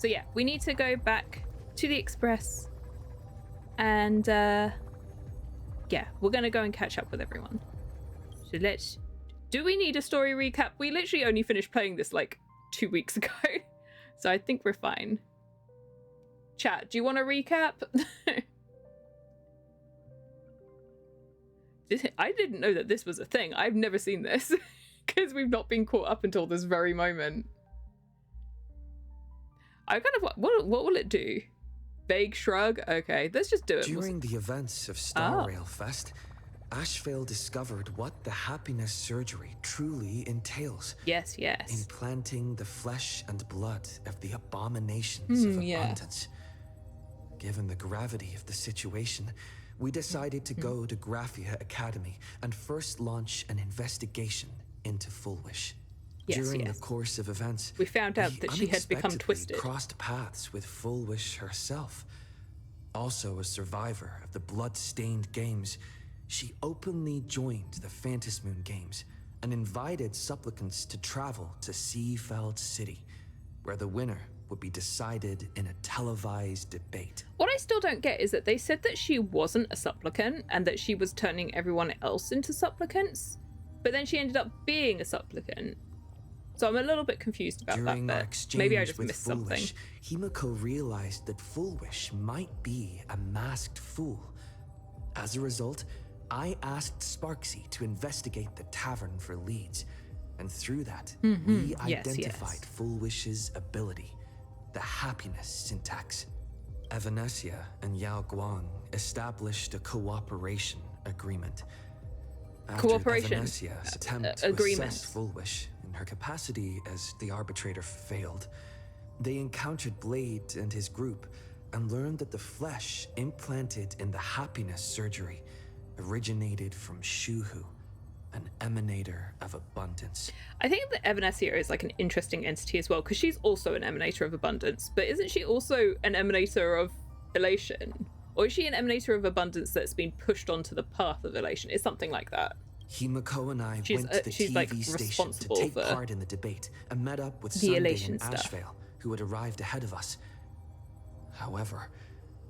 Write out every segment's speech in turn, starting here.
So yeah, we need to go back to the Express. And yeah, we're going to go and catch up with everyone. So do we need a story recap? We literally only finished playing this like 2 weeks ago. So I think we're fine. Chat, do you want to recap? I didn't know that this was a thing. I've never seen this because we've not been caught up until this very moment. I kind of, what will it do? Vague shrug? Okay, let's just do it. During the events of Star Rail Fest, Ashvale discovered what the happiness surgery truly entails. Yes. Implanting the flesh and blood of the abominations of abundance. Given the gravity of the situation, we decided to go to Graphia Academy and first launch an investigation into Fullwish. During the course of events, we found out that she had become twisted. Crossed paths with Fullwish herself. Also a survivor of the blood-stained games, she openly joined the Phantasmoon Games and invited supplicants to travel to Seafeld City, where the winner would be decided in a televised debate. What I still don't get is that they said that she wasn't a supplicant and that she was turning everyone else into supplicants, but then she ended up being a supplicant. So I'm a little bit confused about During that our bit. exchange Maybe I just with missed Fullwish, something. Himiko realized that Fullwish might be a masked fool. As a result, I asked Sparksy to investigate the tavern for leads, and through that, we identified Fullwish's ability, the happiness syntax. Evanesia and Yao Guang established a cooperation agreement. After Evanesia's attempt to assess Fullwish in her capacity as the arbitrator failed, they encountered Blade and his group and learned that the flesh implanted in the happiness surgery originated from Shuhu, an emanator of abundance. I think that Evanesia is like an interesting entity as well, because she's also an emanator of abundance, but isn't she also an emanator of elation? Or is she an emanator of abundance that's been pushed onto the path of elation? It's something like that. Himiko and I went to the TV station to take part in the debate and met up with Sunday and Ashvale, who had arrived ahead of us. However,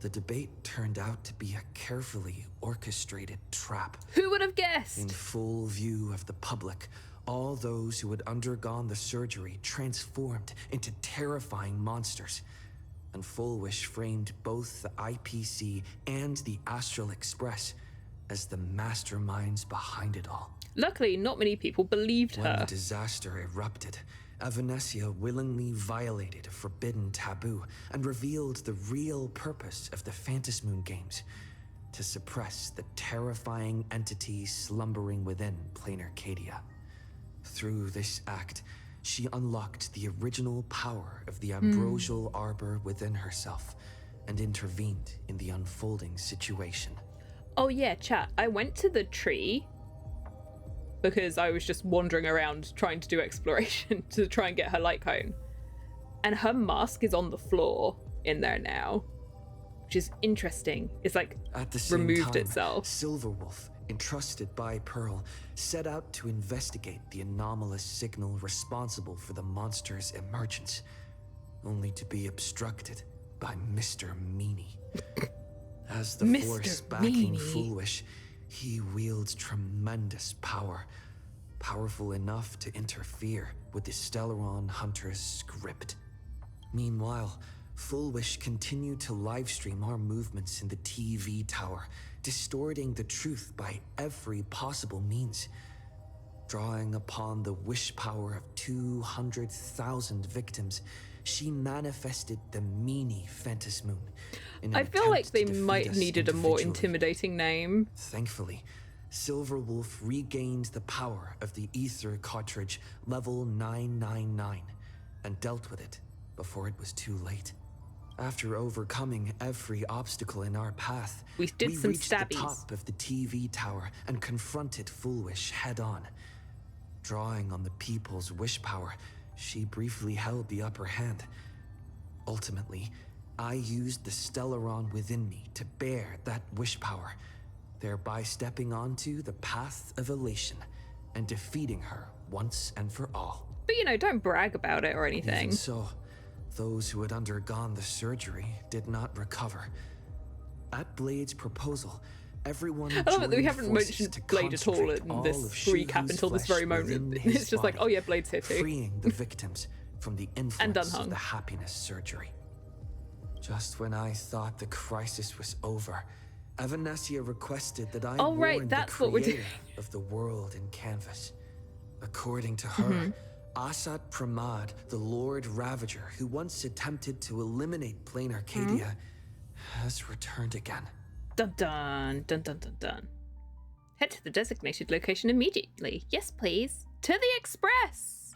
the debate turned out to be a carefully orchestrated trap. Who would have guessed? In full view of the public, all those who had undergone the surgery transformed into terrifying monsters. And Fullwish framed both the IPC and the Astral Express as the masterminds behind it all. Luckily, not many people believed her. When the disaster erupted, Evanesia willingly violated a forbidden taboo and revealed the real purpose of the Phantasmoon Games, to suppress the terrifying entity slumbering within Plain Arcadia. Through this act, she unlocked the original power of the ambrosial arbor within herself and intervened in the unfolding situation. Oh yeah, chat. I went to the tree because I was just wandering around trying to do exploration to try and get her light cone. And her mask is on the floor in there now, which is interesting. It's like at the same removed time, itself. Silverwolf, entrusted by Pearl, set out to investigate the anomalous signal responsible for the monster's emergence, only to be obstructed by Mr. Meanie. As the force backing Fullwish, he wields tremendous power, powerful enough to interfere with the Stellaron Hunter's script. Meanwhile, Fullwish continued to livestream our movements in the TV tower, distorting the truth by every possible means. Drawing upon the wish power of 200,000 victims, she manifested the Meanie Phantasmoon. I feel like they might have needed a more intimidating name. Thankfully, Silverwolf regained the power of the Ether cartridge level 999 and dealt with it before it was too late. After overcoming every obstacle in our path, we reached the top of the TV tower and confronted Fullwish head-on. Drawing on the people's wish power, she briefly held the upper hand. Ultimately, I used the Stellaron within me to bear that wish power, thereby stepping onto the path of elation and defeating her once and for all. But you know, don't brag about it or anything. Even so, those who had undergone the surgery did not recover. At Blade's proposal, everyone I love that we joined haven't forces mentioned to Blade at all concentrate in all this of recap Shihu's until this flesh very moment. within his It's just like, body, oh yeah, Blade's here too. freeing the victims from the influence Dunhung. of the happiness surgery. Just when I thought the crisis was over, Evanessia requested that I Oh, warn right, the that's what we're creator doing. of the world in canvas. According to her, Asat Pramad, the Lord Ravager, who once attempted to eliminate plain Arcadia, has returned again. Dun dun dun dun dun dun. Head to the designated location immediately. Yes, please. To the express.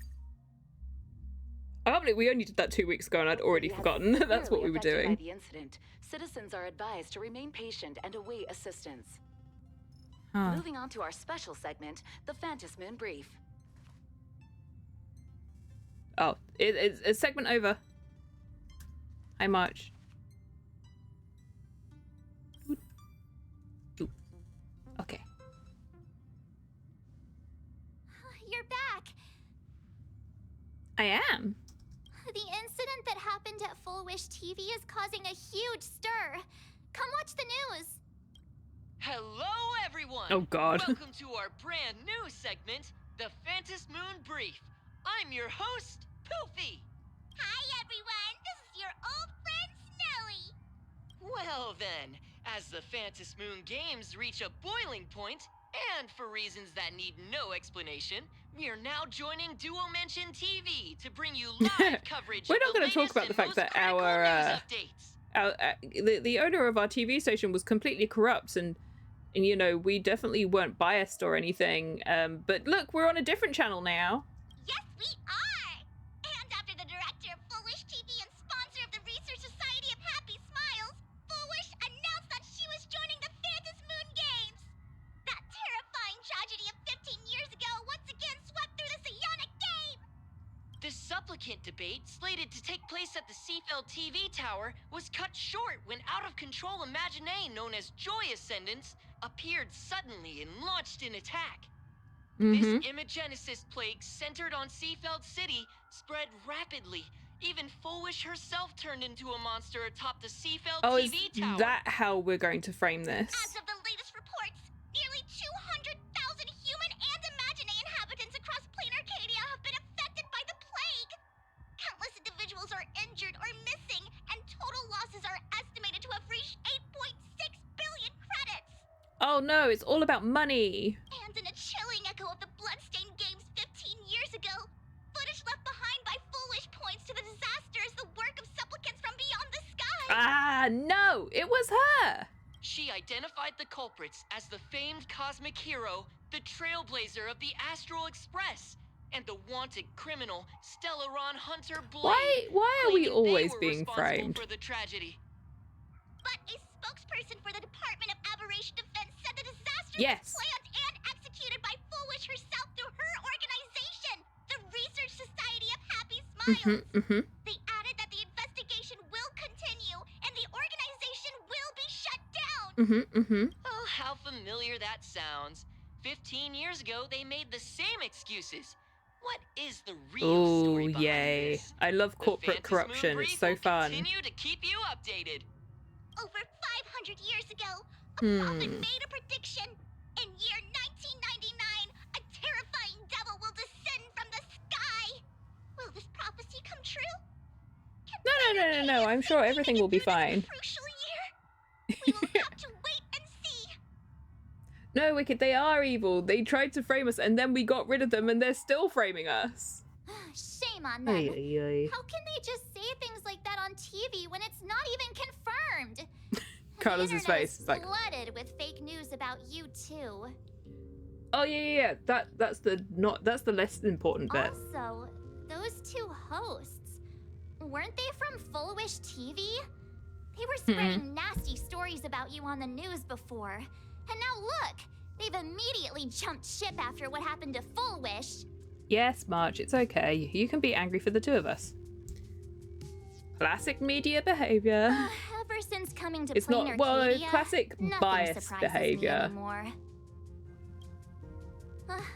I can't believe we only did that 2 weeks ago and I'd already forgotten that that's what we were doing. By the incident, citizens are advised to remain patient and await assistance. Huh. Moving on to our special segment, the Phantasm in Brief. Oh, it's segment over. Hi, March. Ooh. Okay. You're back. I am. The incident that happened at Full Wish TV is causing a huge stir. Come watch the news. Hello, everyone! Oh, God. Welcome to our brand new segment, the Phantasm Brief. I'm your host, Poofy. Hi, everyone. This is your old friend, Snowy. Well then, as the Phantasm Games reach a boiling point, and for reasons that need no explanation, we are now joining Duo Mention TV to bring you live coverage. We're not going to talk about the fact that our the owner of our TV station was completely corrupt, and you know, we definitely weren't biased or anything. But look, we're on a different channel now. Yes, we are. And after the director of Full Wish TV and sponsor of the Research Society of Happy Smiles, Full Wish announced that she was joining the Phantasm Games. That terrifying tragedy of 15 years ago once again swept through the psionic game. The supplicant debate, slated to take place at the Seafeld TV tower, was cut short when out-of-control Imaginee known as Joy Ascendants appeared suddenly and launched an attack. This Imagenesis plague centered on Seafeld City spread rapidly. Even Foolish herself turned into a monster atop the Seafeld TV tower. Is that how we're going to frame this? As of the latest reports, nearly 200,000 human and Imaginee inhabitants across plain Arcadia have been affected by the plague. Countless individuals are injured or missing, and total losses are estimated to have reached 8.6 billion credits. Oh no, it's all about money. And in a chilling echo of the Bloodstained Games 15 years ago, footage left behind by Foolish points to the disaster as the work of supplicants from beyond the sky. Ah, no, it was her. She identified the culprits as the famed cosmic hero, the trailblazer of the Astral Express, and the wanted criminal, Stellaron Hunter Blade. Why are we claiming they always were being responsible framed? for the tragedy. But a spokesperson for the Department of Aberration Defense said the disaster Yes. was planned and executed by Foolish herself through her organization, the Research Society of Happy Smiles. They added that the investigation will continue and the organization will be shut down. Oh, how familiar that sounds. 15 years ago, they made the same excuses. What is the real story Oh, behind yay. this? I love The corporate Phantasm corruption. Brief It's so will fun. Continue to keep you updated. Over 500 years ago, a prophet made a prediction. In year 1999, a terrifying devil will descend from the sky. Will this prophecy come true? No. I'm sure everything will be fine. Crucial year. We will have to wait and see. No, Wicked, they are evil. They tried to frame us and then we got rid of them and they're still framing us. Shame on them. How can they just say things like that on TV when it's not even confirmed? Carlos' The internet face is is like, flooded with fake news about you too. oh yeah. That's the less important bit. Also, those two hosts, weren't they from Full Wish TV? They were spreading nasty stories about you on the news before. And now look, they've immediately jumped ship after what happened to Full Wish. Yes, March, it's okay. You can be angry for the two of us. Classic media behavior. Ever since coming to It's Plain not, well, Arcadia, classic nothing bias surprises behavior. Me anymore.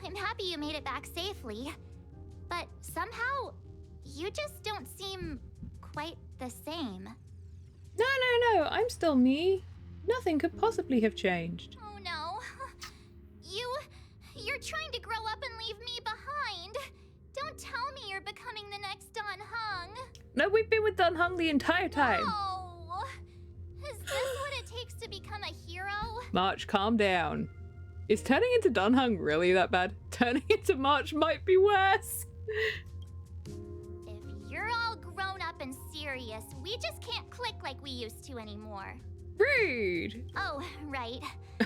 I'm happy you made it back safely, but somehow you just don't seem quite the same. No, I'm still me. Nothing could possibly have changed. Oh no. You're trying to grow up and leave me behind. Don't tell me you're becoming the next Don Hung. No, we've been with Dun Hung the entire time. No. Is this what it takes to become a hero? March, calm down. Is turning into Dun Hung really that bad? Turning into March might be worse. If you're all grown up and serious, we just can't click like we used to anymore. Rude. Oh, right.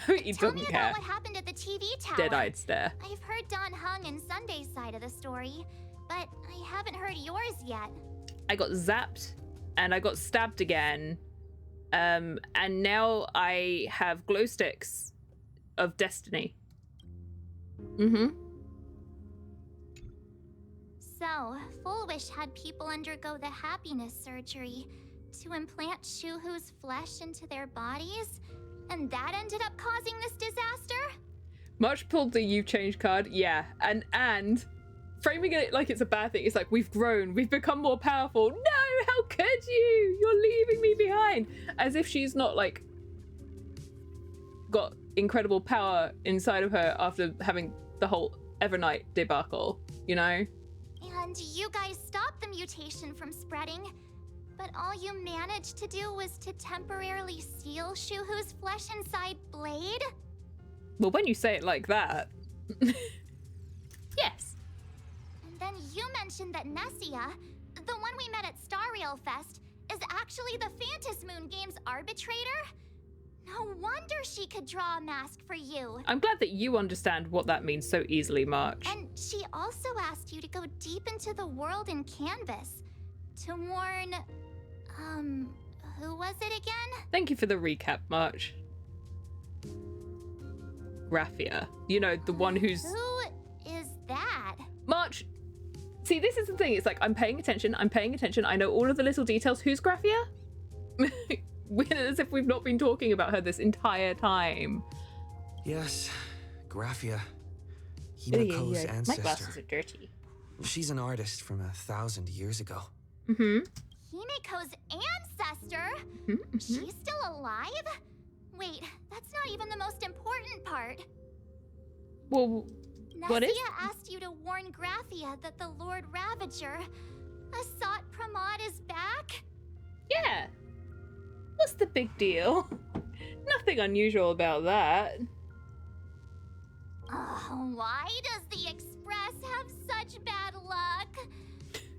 He Tell doesn't me care. about what happened at the TV tower. Dead-eyed stare. I've heard Don Hung and Sunday's side of the story, but I haven't heard yours yet. I got zapped and I got stabbed again. And now I have glow sticks of destiny. So, Full Wish had people undergo the happiness surgery to implant Shuhu's flesh into their bodies, and that ended up causing this disaster? March pulled the "you've changed" card, yeah, and framing it like it's a bad thing. It's like, we've grown, we've become more powerful. No, how could you? You're leaving me behind. As if she's not like got incredible power inside of her after having the whole Evernight debacle, you know? And you guys stopped the mutation from spreading, but all you managed to do was to temporarily seal Shuhu's flesh inside Blade? Well, when you say it like that. Yes. And then you mentioned that Nessia, the one we met at Starrail Fest, is actually the Phantas Moon Games arbitrator? No wonder she could draw a mask for you. I'm glad that you understand what that means so easily, March. And she also asked you to go deep into the world in Canvas to warn, who was it again? Thank you for the recap, March. Graphia. You know, the one who's... Who is that? March! See, this is the thing. It's like, I'm paying attention. I know all of the little details. Who's Graphia? As if we've not been talking about her this entire time. Yes, Graphia. Yeah, Hinako's my ancestor. glasses are dirty. She's an artist from 1,000 years ago. Hinako's ancestor? She's still alive? Wait, that's not even the most important part. Well, what is? Nessia asked you to warn Graphia that the Lord Ravager, Asat Pramod, is back? Yeah. What's the big deal? Nothing unusual about that. Oh, why does the Express have such bad luck?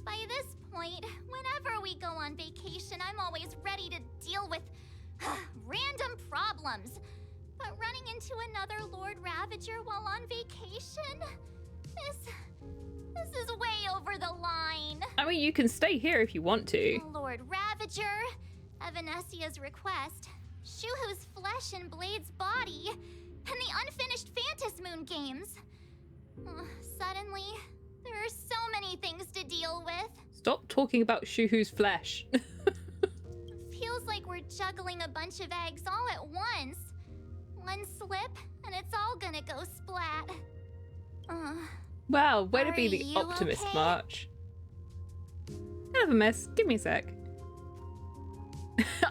By this point, whenever we go on vacation, I'm always ready to deal with random problems. But running into another Lord Ravager while on vacation? This is way over the line. I mean, you can stay here if you want to. Lord Ravager, Evanessia's request, Shuhu's flesh and Blade's body, and the unfinished Phantas Moon games. Suddenly, there are so many things to deal with. Stop talking about Shuhu's flesh. Feels like we're juggling a bunch of eggs all at once. One slip, and it's all gonna go splat. Wow, way to be Are the you optimist, okay? March. Kind of a mess. Give me a sec.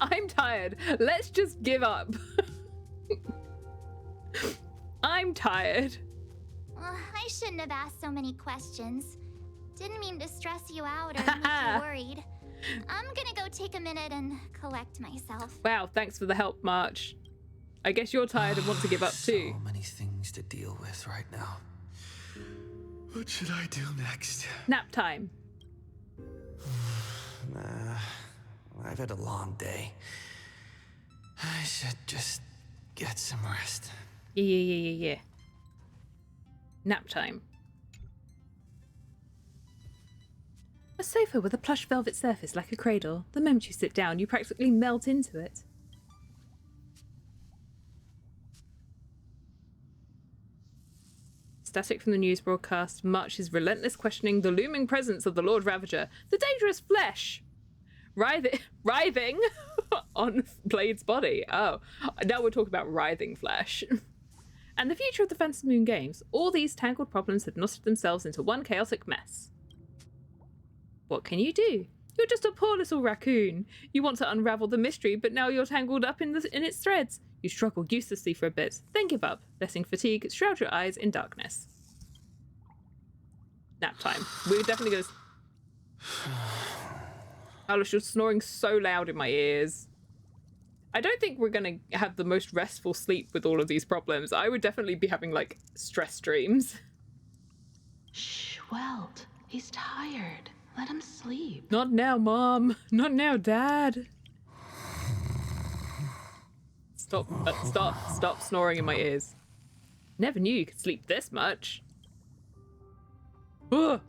I'm tired. Let's just give up. I'm tired. I shouldn't have asked so many questions. Didn't mean to stress you out or make you worried. I'm gonna go take a minute and collect myself. Wow, thanks for the help, March. I guess you're tired and want to give up too. So many things to deal with right now. What should I do next? Nap time. I've had a long day. I should just get some rest. Yeah. Nap time. A sofa with a plush velvet surface like a cradle. The moment you sit down, you practically melt into it. Static from the news broadcast. March is relentless questioning the looming presence of the Lord Ravager. The dangerous flesh! Writhing on Blade's body. Oh, now we're talking about writhing flesh. And the future of the Phantas Moon games. All these tangled problems have knotted themselves into one chaotic mess. What can you do? You're just a poor little raccoon. You want to unravel the mystery, but now you're tangled up in its threads. You struggle uselessly for a bit, then give up, letting fatigue shroud your eyes in darkness. Nap time. We're definitely gonna... Carlos, you're snoring so loud in my ears. I don't think we're gonna have the most restful sleep with all of these problems. I would definitely be having, like, stress dreams. Shh, Welt. He's tired. Let him sleep. Not now, Mom. Not now, Dad. Stop snoring in my ears. Never knew you could sleep this much. Ugh.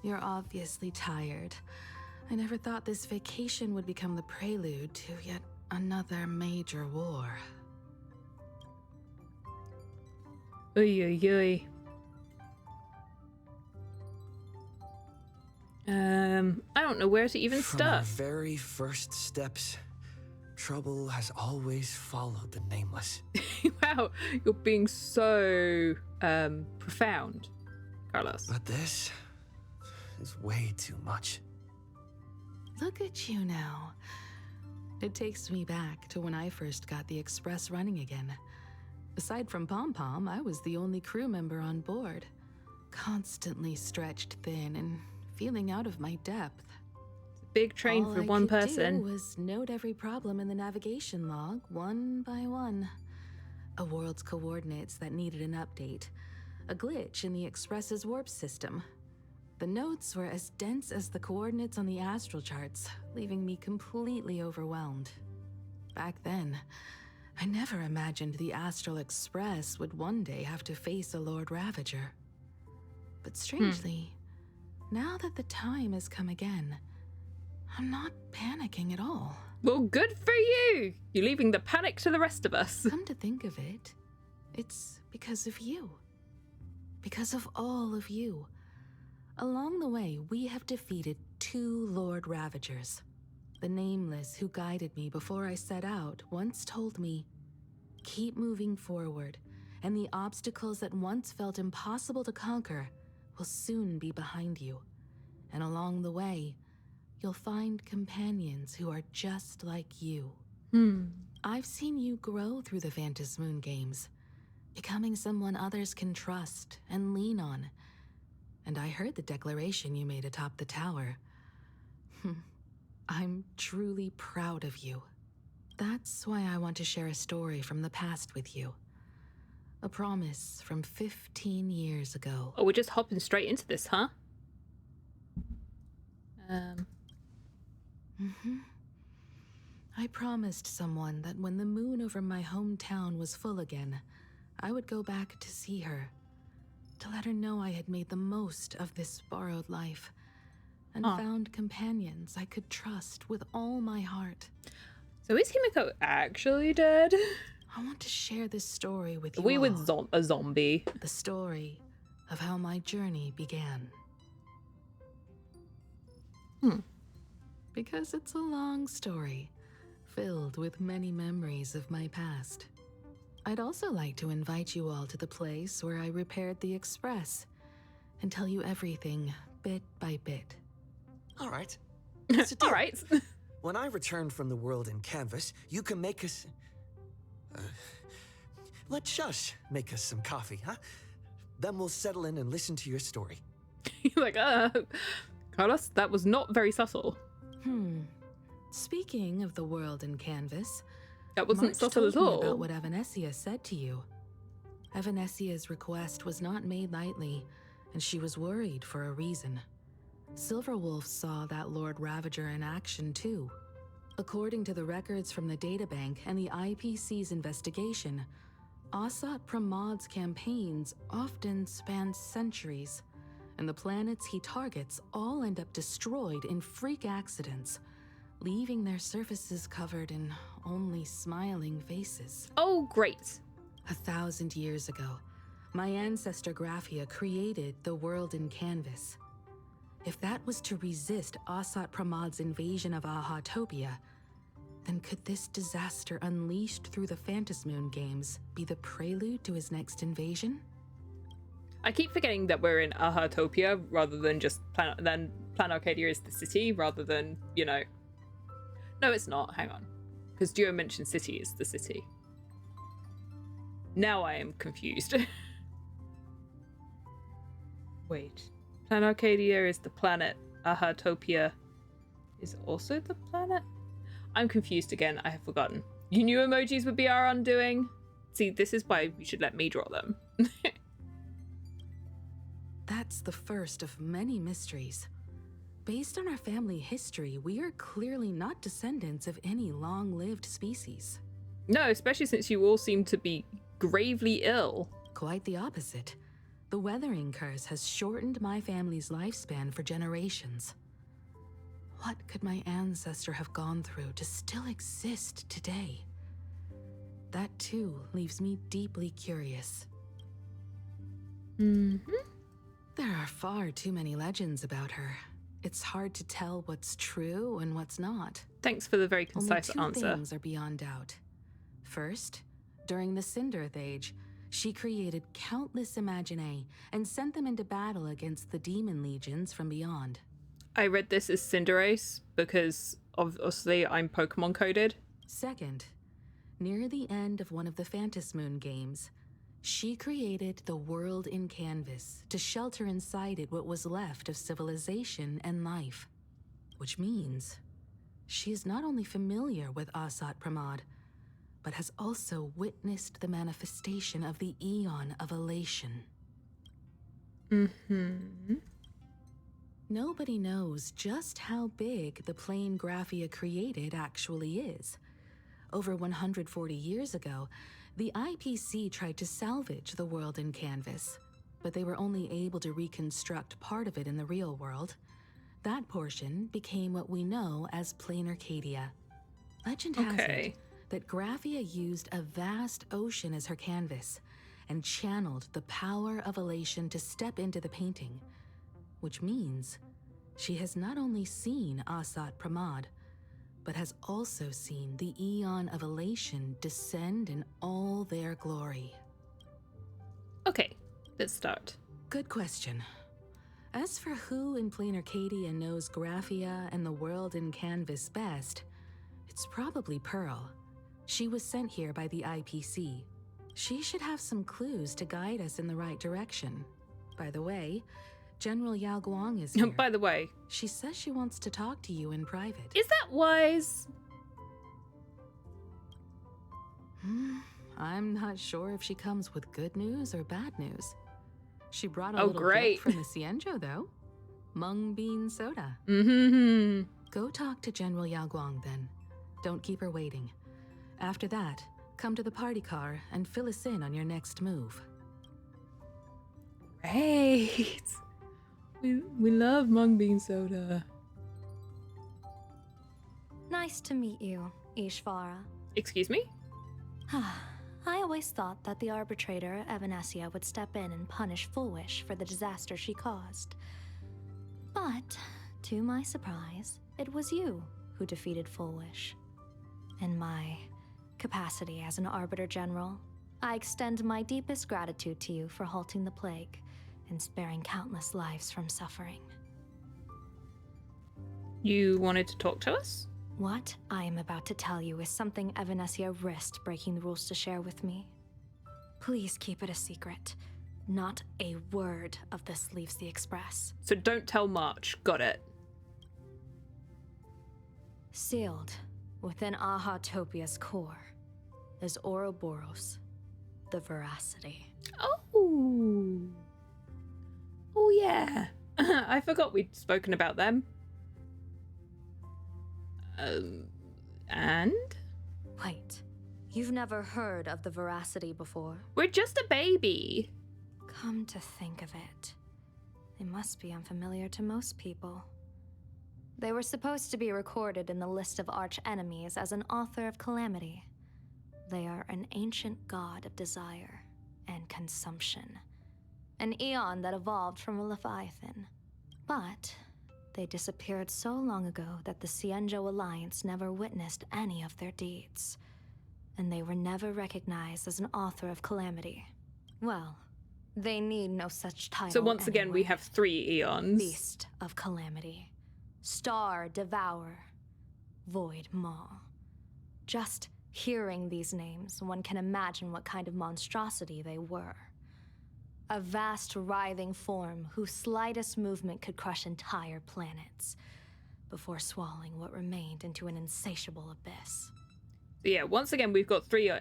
You're obviously tired. I never thought this vacation would become the prelude to yet another major war. Oy, oy, oy. I don't know where to even From our start. very first steps, trouble has always followed the nameless. Wow, you're being so profound, Carlos. But this is way too much. Look at you now. It takes me back to when I first got the Express running again. Aside from Pom Pom, I was the only crew member on board. Constantly stretched thin and feeling out of my depth. Big train All for I one could person. do was note every problem in the navigation log, one by one. A world's coordinates that needed an update. A glitch in the Express's warp system. The notes were as dense as the coordinates on the astral charts, leaving me completely overwhelmed. Back then, I never imagined the Astral Express would one day have to face a Lord Ravager. But strangely, now that the time has come again, I'm not panicking at all. Well, good for you! You're leaving the panic to the rest of us. Come to think of it, it's because of you. Because of all of you. Along the way, we have defeated 2 Lord Ravagers. The Nameless who guided me before I set out once told me, keep moving forward, and the obstacles that once felt impossible to conquer will soon be behind you. And along the way, you'll find companions who are just like you. I've seen you grow through the Vantis Moon games, becoming someone others can trust and lean on. And I heard the declaration you made atop the tower. I'm truly proud of you. That's why I want to share a story from the past with you. A promise from 15 years ago. Oh, we're just hopping straight into this, huh? I promised someone that when the moon over my hometown was full again, I would go back to see her, to let her know I had made the most of this borrowed life, and found companions I could trust with all my heart. So is Himiko actually dead? I want to share this story with you Are we all. with a zombie? The story of how my journey began. Because it's a long story, filled with many memories of my past. I'd also like to invite you all to the place where I repaired the Express and tell you everything bit by bit. All right. All right. When I return from the world in canvas, you can make us... let Shush make us some coffee, huh? Then we'll settle in and listen to your story. You're like, Carlos, that was not very subtle. Speaking of the world in canvas, That wasn't March subtle told at me all. about what Evanesia said to you. Evanesia's request was not made lightly, and she was worried for a reason. Silverwolf saw that Lord Ravager in action too. According to the records from the databank and the IPC's investigation, Asat Pramad's campaigns often span centuries, and the planets he targets all end up destroyed in freak accidents, leaving their surfaces covered in only smiling faces. Oh, great. 1,000 years ago, my ancestor Graphia created the world in canvas. If that was to resist Asat Pramad's invasion of Ahatopia, then could this disaster unleashed through the Phantasmoon games be the prelude to his next invasion? I keep forgetting that we're in Ahatopia rather than just Plan Arcadia is the city rather than, you know... No, it's not. Hang on. Because Duo mentioned city is the city. Now I am confused. Wait. Plan Arcadia is the planet. Ahatopia is also the planet? I'm confused again. I have forgotten. You knew emojis would be our undoing? See, this is why you should let me draw them. That's the first of many mysteries. Based on our family history, we are clearly not descendants of any long-lived species. No, especially since you all seem to be gravely ill. Quite the opposite. The weathering curse has shortened my family's lifespan for generations. What could my ancestor have gone through to still exist today? That too leaves me deeply curious. Mm-hmm. There are far too many legends about her. It's hard to tell what's true and what's not. Thanks for the very concise Only two answer. things are beyond doubt. First, during the Cinderth Age, she created countless Imaginae and sent them into battle against the demon legions from beyond. I read this as Cinderace because obviously I'm Pokemon coded. Second, near the end of one of the Phantasmoon games, she created the world in canvas to shelter inside it what was left of civilization and life. Which means she is not only familiar with Asat Pramod, but has also witnessed the manifestation of the Eon of Elation. Mm-hmm. Nobody knows just how big the plane Graphia created actually is. Over 140 years ago, the IPC tried to salvage the world in canvas, but they were only able to reconstruct part of it in the real world. That portion became what we know as Plain Arcadia. Legend has it that Graphia used a vast ocean as her canvas and channeled the power of elation to step into the painting, which means she has not only seen Asat Pramod, but has also seen the Eon of Elation descend in all their glory. Okay, let's start. Good question. As for who in Plain Arcadia knows Graphia and the world in canvas best, it's probably Pearl. She was sent here by the IPC. She should have some clues to guide us in the right direction. By the way, General Yao Guang is here. By the way, She says she wants to talk to you in private. is that wise? I'm not sure if she comes with good news or bad news. She brought a Oh, little great. gift from the Cienjo, though. Mung bean soda. Mm-hmm. Go talk to General Yao Guang, then. Don't keep her waiting. After that, come to the party car and fill us in on your next move. Great. We love mung bean soda. Nice to meet you, Ishvara. Excuse me? I always thought that the arbitrator, Evanesia, would step in and punish Foolish for the disaster she caused. But, to my surprise, it was you who defeated Foolish. In my capacity as an Arbiter General, I extend my deepest gratitude to you for halting the plague and sparing countless lives from suffering. You wanted to talk to us? What I am about to tell you is something Evanesia risked breaking the rules to share with me. Please keep it a secret. Not a word of this leaves the Express. So don't tell March. Got it. Sealed within Ahatopia's core is Ouroboros, the Veracity. Oh. Oh, yeah. I forgot we'd spoken about them. And? Wait, you've never heard of the Veracity before? We're just a baby. Come to think of it, they must be unfamiliar to most people. They were supposed to be recorded in the list of arch-enemies as an author of calamity. They are an ancient god of desire and consumption. An eon that evolved from a leviathan. But they disappeared so long ago that the Cienjo Alliance never witnessed any of their deeds. And they were never recognized as an author of calamity. Well, They need no such title. So once again, we anyway. have 3 eons. Beast of Calamity, Star Devourer, Void Maw. Just hearing these names, one can imagine what kind of monstrosity they were. A vast, writhing form whose slightest movement could crush entire planets, before swallowing what remained into an insatiable abyss. So yeah, once again, we've got three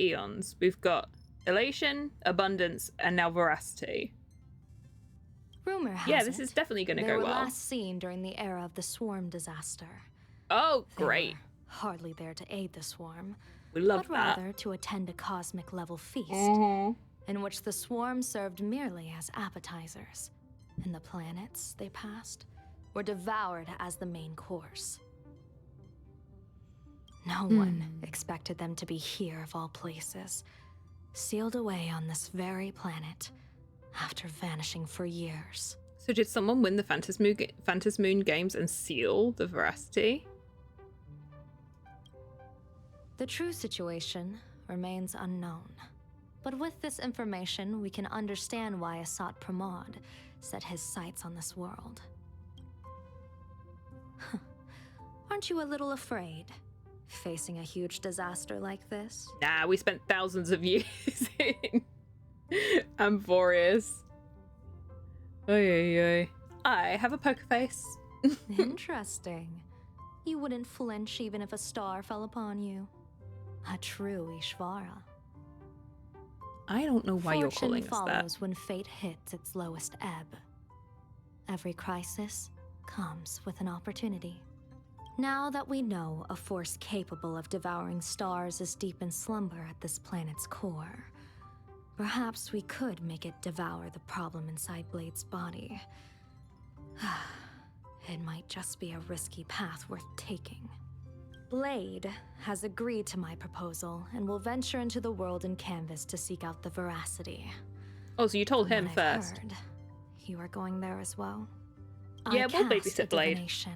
eons. We've got Elation, Abundance, and now Veracity. Rumor has Yeah, this is definitely going to they go were well. last seen during the era of the Swarm disaster. Oh, They great. were hardly there to aid the Swarm, We love but that. rather to attend a cosmic level feast, Mhm. in which the Swarm served merely as appetizers, and the planets they passed were devoured as the main course. No one expected them to be here of all places, sealed away on this very planet, after vanishing for years. So did someone win the Phantasmoon games and seal the Veracity? The true situation remains unknown. But with this information, we can understand why Asat Pramod set his sights on this world. Aren't you a little afraid, facing a huge disaster like this? Nah, we spent thousands of years in Amphorius. Oy. I have a poker face. Interesting. You wouldn't flinch even if a star fell upon you. A true Ishvara. I don't know why you're Fortune calling us that. follows when fate hits its lowest ebb. Every crisis comes with an opportunity. Now that we know a force capable of devouring stars is deep in slumber at this planet's core, perhaps we could make it devour the problem inside Blade's body. It might just be a risky path worth taking. Blade has agreed to my proposal and will venture into the world in canvas to seek out the Veracity. Oh, so you told From him what I've first. heard, you are going there as well. Yeah, we'll I cast babysit a Blade. divination,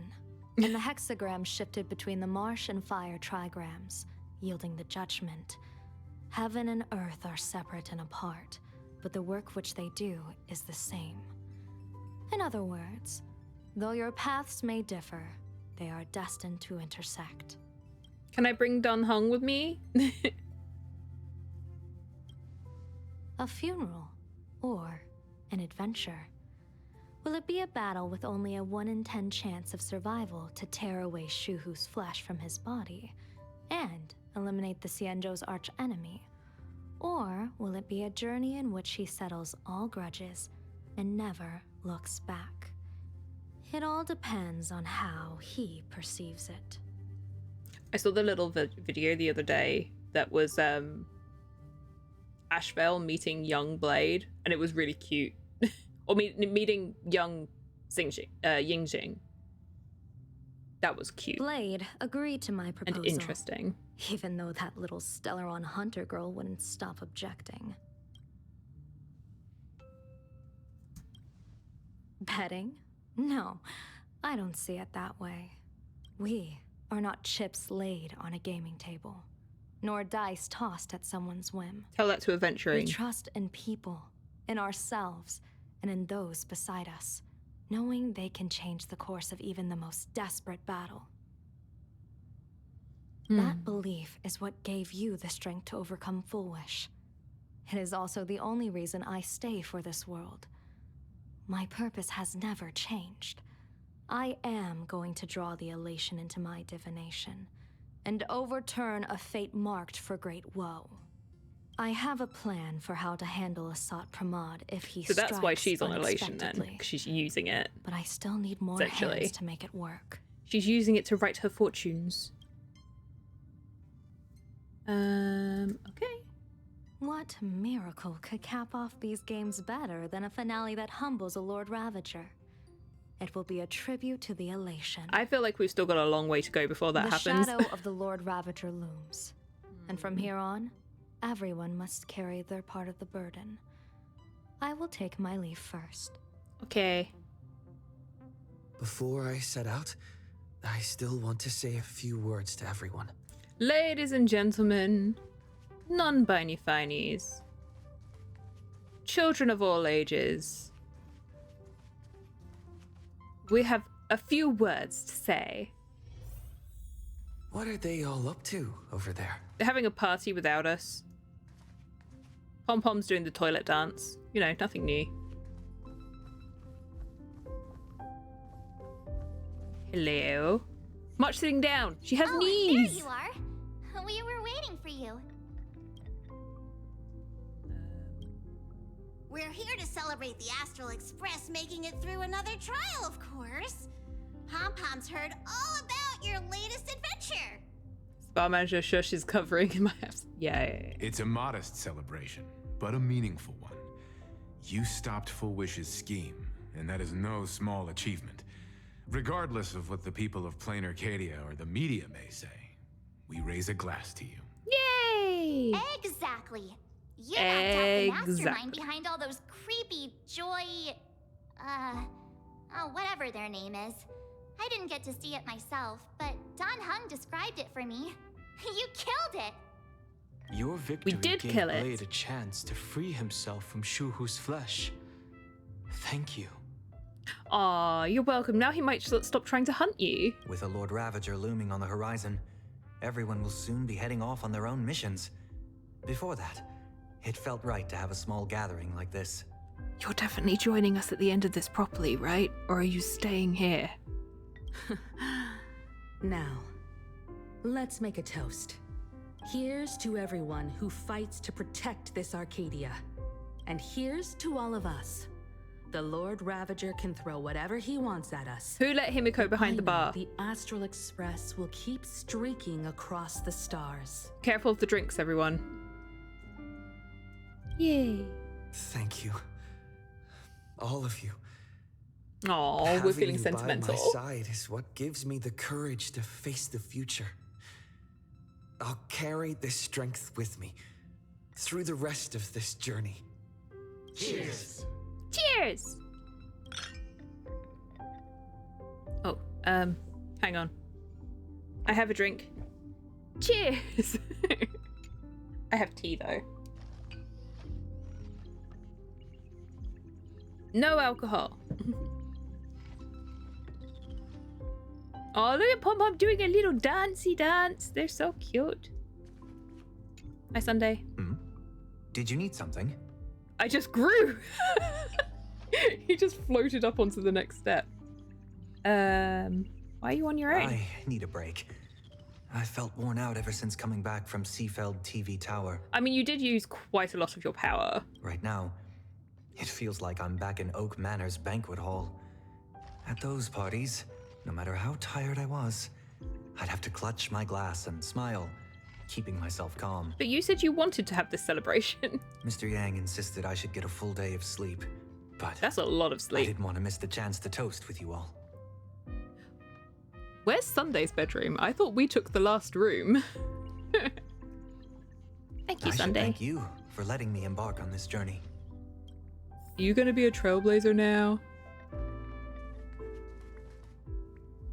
and the hexagram shifted between the marsh and fire trigrams, yielding the judgment. Heaven and earth are separate and apart, but the work which they do is the same. In other words, though your paths may differ, they are destined to intersect. Can I bring Dun Hung with me? A funeral, or an adventure. Will it be a battle with only a 1 in 10 chance of survival to tear away Shuhu's flesh from his body and eliminate the Xianzhou's arch-enemy? Or will it be a journey in which he settles all grudges and never looks back? It all depends on how he perceives it. I saw the little video the other day that was Ashbel meeting young Blade, and it was really cute. Or meeting young Yingjing. That was cute Blade agreed to my proposal. and interesting. Even though that little Stellaron hunter girl wouldn't stop objecting. Betting? No, I don't see it that way. We are not chips laid on a gaming table, nor dice tossed at someone's whim. Tell that to We Adventuring. trust in people, in ourselves, and in those beside us, knowing they can change the course of even the most desperate battle. That belief is what gave you the strength to overcome Foolish. It is also the only reason I stay for this world. My purpose has never changed. I am going to draw the elation into my divination, and overturn a fate marked for great woe. I have a plan for how to handle Asat Pramod if he So that's why strikes she's on elation then, unexpectedly. because she's using it. But I still need more Essentially. hands to make it work. She's using it to write her fortunes. Okay. What miracle could cap off these games better than a finale that humbles a Lord Ravager? It will be a tribute to the elation. I feel like we've still got a long way to go before that the happens. shadow of the Lord Ravager looms. And from here on, everyone must carry their part of the burden. I will take my leave first. Okay. Before I set out, I still want to say a few words to everyone. Ladies and gentlemen, non-binary finies. children of all ages, we have a few words to say. What are they all up to over there? They're having a party without us. Pom Pom's doing the toilet dance. You know, nothing new. Hello. Much sitting down. She has knees. There you are. We were waiting for you. We're here to celebrate the Astral Express making it through another trial, of course. Pom-Pom's heard all about your latest adventure. Bar manager shush is covering in my abs. Yeah. It's a modest celebration, but a meaningful one. You stopped Full Wish's scheme, and that is no small achievement. Regardless of what the people of Plain Arcadia or the media may say, we raise a glass to you. Yay! Exactly. You knocked out the mastermind behind all those creepy whatever their name is. I didn't get to see it myself, but Don Hung described it for me. You killed it! Your victory did gave kill it. Blade a chance to free himself from Shuhu's flesh. Thank you. Aw, you're welcome. Now he might stop trying to hunt you. With a Lord Ravager looming on the horizon, everyone will soon be heading off on their own missions. Before that, it felt right to have a small gathering like this. You're definitely joining us at the end of this properly, right? Or are you staying here? Now, let's make a toast. Here's to everyone who fights to protect this Arcadia. And here's to all of us. The Lord Ravager can throw whatever he wants at us. Who let Himiko behind the bar? The Astral Express will keep streaking across the stars. Careful of the drinks, everyone. Yay. Thank you. All of you. Aw, we're Having feeling you sentimental. by my side is what gives me the courage to face the future. I'll carry this strength with me through the rest of this journey. Cheers! Cheers! Oh, hang on. I have a drink. Cheers! I have tea, though. No alcohol. Oh, look at Pom Pom doing a little dancey dance. They're so cute. Hi, Sunday. Did you need something? I just grew. He just floated up onto the next step. Why are you on your own? I need a break. I felt worn out ever since coming back from Seafeld TV Tower. I mean, you did use quite a lot of your power. Right now, it feels like I'm back in Oak Manor's banquet hall. At those parties, no matter how tired I was, I'd have to clutch my glass and smile, keeping myself calm. But you said you wanted to have this celebration. Mr. Yang insisted I should get a full day of sleep, but That's a lot of I sleep. didn't want to miss the chance to toast with you all. Where's Sunday's bedroom? I thought we took the last room. Thank you, I should Sunday. thank you for letting me embark on this journey. You gonna be a trailblazer now?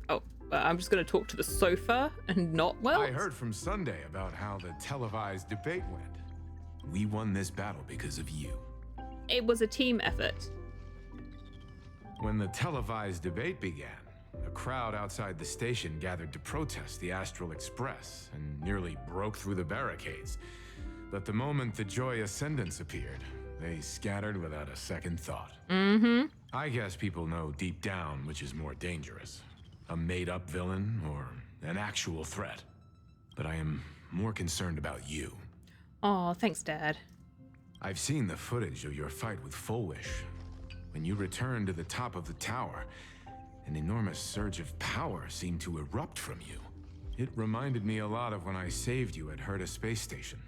Oh, I'm just gonna talk to the sofa and not well. I heard from Sunday about how the televised debate went. We won this battle because of you. It was a team effort. When the televised debate began, a crowd outside the station gathered to protest the Astral Express and nearly broke through the barricades. But the moment the Joy Ascendants appeared, they scattered without a second thought. Mm-hmm. I guess people know deep down which is more dangerous, a made-up villain or an actual threat. But I am more concerned about you. Aw, thanks, Dad. I've seen the footage of your fight with Full Wish. When you returned to the top of the tower, an enormous surge of power seemed to erupt from you. It reminded me a lot of when I saved you at Herta Space Station.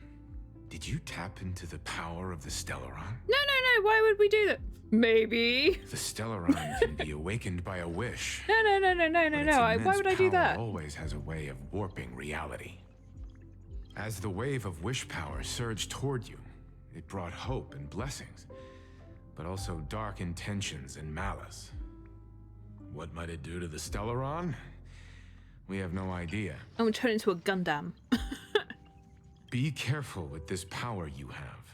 Did you tap into the power of the Stellaron? No, why would we do that? Maybe. The Stellaron can be awakened by a wish. No. But its Why immense would I do power that? Always has a way of warping reality. As the wave of wish power surged toward you, it brought hope and blessings, but also dark intentions and malice. What might it do to the Stellaron? We have no idea. I'm gonna turn into a Gundam. Be careful with this power you have.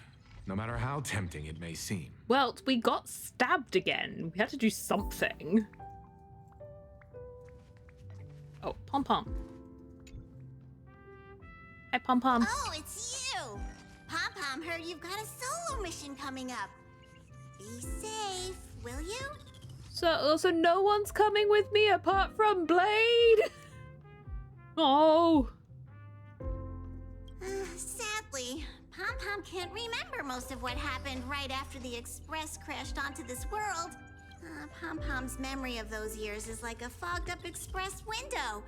no matter how tempting it may seem. Well, we got stabbed again. We had to do something. Oh, Pom Pom. Hi, Pom Pom. Oh, it's you! Pom Pom heard you've got a solo mission coming up. Be safe, will you? So no one's coming with me apart from Blade? Oh. Sadly, Pom Pom can't remember most of what happened right after the Express crashed onto this world. Pom Pom's memory of those years is like a fogged up Express window.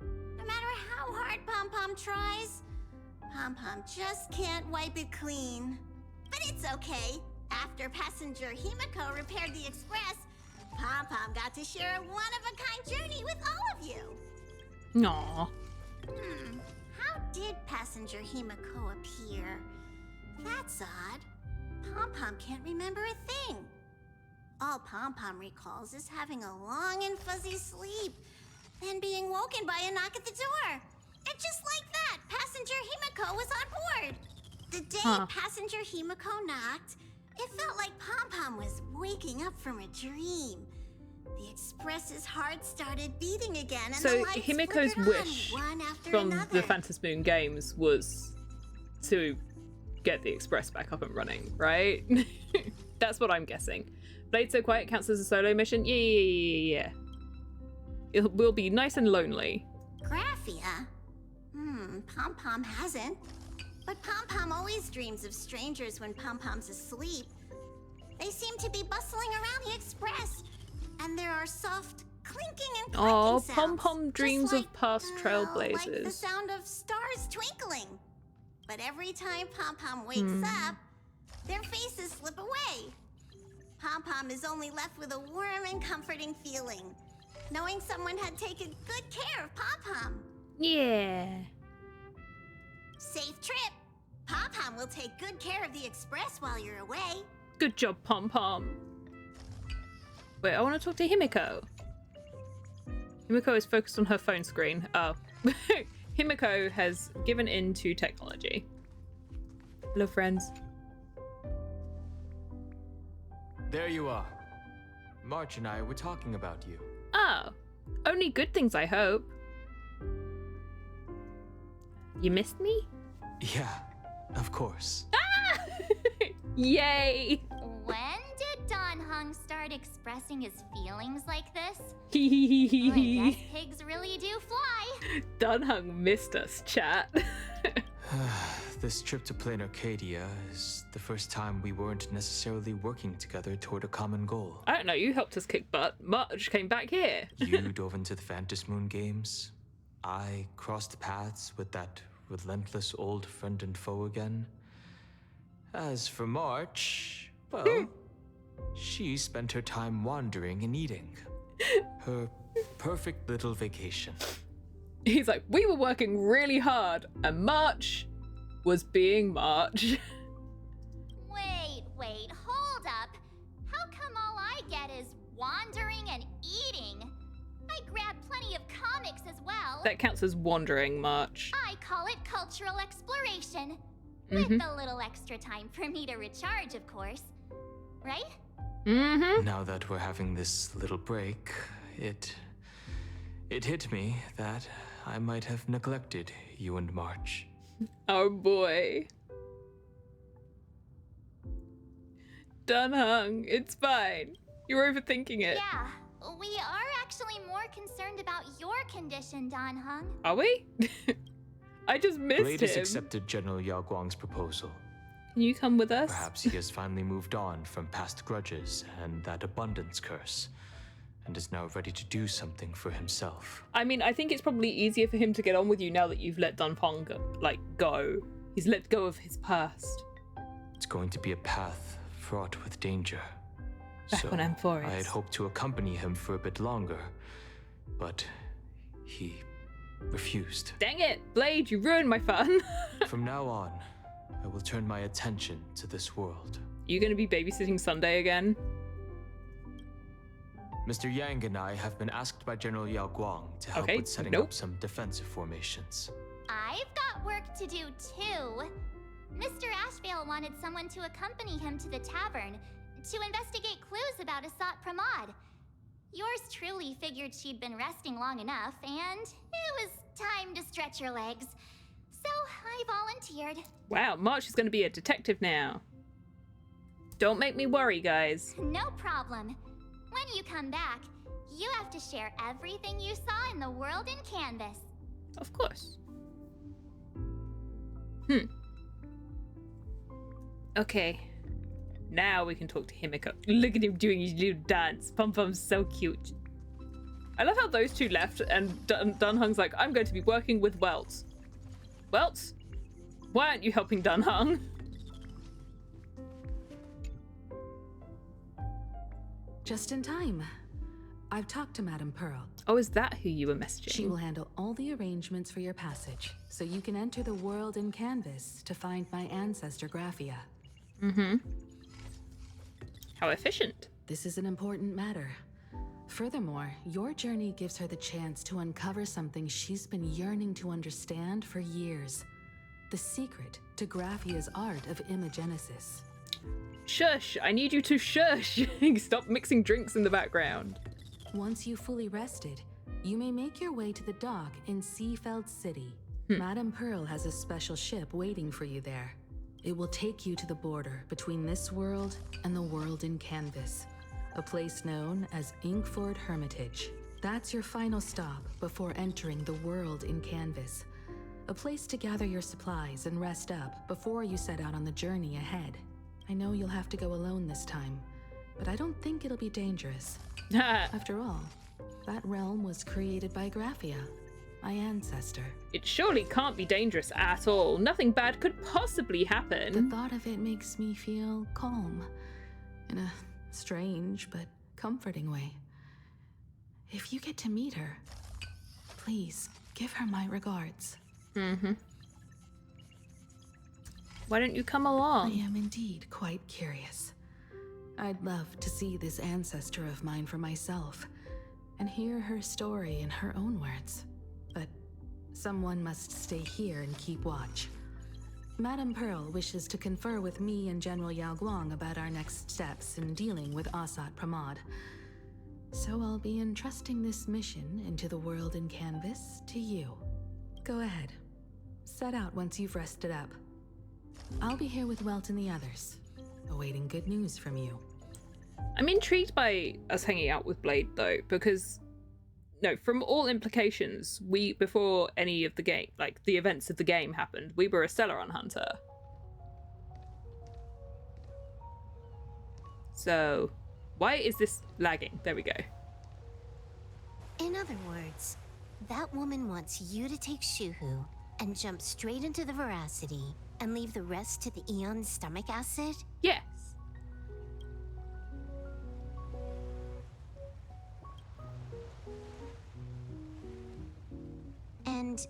No matter how hard Pom Pom tries, Pom Pom just can't wipe it clean. But it's okay. After passenger Himiko repaired the Express, Pom Pom got to share a one-of-a-kind journey with all of you. Aw. How did passenger Himiko appear? That's odd. Pom Pom can't remember a thing. All Pom Pom recalls is having a long and fuzzy sleep, then being woken by a knock at the door. And just like that, passenger Himiko was on board. The day passenger Himiko knocked, it felt like Pom Pom was waking up from a dream. The Express's heart started beating again, and So the lights Himiko's flickered wish on, one after from another. the Phantom Moon games was to get the Express back up and running, right? That's what I'm guessing. Blade So Quiet counts as a solo mission? Yeah. It will be nice and lonely. Graphia? Pom Pom hasn't. But Pom Pom always dreams of strangers when Pom Pom's asleep. They seem to be bustling around the Express, and there are soft clinking and clanking Oh, sounds. Pom Pom dreams just of past like trailblazers. the sound of stars twinkling. But every time Pom Pom wakes up, their faces slip away. Pom Pom is only left with a warm and comforting feeling, knowing someone had taken good care of Pom Pom. Yeah. Safe trip. Pom Pom will take good care of the Express while you're away. Good job, Pom Pom. Wait, I want to talk to Himiko. Himiko is focused on her phone screen. Oh. Himiko has given in to technology. Hello, friends. There you are. March and I were talking about you. Oh. Only good things, I hope. You missed me? Yeah, of course. Ah! Yay! When did Don Hung start expressing his feelings like this? I Hehehehe. guess pigs really do fly. Dunhung missed us, chat. This trip to Plain Arcadia is the first time we weren't necessarily working together toward a common goal. I don't know, you helped us kick butt. March came back here. You dove into the Phantom Moon games. I crossed paths with that relentless old friend and foe again. As for March, well, she spent her time wandering and eating. Her perfect little vacation. He's like, we were working really hard, and March was being March. Wait, hold up. How come all I get is wandering and eating? I grabbed plenty of comics as well. That counts as wandering, March. I call it cultural exploration. With a little extra time for me to recharge, of course. Right? Mm-hmm. Now that we're having this little break, it hit me that I might have neglected you and March. Oh boy. Dunhung, it's fine. You're overthinking it. Yeah, we are actually more concerned about your condition, Don Hung. Are we? I just missed Blade has him. accepted General Yao Guang's proposal. Can you come with us? Perhaps he has finally moved on from past grudges and that abundance curse, and is now ready to do something for himself. I mean, I think it's probably easier for him to get on with you now that you've let Dunhung go. He's let go of his past. It's going to be a path fraught with danger. Back So on M4 I had is. hoped to accompany him for a bit longer, but he refused. Dang it, Blade, you ruined my fun. From now on, I will turn my attention to this world. You gonna be babysitting Sunday again? Mr. Yang and I have been asked by General Yao Guang to help Okay, with setting nope. up some defensive formations. I've got work to do too. Mr. Ashvale wanted someone to accompany him to the tavern to investigate clues about Asat Pramod. Yours truly figured she'd been resting long enough, and it was time to stretch her legs. So I volunteered. Wow, March is going to be a detective now. Don't make me worry, guys. No problem. When you come back, you have to share everything you saw in the world in Canvas. Of course. Okay. Now we can talk to Himiko. Look at him doing his little dance. Pum Pum's so cute. I love how those two left and Dunhung's like, I'm going to be working with Welts. Welts? Why aren't you helping Dunhung? Just in time. I've talked to Madame Pearl. Oh, is that who you were messaging? She will handle all the arrangements for your passage, so you can enter the world in Canvas to find my ancestor Graphia. Mm-hmm. How efficient. This is an important matter. Furthermore, your journey gives her the chance to uncover something she's been yearning to understand for years. The secret to Graphia's art of imagenesis. Shush! I need you to shush! Stop mixing drinks in the background. Once you've fully rested, you may make your way to the dock in Seafeld City. Madame Pearl has a special ship waiting for you there. It will take you to the border between this world and the world in Canvas, a place known as Inkford Hermitage. That's your final stop before entering the world in Canvas, a place to gather your supplies and rest up before you set out on the journey ahead. I know you'll have to go alone this time, but I don't think it'll be dangerous. After all, that realm was created by Graphia, my ancestor. It surely can't be dangerous at all. Nothing bad could possibly happen. The thought of it makes me feel calm, in a strange but comforting way. If you get to meet her, please give her my regards. Mm-hmm. Why don't you come along? I am indeed quite curious. I'd love to see this ancestor of mine for myself and hear her story in her own words. But someone must stay here and keep watch. Madame Pearl wishes to confer with me and General Yao Guang about our next steps in dealing with Asat Pramod. So I'll be entrusting this mission into the world in Canvas to you. Go ahead. Set out once you've rested up. I'll be here with Welt and the others, awaiting good news from you. I'm intrigued by us hanging out with Blade, though, because, no, from all implications, before any of the game, like the events of the game happened, we were a Stellaron hunter. So, why is this lagging? There we go. In other words, that woman wants you to take Shuhu and jump straight into the Veracity and leave the rest to the Eon's stomach acid? Yes. And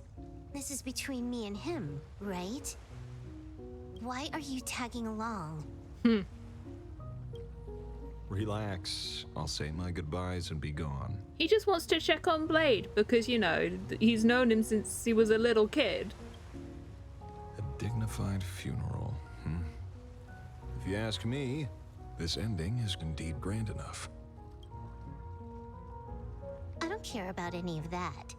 this is between me and him, right? Why are you tagging along? Relax. I'll say my goodbyes and be gone. He just wants to check on Blade because, you know, he's known him since he was a little kid. A dignified funeral. If you ask me, this ending is indeed grand enough. I don't care about any of that.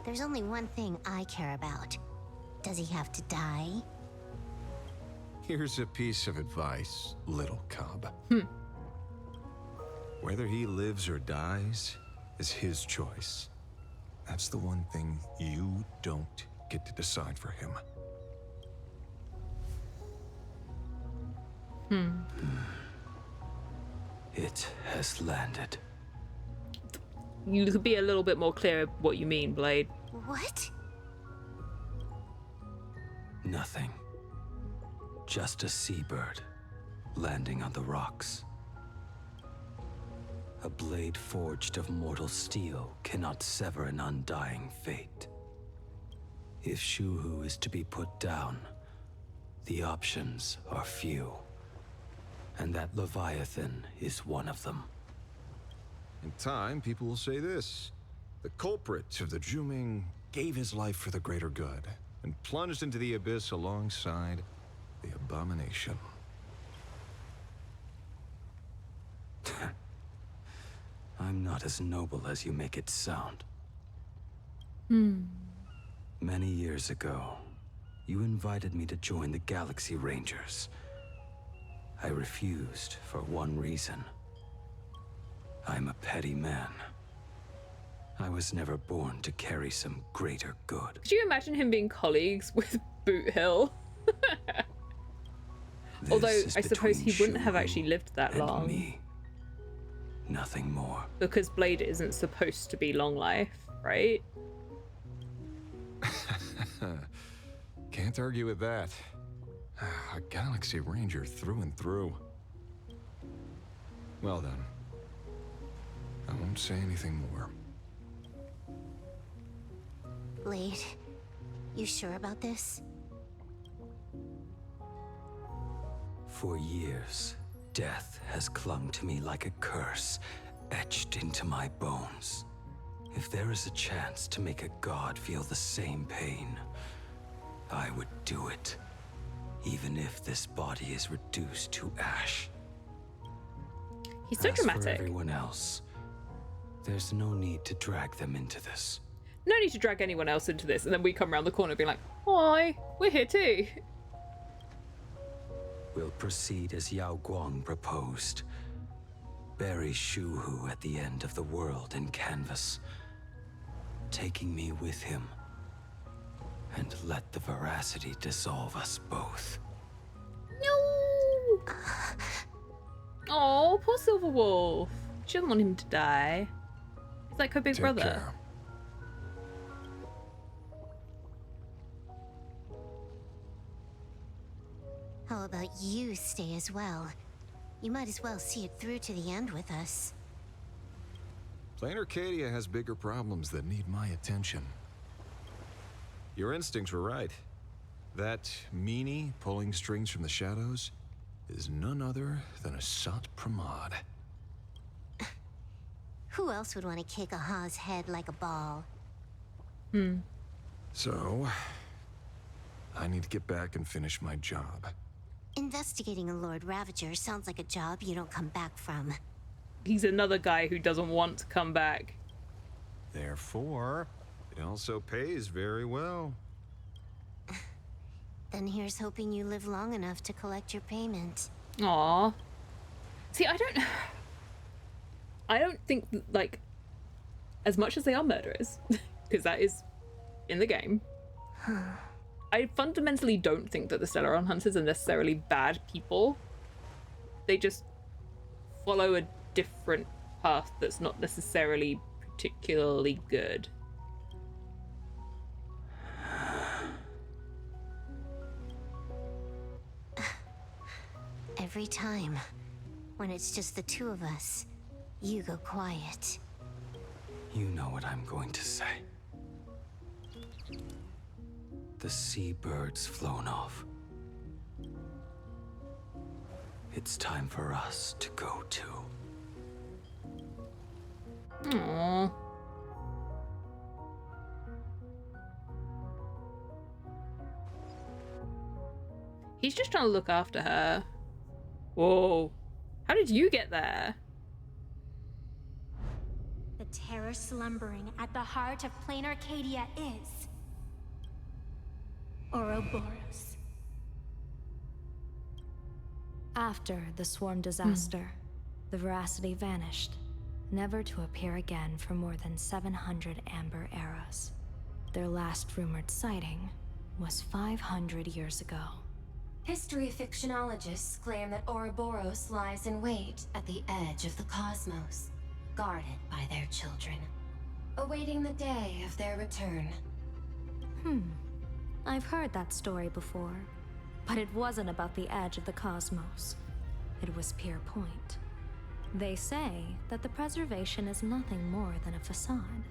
There's only one thing I care about. Does he have to die? Here's a piece of advice, little cub. Whether he lives or dies is his choice. That's the one thing you don't get to decide for him. It has landed. You could be a little bit more clear what you mean, Blade. What? Nothing. Just a seabird landing on the rocks. A blade forged of mortal steel cannot sever an undying fate. If Shuhu is to be put down, the options are few. And that Leviathan is one of them. In time, people will say this. The culprit of the Juming gave his life for the greater good, and plunged into the abyss alongside the abomination. I'm not as noble as you make it sound. Many years ago, you invited me to join the Galaxy Rangers. I refused for one reason. I'm a petty man. I was never born to carry some greater good. Could you imagine him being colleagues with Boot Hill? Although I suppose he wouldn't have actually lived that long. Me. Nothing more. Because Blade isn't supposed to be long life, right? Can't argue with that. A Galaxy Ranger through and through. Well then. I won't say anything more. Blade, you sure about this? For years, death has clung to me like a curse, etched into my bones. If there is a chance to make a god feel the same pain, I would do it. Even if this body is reduced to ash. He's so dramatic. For everyone else, there's no need to drag them into this. No need to drag anyone else into this, and then we come around the corner being like, hi, we're here too. We'll proceed as Yao Guang proposed. Bury Shu Hu at the end of the world in canvas, taking me with him, and let the veracity dissolve us both. No! Oh, poor Silverwolf. She doesn't want him to die. He's like her big brother. Care. How about you stay as well? You might as well see it through to the end with us. Plain Arcadia has bigger problems that need my attention. Your instincts were right. That meanie pulling strings from the shadows is none other than Asat Pramod. Who else would want to kick a Ha's head like a ball? So, I need to get back and finish my job. Investigating a Lord Ravager sounds like a job you don't come back from. He's another guy who doesn't want to come back. Therefore, it also pays very well. Then here's hoping you live long enough to collect your payment. Aww. See, I don't think, like, as much as they are murderers, because that is in the game, I fundamentally don't think that the Stellaron Hunters are necessarily bad people. They just follow a different path that's not necessarily particularly good. Every time, when it's just the two of us, you go quiet. You know what I'm going to say. The seabird's flown off. It's time for us to go too. Aww. He's just trying to look after her. Whoa. How did you get there? The terror slumbering at the heart of plain Arcadia is Ouroboros. After the swarm disaster, the veracity vanished, never to appear again for more than 700 amber eras. Their last rumored sighting was 500 years ago. History fictionologists claim that Ouroboros lies in wait at the edge of the cosmos, guarded by their children, awaiting the day of their return. I've heard that story before, but it wasn't about the edge of the cosmos. It was Pier Point. They say that the preservation is nothing more than a facade,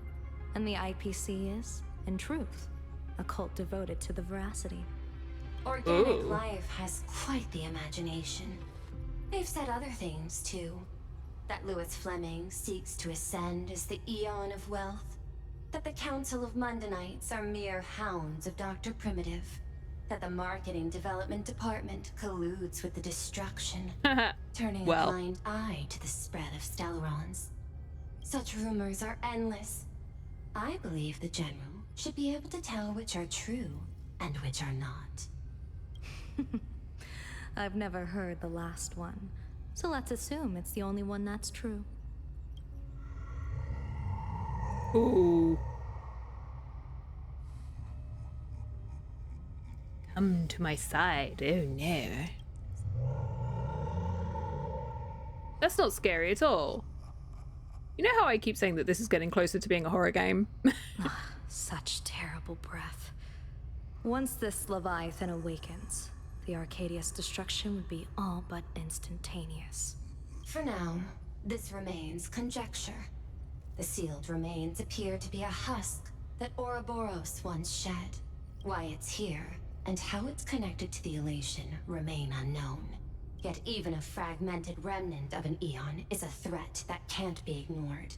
and the IPC is, in truth, a cult devoted to the veracity. Organic life has quite the imagination. They've said other things, too. That Louis Fleming seeks to ascend as the Eon of Wealth. That the Council of Mundanites are mere hounds of Dr. Primitive. That the Marketing Development Department colludes with the destruction, turning a blind eye to the spread of Stellarons. Such rumors are endless. I believe the General should be able to tell which are true and which are not. I've never heard the last one, so let's assume it's the only one that's true. Ooh. Come to my side. Oh no. That's not scary at all. You know how I keep saying that this is getting closer to being a horror game? Such terrible breath. Once this Leviathan awakens, the Arcadia's destruction would be all but instantaneous. For now, this remains conjecture. The sealed remains appear to be a husk that Ouroboros once shed. Why it's here, and how it's connected to the elation, remain unknown. Yet even a fragmented remnant of an Eon is a threat that can't be ignored.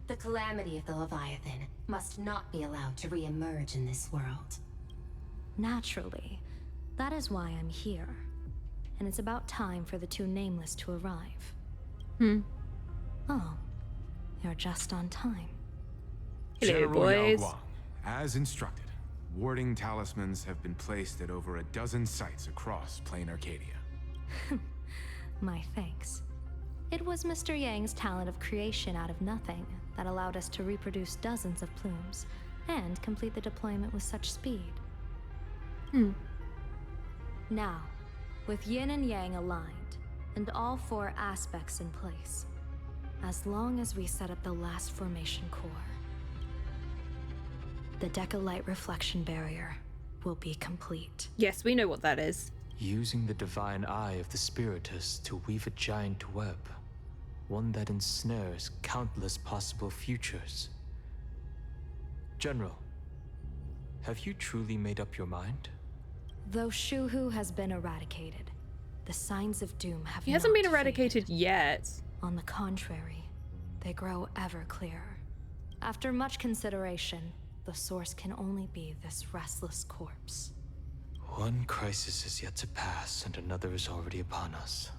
The calamity of the Leviathan must not be allowed to re-emerge in this world. Naturally. That is why I'm here. And it's about time for the two Nameless to arrive. Oh. You're just on time. Hello, General boys. Yao Guang, as instructed, warding talismans have been placed at over a dozen sites across Plain Arcadia. My thanks. It was Mr. Yang's talent of creation out of nothing that allowed us to reproduce dozens of plumes and complete the deployment with such speed. Now, with Yin and Yang aligned, and all four aspects in place, as long as we set up the last formation core, the Decalight reflection barrier will be complete. Yes, we know what that is. Using the divine eye of the Spiritus to weave a giant web, one that ensnares countless possible futures. General, have you truly made up your mind? Though Shuhu has been eradicated, the signs of doom have He hasn't not been eradicated yet. On the contrary, they grow ever clearer. After much consideration, the source can only be this restless corpse. One crisis is yet to pass, and another is already upon us.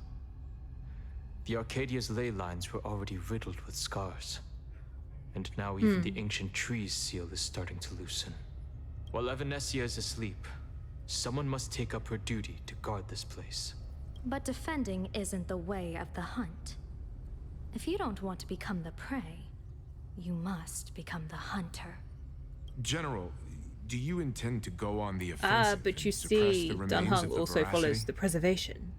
The Arcadia's ley lines were already riddled with scars. And now even the ancient tree's seal is starting to loosen. While Evanesia is asleep, someone must take up her duty to guard this place. But defending isn't the way of the hunt. If you don't want to become the prey, you must become the hunter. General, do you intend to go on the offensive? But you and suppress see, the remains Dunhung of the also veracity? follows the preservation.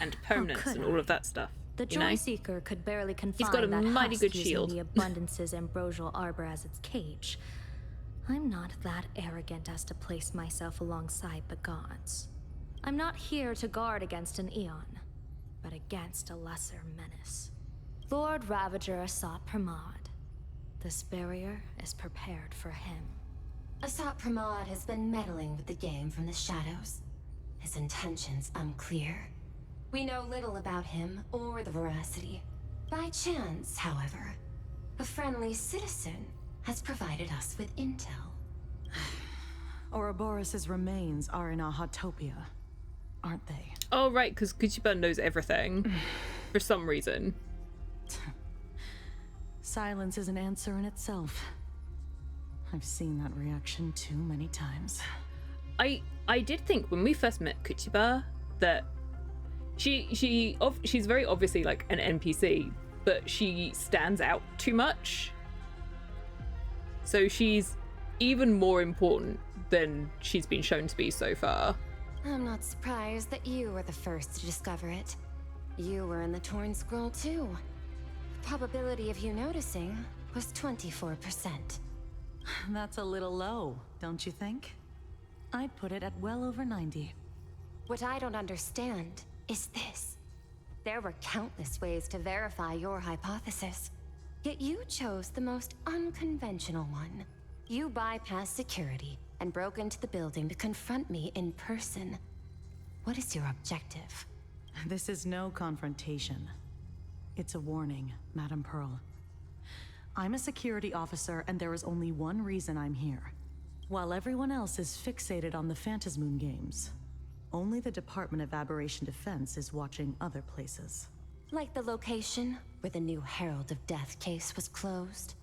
And permanence and all of that stuff. The you know? Joy Seeker could barely confine got a that mighty husk good using shield. the Abundance's ambrosial arbor as its cage. I'm not that arrogant as to place myself alongside the gods. I'm not here to guard against an Eon, but against a lesser menace. Lord Ravager Asat Pramad. This barrier is prepared for him. Asat Pramad has been meddling with the game from the shadows. His intentions unclear. We know little about him or the veracity. By chance, however, a friendly citizen has provided us with intel. Ouroboros' remains are in Ahotopia, aren't they? Oh, right, because Kuchiban knows everything. For some reason. Silence is an answer in itself. I've seen that reaction too many times. I did think when we first met Kuchiba that she's very obviously like an NPC, but she stands out too much. So she's even more important than she's been shown to be so far. I'm not surprised that you were the first to discover it. You were in the Torn Scroll too. The probability of you noticing was 24%. That's a little low, don't you think? I'd put it at well over 90. What I don't understand is this. There were countless ways to verify your hypothesis, yet you chose the most unconventional one. You bypassed security and broke into the building to confront me in person. What is your objective? This is no confrontation. It's a warning, Madame Pearl. I'm a security officer, and there is only one reason I'm here. While everyone else is fixated on the Phantasmoon games, only the Department of Aberration Defense is watching other places. Like the location where the new Herald of Death case was closed?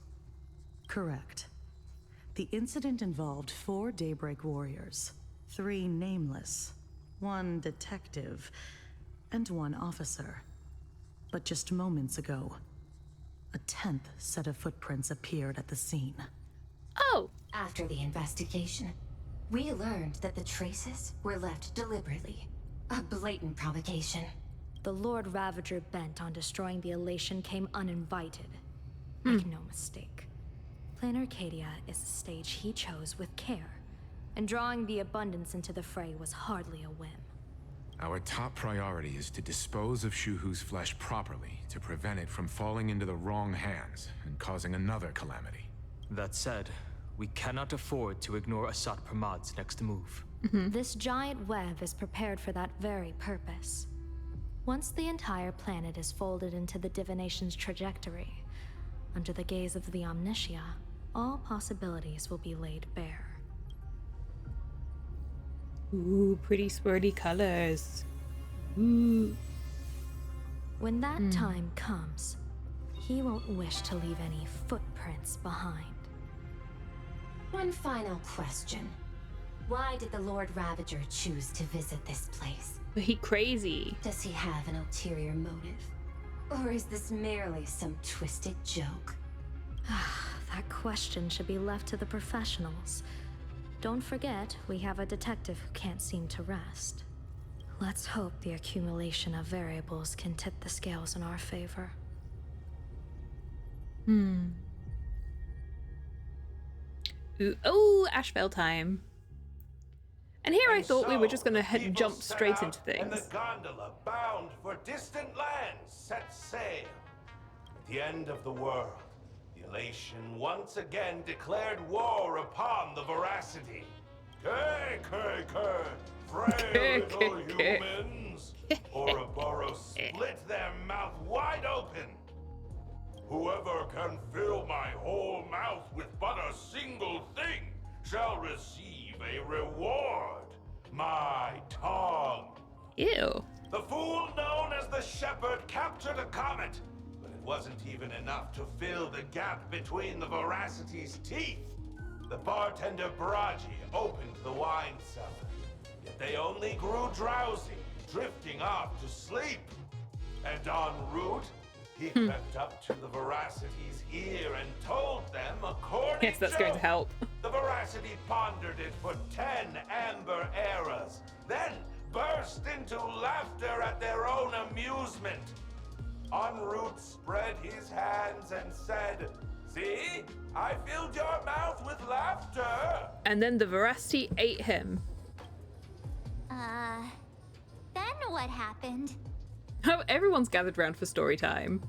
Correct. The incident involved 4 Daybreak warriors, 3 nameless, 1 detective, and 1 officer. But just moments ago, a 10th set of footprints appeared at the scene. Oh! After the investigation, we learned that the traces were left deliberately. A blatant provocation. The Lord Ravager bent on destroying the Elation came uninvited. Make no mistake. Plan Arcadia is a stage he chose with care, and drawing the Abundance into the fray was hardly a whim. Our top priority is to dispose of Shuhu's flesh properly to prevent it from falling into the wrong hands and causing another calamity. That said, we cannot afford to ignore Asat Pramad's next move. This giant web is prepared for that very purpose. Once the entire planet is folded into the divination's trajectory, under the gaze of the Omnitia, all possibilities will be laid bare. Ooh, pretty swirly colors. Ooh. When that time comes, he won't wish to leave any footprints behind. One final question. Why did the Lord Ravager choose to visit this place? He crazy. Does he have an ulterior motive? Or is this merely some twisted joke? That question should be left to the professionals. Don't forget, we have a detective who can't seem to rest. Let's hope the accumulation of variables can tip the scales in our favor. Ooh, oh, Ashbel time. And here I thought we were just gonna jump straight into things. And the gondola bound for distant lands set sail. At the end of the world, the Elation once again declared war upon the Veracity. Frail little humans! Ouroboros split their mouth wide open. Whoever can fill my whole mouth with but a single thing shall receive a reward. My tongue. Ew. The fool known as the Shepherd captured a comet, but it wasn't even enough to fill the gap between the Veracity's teeth. The bartender Braji opened the wine cellar, yet they only grew drowsy, drifting off to sleep. And en route, he crept up to the Veracity's ear and told them, according Yes, that's going to help. the Veracity pondered it for 10 amber eras, then burst into laughter at their own amusement. En route spread his hands and said, "See, I filled your mouth with laughter." And then the Veracity ate him. Then what happened? Oh, everyone's gathered round for story time.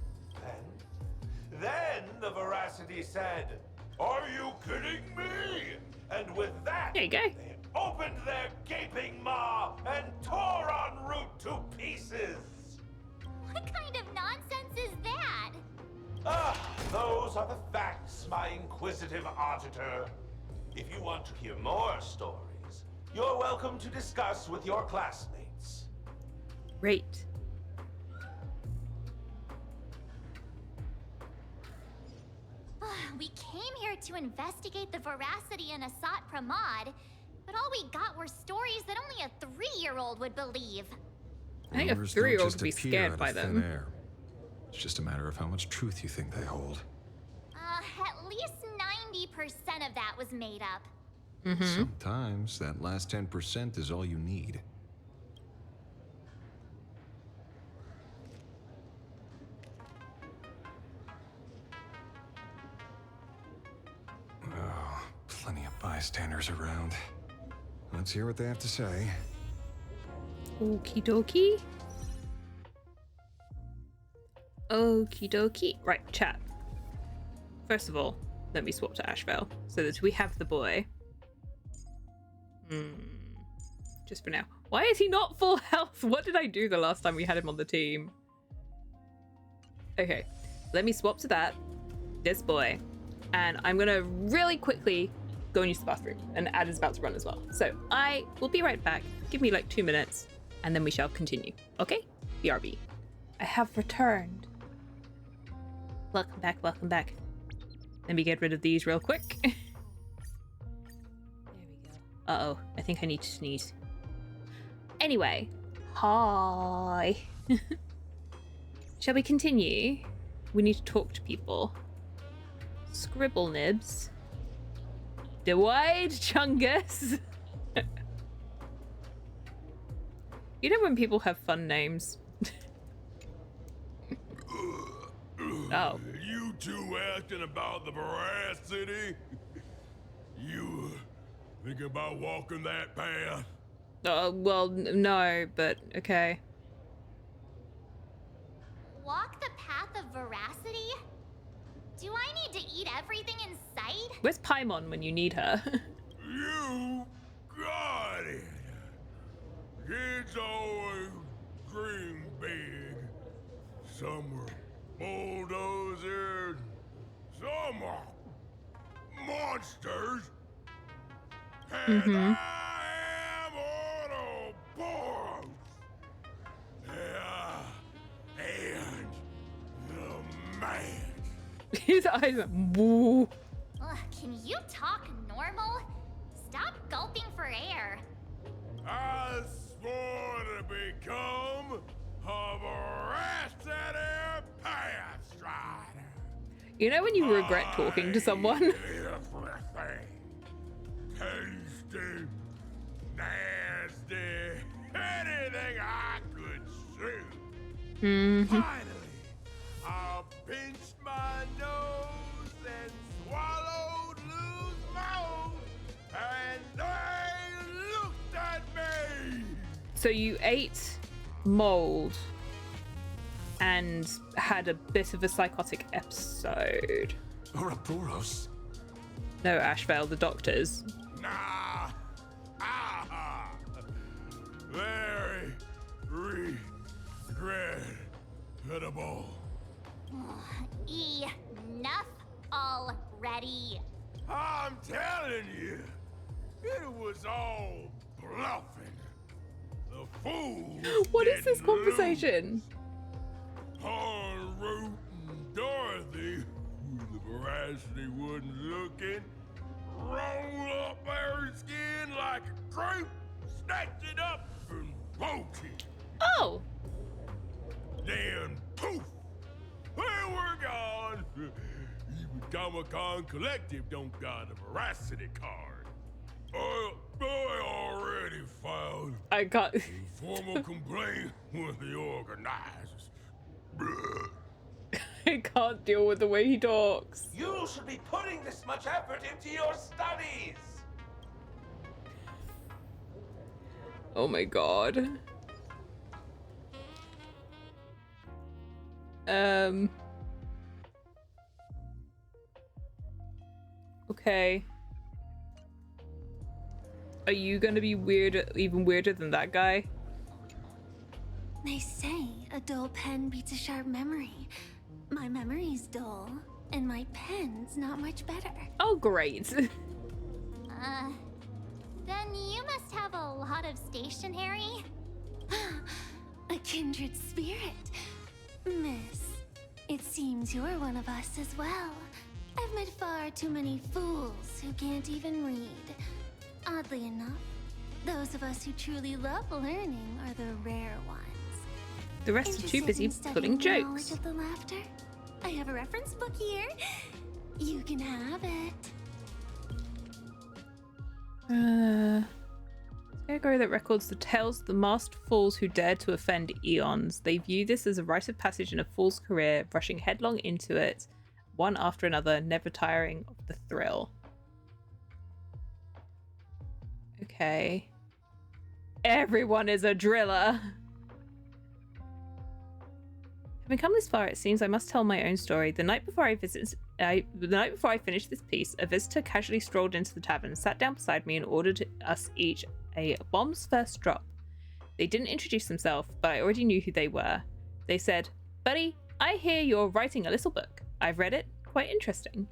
Then the Veracity said, "Are you kidding me?" And with that, there you go. They opened their gaping maw and tore en route to pieces. What kind of nonsense is that? Those are the facts, my inquisitive auditor. If you want to hear more stories, you're welcome to discuss with your classmates. Great. We came here to investigate the Veracity and Asat Pramod, but all we got were stories that only a 3-year-old would believe. I think a Rumors don't 3-year-old just would be appear scared out by of thin them. air. It's just a matter of how much truth you think they hold. At least 90% of that was made up. Sometimes that last 10% is all you need. Oh, plenty of bystanders around. Let's hear what they have to say. Okie dokie. Okie dokie. Right, chat. First of all, let me swap to Ashbel so that we have the boy. Just for now. Why is he not full health? What did I do the last time we had him on the team? Okay, let me swap to that. this boy. And I'm gonna really quickly go and use the bathroom, and Ad is about to run as well. So I will be right back. Give me like 2 minutes, and then we shall continue. Okay? BRB. I have returned. Welcome back, welcome back. Let me get rid of these real quick. There we go. Uh-oh, I think I need to sneeze. Anyway, hi. Shall we continue? We need to talk to people. Scribble nibs. Dwight Chungus. You know when people have fun names? Oh. You two asking about the veracity? You thinking about walking that path? Well, no, but okay. Walk the path of veracity? Do I need to eat everything in sight? Where's Paimon when you need her? You got it. Kids always dream big. Some are bulldozers, some are monsters. And I am Ouroboros. Yeah, and the man. His eyes are woo. Ugh, can you talk normal? Stop gulping for air. I swore to become a veracity path strider. You know when you regret talking to someone? Everything. Tasty, nasty, anything I could see. Finally, I pinched my nose and swallowed loose mold, and they looked at me. So you ate mold and had a bit of a psychotic episode. Ouroboros? No, Ashvale, the doctors. Nah. Ah. Very regrettable. Enough already. I'm telling you, it was all bluffing. The fools. What is this didn't conversation? Paul, Root, and Dorothy, who the veracity wasn't looking, roll up her skin like a crepe, snatched it up and broke it. Oh! Then poof, they were gone. Even Comic-Con Collective don't got a veracity card. I already filed I got a formal complaint with the organizers. I can't deal with the way he talks. You should be putting this much effort into your studies. Oh my god. Okay. Are you gonna be weird, even weirder than that guy? They say a dull pen beats a sharp memory. My memory's dull, and my pen's not much better. Oh, great. Then you must have a lot of stationery. A kindred spirit. Miss, it seems you're one of us as well. I've met far too many fools who can't even read. Oddly enough, those of us who truly love learning are the rare ones. The rest are too busy pulling Knowledge jokes. of the laughter? I have a reference book here. You can have it. Scarecrow that records the tales of the masked fools who dared to offend eons. They view this as a rite of passage in a fool's career, rushing headlong into it, one after another, never tiring of the thrill. Okay. Everyone is a driller. Having come this far, it seems I must tell my own story. The night before I finished this piece, a visitor casually strolled into the tavern, sat down beside me, and ordered us each a bomb's first drop. They didn't introduce themselves, but I already knew who they were. They said, "Buddy, I hear you're writing a little book. I've read it, quite interesting.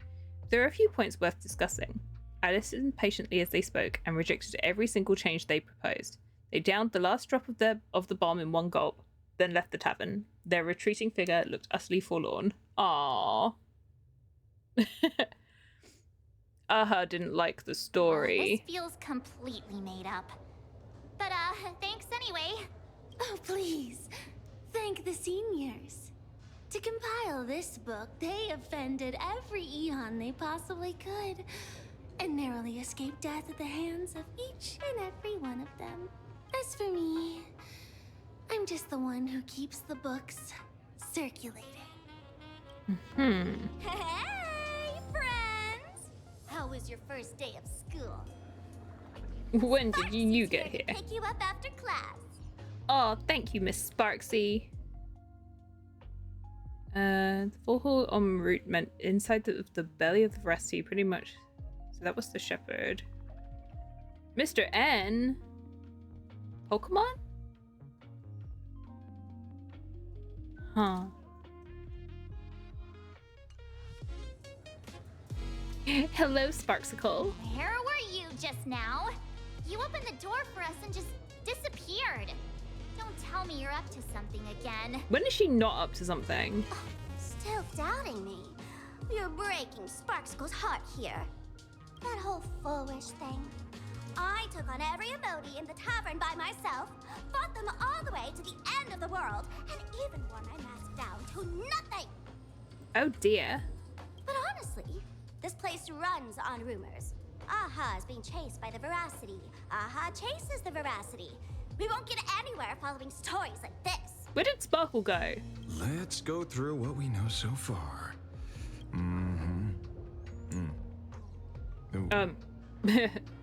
There are a few points worth discussing. I listened patiently as they spoke and rejected every single change they proposed. They downed the last drop of the bomb in one gulp, then left the tavern. Their retreating figure looked utterly forlorn. Aww. Aha didn't like the story. This feels completely made up. But, thanks anyway. Oh, please. Thank the seniors. To compile this book, they offended every Eon they possibly could, and narrowly escaped death at the hands of each and every one of them. As for me, I'm just the one who keeps the books circulating. Hmm. Hey, friends! How was your first day of school? When did you get here? Pick you up after class. Oh, thank you, Miss Sparksy. The full hall en route meant inside the belly of the Veracity, pretty much. So that was the shepherd. Mr. N. Pokemon? Huh. Hello, Sparksicle. Where were you just now? You opened the door for us and just disappeared. Don't tell me you're up to something again. When is she not up to something? Still doubting me? You're breaking Sparksicle's heart here. That whole foolish thing. I took on every emoji in the tavern by myself, fought them all the way to the end of the world, and even wore my mask down to nothing. Oh dear. But honestly, this place runs on rumors. Aha is being chased by the Veracity. Aha chases the Veracity. We won't get anywhere following stories like this. Where did Sparkle go? Let's go through what we know so far.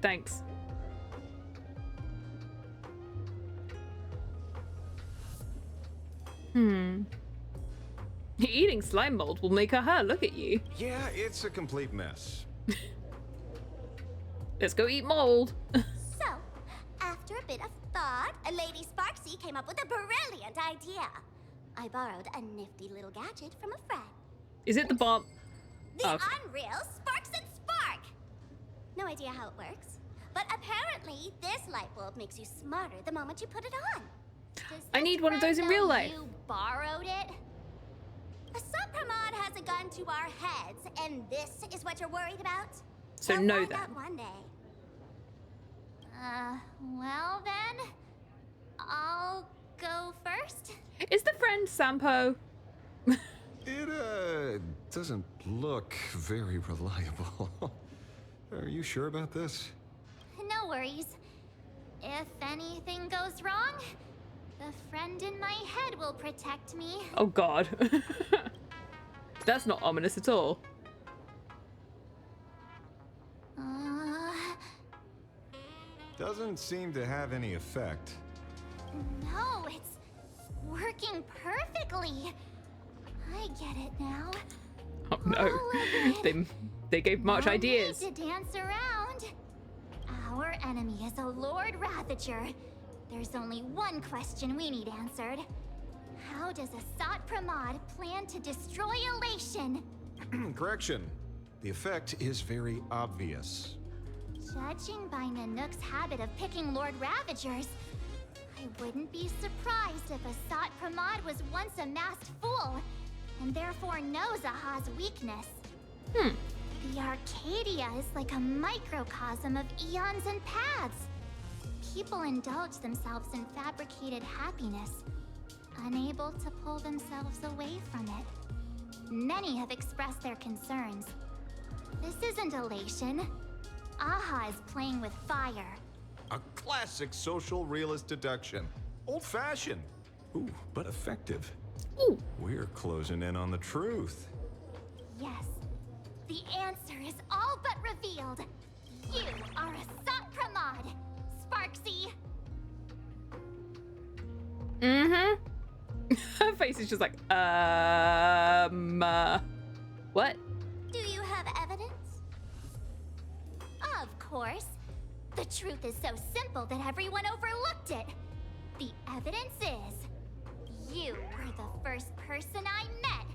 Thanks. Eating slime mold will make her look at you. Yeah, it's a complete mess. Let's go eat mold. So, after a bit of thought, Lady Sparksy came up with a brilliant idea. I borrowed a nifty little gadget from a friend. Is it the bomb? The Unreal Sparks and Spark! No idea how it works, but apparently this light bulb makes you smarter the moment you put it on. I need one of those in real life. You borrowed it? Supramon has a gun to our heads, and this is what you're worried about? So We'll know find that. out one day. Well then, I'll go first. Is the friend Sampo? It, doesn't look very reliable. Are you sure about this? No worries. If anything goes wrong, the friend in my head will protect me. Oh god. That's not ominous at all. Doesn't seem to have any effect. No, it's working perfectly. I get it now. Oh no. They gave March ideas. Need to dance around. Our enemy is a Lord Ravager. There's only one question we need answered. How does Asat Pramod plan to destroy Elation? Correction. The effect is very obvious. Judging by Nanook's habit of picking Lord Ravagers, I wouldn't be surprised if Asat Pramod was once a masked fool, and therefore knows Aha's weakness. The Arcadia is like a microcosm of eons and paths. People indulge themselves in fabricated happiness, unable to pull themselves away from it. Many have expressed their concerns. This isn't elation. Aha is playing with fire. A classic social realist deduction. Old-fashioned. Ooh, but effective. Ooh. We're closing in on the truth. Yes. The answer is all but revealed. You are Asat Pramod, Sparksy. Her face is just like, what? Do you have evidence? Of course. The truth is so simple that everyone overlooked it. The evidence is, you were the first person I met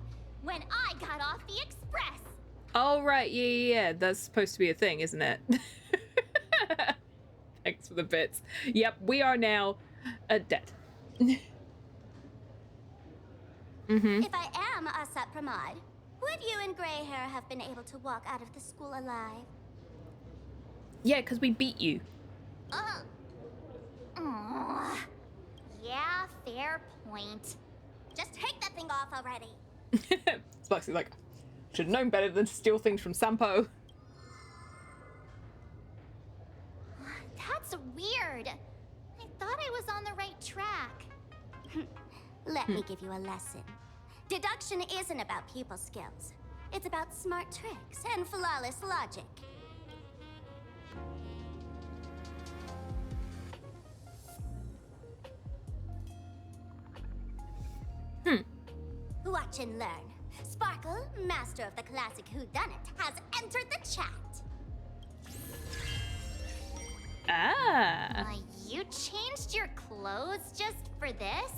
when I got off the express. Oh, right. Yeah. That's supposed to be a thing, isn't it? Thanks for the bits. Yep, we are now dead. If I am Asat Pramad, would you and Grey Hair have been able to walk out of the school alive? Yeah, because we beat you. Yeah, fair point. Just take that thing off already. Sparks is like, should have known better than to steal things from Sampo. That's weird. I thought I was on the right track. Let me give you a lesson. Deduction isn't about people skills. It's about smart tricks and flawless logic. Watch and learn. Sparkle, master of the classic whodunit, has entered the chat. Ah. You changed your clothes just for this?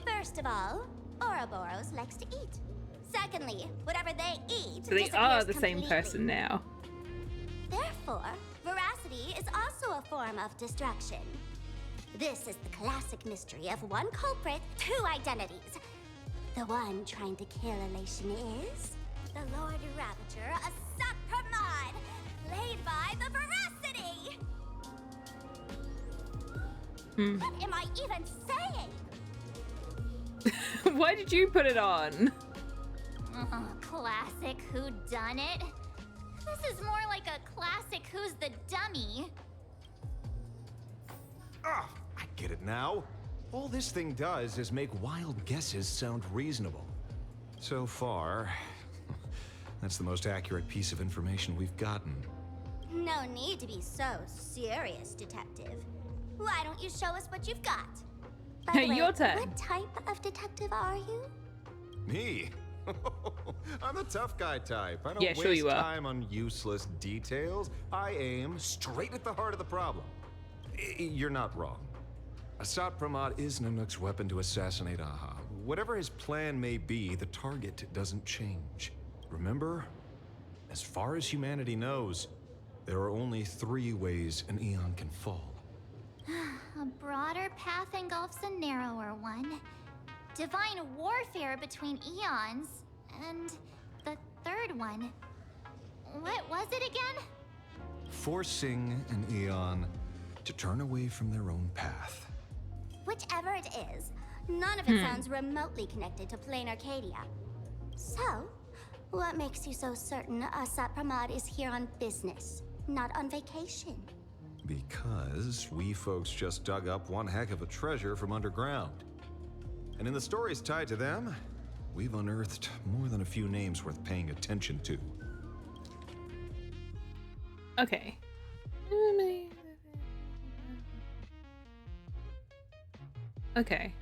First of all, Ouroboros likes to eat. Secondly, whatever they eat So they are the same person now. Therefore, veracity is also a form of destruction. This is the classic mystery of one culprit, two identities. The one trying to kill Elation is the Lord Ravager, Asat Pramad, played by the Veracity. What am I even saying? Why did you put it on? Classic whodunit. This is more like a classic Who's the Dummy. Ah, I get it now. All this thing does is make wild guesses sound reasonable. So far, that's the most accurate piece of information we've gotten. No need to be so serious, detective. Why don't you show us what you've got? By the way, Your turn. what type of detective are you? Me? I'm the tough guy type. I don't Yeah, sure waste you are. time on useless details. I aim straight at the heart of the problem. You're not wrong. Asat Pramad is Nanook's weapon to assassinate Aha. Whatever his plan may be, the target doesn't change. Remember, as far as humanity knows, there are only 3 ways an Eon can fall. A broader path engulfs a narrower one. Divine warfare between eons. And the third one. What was it again? Forcing an Eon to turn away from their own path. Whichever it is, none of it sounds remotely connected to plain Arcadia. So, what makes you so certain Asat Pramad is here on business, not on vacation? Because we folks just dug up one heck of a treasure from underground. And in the stories tied to them, we've unearthed more than a few names worth paying attention to. Okay. Okay.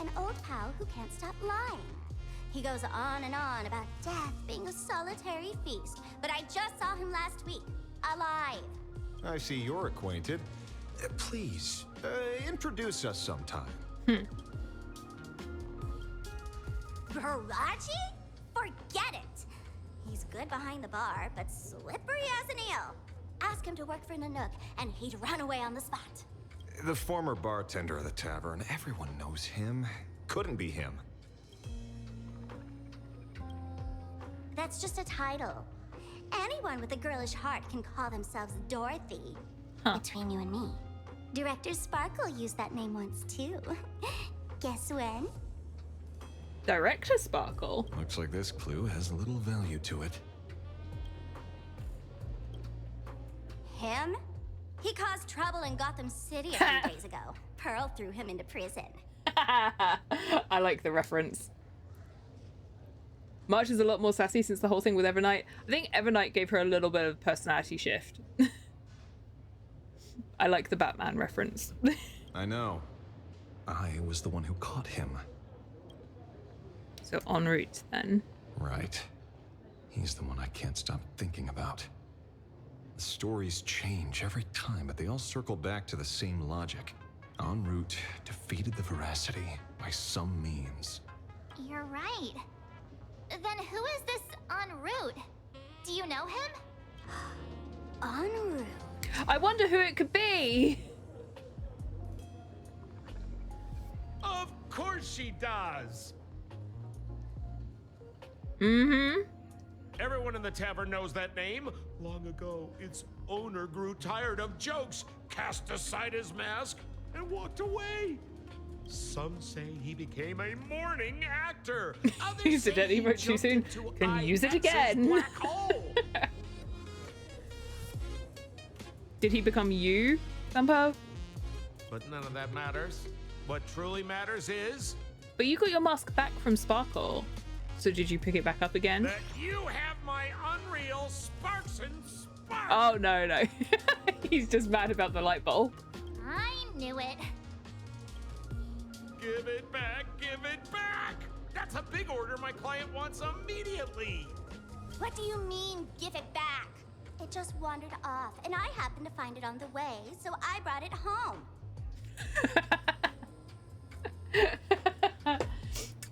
An old pal who can't stop lying. He goes on and on about death being a solitary feast, but I just saw him last week, alive. I see you're acquainted. Please, introduce us sometime. Baraji? Forget it! He's good behind the bar, but slippery as an eel. Ask him to work for Nanook, and he'd run away on the spot. The former bartender of the tavern, everyone knows him. Couldn't be him. That's just a title. Anyone with a girlish heart can call themselves Dorothy. Between you and me. Director Sparkle used that name once, too. Guess when? Director Sparkle? Looks like this clue has little value to it. Him? He caused trouble in Gotham City a few days ago. Pearl threw him into prison. I like the reference. March is a lot more sassy since the whole thing with Evernight. I think Evernight gave her a little bit of personality shift. I like the Batman reference. I know. I was the one who caught him. So en route then. Right. He's the one I can't stop thinking about. The stories change every time, but they all circle back to the same logic. En route defeated the Veracity, by some means. You're right. Then who is this en route? Do you know him? En route. I wonder who it could be. Of course she does. Mm-hmm. Everyone in the tavern knows that name. Long ago, its owner grew tired of jokes, cast aside his mask, and walked away. Some say he became a mourning actor. Used it anymore too soon. Can use it again. Black hole. Did he become you, Sampo? But none of that matters. What truly matters is But you got your mask back from Sparkle. So did you pick it back up again? that you have my unreal sparks and sparks. Oh, no. He's just mad about the light bulb. I knew it. Give it back, give it back. That's a big order my client wants immediately. What do you mean, give it back? It just wandered off, and I happened to find it on the way, so I brought it home.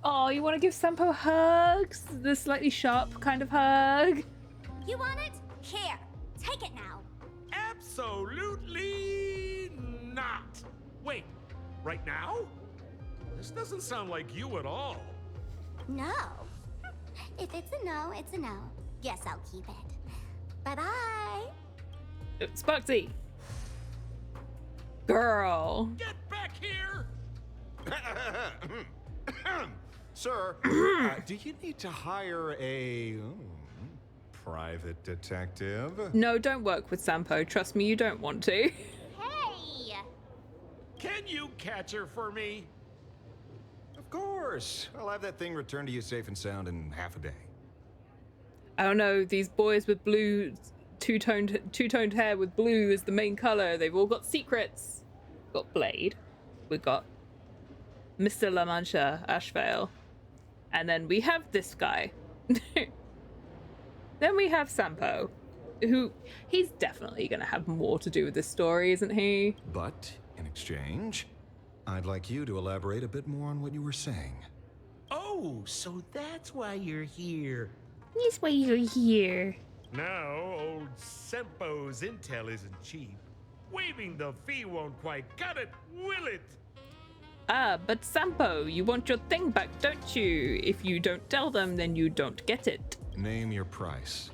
Oh, you want to give Sampo hugs? The slightly sharp kind of hug? You want it? Here, take it now. Absolutely not. Wait, right now? This doesn't sound like you at all. No. If it's a no, it's a no. Guess I'll keep it. Bye-bye. Sparksy. Girl. Get back here! Sir, do you need to hire a private detective? No, don't work with Sampo. Trust me, you don't want to. Hey! Can you catch her for me? Of course. I'll have that thing returned to you safe and sound in half a day. I don't know, these boys with blue, two-toned hair with blue as the main color, they've all got secrets. We've got Blade. We've got Mr. La Mancha, Ashvale. And then we have this guy. Then we have Sampo, who, he's definitely going to have more to do with this story, isn't he? But, in exchange, I'd like you to elaborate a bit more on what you were saying. Oh, so that's why you're here. That's why you're here. Now, old Sempo's intel isn't cheap. Waiving the fee won't quite cut it, will it? Ah, but Sampo, you want your thing back, don't you? If you don't tell them, then you don't get it. Name your price.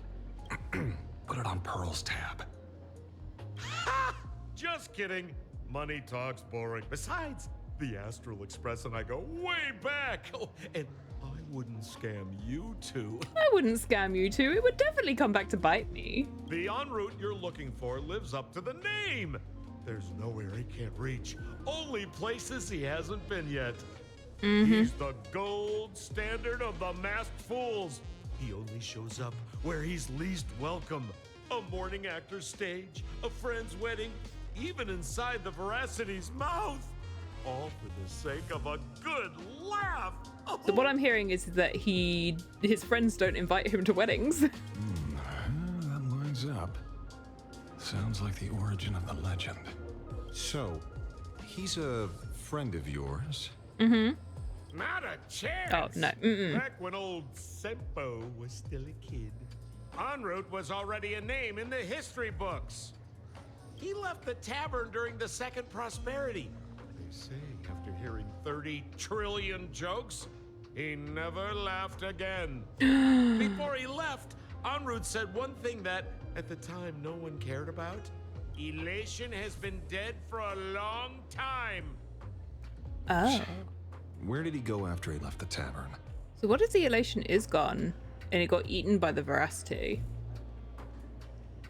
Put it on Pearl's tab. Ha! Just kidding. Money talk's boring. Besides, the Astral Express and I go way back. Oh, and I wouldn't scam you two. I wouldn't scam you two. It would definitely come back to bite me. The en route you're looking for lives up to the name. There's nowhere he can't reach. Only places he hasn't been yet. He's the gold standard of the masked fools. He only shows up where he's least welcome. A mourning actor's stage, a friend's wedding, even inside the Veracity's mouth. All for the sake of a good laugh. So what I'm hearing is that his friends don't invite him to weddings. That lines up. Sounds like the origin of the legend. So, he's a friend of yours? Mm-hmm. Not a chance. Oh, no. Back when old Sempo was still a kid, en route was already a name in the history books. He left the tavern during the Second Prosperity. They say after hearing 30 trillion jokes, he never laughed again. Before he left, en route said one thing that, at the time, no one cared about. Elation has been dead for a long time. Oh. Where did he go after he left the tavern? So what if the elation is gone and it got eaten by the veracity?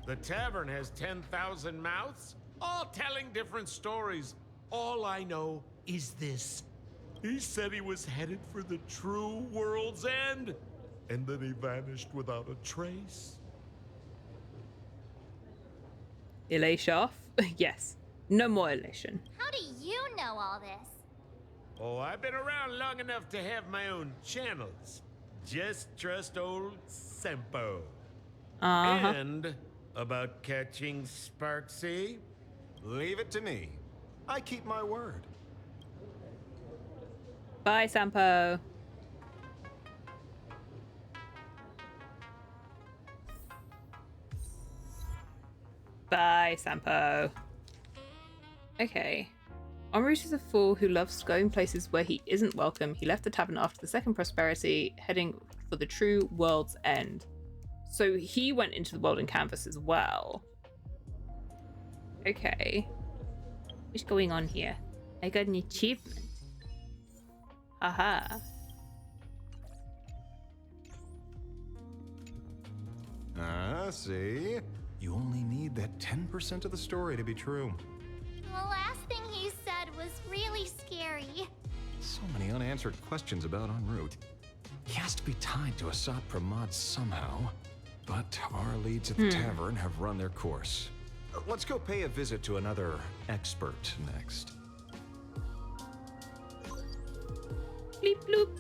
The tavern has 10,000 mouths, all telling different stories. All I know is this. He said he was headed for the true world's end, and then he vanished without a trace. Elation off? Yes. No more elation. How do you know all this? Oh, I've been around long enough to have my own channels. Just trust old Sempo. And about catching Sparksy? Leave it to me. I keep my word. Bye, Sampo. Bye, Sampo. Okay. En route is a fool who loves going places where he isn't welcome. He left the tavern after the second prosperity, heading for the true world's end. So he went into the world in canvas as well. Okay. What's going on here? I got an achievement. Haha. See? You only need that 10% of the story to be true. The last thing he said was really scary. So many unanswered questions about en route. He has to be tied to Asat Pramod somehow. But our leads at the tavern have run their course. Let's go pay a visit to another expert next. Bleep bloop.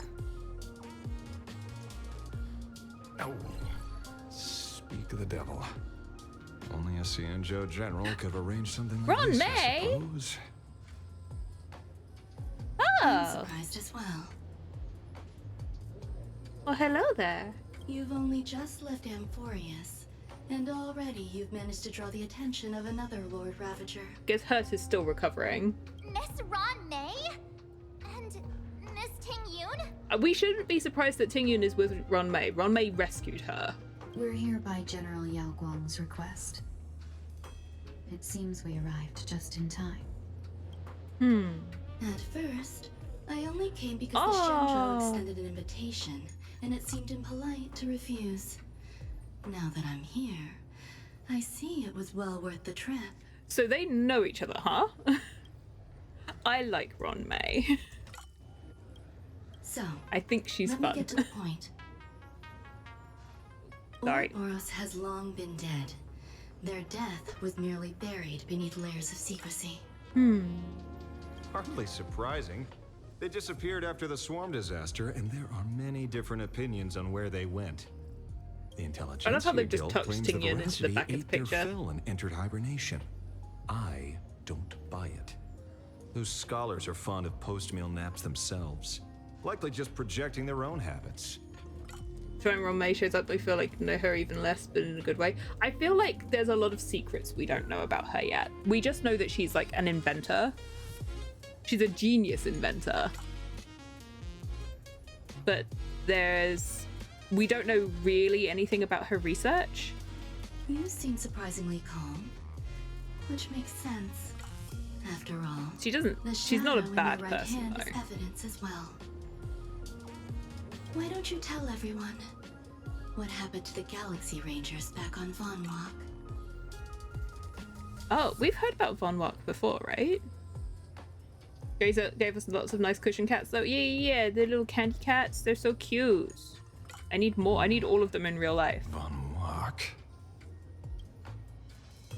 Oh. Speak of the devil. Only a Cianjo general could have arranged something like Ron this, May? I suppose. I'm Oh. surprised as well. Well, hello there. You've only just left Amphorius, and already you've managed to draw the attention of another Lord Ravager. Guess Hurt is still recovering. Miss Ron May? And Miss Ting Yoon? We shouldn't be surprised that Ting Yun is with Ron May. Ron May rescued her. We're here by General Yao Guang's request. It seems we arrived just in time. At first, I only came because the Shenzhou extended an invitation, and it seemed impolite to refuse. Now that I'm here, I see it was well worth the trip. So they know each other, huh? I like Ron May. So, I think she's let fun. me get to the point. Sorry. Ouroboros has long been dead. Their death was merely buried beneath layers of secrecy. Hardly surprising. They disappeared after the swarm disaster, and there are many different opinions on where they went. The Intelligentsia I love how they've just Guild tucked claims Ting Yun into the Veracity back of the ate their picture. fill and entered hibernation. I don't buy it. Those scholars are fond of post-meal naps themselves, likely just projecting their own habits. So when Ron May shows up, I feel like know her even less, but in a good way. I feel like there's a lot of secrets we don't know about her yet. We just know that she's like an inventor. She's a genius inventor. But we don't know really anything about her research. You seem surprisingly calm, which makes sense. After all, she's not a bad the shadow in your right person hand though. is evidence as well. Why don't you tell everyone what happened to the Galaxy Rangers back on Von Walk? Oh, we've heard about Von Walk before, right? Gave us lots of nice cushion cats though. Yeah, the little candy cats, they're so cute. I need more. I need all of them in real life. Von Walk?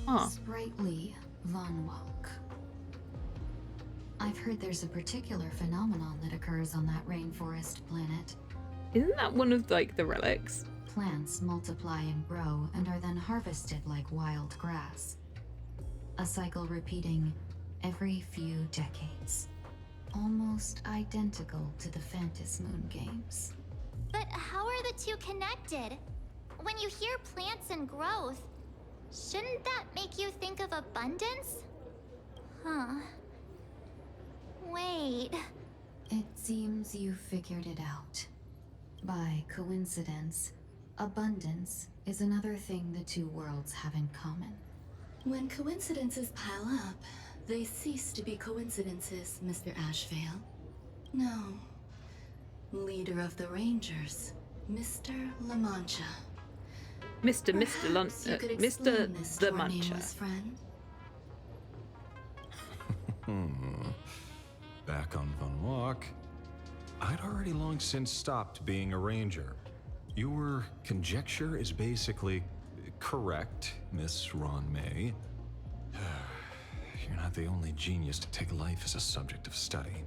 Huh. Sprightly Von Walk. I've heard there's a particular phenomenon that occurs on that rainforest planet. Isn't that one of like the relics? Plants multiply and grow and are then harvested like wild grass. A cycle repeating every few decades. Almost identical to the Phantom Moon games. But how are the two connected? When you hear plants and growth, shouldn't that make you think of abundance? Huh. Wait. It seems you figured it out. By coincidence, abundance is another thing the two worlds have in common. When coincidences pile up, they cease to be coincidences, Mr. Ashvale. No. leader of the Rangers, Mr. La Mancha. Mr. Explain this to the our Mancha. nameless friend. Back on Von Walk, I'd already long since stopped being a ranger. Your conjecture is basically correct, Miss Ron May. You're not the only genius to take life as a subject of study.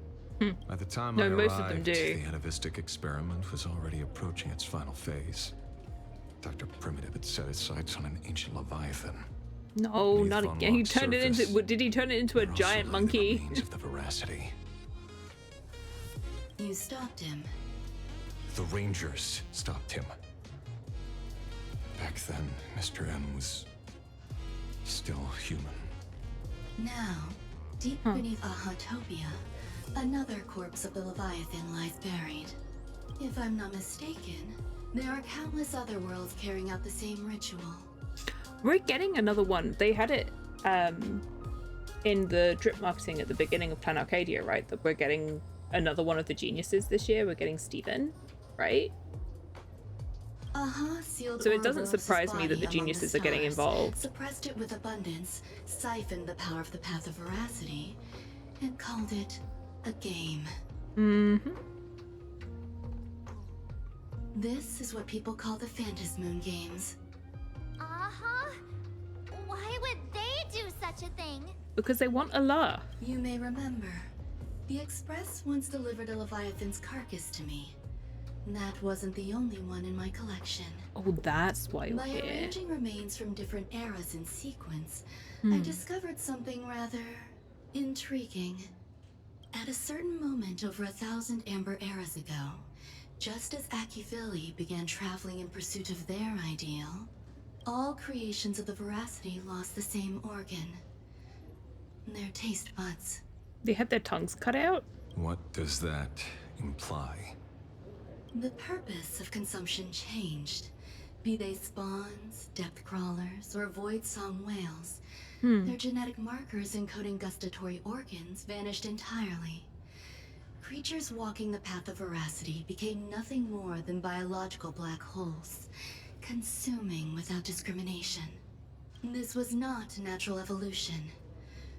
By the time I most of them arrived, do. the atavistic experiment was already approaching its final phase. Dr. Primitive had set his sights on an ancient leviathan. No, Beneath not Von again. He Walk's turned it into. surface, Did he turn it into a there also giant lay the monkey? remains of the veracity. You stopped him. The Rangers stopped him. Back then, Mr. M was still human. Now, deep beneath Ahatopia, another corpse of the Leviathan lies buried. If I'm not mistaken, there are countless other worlds carrying out the same ritual. We're getting another one. They had it in the drip marketing at the beginning of Plan Arcadia, right? That we're getting another one of the geniuses this year. We're getting Stephen, right? Sealed So it doesn't Ouroboros' surprise me that body the among geniuses are getting stars, involved. Suppressed it with abundance, siphoned the power of the Path of Veracity, and called it a game. Mm-hmm. This is what people call the Phantasmoon Games. Why would they do such a thing? Because they want a laugh. You may remember, the Express once delivered a Leviathan's carcass to me. That wasn't the only one in my collection. Oh, that's why you're By here. arranging remains from different eras in sequence, I Hmm. discovered something rather intriguing. At a certain moment over 1,000 Amber eras ago, just as Akivili began traveling in pursuit of their ideal, all creations of the Veracity lost the same organ. Their taste buds. They had their tongues cut out? What does that imply? The purpose of consumption changed. Be they spawns, depth crawlers, or void song whales, their genetic markers encoding gustatory organs vanished entirely. Creatures walking the path of veracity became nothing more than biological black holes, consuming without discrimination. This was not natural evolution.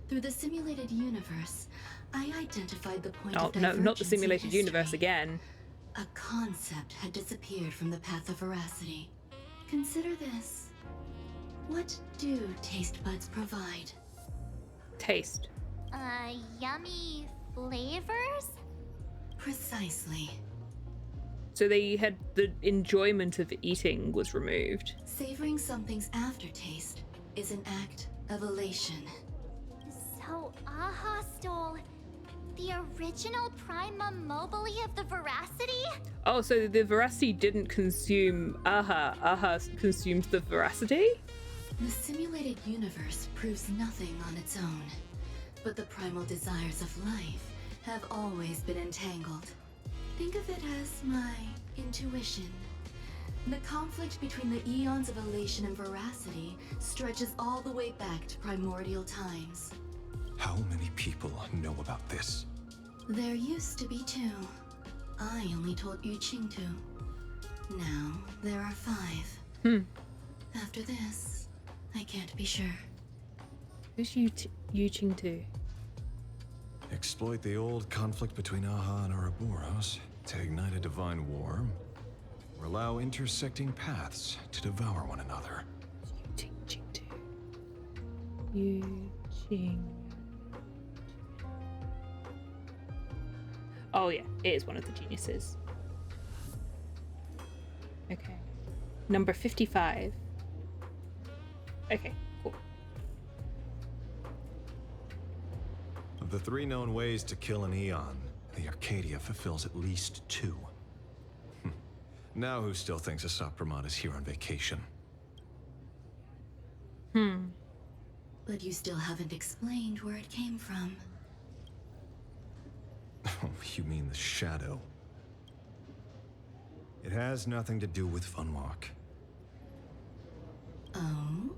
Through the simulated universe, I identified the point Oh, of no, divergence not the in simulated universe history. again. A concept had disappeared from the path of veracity. Consider this. What do taste buds provide? Taste. Yummy flavors? Precisely. So they had the enjoyment of eating was removed. Savoring something's aftertaste is an act of elation. So Aha stole the original primum mobile of the veracity? Oh, so the veracity didn't consume Aha. Aha consumed the veracity? The simulated universe proves nothing on its own, but the primal desires of life have always been entangled. Think of it as my intuition. The conflict between the eons of elation and veracity stretches all the way back to primordial times. How many people know about this? There used to be 2. I only told Yu Qing 2. Now there are 5. After this, I can't be sure. Who's Yu Qing to? Exploit the old conflict between Aha and Ouroboros to ignite a divine war, or allow intersecting paths to devour one another. Yu Qing. Oh yeah, it is one of the geniuses. Okay. Number 55. Okay, cool. Of the 3 known ways to kill an Eon, the Arcadia fulfills at least 2. Now who still thinks a Sapramat is here on vacation? But you still haven't explained where it came from. Oh, you mean the shadow? It has nothing to do with Funwalk. Oh?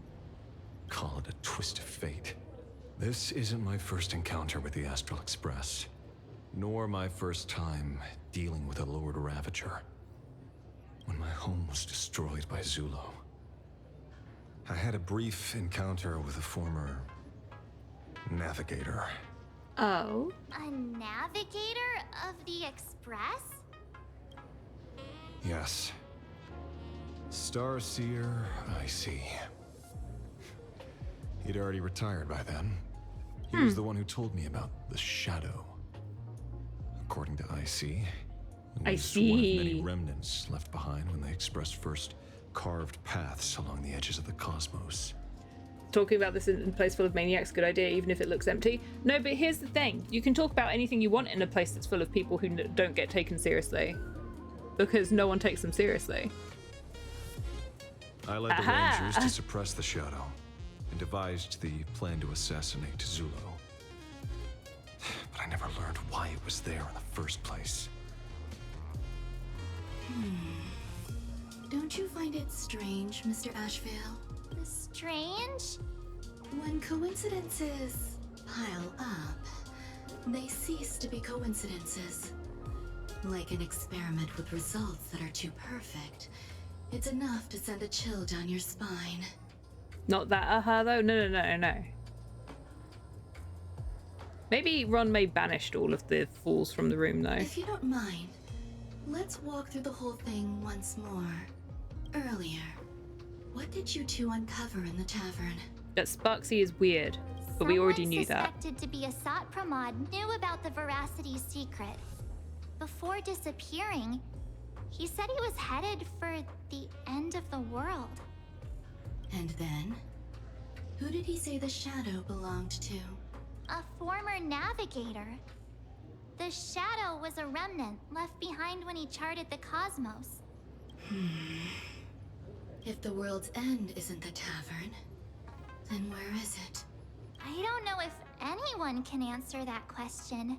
Call it a twist of fate. This isn't my first encounter with the Astral Express, nor my first time dealing with a Lord Ravager. When my home was destroyed by Zulo, I had a brief encounter with a former navigator. Oh? A navigator of the Express? Yes. Starseer, I see. He'd already retired by then. He was the one who told me about the shadow. According to IC, it was one of many remnants left behind when the Express first carved paths along the edges of the cosmos. talking about this in a place full of maniacs, good idea, even if it looks empty. No, but here's the thing. You can talk about anything you want in a place that's full of people who don't get taken seriously. Because no one takes them seriously. I led the Rangers to suppress the Shadow and devised the plan to assassinate Zulo. But I never learned why it was there in the first place. Don't you find it strange, Mr. Ashvale? Strange? When coincidences pile up, they cease to be coincidences. Like an experiment with results that are too perfect, it's enough to send a chill down your spine. Not that though. No. Maybe Ron May banished all of the fools from the room though. If you don't mind, let's walk through the whole thing once more. Earlier, what did you two uncover in the tavern? That Sparksy is weird, but we already knew that. Someone suspected to be a Sat Pramod knew about the Veracity's secret. Before disappearing, he said he was headed for the end of the world. And then? Who did he say the Shadow belonged to? A former navigator. The Shadow was a remnant left behind when he charted the cosmos. If the world's end isn't the tavern, then where is it? I don't know if anyone can answer that question.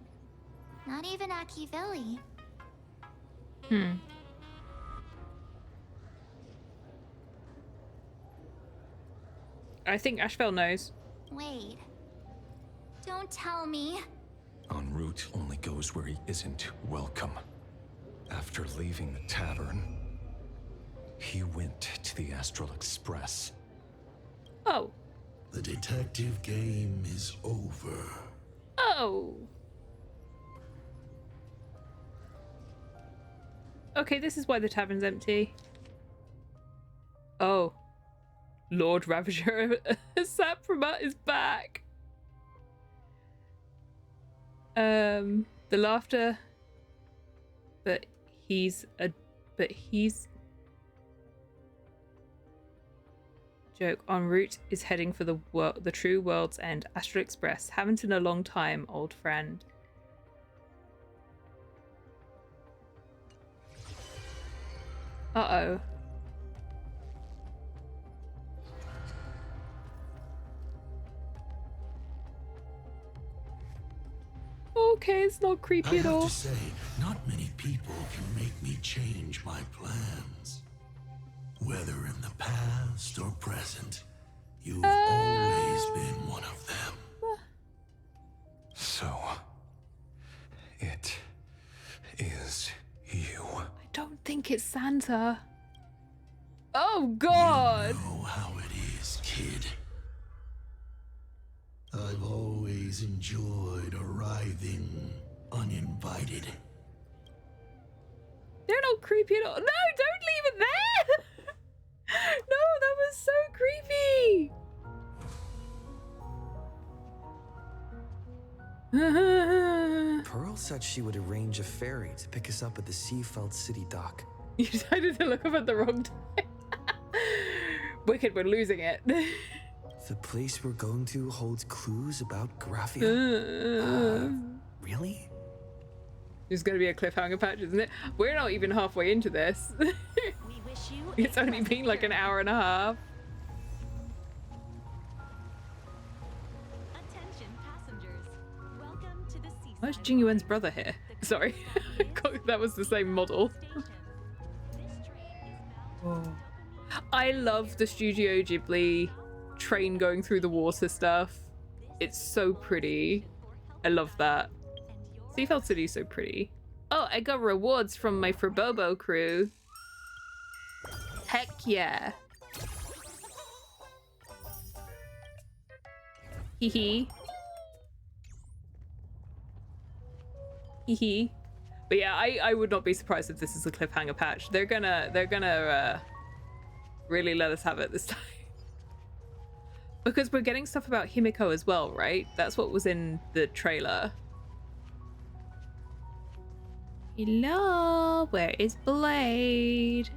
Not even Akivilli. I think Ashvale knows. Wait. Don't tell me. En route only goes where he isn't welcome. After leaving the tavern, he went to the Astral Express. Oh. The detective game is over. Oh. Okay, this is why the tavern's empty. Oh. Lord Ravager Sapramat is back. The laughter. But he's joke. En route is heading for the true world's end. Astral Express. Haven't in a long time, old friend. Uh-oh. Okay, it's not creepy at all. I have to say, not many people can make me change my plans. Whether in the past or present, you've always been one of them. So, it is you. I don't think it's Santa. Oh, God! You know how it is, kid. I've always enjoyed arriving uninvited. They're not creepy at all. No, don't leave it there! No, that was so creepy! Pearl said she would arrange a ferry to pick us up at the Seafeld City dock. You decided to look up at the wrong time. Wicked, we're losing it. The place we're going to holds clues about Graphia. Really? There's going to be a cliffhanger patch, isn't it? We're not even halfway into this. It's only been like an hour and a half. Attention passengers. Welcome to the Seaside. Where's Jingyuen's brother here? Sorry. That was the same model. Oh. I love the Studio Ghibli train going through the water stuff. It's so pretty. I love that. Seafeld City is so pretty. Oh, I got rewards from my Frabobo crew. Heck yeah. Hee hee. But yeah, I would not be surprised if this is a cliffhanger patch. They're gonna really let us have it this time. Because we're getting stuff about Himiko as well, right? That's what was in the trailer. Hello, where is Blade?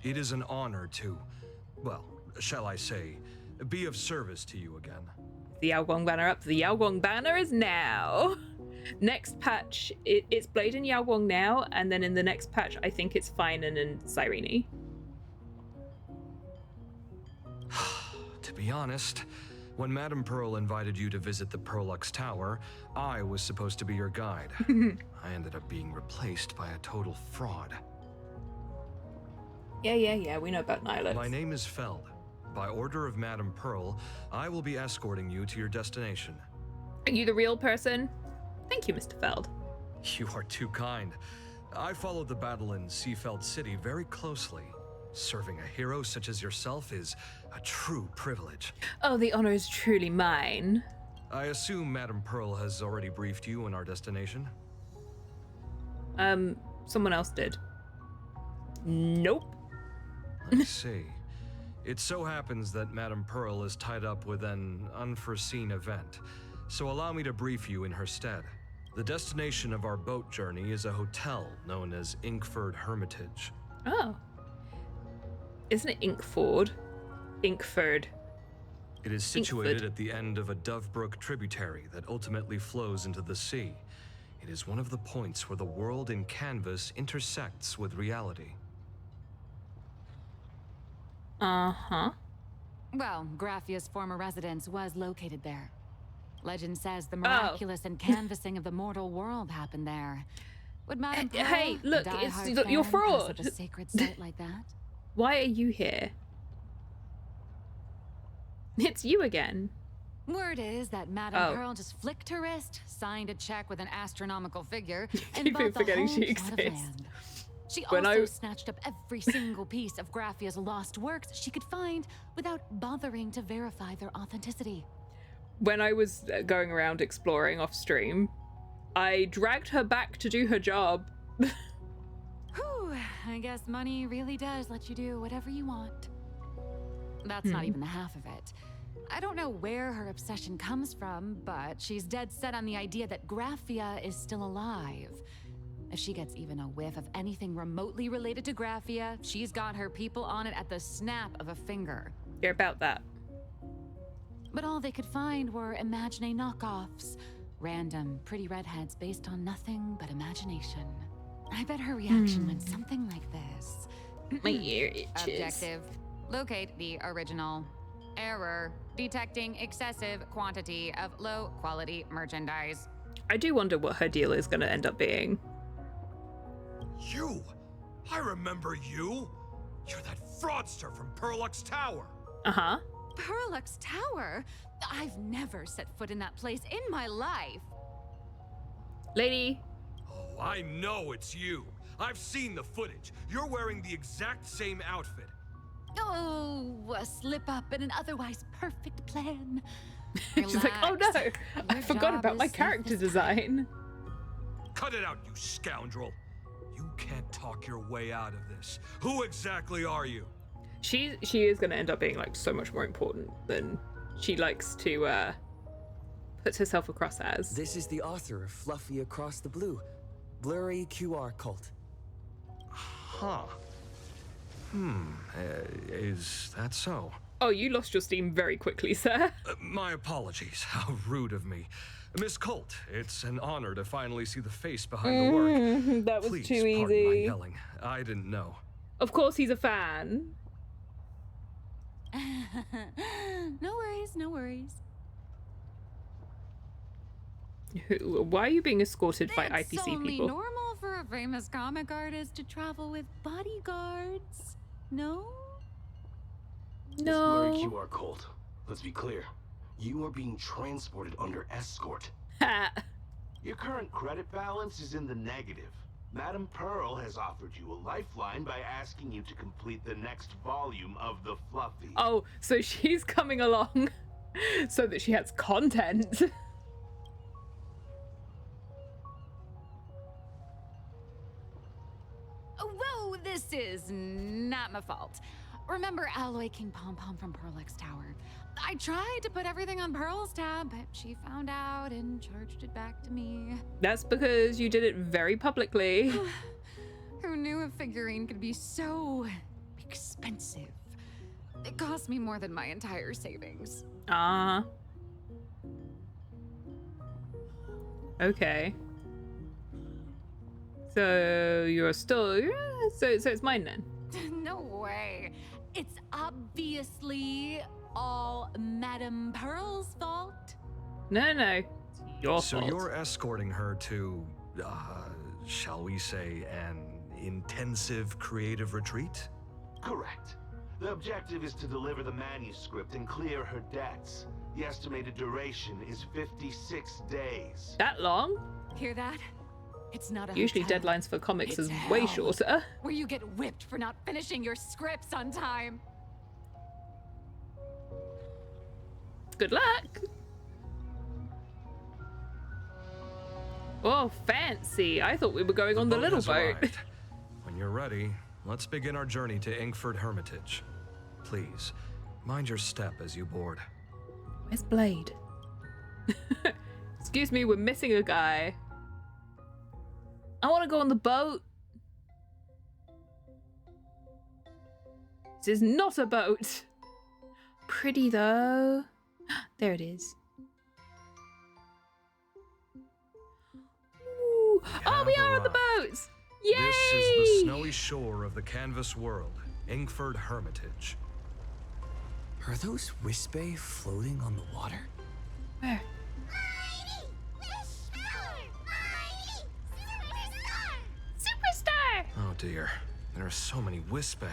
It is an honor to, well, shall I say, be of service to you again. The Yaoguang banner up. The Yaoguang banner is now. Next patch, it's Blade and Yaoguang now, and then in the next patch, I think it's Finan and Cyrene. To be honest, when Madame Pearl invited you to visit the Perlux Tower, I was supposed to be your guide. I ended up being replaced by a total fraud. Yeah, we know about Nihilus. My name is Feld. By order of Madame Pearl, I will be escorting you to your destination. Are you the real person? Thank you, Mr. Feld. You are too kind. I followed the battle in Seafeld City very closely. Serving a hero such as yourself is a true privilege. Oh, the honor is truly mine. I assume Madame Pearl has already briefed you on our destination? Someone else did. Nope. I see. It so happens that Madame Pearl is tied up with an unforeseen event, so allow me to brief you in her stead. The destination of our boat journey is a hotel known as Inkford Hermitage. Oh. Isn't it Inkford? Inkford. It is situated at the end of a Dovebrook tributary that ultimately flows into the sea. It is one of the points where the world in canvas intersects with reality. Uh-huh. Well, Graffia's former residence was located there. Legend says the miraculous and canvassing of the mortal world happened there. Would Madame Pearl, hey, look, you're fraud. such a sacred site like that? Why are you here? It's you again. Word is that Madame Pearl just flicked her wrist, signed a check with an astronomical figure, and bought the whole plot of land. She also snatched up every single piece of Graffia's lost works she could find without bothering to verify their authenticity. When I was going around exploring off stream, I dragged her back to do her job. Whew, I guess money really does let you do whatever you want. That's not even the half of it. I don't know where her obsession comes from, but she's dead set on the idea that Graffia is still alive. If she gets even a whiff of anything remotely related to Graffia, she's got her people on it at the snap of a finger. You're about that. But all they could find were Imagine knockoffs. Random, pretty redheads based on nothing but imagination. I bet her reaction went something like this. My ear itches. Objective. Locate the original. Error. Detecting excessive quantity of low-quality merchandise. I do wonder what her deal is going to end up being. You! I remember you! You're that fraudster from Perlux Tower! Uh-huh. Perlux Tower? I've never set foot in that place in my life. Lady. Oh, I know it's you. I've seen the footage. You're wearing the exact same outfit. Oh, a slip up in an otherwise perfect plan. She's like, oh no, I forgot about my character design. Cut it out, you scoundrel. You can't talk your way out of this. Who exactly are you? She is going to end up being like so much more important than she likes to put herself across as. This is the author of Fluffy Across the Blue, Blurry QR Cult. Huh. Is that so? Oh, you lost your steam very quickly, sir. My apologies. How rude of me. Miss Colt, it's an honor to finally see the face behind the work. That was Please too pardon my easy. yelling. I didn't know. Of course he's a fan. No worries, no worries. Why are you being escorted by IPC It's only people? normal for a famous comic artist to travel with bodyguards. No? This blurry QR code. Let's be clear. You are being transported under escort. Your current credit balance is in the negative. Madame Pearl has offered you a lifeline by asking you to complete the next volume of the Fluffy. Oh, so she's coming along so that she has content. Whoa, this is not my fault. Remember Alloy King Pom Pom from Perlux Tower? I tried to put everything on Pearl's tab, but she found out and charged it back to me. That's because you did it very publicly. Who knew a figurine could be so expensive? It cost me more than my entire savings. Ah. Okay. So you're still so it's mine then. No way. It's obviously all Madame Pearl's fault. No, it's your So fault. you're escorting her to, shall we say, an intensive creative retreat? Correct. The objective is to deliver the manuscript and clear her debts. The estimated duration is 56 days. That long? Hear that? It's not a Usually hotel. deadlines for comics It's is way hell, shorter. where you get whipped for not finishing your scripts on time. Good luck. Oh, fancy. I thought we were going on the little has boat. arrived. When you're ready, let's begin our journey to Inkford Hermitage. Please, mind your step as you board. Where's Blade? Excuse me, we're missing a guy. I want to go on the boat. This is not a boat. Pretty though. There it is. Ooh. Oh, we are on the boats! Yay! This is the snowy shore of the canvas world, Inkford Hermitage. Are those Wispe floating on the water? Where? Superstar! Oh dear, there are so many Wispe.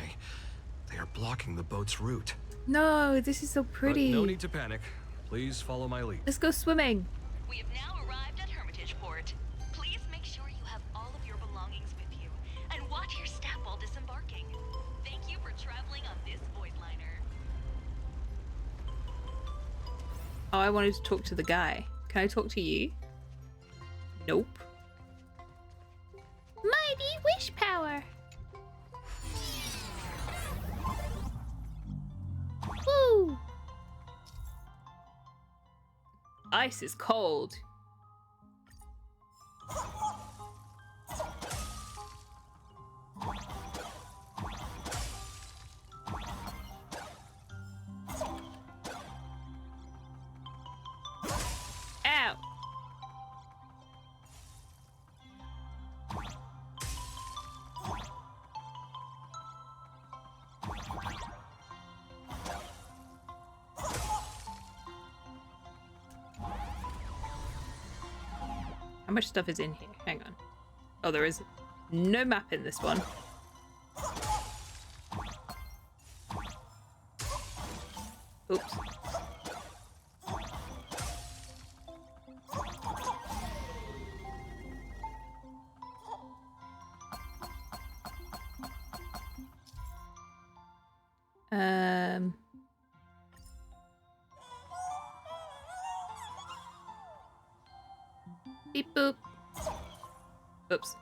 They are blocking the boat's route. No, this is so pretty. But no need to panic. Please follow my lead. Let's go swimming. We have now arrived at Hermitage Port. Please make sure you have all of your belongings with you, and watch your step while disembarking. Thank you for traveling on this void liner. Oh, I wanted to talk to the guy. Can I talk to you? Nope. Mighty wish power. Woo! Ice is cold. Ow! How much stuff is in here? Hang on. Oh, there is no map in this one. Oops. Beep boop. Oops.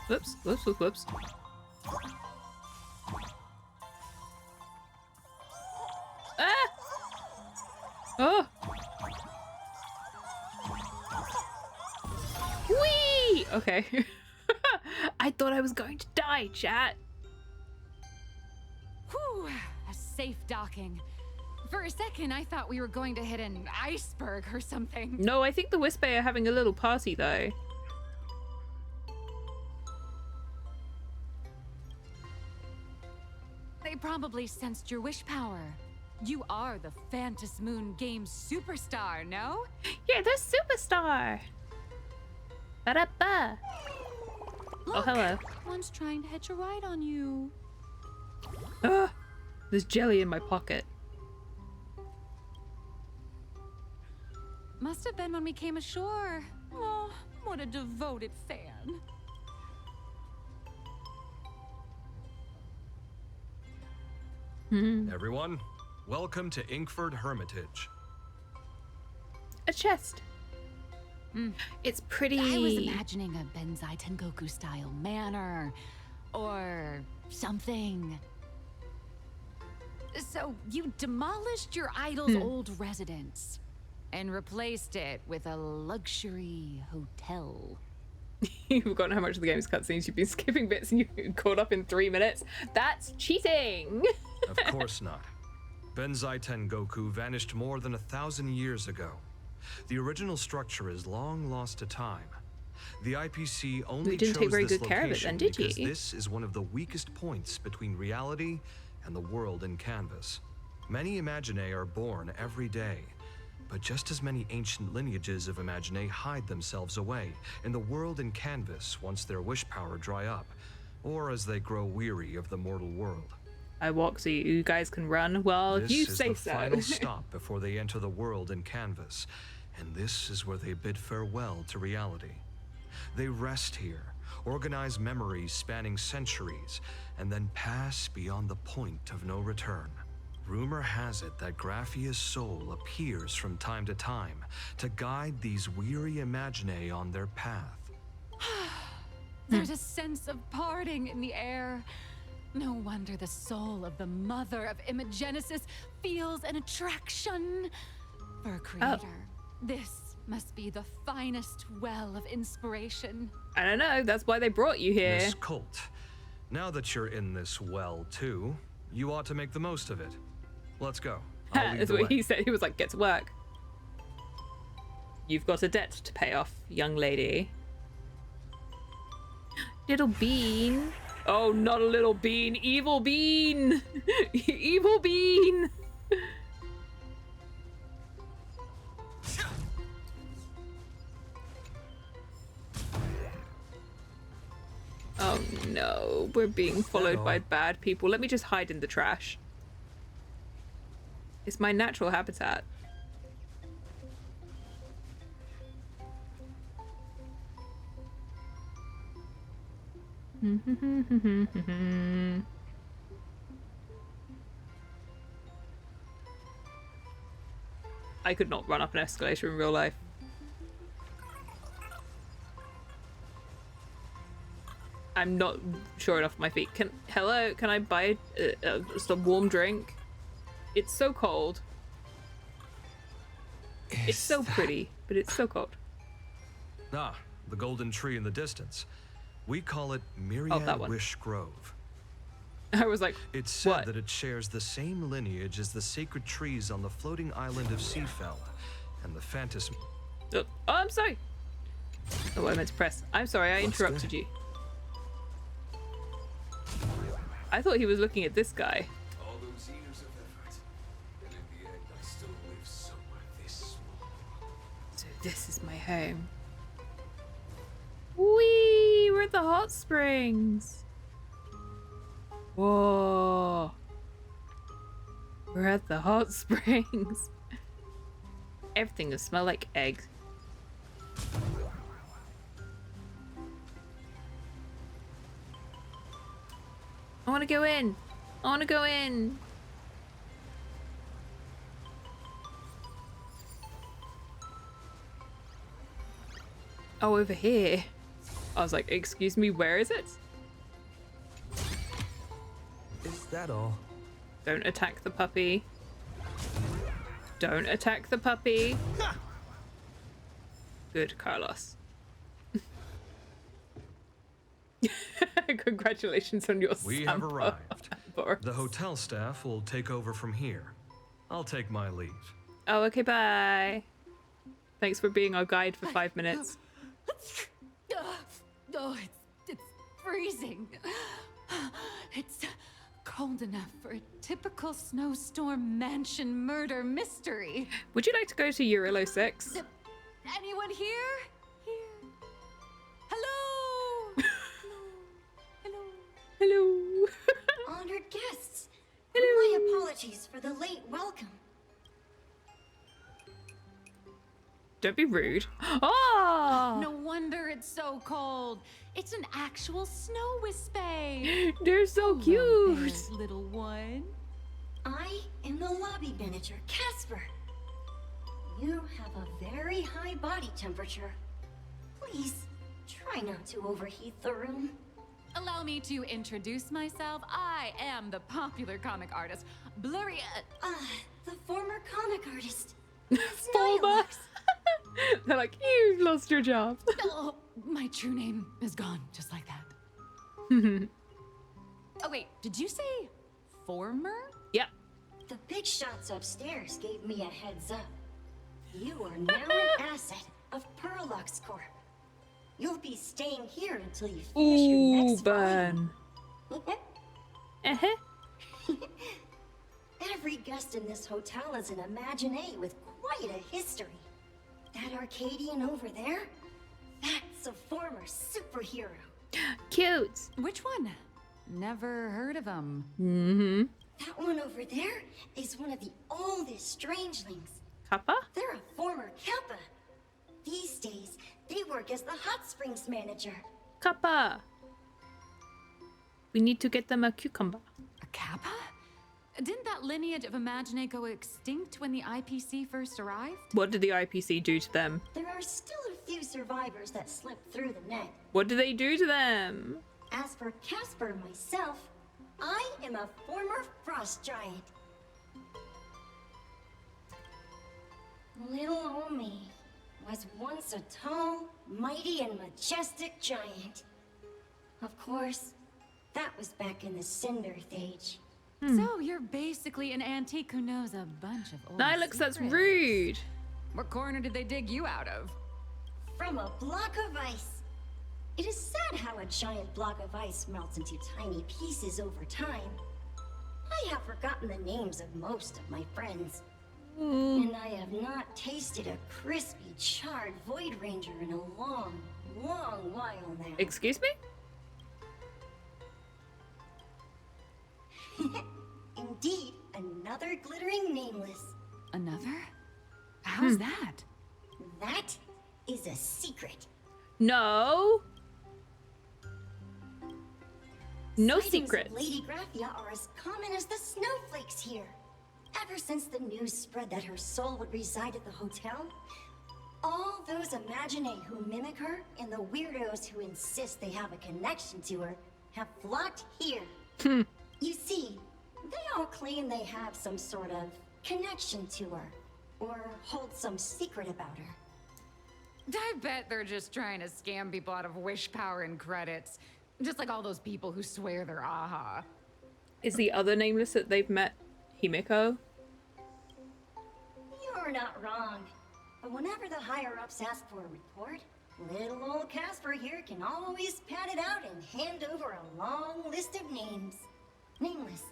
Whoops, whoops, whoops, whoops. Ah! Oh! Whee! Okay. I thought I was going to die, chat. Whew, a safe docking. For a second, I thought we were going to hit an iceberg or something. No, I think the Wispe are having a little party, though. They probably sensed your wish power. You are the Phantasm Moon Games superstar, no? You're the superstar! Ba-da-ba! Oh, hello. One's trying to hitch a ride on you. Ah! There's jelly in my pocket. Must have been when we came ashore. Oh, what a devoted fan. Everyone, welcome to Inkford Hermitage. A chest. It's pretty. I was imagining a Benzai Tengoku style manor or something. So you demolished your idol's old residence and replaced it with a luxury hotel. You've forgotten how much of the game's cutscenes you've been skipping bits and you caught up in 3 minutes. That's cheating! Of course not. Benzai Tengoku vanished more than 1,000 years ago. The original structure is long lost to time. The IPC only We didn't chose take very this good care of it then, location did because you? this is one of the weakest points between reality and the world in Canvas. Many Imaginae are born every day, but just as many ancient lineages of Imaginae hide themselves away in the world in Canvas once their wish power dry up, or as they grow weary of the mortal world. I walk so you guys can run. Well, This you is say the so. final stop before they enter the world in Canvas, and this is where they bid farewell to reality. They rest here, organize memories spanning centuries, and then pass beyond the point of no return. Rumor has it that Graphia's soul appears from time to time to guide these weary Imaginae on their path. There's a sense of parting in the air. No wonder the soul of the mother of Imagenesis feels an attraction for a creator. This must be the finest well of inspiration. I don't know, that's why they brought you here. Miss Colt, now that you're in this well too, you ought to make the most of it. Let's go. I'll lead That's the what way. he said. He was like, get to work. You've got a debt to pay off, young lady. Little bean. Oh, not a little bean. Evil bean. Evil bean. Oh no, we're being followed by bad people. Let me just hide in the trash. It's my natural habitat. I could not run up an escalator in real life. I'm not sure enough of my feet. Hello, can I buy just a warm drink? It's so cold. It's so pretty, but it's so cold. Ah, the golden tree in the distance. We call it Myriad Wish Grove. I was like, it's said that it shares the same lineage as the sacred trees on the floating island of Seafell and the Phantasm. Oh, I'm sorry. Oh, I meant to press. I'm sorry, I interrupted you. I thought he was looking at this guy. All those years of effort, and in the end, I still live somewhere this small. So this is my home. Whee! We're at the hot springs. Whoa. We're at the hot springs. Everything will smell like eggs. I want to go in. I want to go in. Oh, over here. I was like, excuse me, where is it? Is that all? Don't attack the puppy. Don't attack the puppy. Good, Carlos. Congratulations on your We have arrived. The hotel staff will take over from here. I'll take my leave. Oh, okay, bye. Thanks for being our guide for 5 minutes. Oh, it's freezing. It's cold enough for a typical snowstorm mansion murder mystery. Would you like to go to Eurolo 6? Anyone here? Hello? Hello. Honored guests. My apologies for the late welcome. Don't be rude. Oh! No wonder it's so cold. It's an actual snow wispy. They're so Hello cute. there, little one. I am the lobby manager, Casper. You have a very high body temperature. Please, try not to overheat the room. Allow me to introduce myself. I am the popular comic artist, Blurry. The former comic artist. Former. They're like, you've lost your job. Oh, My true name is gone, just like that. Oh wait, did you say former? Yep. The big shots upstairs gave me a heads up. You are now an asset of Perlux Corp. You'll be staying here until you finish your next burn. Every guest in this hotel is an Imaginee with quite a history. That Arcadian over there? That's a former superhero. Cute. Which one? Never heard of him. Mm-hmm. That one over there is one of the oldest strangelings. Kappa? They're a former Kappa. These days, they work as the hot springs manager. Kappa. We need to get them a cucumber. A Kappa? Didn't that lineage of Imaginate go extinct when the IPC first arrived? What did the IPC do to them? There are still a few survivors that slipped through the net. What did they do to them? As for Casper myself, I am a former frost giant. Little old me was once a tall, mighty, and majestic giant. Of course, that was back in the Cinder Age. So you're basically an antique who knows a bunch of old Nilux, that's secrets. rude. What corner did they dig you out of? From a block of ice. It is sad how a giant block of ice melts into tiny pieces over time. I have forgotten the names of most of my friends. And I have not tasted a crispy, charred Void Ranger in a long, long while now. Excuse me? Indeed, another glittering nameless. Another? How's that? That is a secret. No. No Sightings secrets. of Lady Graphia are as common as the snowflakes here. Ever since the news spread that her soul would reside at the hotel, all those Imaginee who mimic her and the weirdos who insist they have a connection to her have flocked here. You see, they all claim they have some sort of connection to her, or hold some secret about her. I bet they're just trying to scam people out of wish power and credits. Just like all those people who swear they're AHA. Is the other nameless that they've met Himiko? You're not wrong. But whenever the higher-ups ask for a report, little old Casper here can always pad it out and hand over a long list of names. Nameless.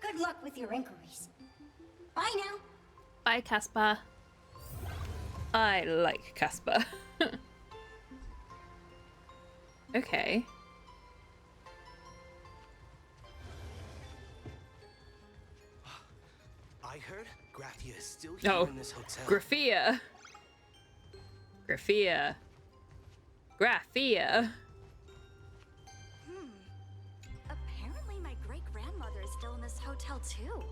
Good luck with your inquiries. Bye now. Bye, Casper. I like Casper. Okay. I heard Graphia is still here in this hotel. Graphia. Graphia. Graphia. Apparently my great-grandmother is still in this hotel too.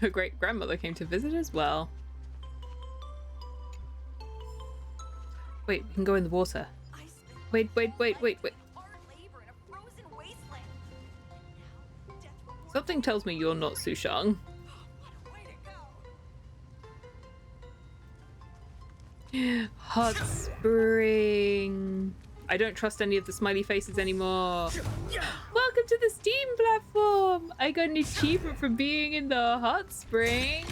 Her great-grandmother came to visit as well. Wait, we can go in the water. Wait. Something tells me you're not Sushang. Hot spring. I don't trust any of the smiley faces anymore. Welcome to the Steam platform. I got an achievement for being in the hot spring.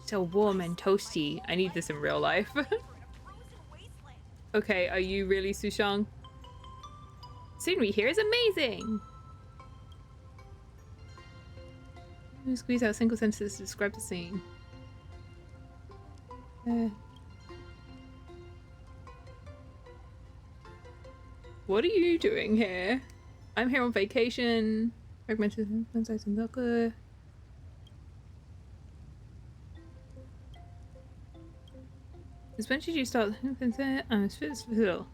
So warm and toasty. I need this in real life. Okay, are you really Sushang? Scenery here is amazing. Squeeze out single sentences to describe the scene. What are you doing here? I'm here on vacation. Fragmented insights and locker. Since when did you start? I'm fiddle.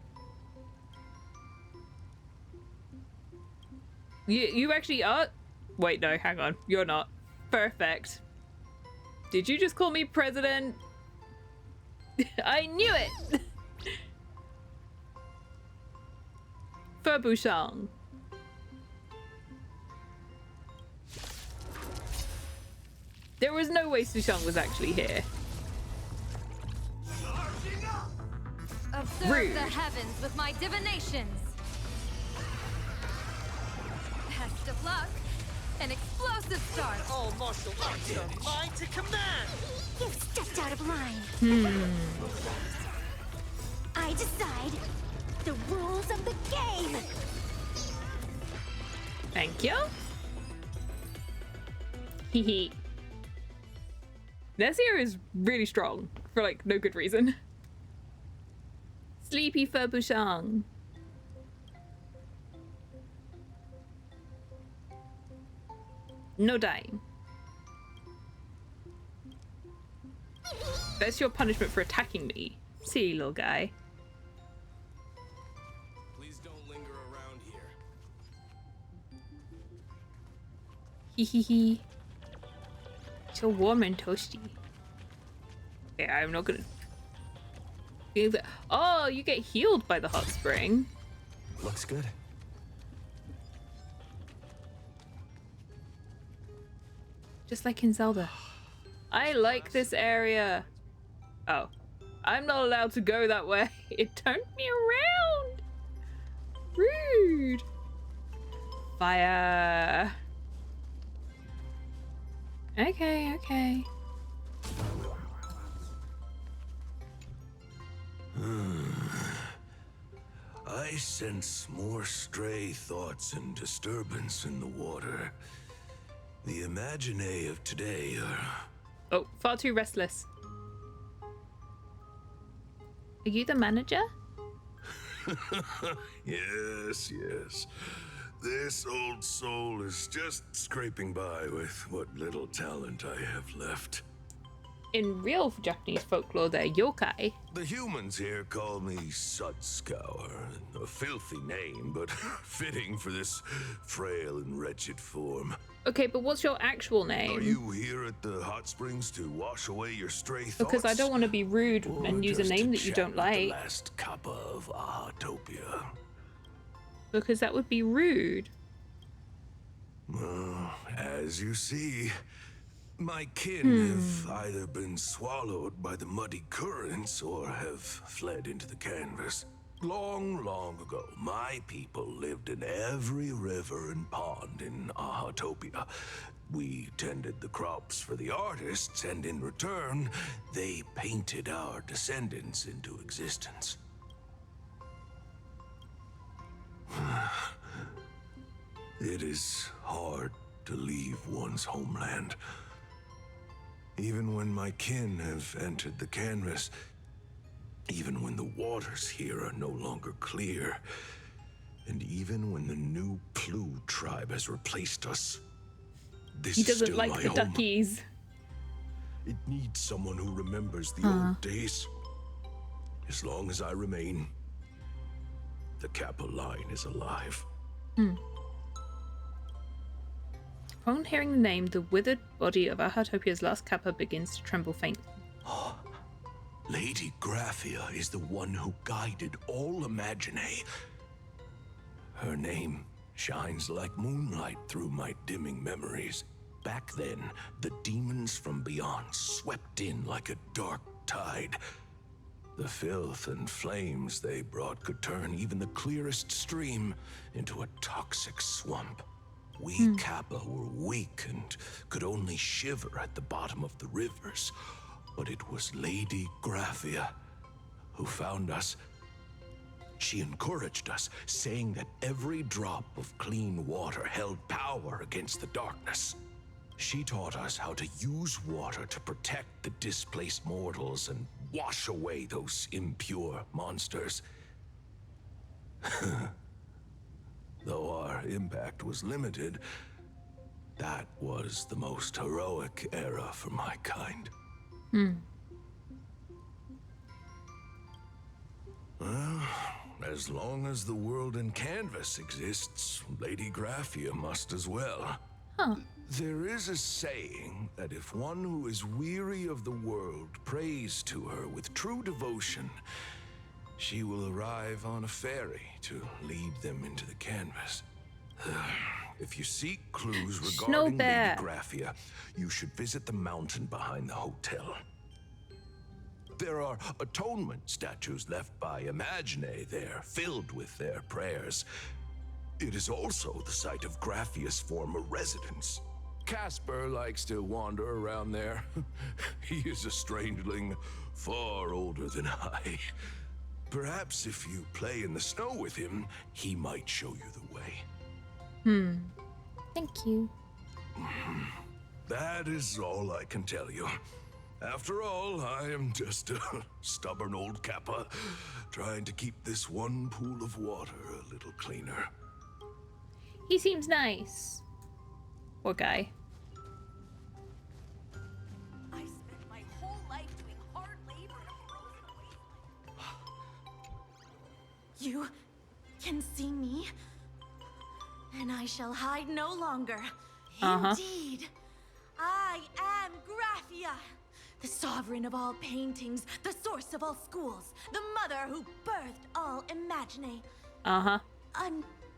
You actually are? Wait, no, hang on. You're not. Perfect. Did you just call me president? I knew it! For Bushang. There was no way Sushang was actually here. serve Rude. the heavens with my divinations. Best of luck. An explosive start. All martial arts are mine to command. You've stepped out of line. I decide the rules of the game. Thank you. Hehe. This here is really strong for like no good reason. Sleepy Furbushang. No dying. That's your punishment for attacking me. See, little guy. Please don't linger around here. Hee hee hee. So warm and toasty. Okay, I'm not gonna. Oh, you get healed by the hot spring. Looks good. Just like in Zelda. I like this area. Oh, I'm not allowed to go that way. It turned me around. Rude. Fire. Okay, okay. I sense more stray thoughts and disturbance in the water. The imaginae of today are... Oh, far too restless. Are you the manager? Yes, yes. This old soul is just scraping by with what little talent I have left. In real Japanese folklore, they're yokai. The humans here call me Sudscour, a filthy name, but fitting for this frail and wretched form. Okay, but what's your actual name? Are you here at the hot springs to wash away your stray thoughts? Because I don't want to be rude Or and use a just name to that you chat don't with like. The last kappa of Ahatopia. Because that would be rude. Well, as you see, my kin have either been swallowed by the muddy currents or have fled into the canvas. Long, long ago, my people lived in every river and pond in Ahatopia. We tended the crops for the artists, and in return, they painted our descendants into existence. It is hard to leave one's homeland. Even when my kin have entered the canvas, even when the waters here are no longer clear, and even when the new Plu tribe has replaced us, this He is doesn't still like my the home. duckies. It needs someone who remembers the old days. As long as I remain, the Kappa line is alive. Upon hearing the name, the withered body of Ahatopia's last kappa begins to tremble faintly. Lady Graphia is the one who guided all Imaginae. Her name shines like moonlight through my dimming memories. Back then, the demons from beyond swept in like a dark tide. The filth and flames they brought could turn even the clearest stream into a toxic swamp. We Kappa were weak and could only shiver at the bottom of the rivers. But it was Lady Graphia who found us. She encouraged us, saying that every drop of clean water held power against the darkness. She taught us how to use water to protect the displaced mortals and wash away those impure monsters. Though our impact was limited, that was the most heroic era for my kind. Well, as long as the world in canvas exists, Lady Graphia must as well. There is a saying that if one who is weary of the world prays to her with true devotion, she will arrive on a ferry to lead them into the canvas. If you seek clues regarding Lady Graphia, you should visit the mountain behind the hotel. There are atonement statues left by Imagine there, filled with their prayers. It is also the site of Graffia's former residence. Casper likes to wander around there. He is a strangeling far older than I. Perhaps if you play in the snow with him, he might show you the way. Thank you. That is all I can tell you. After all, I am just a stubborn old Kappa, trying to keep this one pool of water a little cleaner. He seems nice. Poor guy. I spent my whole life doing hard labor in a frozen wasteland. You can see me, and I shall hide no longer. Indeed, I am Graphia, the sovereign of all paintings, the source of all schools, the mother who birthed all Imagine.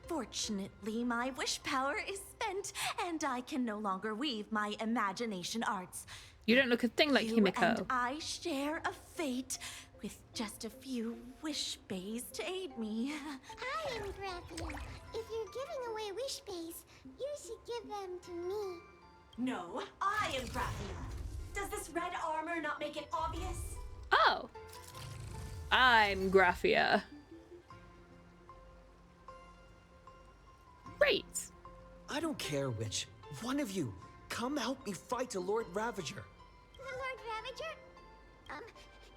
Unfortunately, my wish power is spent, and I can no longer weave my imagination arts. You don't look a thing like You Himiko. and I share a fate, with just a few wish bays to aid me. I am Graphia. If you're giving away wish base, you should give them to me. No, I am Graphia. Does this red armor not make it obvious? Oh. I'm Graphia. Great. I don't care which. One of you, come help me fight a Lord Ravager. The Lord Ravager?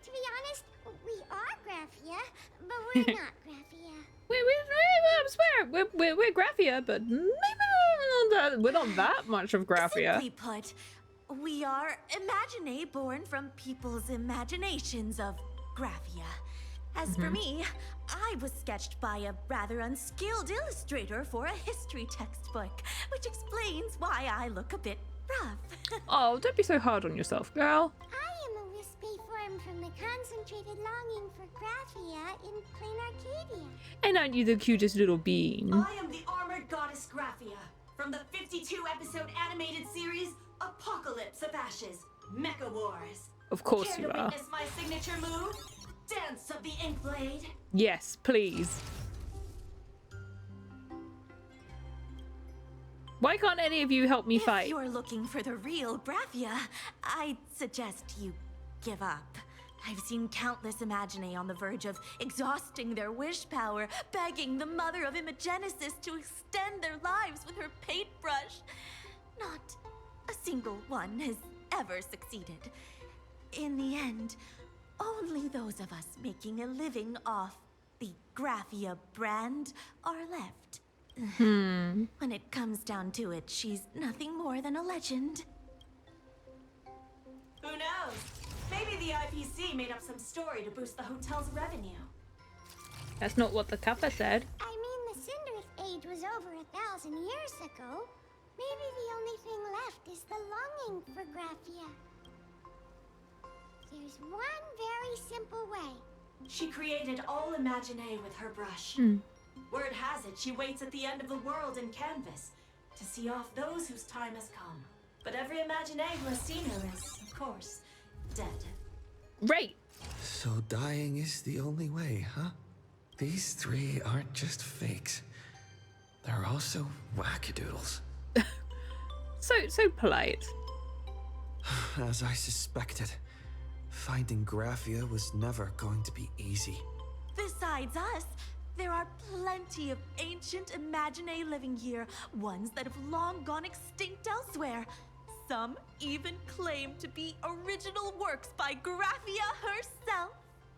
To be honest, we are Graphia, but we're not Graphia. I swear, we're Graphia, but maybe we're not that much of Graphia. Simply put, we are Imagine born from people's imaginations of Graphia. As for me, I was sketched by a rather unskilled illustrator for a history textbook, which explains why I look a bit rough. Oh, don't be so hard on yourself, girl. I am a wispy form from the concentrated longing for Graphia in plain Arcadia. And aren't you the cutest little bean? I am the armored goddess Graphia from the 52-episode animated series Apocalypse of Ashes, Mecha Wars. Of course Care you to are. witness my signature move? Dance of the Inkblade. Yes, please. Why can't any of you help me fight? If you're looking for the real Graphia, I'd suggest you give up. I've seen countless Imagine on the verge of exhausting their wish power, begging the mother of Imagenesis to extend their lives with her paintbrush. Not a single one has ever succeeded. In the end, only those of us making a living off the Graphia brand are left. When it comes down to it, she's nothing more than a legend. Who knows? Maybe the IPC made up some story to boost the hotel's revenue. That's not what the Kappa said. I mean, the Cinderace age was over 1,000 years ago. Maybe the only thing left is the longing for Graphia. There's one very simple way. She created all Imagine with her brush. Word has it, she waits at the end of the world in canvas to see off those whose time has come. But every Imagine who has seen her is, of course, dead. Right. So dying is the only way, huh? These three aren't just fakes. They're also wackadoodles. So polite. As I suspected, finding Graphia was never going to be easy. Besides us, there are plenty of ancient Imagine living here, ones that have long gone extinct elsewhere. Some even claim to be original works by Graphia herself.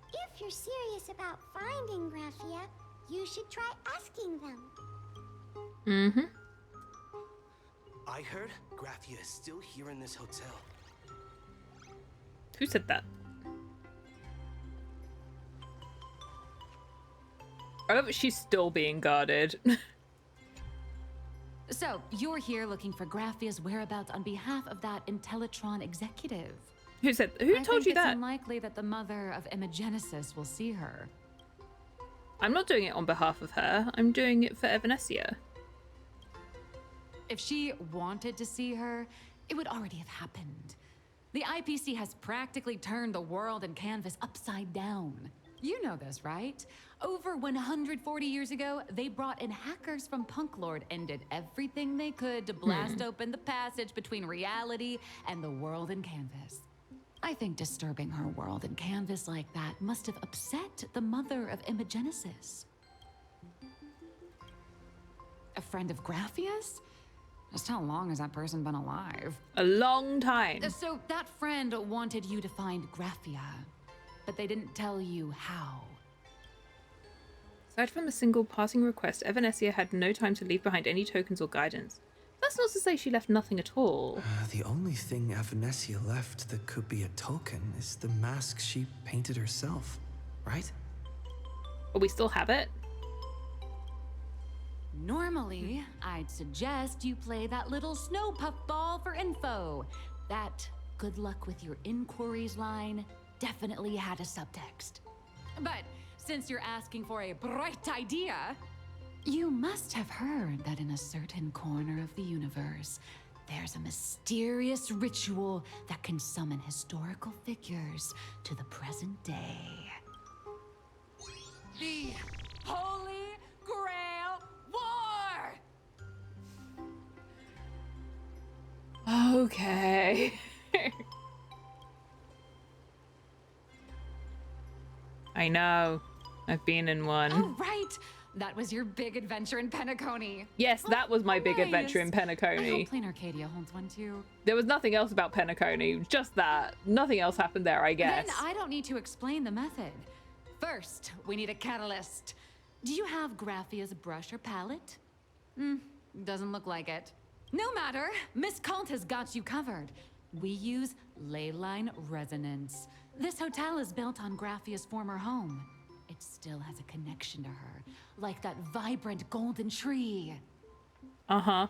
If you're serious about finding Graphia, you should try asking them. I heard Graphia is still here in this hotel. Who said that? I love that she's still being guarded. So, you're here looking for Graphia's whereabouts on behalf of that Intellitron executive. Who told you I think that? It's unlikely that the mother of Imagenesis will see her. I'm not doing it on behalf of her. I'm doing it for Evanesia. If she wanted to see her, it would already have happened. The IPC has practically turned the world and canvas upside down. You know this, right? Over 140 years ago, they brought in hackers from Punklord and did everything they could to blast open the passage between reality and the world and canvas. I think disturbing her world and canvas like that must have upset the mother of Imogenesis. A friend of Graphia's? Just how long has that person been alive? A long time. So that friend wanted you to find Graphia, but they didn't tell you how. Aside from a single passing request, Evanescia had no time to leave behind any tokens or guidance. That's not to say she left nothing at all. The only thing Evanescia left that could be a token is the mask she painted herself, right? But we still have it? Normally, I'd suggest you play that little snow puff ball for info. That good luck with your inquiries line definitely had a subtext. But since you're asking for a bright idea, you must have heard that in a certain corner of the universe, there's a mysterious ritual that can summon historical figures to the present day. The Holy Grail War! Okay. I know. I've been in one. Oh, right! That was your big adventure in Penacony. Yes, that was my big adventure in I Penacony. hope Plain Arcadia holds one too. There was nothing else about Penacony, just that. Nothing else happened there, I guess. Then I don't need to explain the method. First, we need a catalyst. Do you have Graphia's brush or palette? Doesn't look like it. No matter, Miss Kalt has got you covered. We use leyline resonance. This hotel is built on Graphia's former home. It still has a connection to her, like that vibrant golden tree. Uh-huh.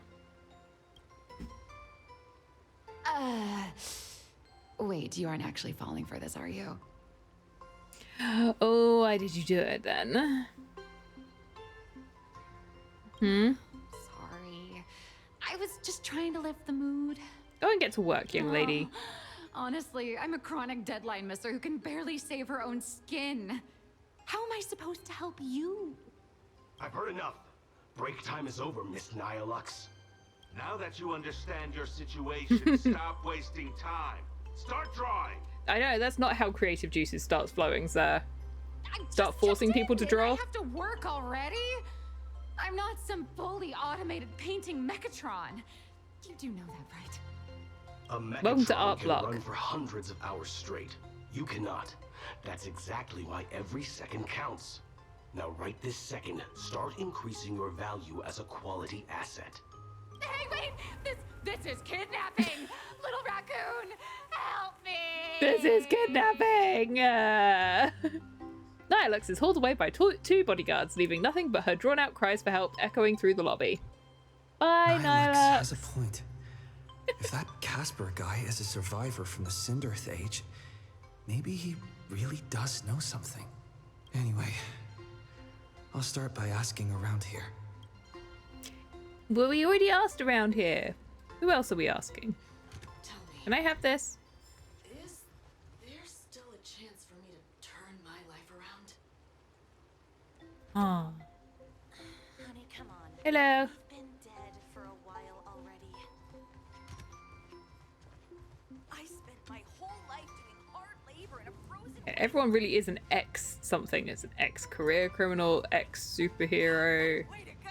Wait, you aren't actually falling for this, are you? Oh, why did you do it then? Sorry. I was just trying to lift the mood. Go and get to work, young lady. Honestly, I'm a chronic deadline misser who can barely save her own skin. How am I supposed to help you? I've heard enough. Break time is over, Miss Nihilux. Now that you understand your situation, stop wasting time. Start drawing. I know, that's not how creative juices starts flowing, sir. Start forcing people to draw. I have to work already? I'm not some fully automated painting Mechatron. You do know that, right? A Mechatron Welcome to Art can Block. run for hundreds of hours straight. You cannot. That's exactly why every second counts. Now right this second, start increasing your value as a quality asset. Hey, wait! This is kidnapping! Little raccoon, help me! This is kidnapping! Nihilux is hauled away by two bodyguards, leaving nothing but her drawn-out cries for help echoing through the lobby. Bye, Nihilux Nihilux! has a point. If that Casper guy is a survivor from the Cinderth Age, maybe he really does know something. Anyway, I'll start by asking around here. Well, we already asked around here. Who else are we asking? Can I have this? Is there still a chance for me to turn my life around? Honey, come on. Hello. We've been dead for a while already. I spent my whole life doing hard labor in a frozen... Everyone really is an ex something. It's an ex career criminal, ex superhero, Way to go!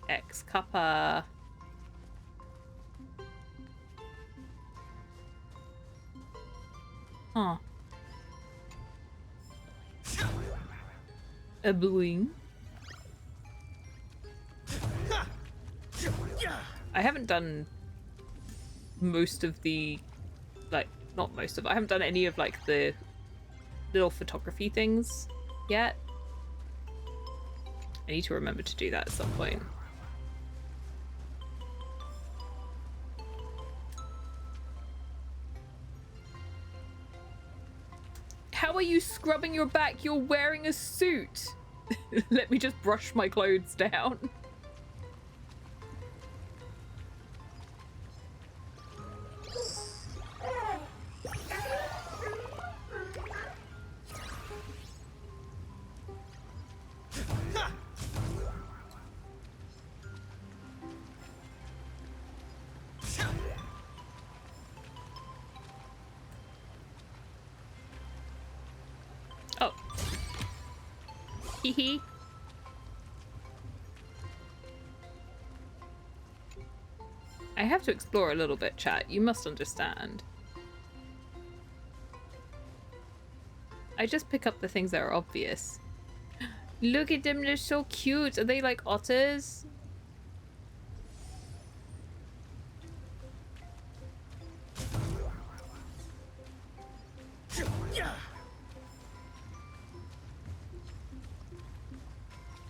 ex cuppa. Huh. A bling. I haven't done most of the, like, not most of it. I haven't done any of, like, the little photography things yet. I need to remember to do that at some point. How are you scrubbing your back? You're wearing a suit. Let me just brush my clothes down. Hee. I have to explore a little bit, chat. You must understand. I just pick up the things that are obvious. Look at them, they're so cute. Are they like otters?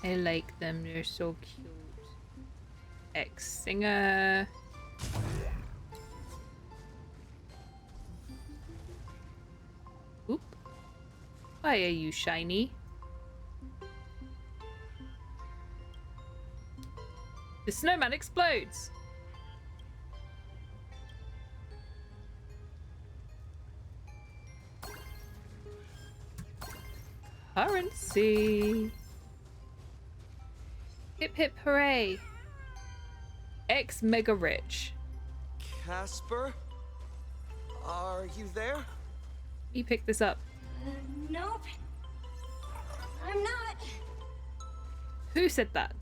I like them, they're so cute. Ex-singer. Oop. Why are you shiny? The snowman explodes! Currency! Hip hip hooray! Ex mega rich. Casper? Are you there? You pick this up. Nope. I'm not. Who said that?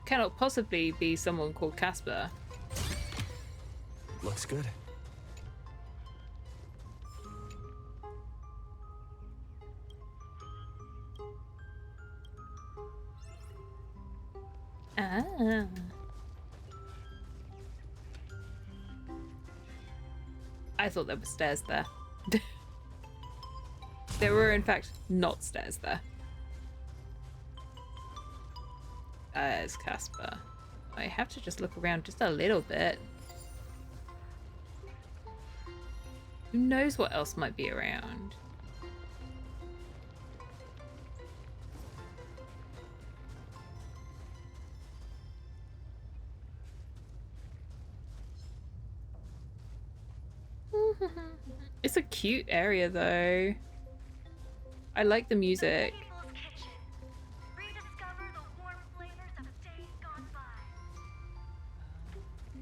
Cannot possibly be someone called Casper. Looks good. Ah. I thought there were stairs there. There were, in fact, not stairs there. There's Casper. I have to just look around just a little bit. Who knows what else might be around? It's a cute area though. I like the music.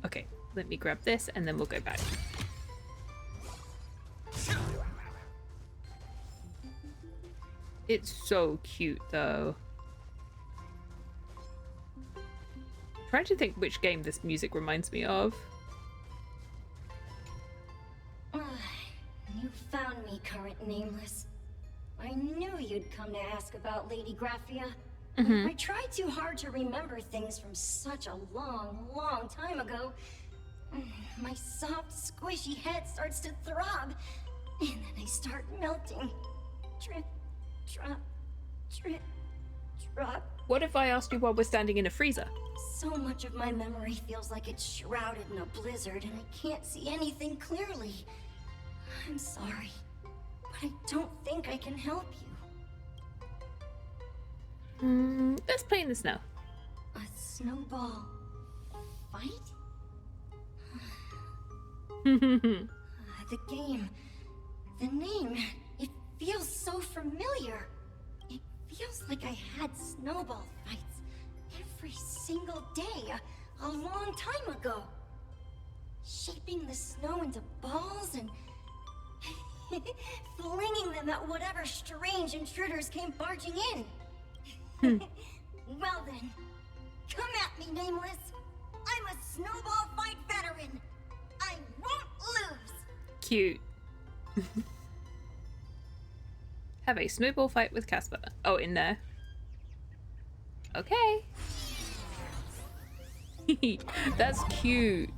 Okay, let me grab this and then we'll go back. It's so cute though. I'm trying to think which game this music reminds me of. You found me, current nameless. I knew you'd come to ask about Lady Graphia. I tried too hard to remember things from such a long, long time ago. My soft, squishy head starts to throb, and then I start melting. Drip, drop, drip, drop. What if I asked you while we're standing in a freezer? So much of my memory feels like it's shrouded in a blizzard, and I can't see anything clearly. I'm sorry, but I don't think I can help you. Let's play in the snow. A snowball fight? The game, the name, it feels so familiar. It feels like I had snowball fights every single day a long time ago. Shaping the snow into balls and flinging them at whatever strange intruders came barging in. Well then, come at me, Nameless. I'm a snowball fight veteran. I won't lose. Cute. Have a snowball fight with Casper. Oh, in there. Okay. That's cute.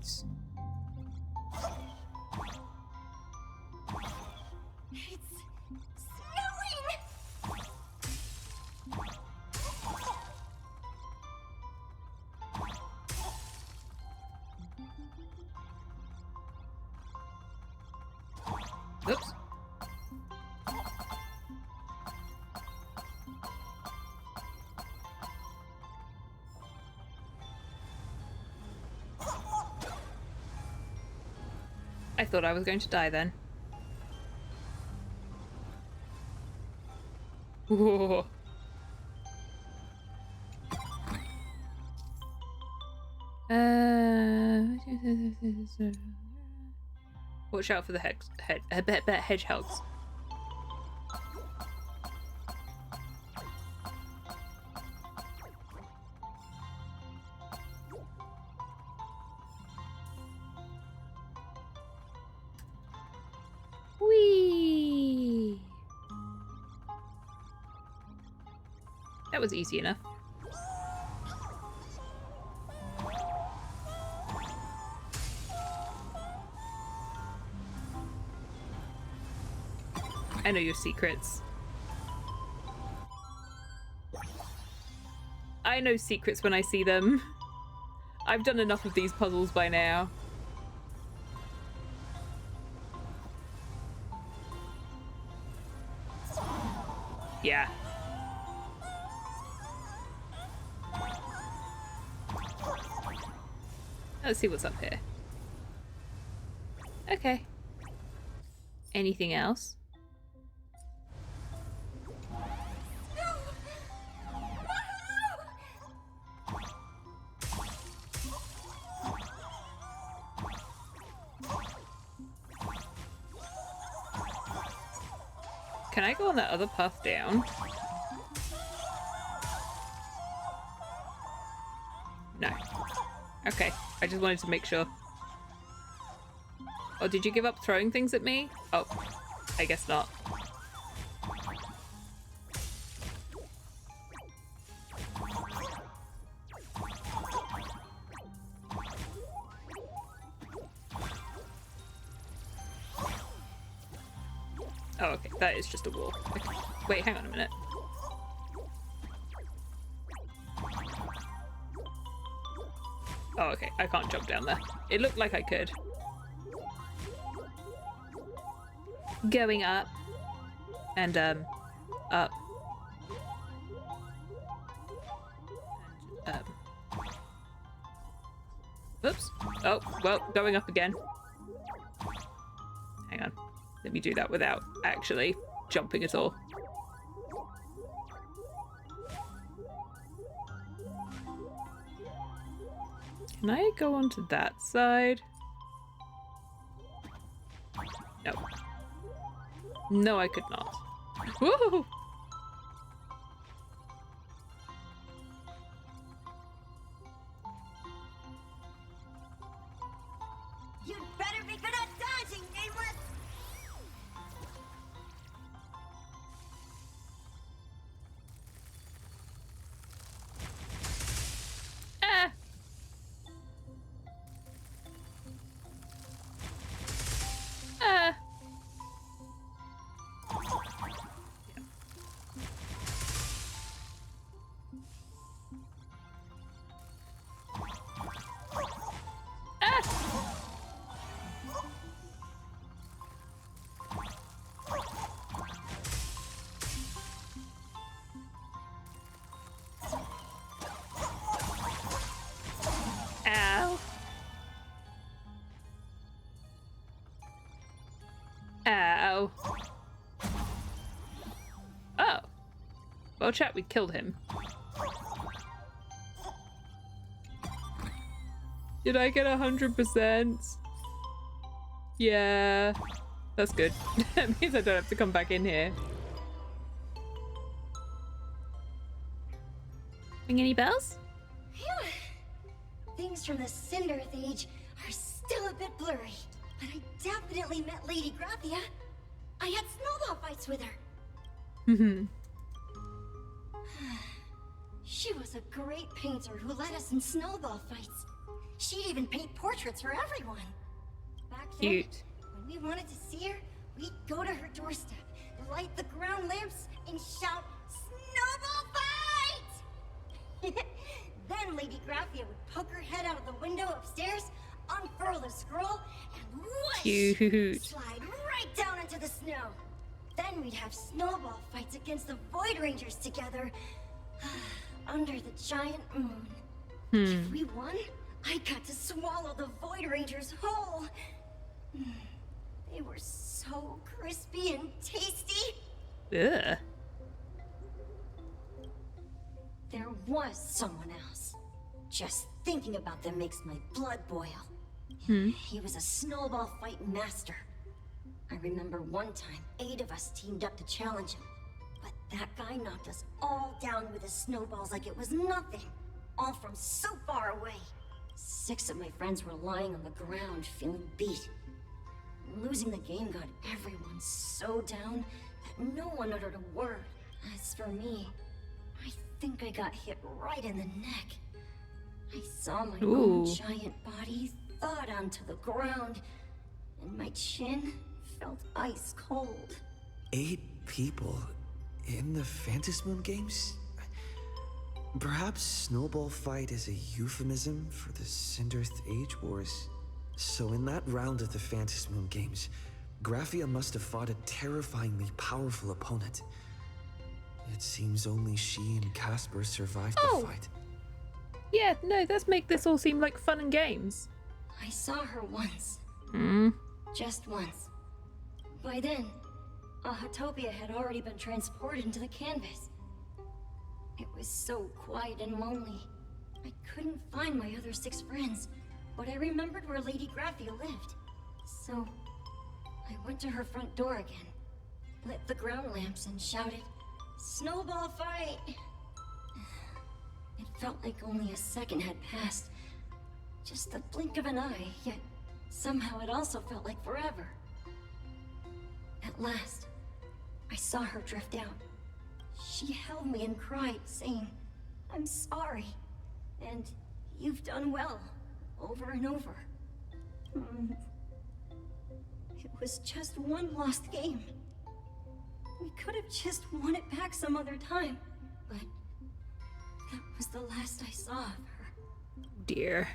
Oops. I thought I was going to die then. Whoa. Watch out for the hedgehogs. Whee! That was easy enough. I know your secrets. I know secrets when I see them. I've done enough of these puzzles by now. Yeah. Let's see what's up here. Okay. Anything else? Can I go on that other path down? No. Okay, I just wanted to make sure. Oh, did you give up throwing things at me? Oh, I guess not. Oh, okay, that is just a wall. Okay. Wait, hang on a minute. Oh, okay, I can't jump down there. It looked like I could. Going up. And, up. And, oops. Oh, well, going up again. Hang on. Let me do that without actually jumping at all. Can I go onto that side? No. No, I could not. Woo! You'd better be good at dodging, Nameless! Ah! Ah! Ow. Ow. Oh. Well, chat, we killed him. Did I get 100%? Yeah. That's good. That means I don't have to come back in here. Ring any bells? Phew. Things from the Cinderth Age are still a bit blurry, but I definitely met Lady Grathia. I had snowball fights with her. Mm-hmm. She was a great painter who led us in snowball fights. She'd even paint portraits for everyone. Back then, Cute. when we wanted to see her, we'd go to her doorstep, light the ground lamps, and shout, "Snowball fight!" Then Lady Grathia would poke her head out of the window upstairs, unfurl the scroll, and whoosh! Cute. Slide right down into the snow. Then we'd have snowball fights against the Void Rangers together, under the giant moon. If we won, I got to swallow the Void Rangers whole. They were so crispy and tasty. Ugh. There was someone else. Just thinking about them makes my blood boil. He was a snowball fight master. I remember one time, 8 of us teamed up to challenge him. But that guy knocked us all down with his snowballs like it was nothing. All from so far away. 6 of my friends were lying on the ground, feeling beat. Losing the game got everyone so down that no one uttered a word. As for me, I think I got hit right in the neck. I saw my own giant body thud onto the ground, and my chin felt ice cold. 8 people in the Phantasmoon games? Perhaps Snowball Fight is a euphemism for the Cinderth Age Wars. So in that round of the Phantasmoon games, Graphia must have fought a terrifyingly powerful opponent. It seems only she and Casper survived the fight. Yeah, no, let's make this all seem like fun and games. I saw her once. Just once. By then, Ahatopia had already been transported into the canvas. It was so quiet and lonely. I couldn't find my other 6 friends, but I remembered where Lady Graphia lived. So, I went to her front door again, lit the ground lamps and shouted, "Snowball fight!" It felt like only a second had passed. Just the blink of an eye, yet somehow it also felt like forever. At last, I saw her drift out. She held me and cried, saying, "I'm sorry, and you've done well," over and over. It was just one lost game. We could have just won it back some other time, but that was the last I saw of her. Dear.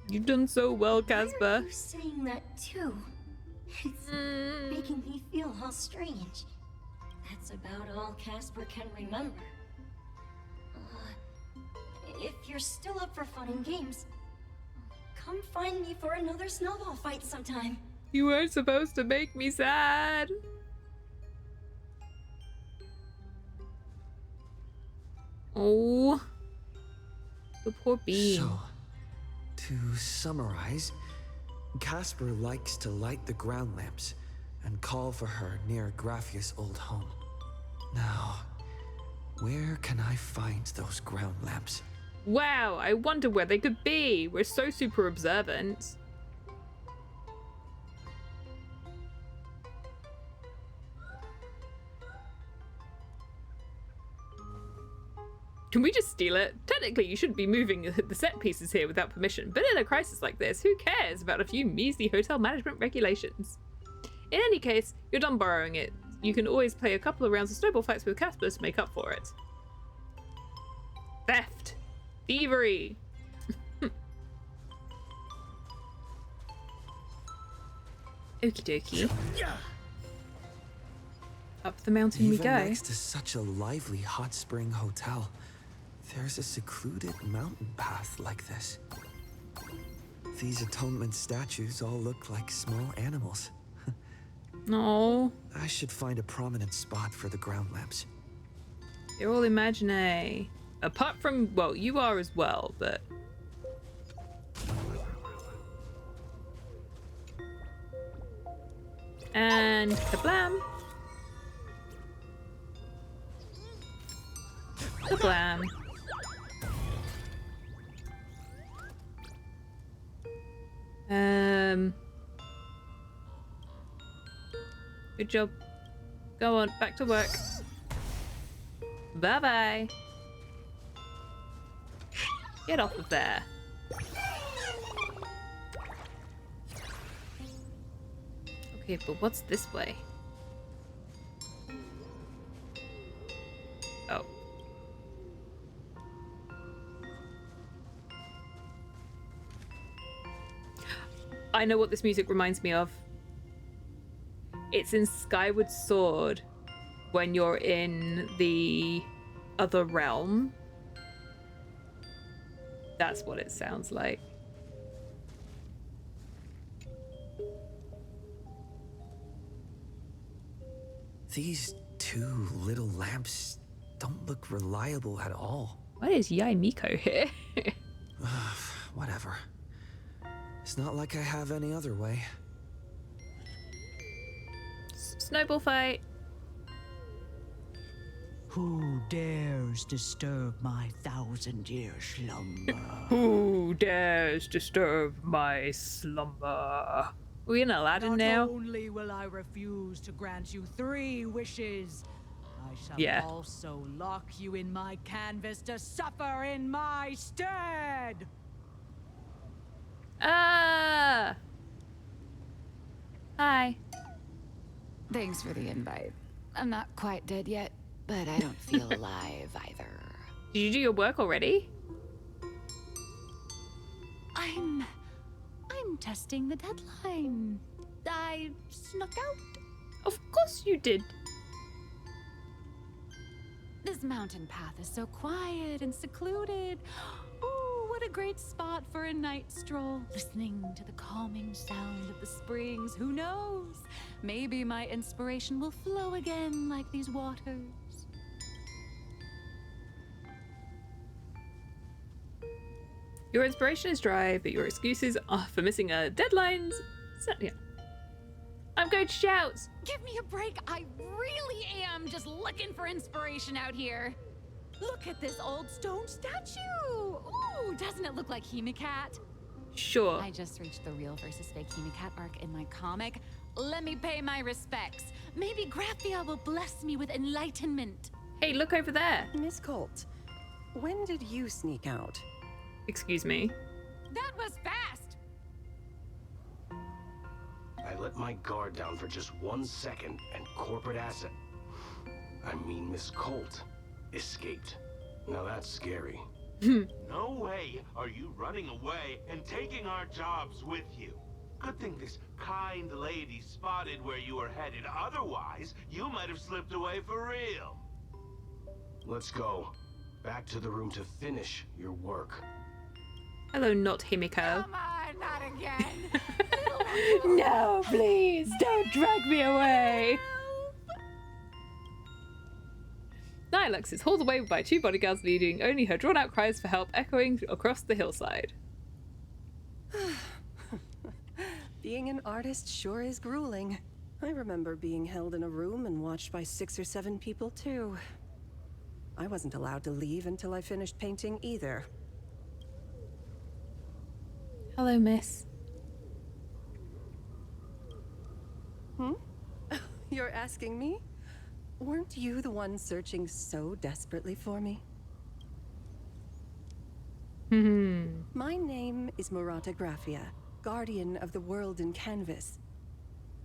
You've done so well, Casper. Why are you saying that too? It's making me feel all strange. That's about all Casper can remember. If you're still up for fun and games, come find me for another snowball fight sometime. You weren't supposed to make me sad. Oh, the poor bean. So, to summarize, Casper likes to light the ground lamps and call for her near Graphia's old home. Now, where can I find those ground lamps? Wow, I wonder where they could be. We're so super observant. Can we just steal it? Technically, you shouldn't be moving the set pieces here without permission, but in a crisis like this, who cares about a few measly hotel management regulations? In any case, you're done borrowing it. You can always play a couple of rounds of snowball fights with Casper to make up for it. Theft. Thievery. Okie dokie. Up the mountain we Even go. next to such a lively hot spring hotel, there's a secluded mountain path like this. These atonement statues all look like small animals. No. I should find a prominent spot for the ground lamps. You're all imaginary. Apart from, well, you are as well, but... And kablam. Kablam. Good job. Go on, back to work. Bye-bye. Get off of there. Okay, but what's this way? Oh. I know what this music reminds me of. It's in Skyward Sword when you're in the other realm. That's what it sounds like. These 2 little lamps don't look reliable at all. Why is Yai Miko here? Whatever. It's not like I have any other way. Snowball fight. Who dares disturb my 1,000-year slumber? Who dares disturb my slumber? Are we in Aladdin now? Not only will I refuse to grant you 3 wishes, I shall also lock you in my canvas to suffer in my stead! Ah! Hi. Thanks for the invite. I'm not quite dead yet, but I don't feel alive either. Did you do your work already? I'm testing the deadline. I snuck out. Of course you did. This mountain path is so quiet and secluded. Ooh, what a great spot for a night stroll. Listening to the calming sound of the springs. Who knows? Maybe my inspiration will flow again like these waters. Your inspiration is dry, but your excuses are for missing a deadlines. So, yeah. I'm going to shout. Give me a break. I really am just looking for inspiration out here. Look at this old stone statue. Ooh, doesn't it look like Hemicat? Sure. I just reached the real versus fake Hemicat arc in my comic. Let me pay my respects. Maybe Graphia will bless me with enlightenment. Hey, look over there. Miss Colt, when did you sneak out? Excuse me. That was fast. I let my guard down for just 1 second, and corporate asset, I mean Miss Colt, escaped. Now that's scary. No way are you running away and taking our jobs with you. Good thing this kind lady spotted where you were headed. Otherwise, you might have slipped away for real. Let's go. Back to the room to finish your work. Hello, not Himiko. Come on, not again. No, please, don't drag me away. Nihilux is hauled away by 2 bodyguards, leading only her drawn-out cries for help echoing across the hillside. Being an artist sure is grueling. I remember being held in a room and watched by 6 or 7 people, too. I wasn't allowed to leave until I finished painting either. Hello, miss. You're asking me? Weren't you the one searching so desperately for me? My name is Murata Graphia, guardian of the world in canvas.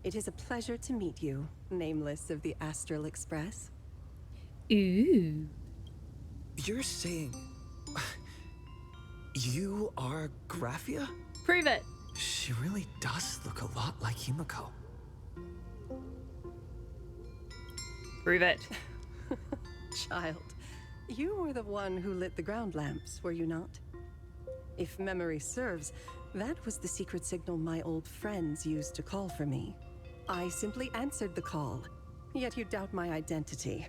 It is a pleasure to meet you, nameless of the Astral Express. Ooh. You're saying... you are Graphia? Prove it. She really does look a lot like Himiko. Prove it. Child, you were the one who lit the ground lamps, were you not? If memory serves, that was the secret signal my old friends used to call for me. I simply answered the call, yet you doubt my identity.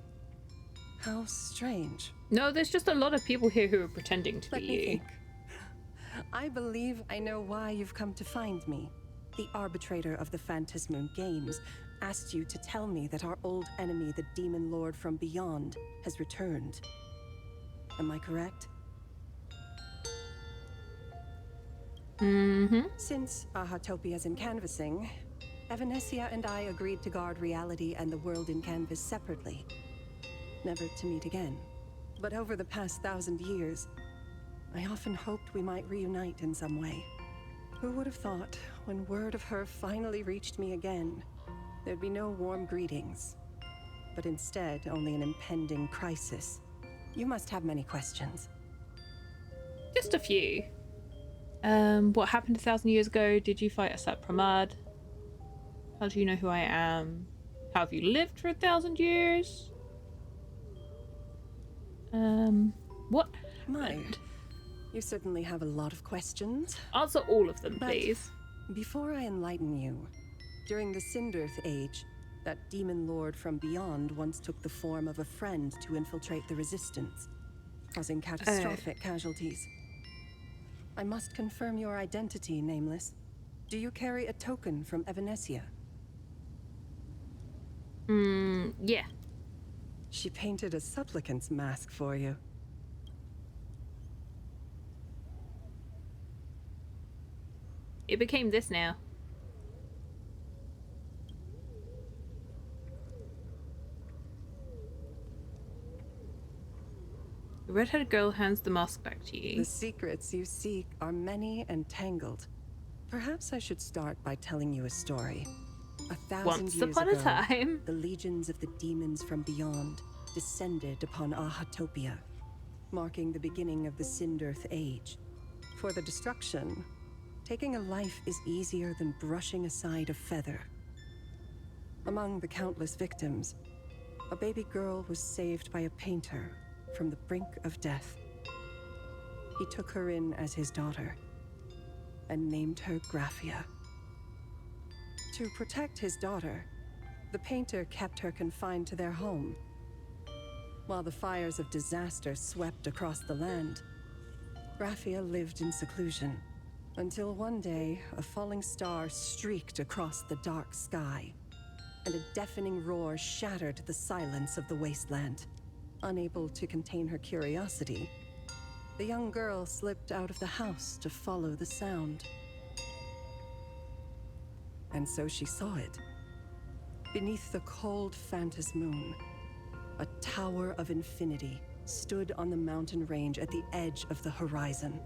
How strange. No, there's just a lot of people here who are pretending to be you. Think. I believe I know why you've come to find me. The arbitrator of the Phantasmoon Games asked you to tell me that our old enemy, the Demon Lord from Beyond, has returned. Am I correct? Since Ahatopia's in canvassing, Evanescia and I agreed to guard reality and the world in canvas separately, never to meet again. But over the past 1,000 years, I often hoped we might reunite in some way. Who would have thought, when word of her finally reached me again, there'd be no warm greetings, but instead only an impending crisis. You must have many questions. Just a few. What happened 1,000 years ago? Did you fight Asat Pramad? How do you know who I am? How have you lived for 1,000 years? What happened? You certainly have a lot of questions. Answer all of them, please. Before I enlighten you, during the Cinderth Age, that demon lord from beyond once took the form of a friend to infiltrate the Resistance, causing catastrophic casualties. I must confirm your identity, Nameless. Do you carry a token from Evanesia? Yeah. She painted a supplicant's mask for you. It became this now. The red-haired girl hands the mask back to you. The secrets you seek are many and tangled. Perhaps I should start by telling you a story. 1,000 Once years upon ago, a time, the legions of the demons from beyond descended upon Ahatopia, marking the beginning of the Sindirth Age. For the destruction, taking a life is easier than brushing aside a feather. Among the countless victims, a baby girl was saved by a painter from the brink of death. He took her in as his daughter and named her Graphia. To protect his daughter, the painter kept her confined to their home. While the fires of disaster swept across the land, Graphia lived in seclusion, until one day a falling star streaked across the dark sky, and a deafening roar shattered the silence of the wasteland. Unable to contain her curiosity, the young girl slipped out of the house to follow the sound. And so she saw it. Beneath the cold Phantas moon, a tower of infinity stood on the mountain range at the edge of the horizon.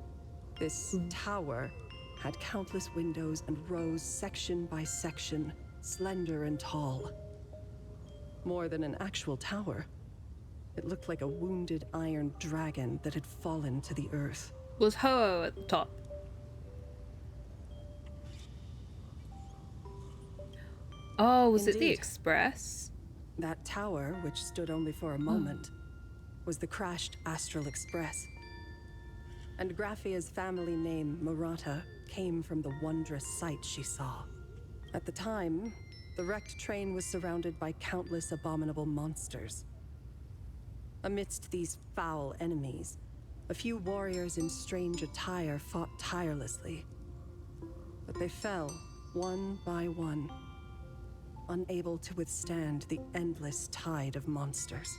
This tower had countless windows and rose section by section, slender and tall. More than an actual tower, it looked like a wounded iron dragon that had fallen to the earth. Was Ho at the top? Oh, was it the Express? That tower, which stood only for a moment, was the crashed Astral Express. And Graphia's family name, Murata, came from the wondrous sight she saw. At the time, the wrecked train was surrounded by countless abominable monsters. Amidst these foul enemies, a few warriors in strange attire fought tirelessly. But they fell, one by one, unable to withstand the endless tide of monsters.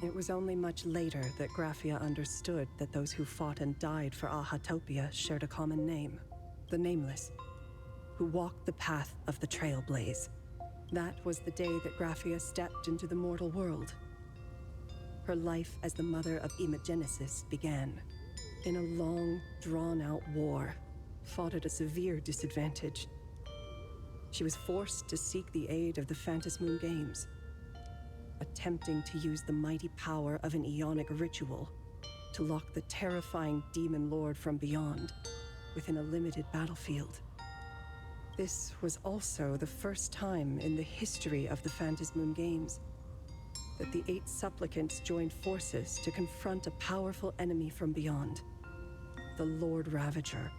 It was only much later that Graphia understood that those who fought and died for Ahatopia shared a common name, the Nameless, who walked the path of the Trailblaze. That was the day that Graphia stepped into the mortal world. Her life as the mother of Imogenesis began. In a long, drawn-out war, fought at a severe disadvantage. She was forced to seek the aid of the Phantas Moon Games, attempting to use the mighty power of an Aeonic ritual to lock the terrifying demon lord from beyond within a limited battlefield. This was also the first time in the history of the Phantas Moon Games that the 8 supplicants joined forces to confront a powerful enemy from beyond, the Lord Ravager,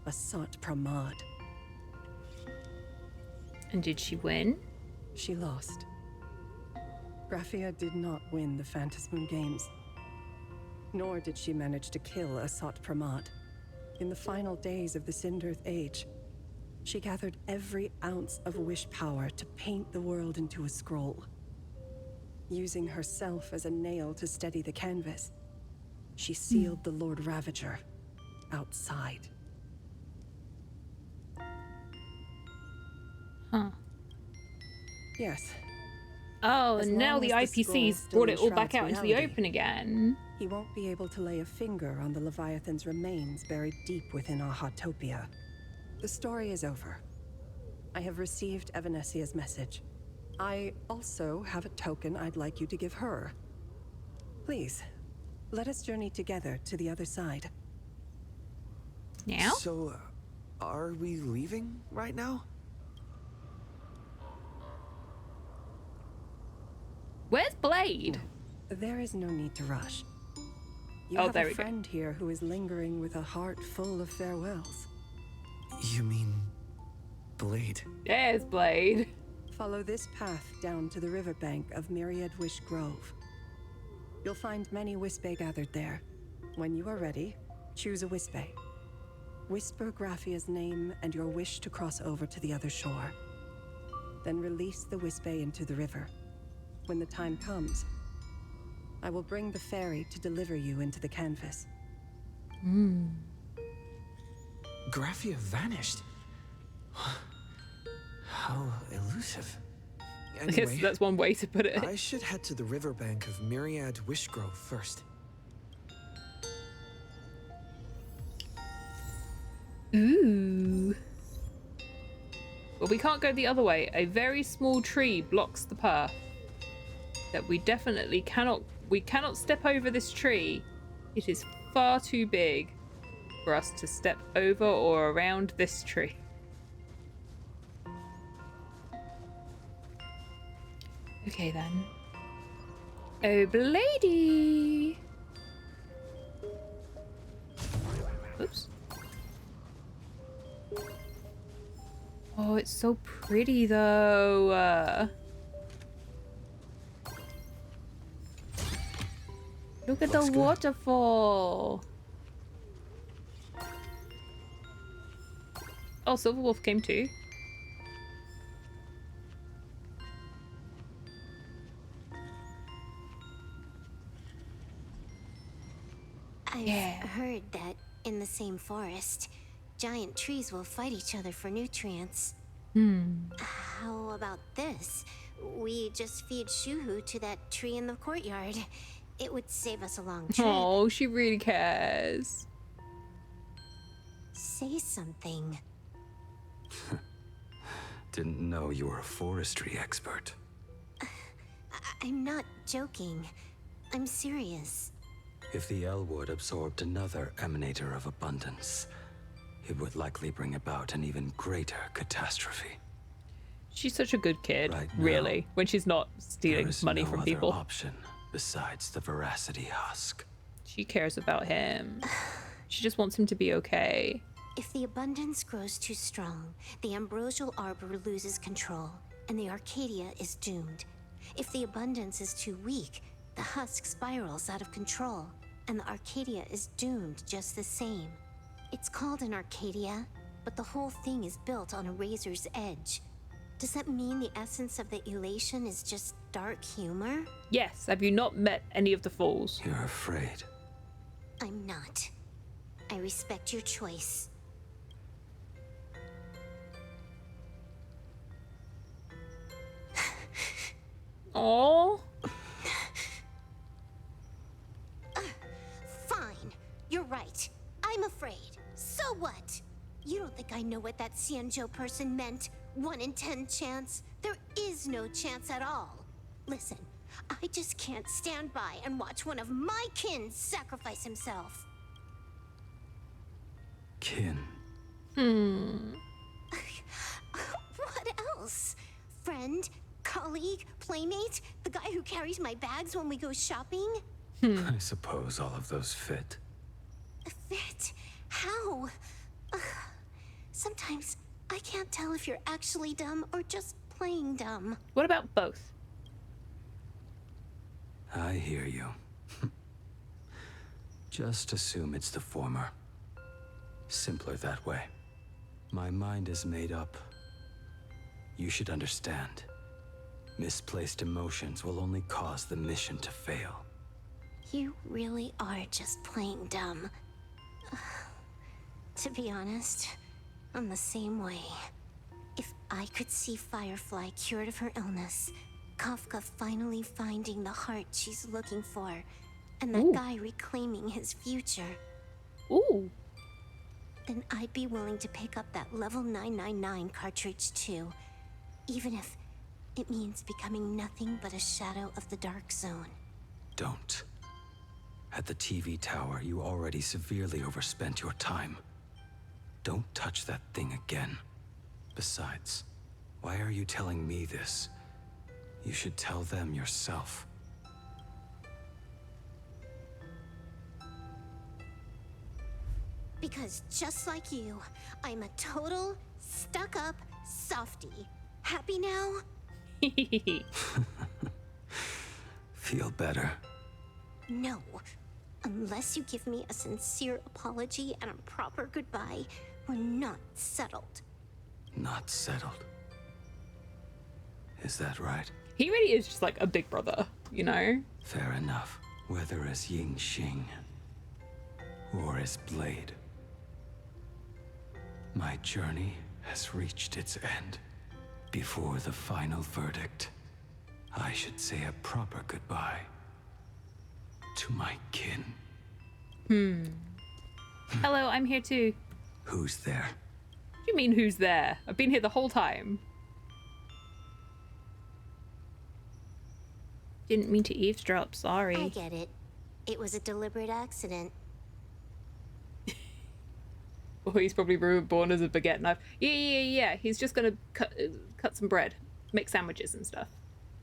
Asat Pramad. And did she win? She lost. Graphia did not win the Phantas Moon Games, nor did she manage to kill Asat Pramad. In the final days of the Sindirth Age, she gathered every ounce of wish power to paint the world into a scroll. Using herself as a nail to steady the canvas, she sealed the Lord Ravager outside. Huh. Yes. Oh, As and now long the as the IPC's scroll brought it all back still out into the enshrouds open again. He won't be able to lay a finger on the Leviathan's remains buried deep within Ahatopia. The story is over. I have received Evanesia's message. I also have a token I'd like you to give her. Please, let us journey together to the other side. Now? So, are we leaving right now? Where's Blade? There is no need to rush. You Oh, have there a we go. friend here who is lingering with a heart full of farewells. You mean Blade? There's Blade. Follow this path down to the riverbank of Myriad Wish Grove. You'll find many Wispe gathered there. When you are ready, choose a Wispe. Whisper Graphia's name and your wish to cross over to the other shore. Then release the Wispe into the river. When the time comes, I will bring the ferry to deliver you into the canvas. Graphia vanished. How elusive. I guess Anyway, that's one way to put it. I should head to the riverbank of Myriad Wishgrove first. Ooh. Well, we can't go the other way. A very small tree blocks the path. That we definitely cannot... We cannot step over this tree. It is far too big for us to step over or around this tree. Okay then. Oh, lady. Oops. Oh, it's so pretty though. Look at the waterfall. Oh, Silverwolf came too. I've heard that in the same forest, giant trees will fight each other for nutrients. How about this? We just feed Shuhu to that tree in the courtyard. It would save us a long trip. Oh, she really cares. Say something. Didn't know you were a forestry expert. I'm not joking. I'm serious. If the Elwood absorbed another emanator of abundance, it would likely bring about an even greater catastrophe. She's such a good kid, Right now, really, when she's not stealing There is money no from other people. option besides the veracity husk. She cares about him. She just wants him to be okay. If the abundance grows too strong, the ambrosial arbor loses control, and the Arcadia is doomed. If the abundance is too weak, the husk spirals out of control, and the Arcadia is doomed just the same. It's called an Arcadia, but the whole thing is built on a razor's edge. Does that mean the essence of the elation is just dark humor? Yes, have you not met any of the fools? You're afraid. I'm not. I respect your choice. Oh. Fine. You're right. I'm afraid. So what? You don't think I know what that Xianzhou person meant? 1 in 10 chance? There is no chance at all. Listen, I just can't stand by and watch one of my kin sacrifice himself. Kin. What else? Friend? Colleague? Playmate? The guy who carries my bags when we go shopping? I suppose all of those fit. Fit? How? Sometimes I can't tell if you're actually dumb or just playing dumb. What about both? I hear you. Just assume it's the former. Simpler that way. My mind is made up. You should understand. Misplaced emotions will only cause the mission to fail. You really are just playing dumb. To be honest, I'm the same way. If I could see Firefly cured of her illness, Kafka finally finding the heart she's looking for, and that guy reclaiming his future, then I'd be willing to pick up that level 999 cartridge too, even if it means becoming nothing but a shadow of the Dark Zone. Don't. At the TV tower, you already severely overspent your time. Don't touch that thing again. Besides, why are you telling me this? You should tell them yourself. Because just like you, I'm a total, stuck-up softie. Happy now? Feel better? No. Unless you give me a sincere apology and a proper goodbye, we're not settled. Not settled. Is that right? He really is just like a big brother, you know? Fair enough. Whether as Ying Xing or as Blade, my journey has reached its end. Before the final verdict, I should say a proper goodbye to my kin. Hello, I'm here too. Who's there? What do you mean, who's there? I've been here the whole time. Didn't mean to eavesdrop, sorry. I get it. It was a deliberate accident. Oh, he's probably born as a baguette knife. Yeah. He's just gonna cut some bread, make sandwiches and stuff.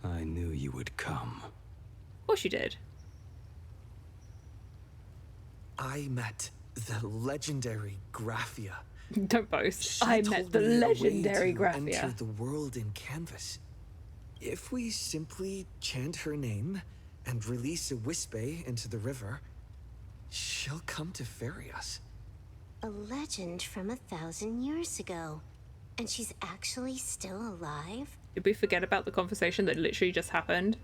I knew you would come. Of course you did. I met the legendary Graphia. Don't boast. She I told met the me a way legendary to Graphia. enter the world in canvas. If we simply chant her name and release a Wispe into the river, she'll come to ferry us. A legend from 1,000 years ago. And she's actually still alive? Did we forget about the conversation that literally just happened?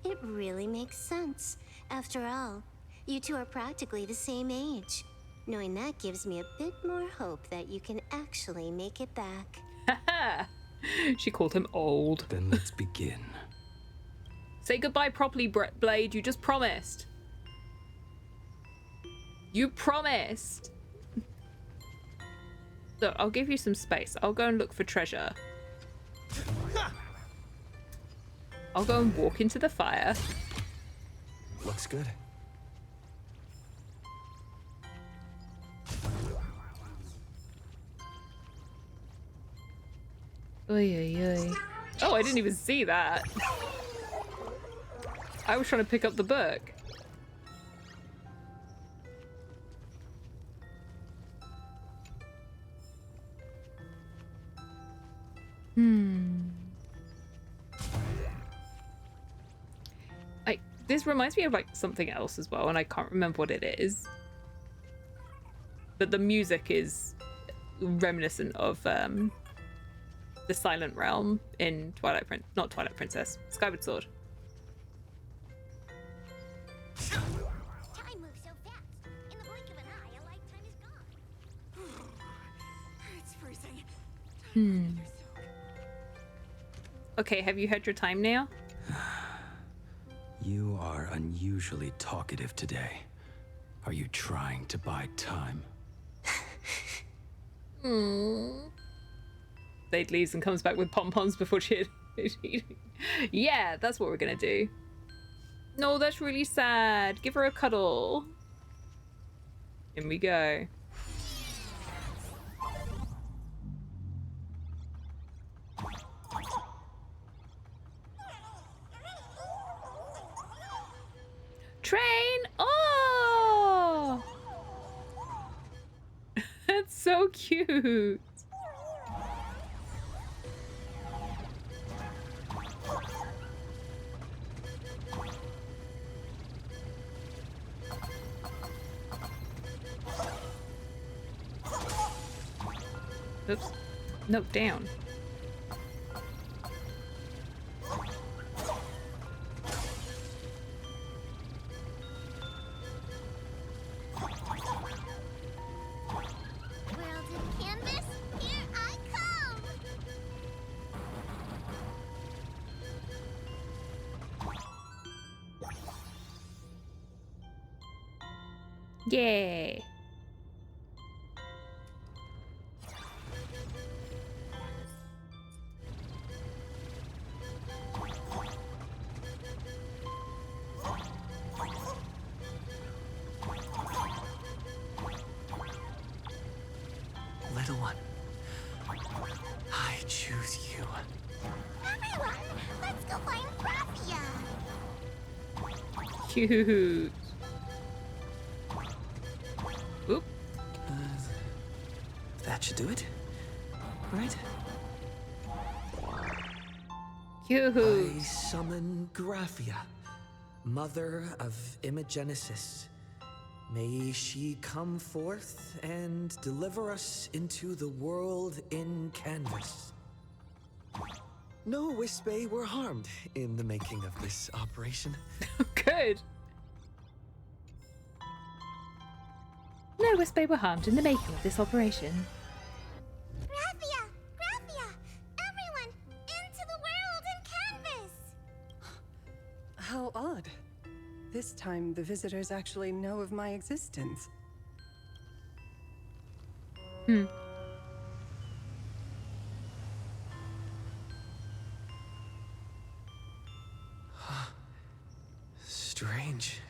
It really makes sense. After all, you two are practically the same age. Knowing that gives me a bit more hope that you can actually make it back. She called him old. Then let's begin. Say goodbye properly, Blade. You just promised. You promised. Look, I'll give you some space. I'll go and look for treasure. I'll go and walk into the fire. Looks good. Oy. Oh, I didn't even see that. I was trying to pick up the book. This reminds me of like something else as well, and I can't remember what it is. But the music is reminiscent of the Silent Realm in not Twilight Princess, Skyward Sword. Time moves so fast. In the blink of an eye, a lifetime is gone. It's freezing. Okay, have you had your time now? You are unusually talkative today. Are you trying to buy time? Blade leaves and comes back with pom-poms before she Yeah, that's what we're gonna do. No, that's really sad. Give her a cuddle. In we go. Train! Oh! That's so cute. Oops. No, down. World in canvas, here I come! Yay. Little one, I choose you. Everyone, let's go find Graphia! Cute. Oop. That should do it, right? Cute. I summon Graphia, mother of Imogenesis, May she come forth and deliver us into the world in canvas. No Wispe were harmed in the making of this operation. Good. No Wispe were harmed in the making of this operation. Graphia! Graphia! Everyone! Into the world in canvas! How odd. This time, the visitors actually know of my existence. Strange.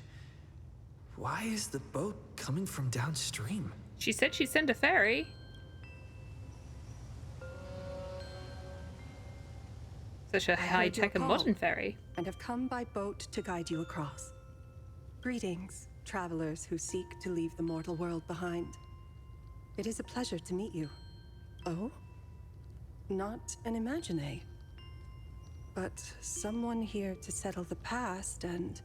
Why is the boat coming from downstream? She said she'd send a ferry. Such a high-tech and modern ferry. And have come by boat to guide you across. Greetings, travelers who seek to leave the mortal world behind. It is a pleasure to meet you. Oh? Not an Imagine, but someone here to settle the past and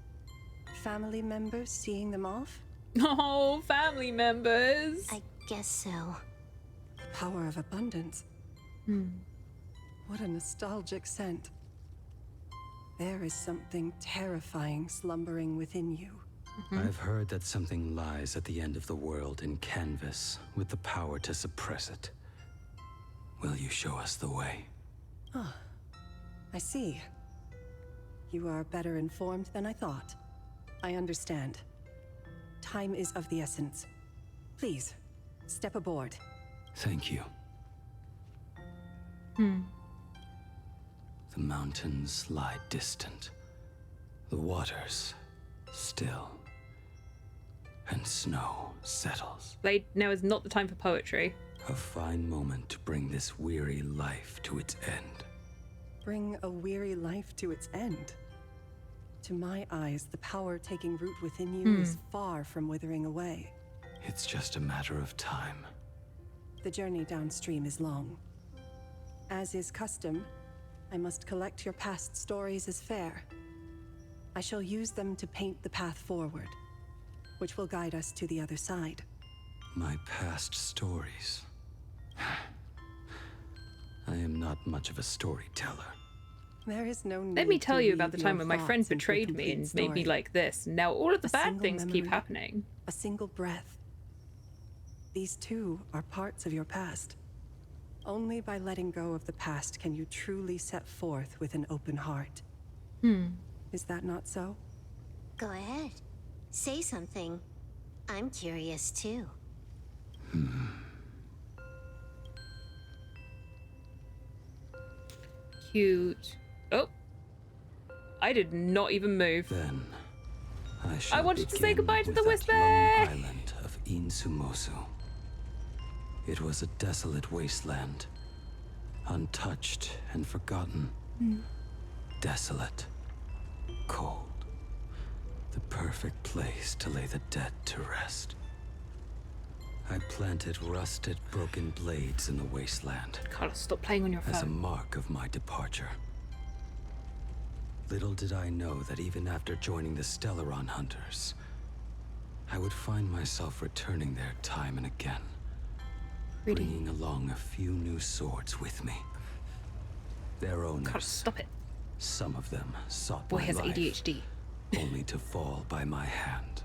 family members seeing them off? Oh, family members. I guess so. The power of abundance. What a nostalgic scent. There is something terrifying slumbering within you. I've heard that something lies at the end of the world in canvas with the power to suppress it. Will you show us the way? Ah, I see. You are better informed than I thought. I understand. Time is of the essence. Please, step aboard. Thank you. The mountains lie distant. The waters still. And snow settles. Blade, now is not the time for poetry. A fine moment to bring this weary life to its end. Bring a weary life to its end. To my eyes, the power taking root within you is far from withering away. It's just a matter of time. The journey downstream is long. As is custom, I must collect your past stories as fair. I shall use them to paint the path forward, which will guide us to the other side. My past stories. I am not much of a storyteller. There is no need Let me tell to you about the weave time your when my friend thoughts into a betrayed me complete and made me story. like this. Now all of the A bad single things keep memory, happening. A single breath. These too are parts of your past. Only by letting go of the past can you truly set forth with an open heart. Is that not so? Go ahead. Say something. I'm curious too. Cute. Oh. I did not even move. Then I wanted to say goodbye to the that Wispe! lone island of Insumosu. It was a desolate wasteland, untouched and forgotten. Desolate, cold, the perfect place to lay the dead to rest. I planted rusted, broken blades in the wasteland. Carlos, stop playing on your phone. As a mark of my departure. Little did I know that even after joining the Stellaron Hunters, I would find myself returning there time and again. Bringing along a few new swords with me. Their owners. Carlos, stop it. Some of them sought Boy my has life, ADHD. only to fall by my hand.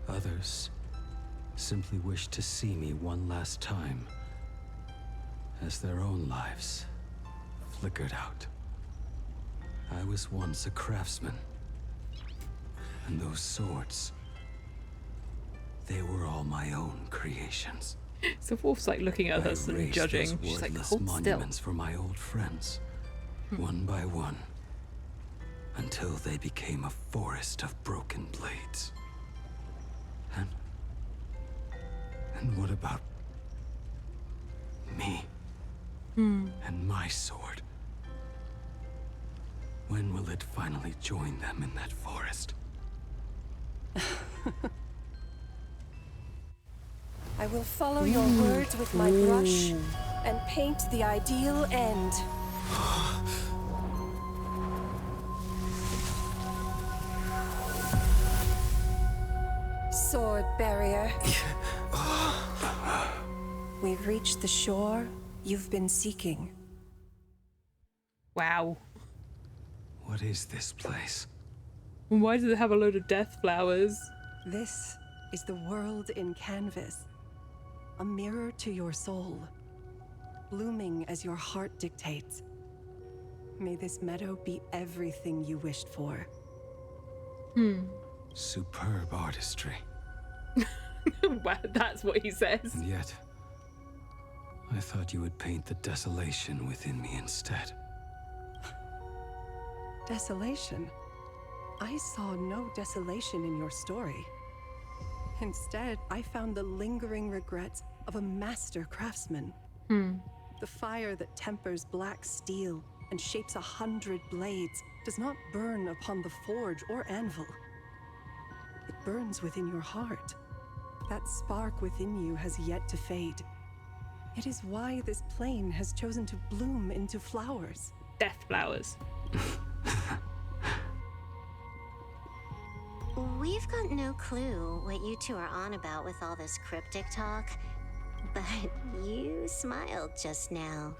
Others simply wished to see me one last time, as their own lives flickered out. I was once a craftsman, and those swords, they were all my own creations. So Wolf's like looking at us I and raised judging. those She's like, wordless hold still. monuments for my old friends, one by one, until they became a forest of broken blades. And what about me and my sword? When will it finally join them in that forest? I will follow your words with my brush and paint the ideal end. sword barrier. We've reached the shore you've been seeking. Wow. What is this place? Why does it have a load of death flowers? This is the world in canvas. A mirror to your soul, blooming as your heart dictates. May this meadow be everything you wished for. Superb artistry. Wow, that's what he says. And yet, I thought you would paint the desolation within me instead. Desolation? I saw no desolation in your story. Instead, I found the lingering regrets of a master craftsman. The fire that tempers black steel and shapes 100 blades does not burn upon the forge or anvil. It burns within your heart. That spark within you has yet to fade. It is why this plane has chosen to bloom into flowers. Death flowers. We've got no clue what you two are on about with all this cryptic talk, but you smiled just now,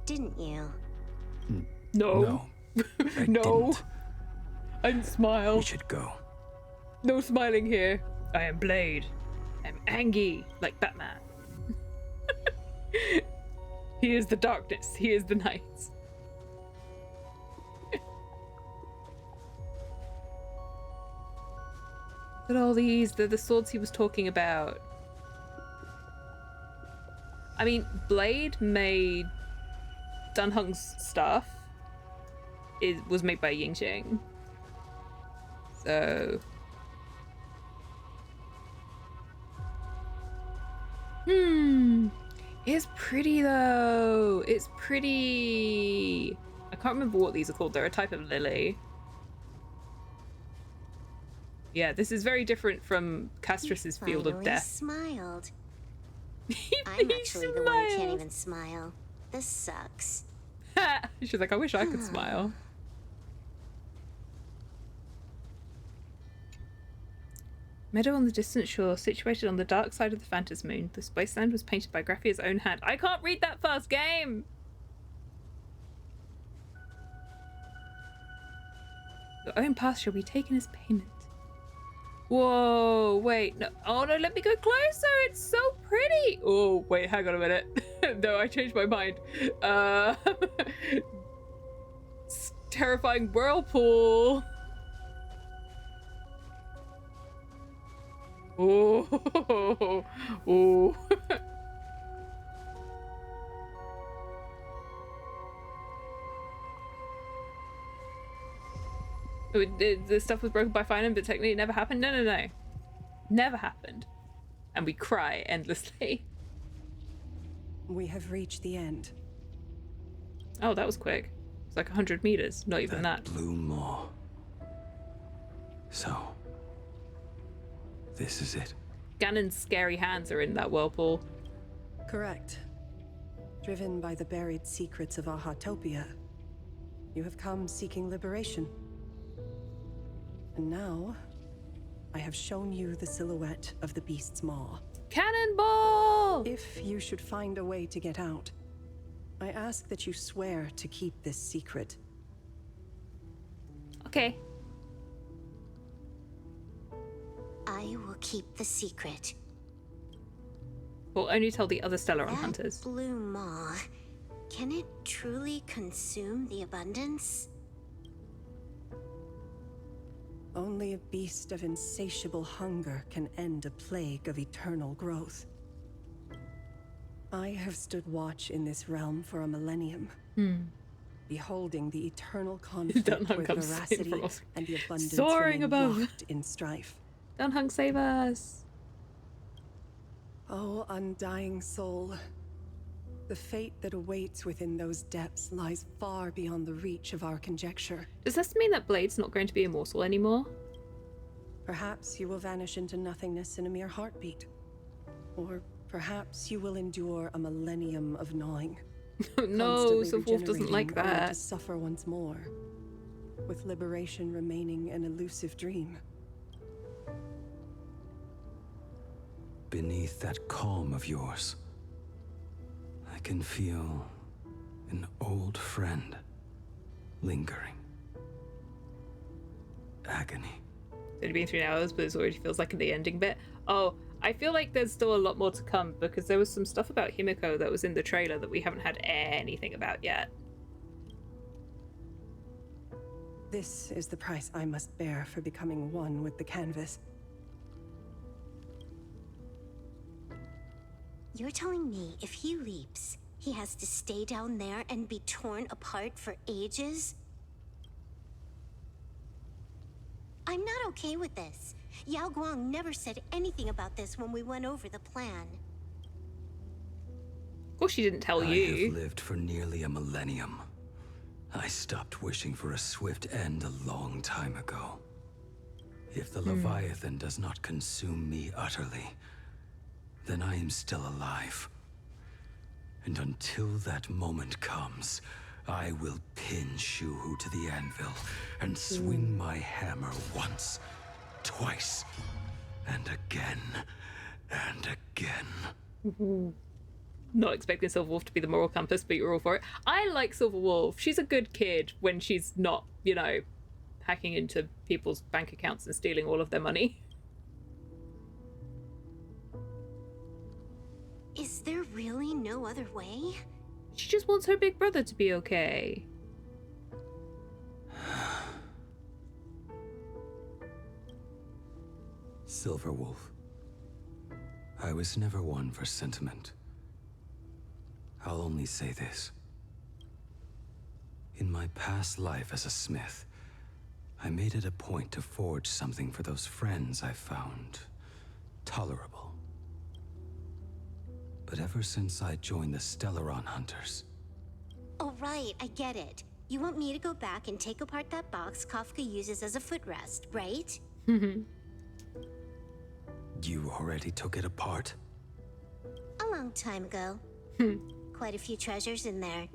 didn't you? No. I No. didn't. I didn't smile. We should go. No smiling here. I am Blade. I'm Angie, like Batman. He is the darkness. He is the night. Look at all these. They're the swords he was talking about. I mean, Blade made Dunhung's stuff. It was made by Yingxing. So... It's pretty though. It's pretty. I can't remember what these are called. They're a type of lily. Yeah, this is very different from Castrus's Field of Death. Smiled. I'm actually the one who can't even smile. This sucks. She's like, I wish I could smile. Meadow on the distant shore, situated on the dark side of the Phantom Moon. This wasteland was painted by Graffia's own hand. I can't read that fast, game! Your own path shall be taken as payment. Whoa, wait, no. Oh no, let me go closer. It's so pretty. Oh, wait, hang on a minute. No, I changed my mind. Terrifying whirlpool. Oh, oh. The stuff was broken by Finam, but technically it never happened? No, no, no. Never happened. And we cry endlessly. We have reached the end. Oh, that was quick. It's like 100 meters, not even that. Blue maw. So, this is it. Ganon's scary hands are in that whirlpool. Correct. Driven by the buried secrets of Ahatopia, you have come seeking liberation. And now, I have shown you the silhouette of the beast's maw. Cannonball! If you should find a way to get out, I ask that you swear to keep this secret. Okay. I will keep the secret. We'll only tell the other Stellaron hunters. Blue maw, can it truly consume the abundance? Only a beast of insatiable hunger can end a plague of eternal growth. I have stood watch in this realm for a millennium, beholding the eternal conflict with veracity and the abundance soaring above locked in strife. Dunhung, save us! Oh, undying soul. The fate that awaits within those depths lies far beyond the reach of our conjecture. Does this mean that Blade's not going to be immortal anymore? Perhaps you will vanish into nothingness in a mere heartbeat. Or perhaps you will endure a millennium of gnawing. No, Wolf doesn't like only that. to suffer once more, with liberation remaining an elusive dream. beneath that calm of yours, I can feel an old friend lingering. Agony. It's only been 3 hours, but it already feels like the ending bit. Oh, I feel like there's still a lot more to come because there was some stuff about Himiko that was in the trailer that we haven't had anything about yet. This is the price I must bear for becoming one with the canvas. You're telling me if he leaps, he has to stay down there and be torn apart for ages? I'm not okay with this. Yao Guang never said anything about this when we went over the plan. Of course she didn't tell you. I have lived for nearly a millennium. I stopped wishing for a swift end a long time ago. If the Leviathan does not consume me utterly, then I am still alive. And until that moment comes, I will pin Shuhu to the anvil and swing my hammer once, twice, and again, and again. Not expecting Silverwolf to be the moral compass, but you're all for it. I like Silverwolf. She's a good kid when she's not, you know, hacking into people's bank accounts and stealing all of their money. Is there really no other way? She just wants her big brother to be okay. Silverwolf, I was never one for sentiment. I'll only say this. In my past life as a smith, I made it a point to forge something for those friends I found tolerable. But ever since I joined the Stellaron Hunters... Oh right, I get it. You want me to go back and take apart that box Kafka uses as a footrest, right? You already took it apart? A long time ago. Quite a few treasures in there.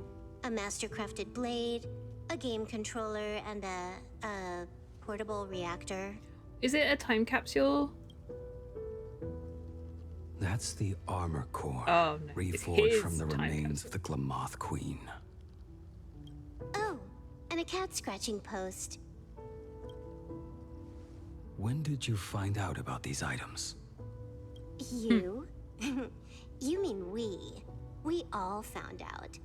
A master-crafted blade, a game controller, and a portable reactor. Is it a time capsule? That's the armor core, no, reforged from the remains of the Glamoth Queen. Oh, and a cat scratching post. When did you find out about these items? You? You mean we. We all found out.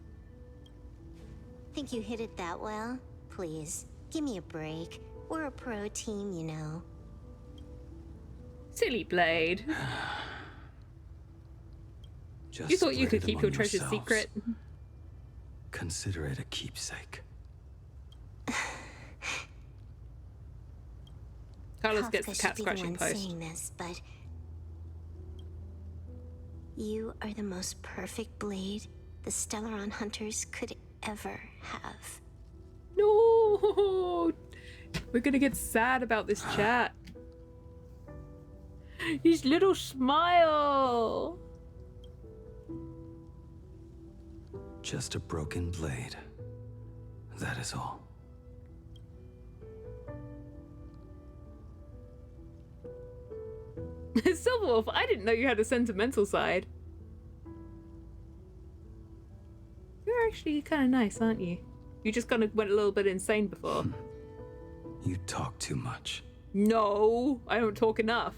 Think you hid it that well? Please, give me a break. We're a pro team, you know. Silly Blade. Just you thought you could split it keep your among treasure yourselves. secret? Consider it a keepsake. Carlos gets the Kafka cat should be the scratching one post. saying this, but you are the most perfect blade the Stellaron Hunters could ever have. No! We're gonna get sad about this chat. His little smile! Just a broken blade. That is all. Silverwolf, I didn't know you had a sentimental side. You're actually kind of nice, aren't you? You just kind of went a little bit insane before. You talk too much. No, I don't talk enough.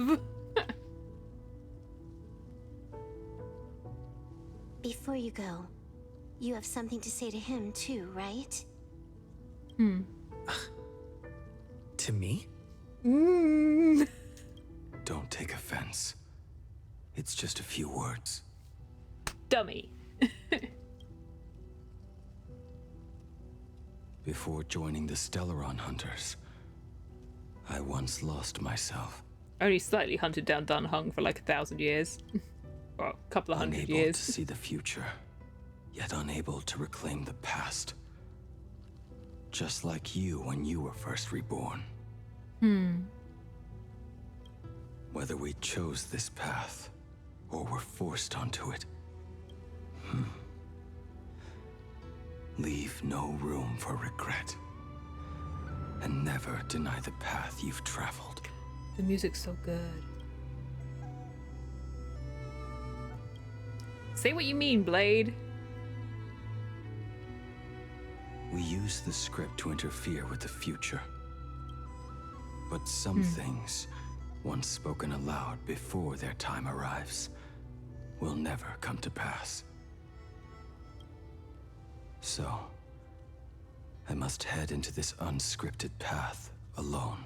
Before you go, you have something to say to him too, right? To me? Don't take offense. It's just a few words. Dummy. Before joining the Stellaron Hunters, I once lost myself. Only slightly hunted down Dan Hung for like 1,000 years. Or a couple of hundred Unable years. to see the future, yet unable to reclaim the past. Just like you when you were first reborn. Whether we chose this path, or were forced onto it. Leave no room for regret. And never deny the path you've traveled. The music's so good. Say what you mean, Blade. We use the script to interfere with the future. But some things, once spoken aloud before their time arrives, will never come to pass. So, I must head into this unscripted path alone,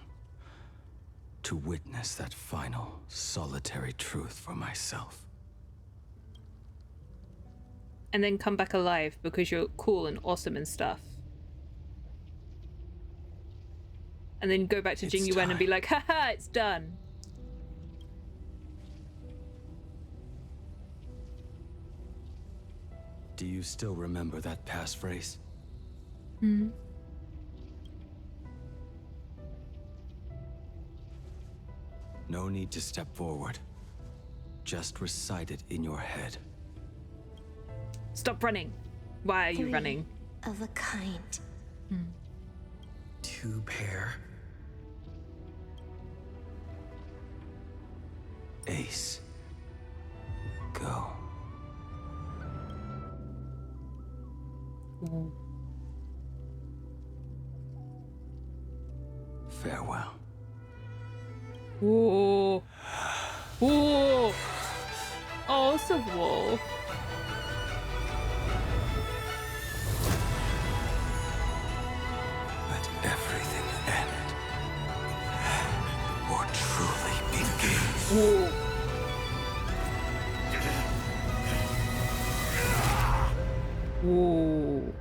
to witness that final, solitary truth for myself. And then come back alive because you're cool and awesome and stuff. And then go back to Jing Yuan and be like, haha, it's done. Do you still remember that passphrase? No need to step forward. Just recite it in your head. Stop running. Why are you running? Of a kind. Two pair. Ace. Go. Farewell. Ooh. Ooh. Oh, so wolf. Let everything end. Or truly begin. Ooh. Ooh.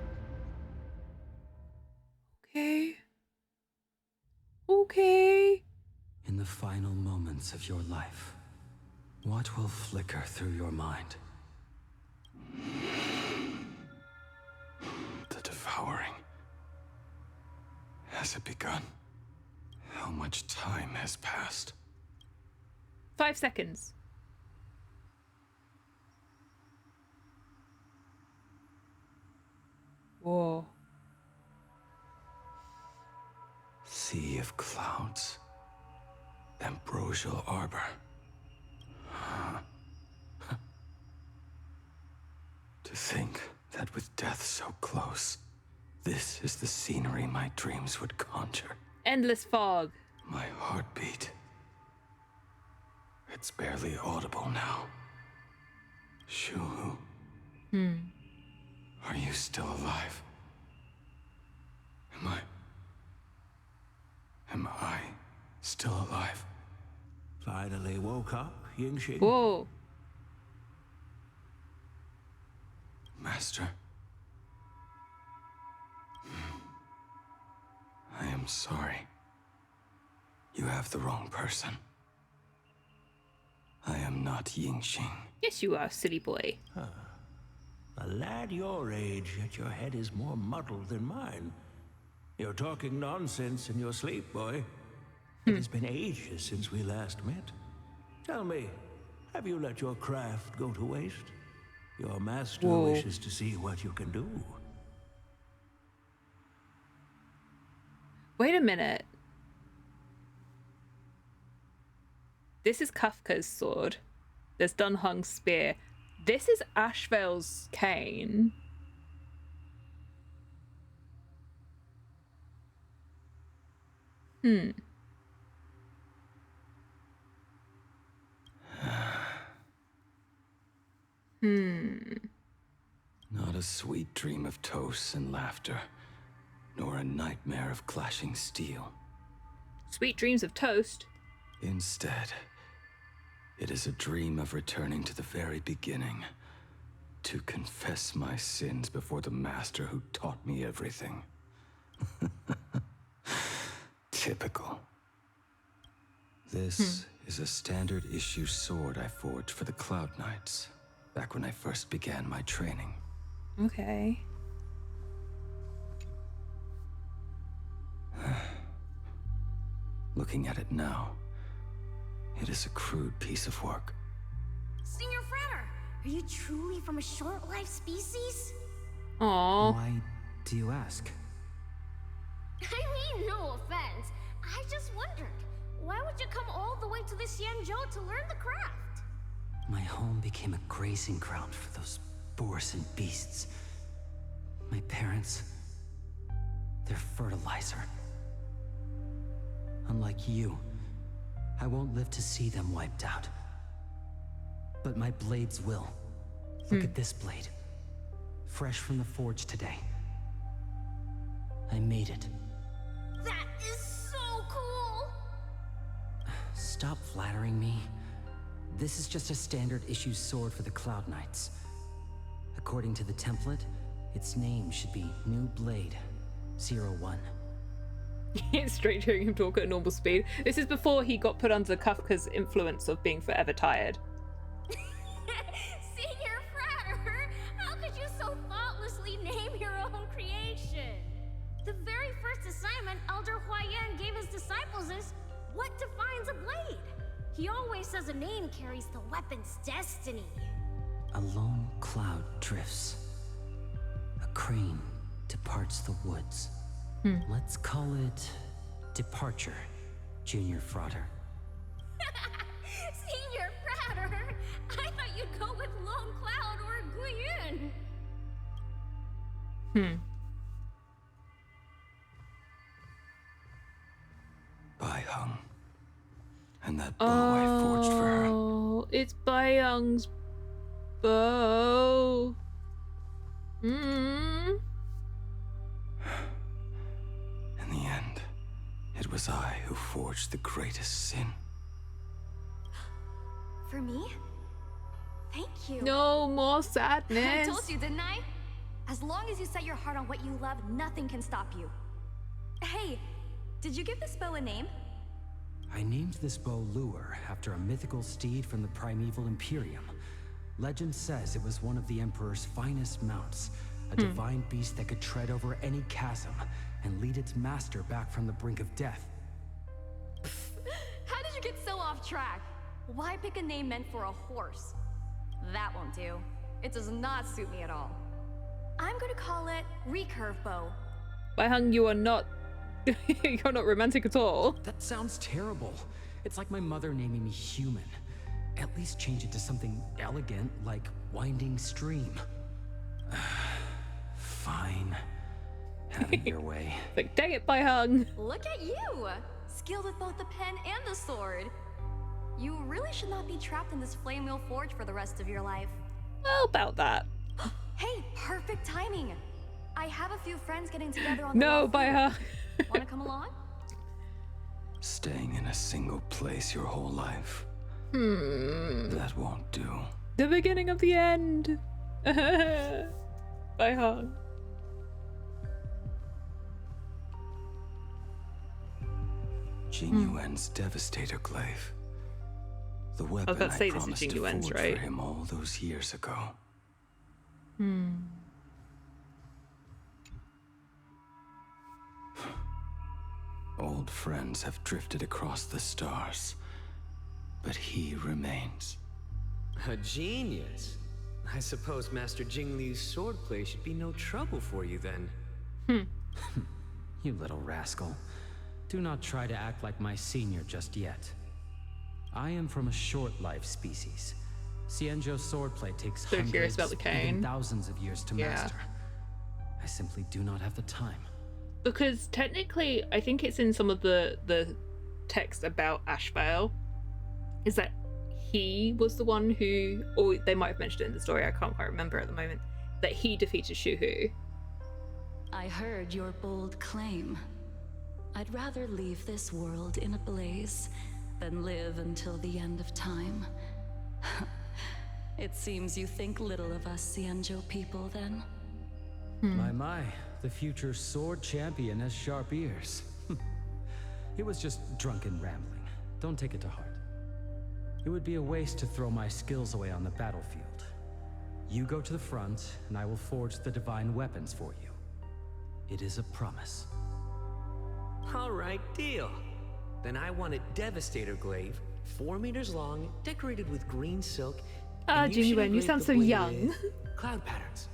Okay. Okay. In the final moments of your life, what will flicker through your mind? The devouring. Has it begun? How much time has passed? 5 seconds. Whoa. Sea of clouds. Ambrosial arbor. To think that with death so close, this is the scenery my dreams would conjure. Endless fog. My heartbeat. It's barely audible now. Shu. Are you still alive? Am I still alive? Finally woke up, Yingxing? Whoa. Master. I am sorry. You have the wrong person. I am not Yingxing. Yes, you are, silly boy. A lad your age, yet your head is more muddled than mine. You're talking nonsense in your sleep, boy. It has been ages since we last met. Tell me, have you let your craft go to waste? Your master wishes to see what you can do. Wait a minute. This is Kafka's sword. There's Dunhung's spear. This is Ashvale's cane. Not a sweet dream of toasts and laughter, nor a nightmare of clashing steel. Sweet dreams of toast. Instead, it is a dream of returning to the very beginning, to confess my sins before the master who taught me everything. Typical. This is a standard issue sword I forged for the Cloud Knights, back when I first began my training. Okay. Looking at it now, it is a crude piece of work. Senior Frater, are you truly from a short-lived species? Aww. Why do you ask? I mean, no offense. I just wondered, why would you come all the way to this Yanzhou to learn the craft? My home became a grazing ground for those boars and beasts. My parents, they're fertilizer. Unlike you, I won't live to see them wiped out. But my blades will. Look at this blade. Fresh from the forge today. I made it. That is so cool! Stop flattering me. This is just a standard issue sword for the Cloud Knights. According to the template, its name should be New Blade 01. It's strange hearing him talk at a normal speed. This is before he got put under Kafka's influence of being forever tired. Senior Frater, how could you so thoughtlessly name your own creation? The very first assignment Elder Huayan gave his disciples is, what defines a blade? He always says a name carries the weapon's destiny. A lone cloud drifts. A crane departs the woods. Let's call it Departure, Junior Frater. Senior Frater, I thought you'd go with Lone Cloud or Guiyun. Bai Hung. And that bow I forged for her. Oh, it's Bai Hung's bow. In the end, it was I who forged the greatest sin. For me? Thank you. No more sadness. I told you, didn't I? As long as you set your heart on what you love, nothing can stop you. Hey, did you give this bow a name? I named this bow Lure after a mythical steed from the primeval Imperium. Legend says it was one of the Emperor's finest mounts, a divine beast that could tread over any chasm and lead its master back from the brink of death. How did you get so off track? Why pick a name meant for a horse? That won't do. It does not suit me at all. I'm gonna call it Recurve Bow. Bai Hung, you are not you're not romantic at all. That sounds terrible. It's like my mother naming me Human. At least change it to something elegant like Winding Stream. Fine. Have it your way. Like, dang it, Bai Hung. Look at you! Skilled with both the pen and the sword. You really should not be trapped in this flame wheel forge for the rest of your life. Well, about that. Hey, perfect timing. I have a few friends getting together on the No, wall Bai floor. Hung. Wanna come along? Staying in a single place your whole life. That won't do. The beginning of the end. Bai Hung. Jing Yuan's Devastator Glaive. The weapon about to say I this is promised Jing to Yuan's, forge right? for him all those years ago. Old friends have drifted across the stars, but he remains. A genius. I suppose Master Jing Liu's swordplay should be no trouble for you then. You little rascal. Do not try to act like my senior just yet. I am from a short-life species. Xianzhou's swordplay takes So curious hundreds, about the cane. even thousands of years to Yeah. master. I simply do not have the time. Because technically, I think it's in some of the text about Ashvale, is that he was the one who, or they might have mentioned it in the story, I can't quite remember at the moment, that he defeated Shuhu. I heard your bold claim. I'd rather leave this world in a blaze than live until the end of time. It seems you think little of us Xianzhou people, then? My, the future sword champion has sharp ears. It was just drunken rambling. Don't take it to heart. It would be a waste to throw my skills away on the battlefield. You go to the front, and I will forge the divine weapons for you. It is a promise. All right, deal. Then I want a Devastator Glaive, 4 meters long, decorated with green silk. Ah, and you Jing should Yuan, you engrave sound the so blade young. with cloud patterns.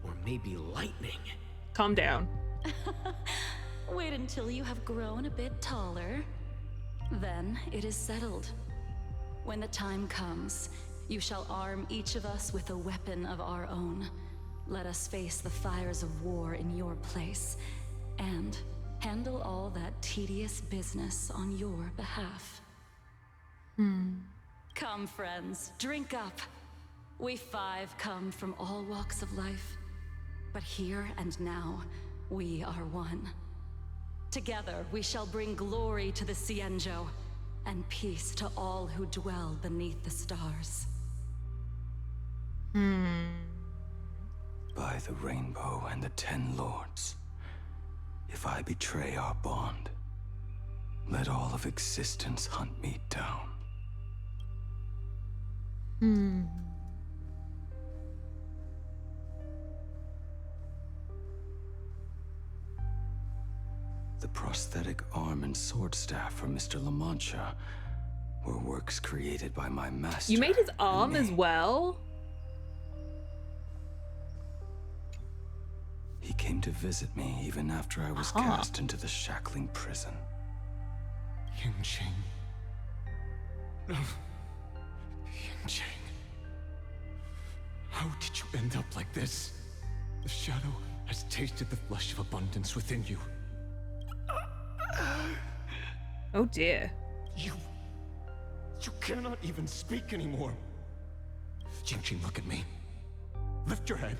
Or maybe lightning. Calm down. Wait until you have grown a bit taller. Then it is settled. When the time comes, you shall arm each of us with a weapon of our own. Let us face the fires of war in your place, and handle all that tedious business on your behalf. Come, friends, drink up. We 5 come from all walks of life, but here and now, we are one. Together, we shall bring glory to the Cienjo, and peace to all who dwell beneath the stars. By the rainbow and the 10 lords, if I betray our bond, let all of existence hunt me down. The prosthetic arm and sword staff for Mr. La Mancha were works created by my master. You made his arm as well? He came to visit me even after I was cast into the shackling prison. Ying-Ching. No. Ying-Ching. How did you end up like this? The shadow has tasted the flesh of abundance within you. Oh dear. You cannot even speak anymore. Ying-Ching, look at me. Lift your head.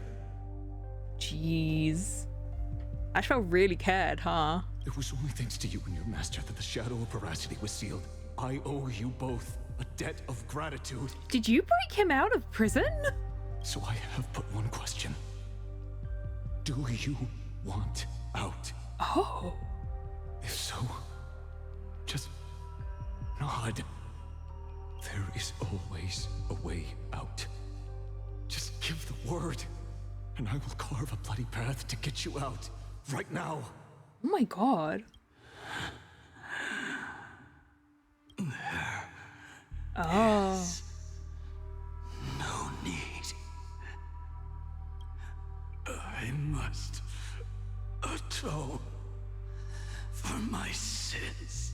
Jeez. Ashval really cared, huh? It was only thanks to you and your master that the shadow of veracity was sealed. I owe you both a debt of gratitude. Did you break him out of prison? So I have but one question. Do you want out? Oh. If so, just nod. There is always a way out. Just give the word, and I will carve a bloody path to get you out. Right now. Oh my god. Oh. No need. I must atone for my sins.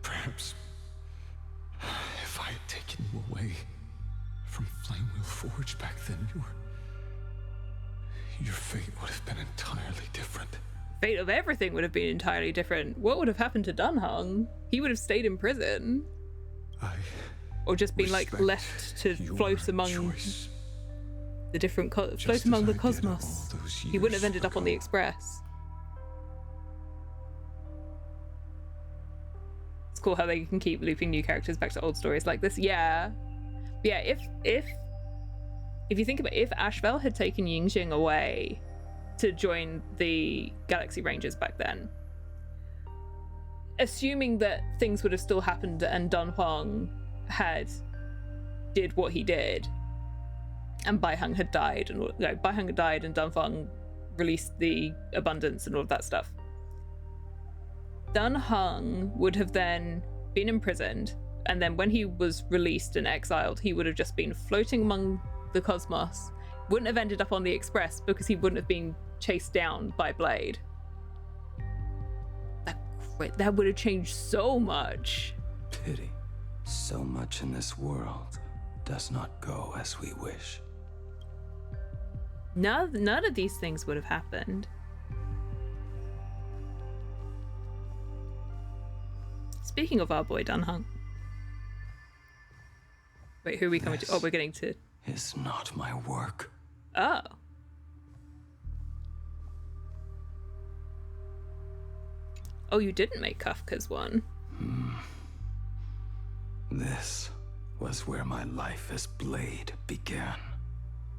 Perhaps if I had taken you away from Flamewheel Forge back then, your fate would have been entirely different. Fate of everything would have been entirely different. What would have happened to Dunhung? He would have stayed in prison. Or just been like left to float among the different float among the cosmos. He wouldn't have ended up on the Express. It's cool how they can keep looping new characters back to old stories like this. Yeah. Yeah, if you think about it, if Ashval had taken Ying-Jing away to join the Galaxy Rangers back then, assuming that things would have still happened and Dunhuang did what he did, and Baihang had died, and Baihang had died, and Dunhuang released the abundance and all of that stuff. Dunhuang would have then been imprisoned, and then when he was released and exiled, he would have just been floating among the cosmos. Wouldn't have ended up on the Express because he wouldn't have been chased down by Blade. That would have changed so much. Pity. So much in this world does not go as we wish. None of these things would have happened. Speaking of our boy Dunhuang. Wait, who are we coming to? Oh, we're getting to... Is not my work. Oh. Oh, you didn't make Kafka's one. This was where my life as Blade began.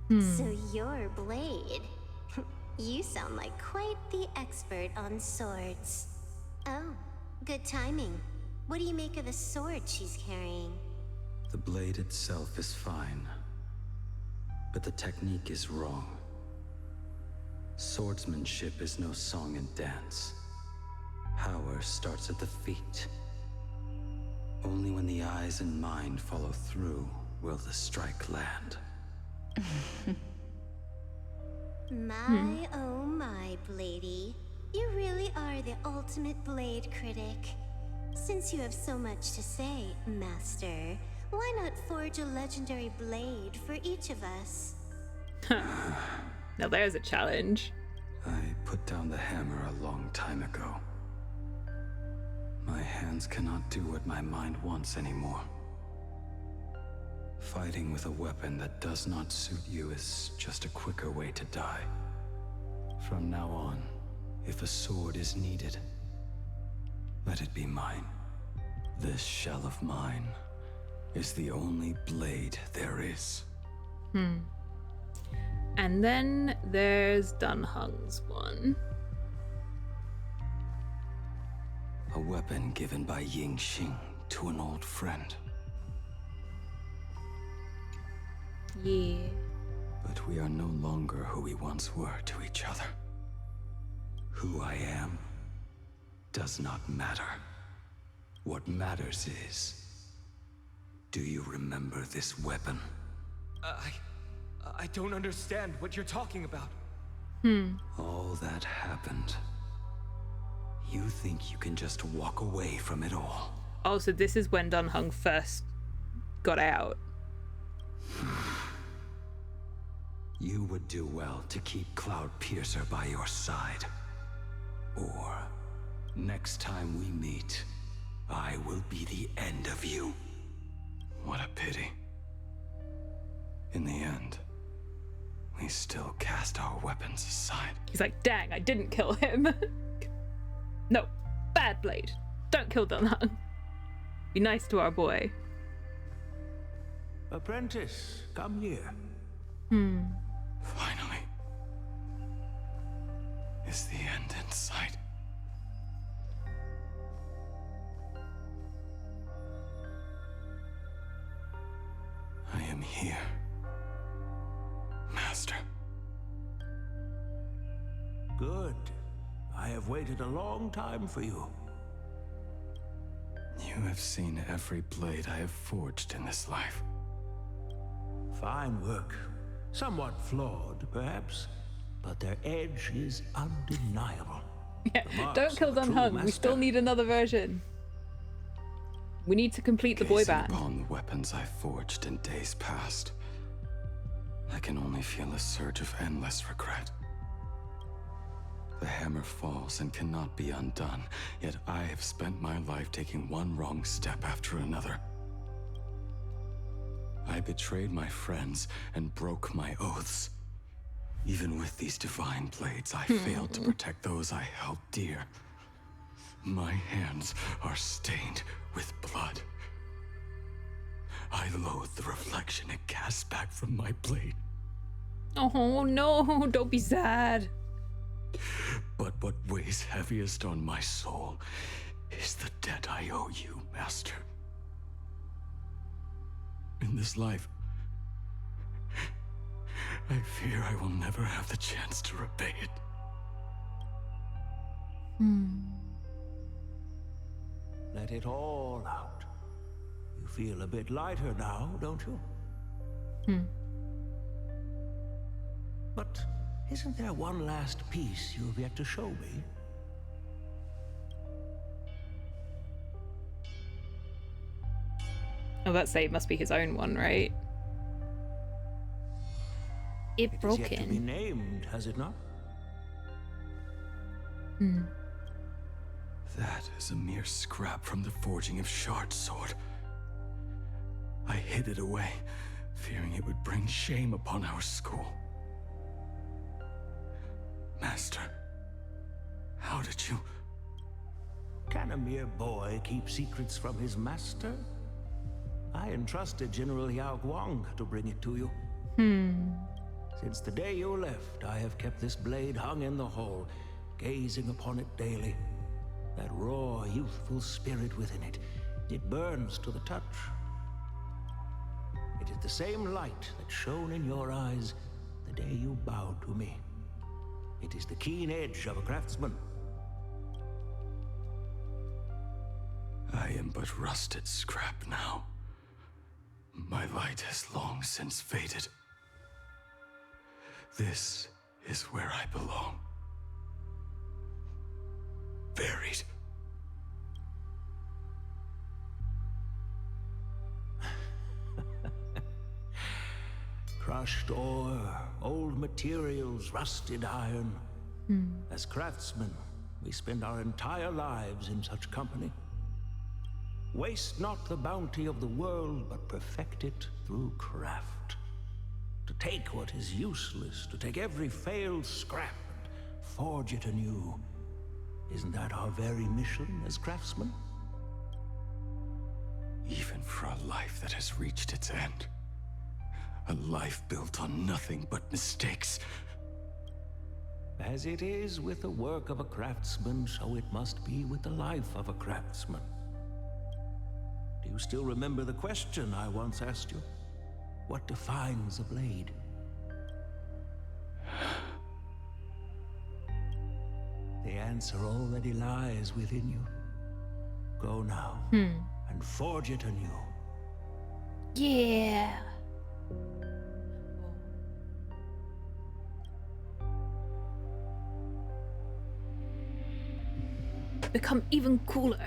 So you're Blade. You sound like quite the expert on swords. Oh, good timing. What do you make of the sword she's carrying? The blade itself is fine, but the technique is wrong. Swordsmanship is no song and dance. Power starts at the feet. Only when the eyes and mind follow through will the strike land. My, oh my, Bladey. You really are the ultimate blade critic. Since you have so much to say, Master, why not forge a legendary blade for each of us? Now there's a challenge. I put down the hammer a long time ago. My hands cannot do what my mind wants anymore. Fighting with a weapon that does not suit you is just a quicker way to die. From now on, if a sword is needed, let it be mine. This shell of mine is the only blade there is. And then there's Dunhung's one. A weapon given by Ying Xing to an old friend. Yeah. But we are no longer who we once were to each other. Who I am does not matter. What matters is, do you remember this weapon? I don't understand what you're talking about. All that happened. You think you can just walk away from it all? Oh, so this is when Dunhung first got out. You would do well to keep Cloud Piercer by your side. Or, next time we meet, I will be the end of you. What a pity. In the end, we still cast our weapons aside. He's like, dang, I didn't kill him. No, bad blade. Don't kill Dunhung. Be nice to our boy. Apprentice, come here. Finally. Is the end in sight? I am here, Master. Good. I have waited a long time for you. You have seen every blade I have forged in this life. Fine work. Somewhat flawed, perhaps, but their edge is undeniable. Yeah, don't kill Dunhung. We still need another version. We need to complete the boy band. Upon the weapons I forged in days past, I can only feel a surge of endless regret. The hammer falls and cannot be undone, yet I have spent my life taking one wrong step after another. I betrayed my friends and broke my oaths. Even with these divine blades, I failed to protect those I held dear. My hands are stained with blood. I loathe the reflection it casts back from my blade. Oh no, don't be sad. But what weighs heaviest on my soul is the debt I owe you, Master. In this life, I fear I will never have the chance to repay it. Let it all out. You feel a bit lighter now, don't you? But isn't there one last piece you have yet to show me? Oh, that save must be his own one, right? It broke It is yet to be named, has it not? That is a mere scrap from the forging of Shard's sword. I hid it away, fearing it would bring shame upon our school. Master, how did you... Can a mere boy keep secrets from his master? I entrusted General Yao Guang to bring it to you. Since the day you left, I have kept this blade hung in the hall, gazing upon it daily. That raw, youthful spirit within it, it burns to the touch. It is the same light that shone in your eyes the day you bowed to me. It is the keen edge of a craftsman. I am but rusted scrap now. My light has long since faded. This is where I belong. Buried. Crushed ore, old materials, rusted iron. As craftsmen, we spend our entire lives in such company. Waste not the bounty of the world, but perfect it through craft. To take what is useless, to take every failed scrap and forge it anew. Isn't that our very mission as craftsmen? Even for a life that has reached its end. A life built on nothing but mistakes. As it is with the work of a craftsman, so it must be with the life of a craftsman. Do you still remember the question I once asked you? What defines a blade? The answer already lies within you. Go now, and forge it anew. Yeah. Become even cooler.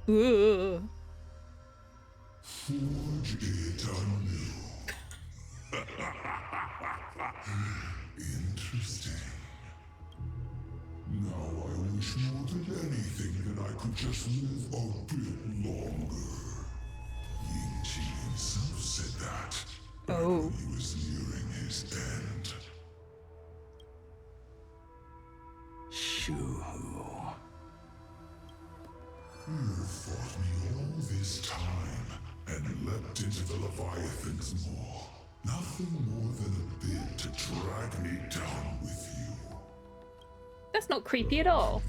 Ooh. Forge it anew. Interesting. Now I wish more than anything that I could just live a bit longer. Ying Qi himself said that. Oh. He was nearing his end. Shoo-hoo. You fought me all this time and leapt into the Leviathan's maw. Nothing more than a bid to drag me down with you. That's not creepy at all.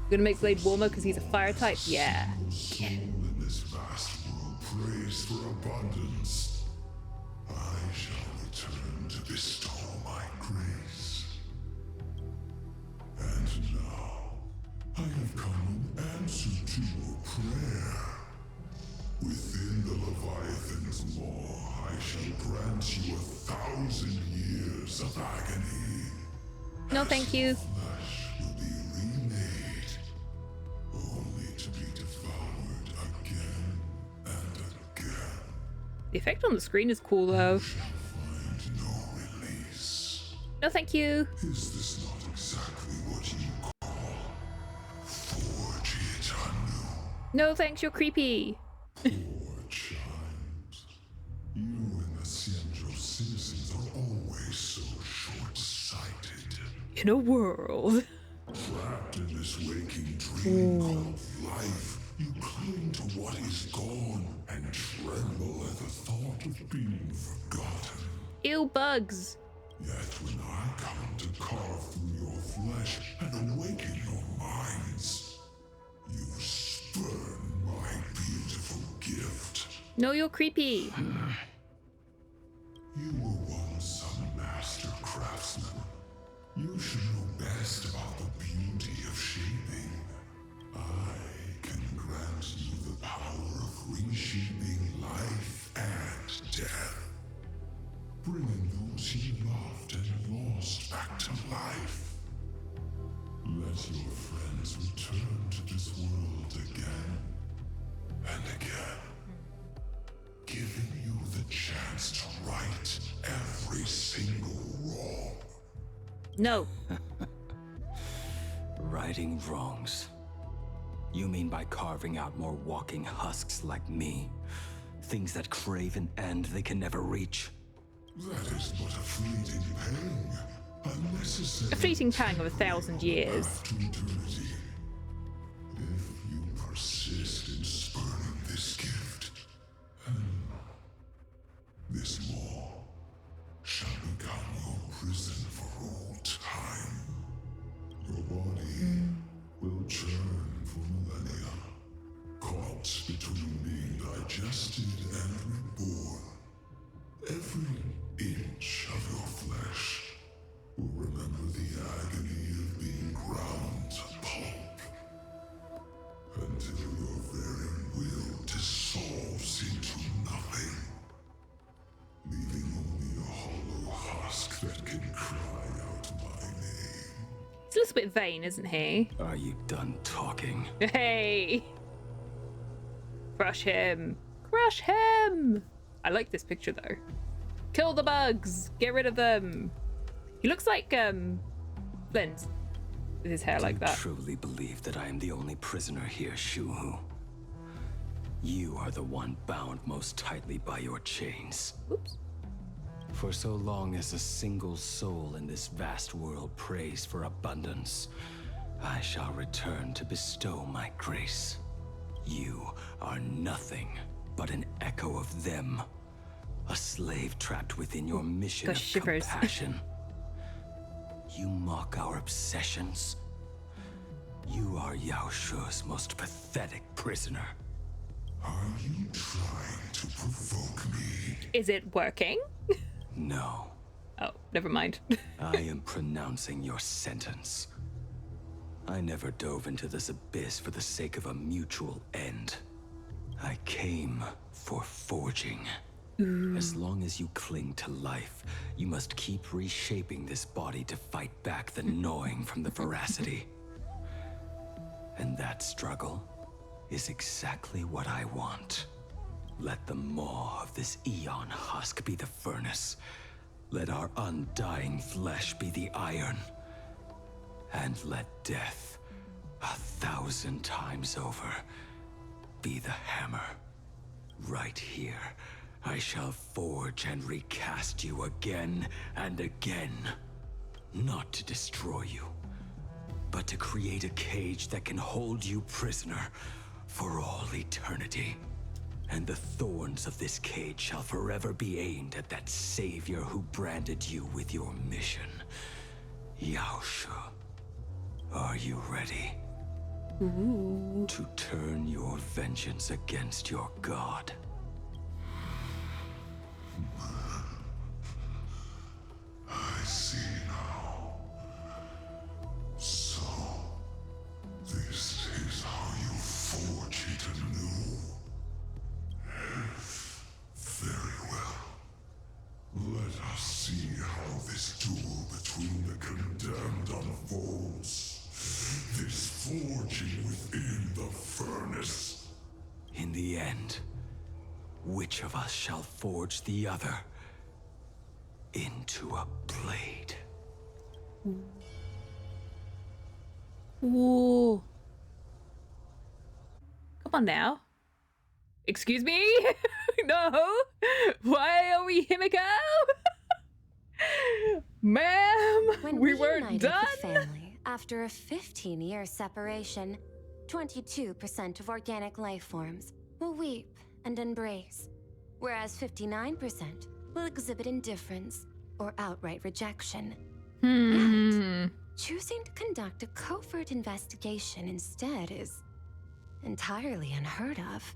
Gonna make Blade warmer because he's a fire type? Yeah. Soul in this vast world prays for abundance. I shall return to bestow my grace. And now, I have come in answer to your prayer. Within the Leviathan's maw, I shall grant you 1,000 years of agony. No, thank you. Flesh will be remade, only to be devoured again and again. The effect on the screen is cool though. Find no release. No, thank you. Is this not exactly what you call forge it anew? No, thanks, you're creepy. Poor child. You and the Xianzhou citizens are always so short-sighted. In a world. Trapped in this waking dream called life, you cling to what is gone and tremble at the thought of being forgotten. Ew, bugs. Yet when I come to carve through your flesh and awaken your minds, you spurn my beautiful gift. No, you're creepy. You were once a master craftsman. You should know best about the beauty of shaping. I can grant you the power of reshaping life and death. Bringing those you loved and lost back to life. Let your friends return to this world again and again. Giving you the chance to right every single wrong. No. Righting wrongs. You mean by carving out more walking husks like me? Things that crave an end they can never reach? That is but a fleeting pang. Unnecessary. A fleeting pang of 1,000 years. To eternity. If you persist in spurning this gift, this maw shall become your prison for all time. Your body will churn for millennia, caught between being digested and reborn. Every inch of your flesh will remember the agony of being ground to pulp, until your very will dissolves into nothing, leaving only a hollow husk that can cry out my name. He's a little bit vain, isn't he? Are you done talking? Hey! Crush him! Crush him! I like this picture though. Kill the bugs! Get rid of them! He looks like, Flint. With his hair like that. Do you truly believe that I am the only prisoner here, Shuhu? You are the one bound most tightly by your chains. Oops. For so long as a single soul in this vast world prays for abundance, I shall return to bestow my grace. You are nothing but an echo of them. A slave trapped within your mission of compassion. You mock our obsessions. You are Yao Shu's most pathetic prisoner. Are you trying to provoke me? Is it working? No. Oh, never mind. I am pronouncing your sentence. I never dove into this abyss for the sake of a mutual end. I came for forging. As long as you cling to life, you must keep reshaping this body to fight back the gnawing from the veracity. And that struggle is exactly what I want. Let the maw of this eon husk be the furnace. Let our undying flesh be the iron. And let death, 1,000 times over, be the hammer. Right here, I shall forge and recast you again and again. Not to destroy you, but to create a cage that can hold you prisoner for all eternity. And the thorns of this cage shall forever be aimed at that savior who branded you with your mission. Yao Shu, are you ready? To turn your vengeance against your god? I see now. So, this is how you forge it anew. Very well. Let us see how this duel between the condemned unfolds. This forging within the furnace. In the end, which of us shall forge the other into a blade? Ooh. Come on now. Excuse me? No. Why are we Himiko? Ma'am, When we weren't reunited done. The family, after a 15-year separation, 22% of organic life forms will weep and embrace, whereas 59% will exhibit indifference or outright rejection. Yet, choosing to conduct a covert investigation instead is entirely unheard of.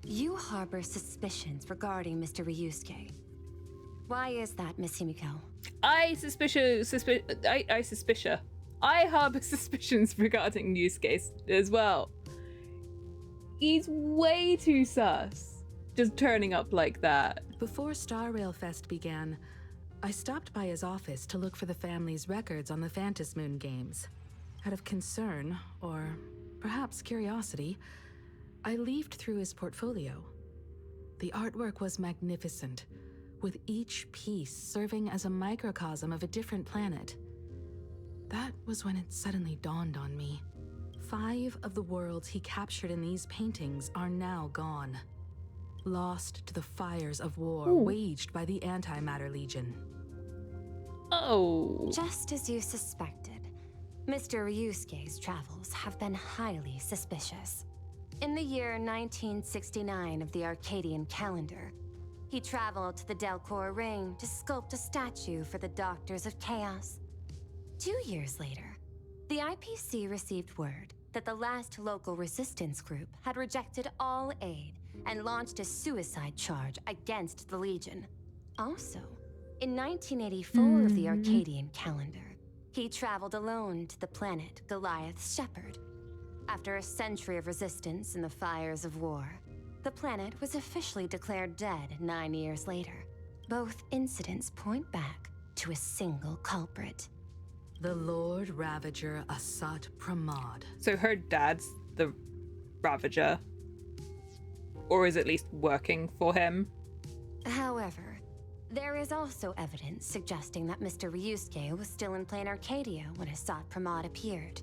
You harbor suspicions regarding Mr. Ryusuke. Why is that, Miss Himiko? I harbor suspicions regarding Yusuke as well. He's way too sus, just turning up like that. Before Star Rail Fest began, I stopped by his office to look for the family's records on the Phantom Moon games. Out of concern, or perhaps curiosity, I leafed through his portfolio. The artwork was magnificent, with each piece serving as a microcosm of a different planet. That was when it suddenly dawned on me. 5 of the worlds he captured in these paintings are now gone, lost to the fires of war waged by the Antimatter Legion. Oh. Just as you suspected, Mr. Ryusuke's travels have been highly suspicious. In the year 1969 of the Arcadian calendar, he traveled to the Delcor Ring to sculpt a statue for the Doctors of Chaos. 2 years later, the IPC received word that the last local resistance group had rejected all aid and launched a suicide charge against the Legion. Also, in 1984 of the Arcadian calendar, he traveled alone to the planet Goliath's Shepherd. After a century of resistance in the fires of war, the planet was officially declared dead 9 years later. Both incidents point back to a single culprit. The Lord Ravager Asat Pramod. So her dad's the Ravager. Or is at least working for him. However, there is also evidence suggesting that Mr. Ryusuke was still in plain Arcadia when Asat Pramod appeared.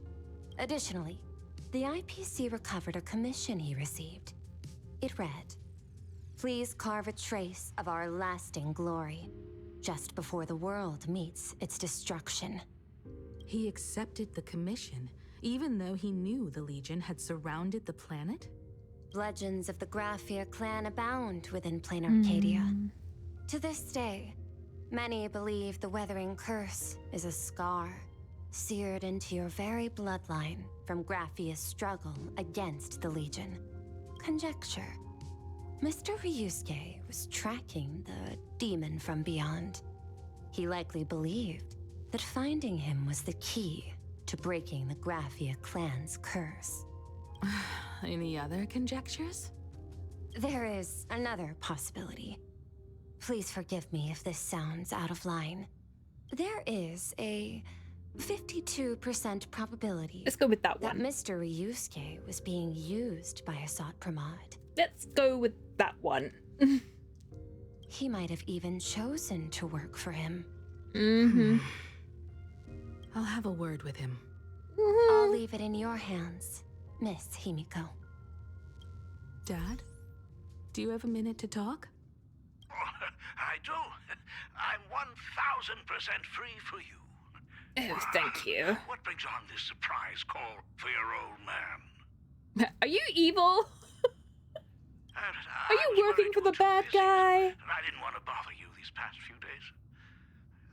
Additionally, the IPC recovered a commission he received. It read, "Please carve a trace of our lasting glory, just before the world meets its destruction." He accepted the commission, even though he knew the Legion had surrounded the planet? Legends of the Graphia clan abound within plain Arcadia. To this day, many believe the Weathering Curse is a scar seared into your very bloodline from Graphia's struggle against the Legion. Conjecture. Mr. Ryusuke was tracking the demon from beyond. He likely believed that finding him was the key to breaking the Graphia clan's curse. Any other conjectures? There is another possibility. Please forgive me if this sounds out of line. There is a 52% probability. Let's go with that one. That Mr. Ryusuke was being used by Asat Pramod. Let's go with that one. He might have even chosen to work for him. I'll have a word with him. I'll leave it in your hands, Miss Himiko. Dad, do you have a minute to talk? I do. I'm 1000% free for you. Oh, thank you. What brings on this surprise call for your old man? Are you evil? Are you working for the bad guy? I didn't want to bother you these past few days.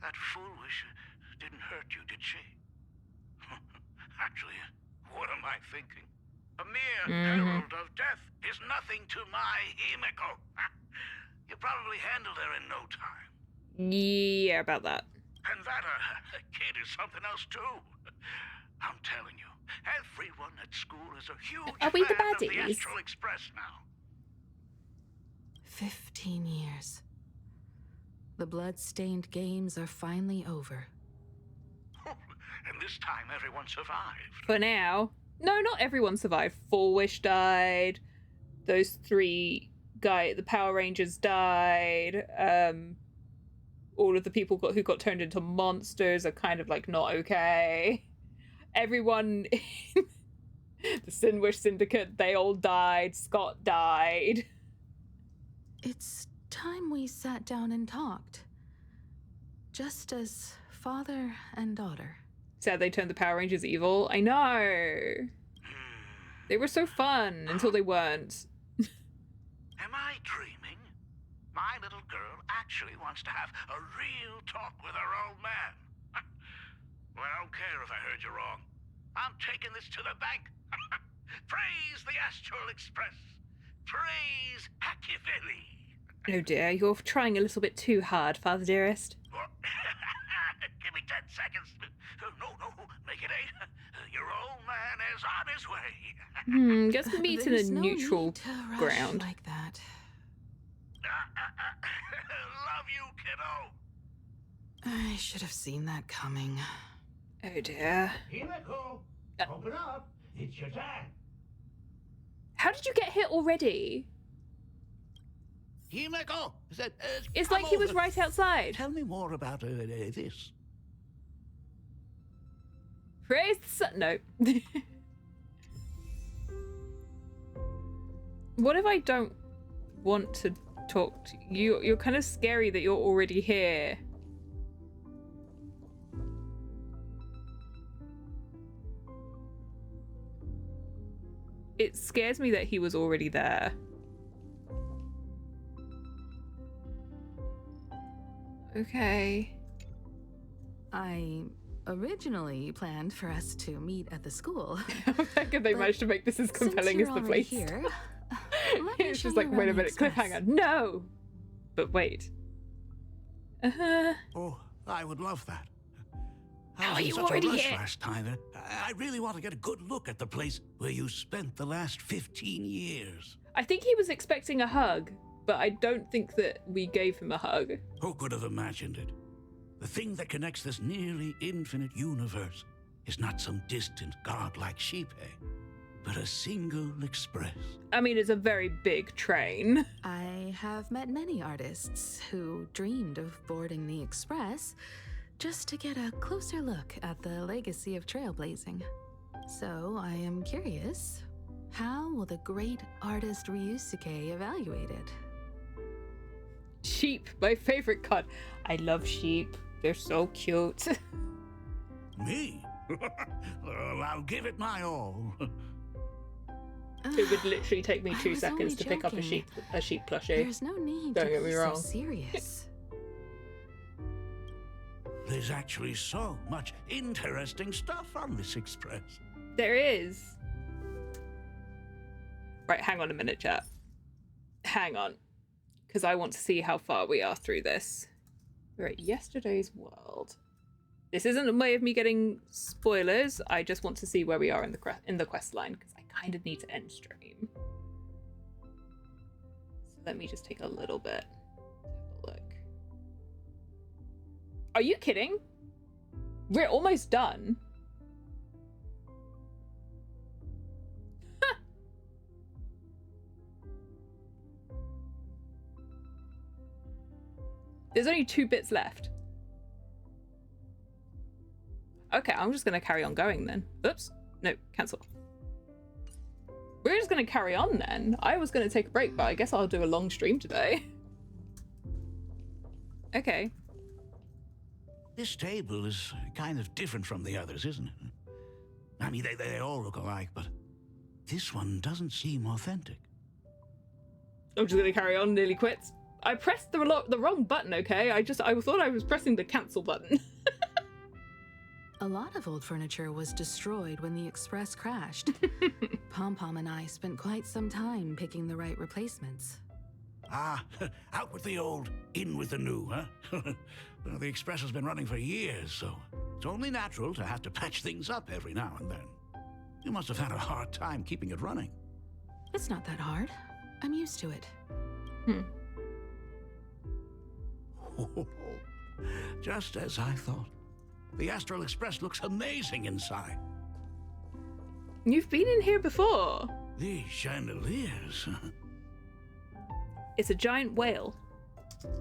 That foolish didn't hurt you, did she? Actually, what am I thinking? A mere herald of death is nothing to my Himiko. You probably handled her in no time. Yeah, about that. And that kid is something else too. I'm telling you, everyone at school is a huge Are we the fan of the baddies? Astral Express now. 15 years. The blood-stained games are finally over. And this time everyone survived. For now. No, not everyone survived. Fourwish died. Those three the Power Rangers died. All of the people who got turned into monsters are kind of like not okay. Everyone in the Sinwish Syndicate, they all died. Scott died. It's time we sat down and talked. Just as father and daughter. Sad they turned the Power Rangers evil. I know. They were so fun until they weren't. Am I dreaming? My little girl actually wants to have a real talk with her old man. Well, I don't care if I heard you wrong. I'm taking this to the bank. Praise the Astral Express. Praise Machiavelli. Oh dear, you're trying a little bit too hard, Father Dearest. Give me 10 seconds. No, make it 8. Your old man is on his way. Guess meet in a neutral ground. Like that. Love you, kiddo. I should have seen that coming. Oh dear. Himiko, open up. It's your time. How did you get hit already? Himiko, It's like he was right outside. Tell me more about this. Praise the sun. No. What if I don't want to talk to you? You're kind of scary that you're already here. It scares me that he was already there. Okay. I originally planned for us to meet at the school. How could they manage to make this as compelling as the place? Here, It's just like, wait a minute, cliffhanger. No! But wait. Oh, I would love that. How I are was you in such already a rush here? last time. I really want to get a good look at the place where you spent the last 15 years. I think he was expecting a hug, but I don't think that we gave him a hug. Who could have imagined it? The thing that connects this nearly infinite universe is not some distant godlike sheep, but a single express. I mean, it's a very big train. I have met many artists who dreamed of boarding the Express just to get a closer look at the legacy of trailblazing. So I am curious, how will the great artist Ryusuke evaluate it? Sheep, my favorite card. I love sheep. They're so cute. Me? I'll give it my all. It would literally take me 2 seconds to pick up a sheep plushie. There's no need Don't to get me be wrong. so serious. There's actually so much interesting stuff on this express. There is. Right, hang on a minute, chat. Hang on. Because I want to see how far we are through this. We're at yesterday's world. This isn't a way of me getting spoilers. I just want to see where we are in the quest line, because I kind of need to end stream. So let me just take a little bit to have a look. Are you kidding? We're almost done. There's only 2 bits left. Okay, I'm just going to carry on going then. Oops. No, cancel. We're just going to carry on then. I was going to take a break, but I guess I'll do a long stream today. Okay. This table is kind of different from the others, isn't it? I mean, they all look alike, but this one doesn't seem authentic. I'm just going to carry on, nearly quits. I pressed the wrong button, okay? I thought I was pressing the cancel button. A lot of old furniture was destroyed when the Express crashed. Pom-Pom and I spent quite some time picking the right replacements. Ah, out with the old, in with the new, huh? Well, the Express has been running for years, so it's only natural to have to patch things up every now and then. You must have had a hard time keeping it running. It's not that hard. I'm used to it. Just as I thought. The Astral Express looks amazing inside. You've been in here before. These chandeliers. It's a giant whale.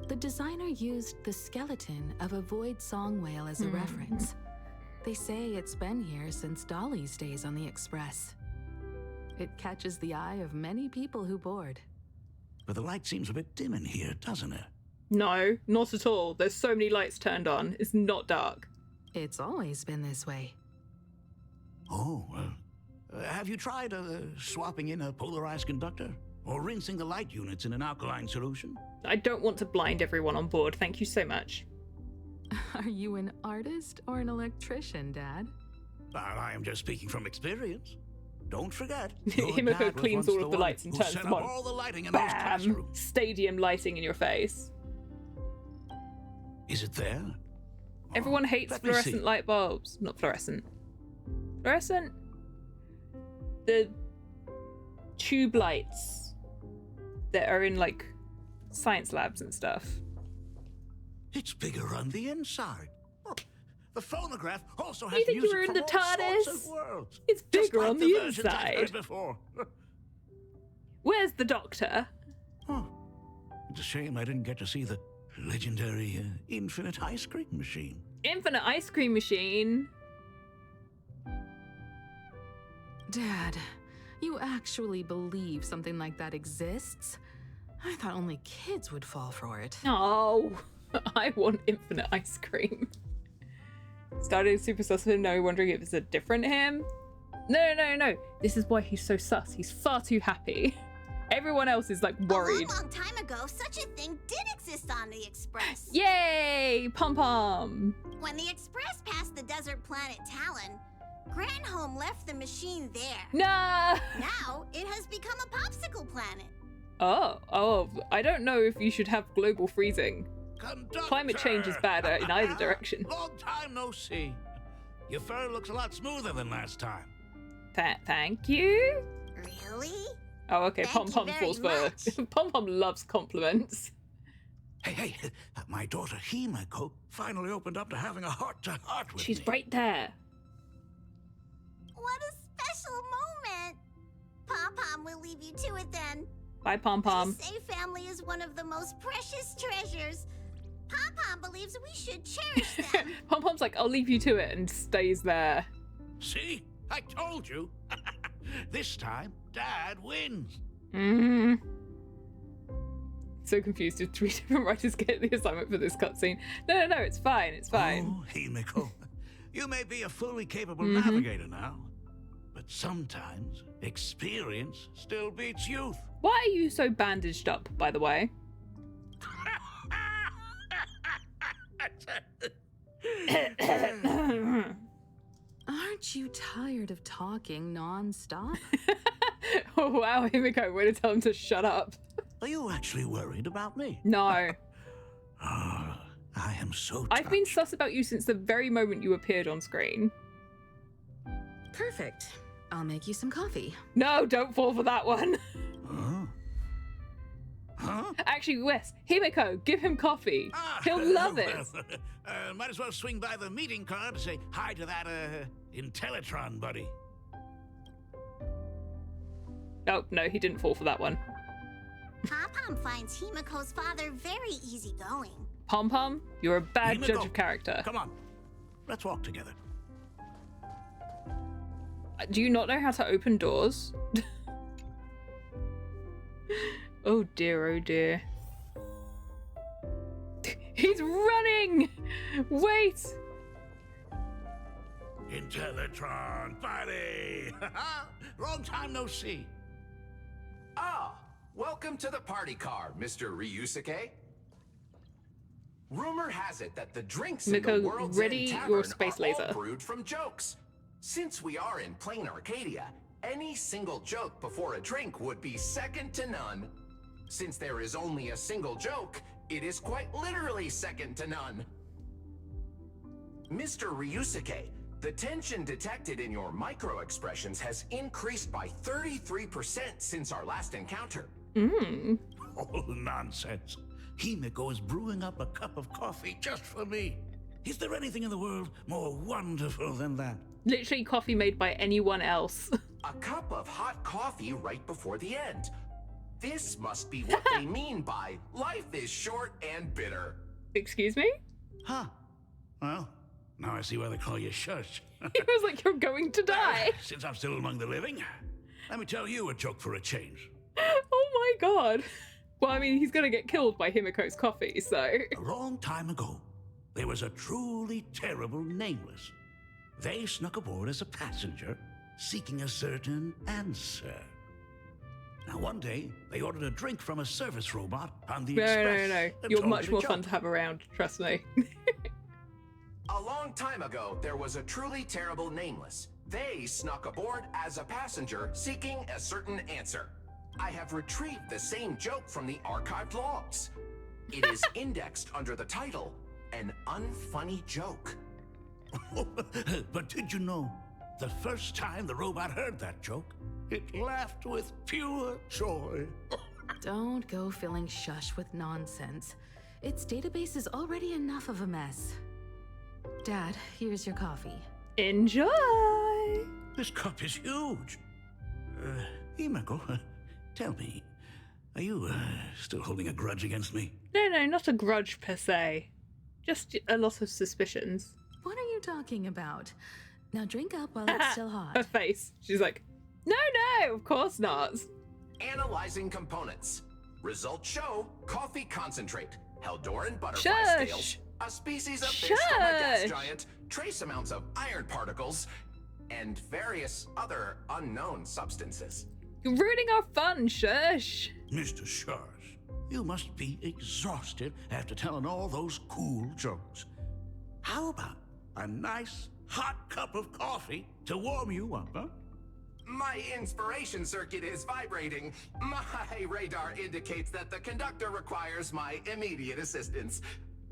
The designer used the skeleton of a void song whale as a reference. They say it's been here since Dolly's days on the Express. It catches the eye of many people who board. But the light seems a bit dim in here, doesn't it? No, not at all. There's so many lights turned on. It's not dark. It's always been this way. Oh, well. Have you tried swapping in a polarized conductor? Or rinsing the light units in an alkaline solution? I don't want to blind everyone on board. Thank you so much. Are you an artist or an electrician, Dad? I am just speaking from experience. Don't forget. Himiko cleans all of the lights and turns them on. All the lighting in those classrooms. Stadium lighting in your face. Is it there? Everyone hates fluorescent light bulbs. Not fluorescent. Fluorescent? The tube lights that are in, like, science labs and stuff. It's bigger on the inside. Look, the phonograph also has You think you music were in from the all sorts TARDIS? of worlds. It's Just bigger like on the the versions I've heard inside. before. Where's the doctor? Oh, it's a shame I didn't get to see the legendary infinite ice cream machine. Infinite ice cream machine? Dad, you actually believe something like that exists? I thought only kids would fall for it. Oh, I want infinite ice cream. Started super sus of him now, wondering if it's a different him. No. This is why he's so sus. He's far too happy. Everyone else is like worried. A long time ago, such a thing did exist on the Express. Yay! Pom-Pom! When the Express passed the desert planet Talon, Granholm left the machine there. No! Now, it has become a popsicle planet. Oh, I don't know if you should have global freezing. Conductor! Climate change is bad in either direction. Long time no see. Your fur looks a lot smoother than last time. Thank you? Really? Oh, okay, Thank Pom-Pom you falls very for... Pom-Pom loves compliments. Hey, my daughter Himeko finally opened up to having a heart-to-heart with She's me. right there. What a special moment! Pom-Pom will leave you to it then. Bye, Pom-Pom. They say family is one of the most precious treasures. Pom-Pom believes we should cherish them. Pom-Pom's like, I'll leave you to it, and stays there. See? I told you. This time, Dad wins. So confused if 3 different writers get the assignment for this cutscene. No, it's fine. It's fine. Oh, Himeko, you may be a fully capable navigator now, but sometimes experience still beats youth. Why are you so bandaged up, by the way? Aren't you tired of talking non-stop? Oh, wow, Himeko, way to tell him to shut up. Are you actually worried about me? No. I am so I've been sus about you since the very moment you appeared on screen. Perfect. I'll make you some coffee. No, don't fall for that one. Huh? Actually, Wes, Himeko, give him coffee. He'll love it. Might as well swing by the meeting card to say hi to that, Intellitron buddy. Oh, no, he didn't fall for that one. Pom-Pom finds Himeko's father very easygoing. Pom-Pom, you're a bad Himeko, judge of character. Come on, let's walk together. Do you not know how to open doors? Oh dear, oh dear. He's running! Wait! Intellitron buddy! Long time no see. Ah, welcome to the party car, Mr. Ryusuke. Rumor has it that the drinks in Miko, the World's ready End your Tavern space are laser. all brewed from jokes. Since we are in plain Arcadia, any single joke before a drink would be second to none. Since there is only a single joke, it is quite literally second to none. Mr. Ryusuke, the tension detected in your micro-expressions has increased by 33% since our last encounter. Oh, nonsense. Himeko is brewing up a cup of coffee just for me. Is there anything in the world more wonderful than that? Literally coffee made by anyone else. A cup of hot coffee right before the end. This must be what they mean by life is short and bitter. Excuse me? Huh. Well, now I see why they call you Shush. He was like, you're going to die. Since I'm still among the living, let me tell you a joke for a change. Oh my god. Well, I mean, he's gonna get killed by Himeko's coffee, so... A long time ago, there was a truly terrible nameless. They snuck aboard as a passenger, seeking a certain answer. Now, one day, they ordered a drink from a service robot on the express. No. and You're told much to more jump. fun to have around, trust me. A long time ago, there was a truly terrible nameless. They snuck aboard as a passenger, seeking a certain answer. I have retrieved the same joke from the archived logs. It is indexed under the title, An Unfunny Joke. But did you know, the first time the robot heard that joke, it laughed with pure joy. Don't go filling Shush with nonsense. Its database is already enough of a mess. Dad, here's your coffee. Enjoy! This cup is huge. Himeko, tell me, are you still holding a grudge against me? No, not a grudge per se. Just a lot of suspicions. What are you talking about? Now drink up while it's still hot. Her face. She's like, no, of course not. Analyzing components. Results show coffee concentrate, Heldoran butterfly Shush. scales, a species of fish from a gas giant, trace amounts of iron particles, and various other unknown substances. You're ruining our fun, Shush. Mr. Shush, you must be exhausted after telling all those cool jokes. How about a nice hot cup of coffee to warm you up, huh? My inspiration circuit is vibrating. My radar indicates that the conductor requires my immediate assistance.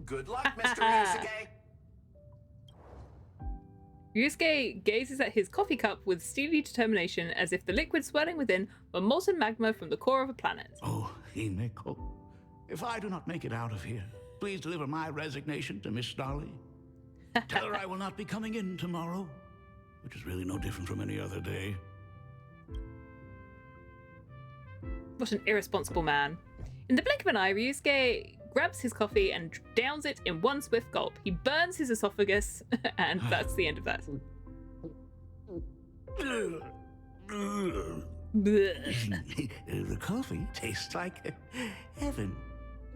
Good luck, Mr. Ryusuke. Ryusuke gazes at his coffee cup with steely determination as if the liquid swirling within were molten magma from the core of a planet. Oh, Himeko, if I do not make it out of here, please deliver my resignation to Miss Dolly. Tell her I will not be coming in tomorrow, which is really no different from any other day. What an irresponsible man. In the blink of an eye, Ryusuke grabs his coffee and downs it in one swift gulp. He burns his esophagus, and that's the end of that. The coffee tastes like heaven.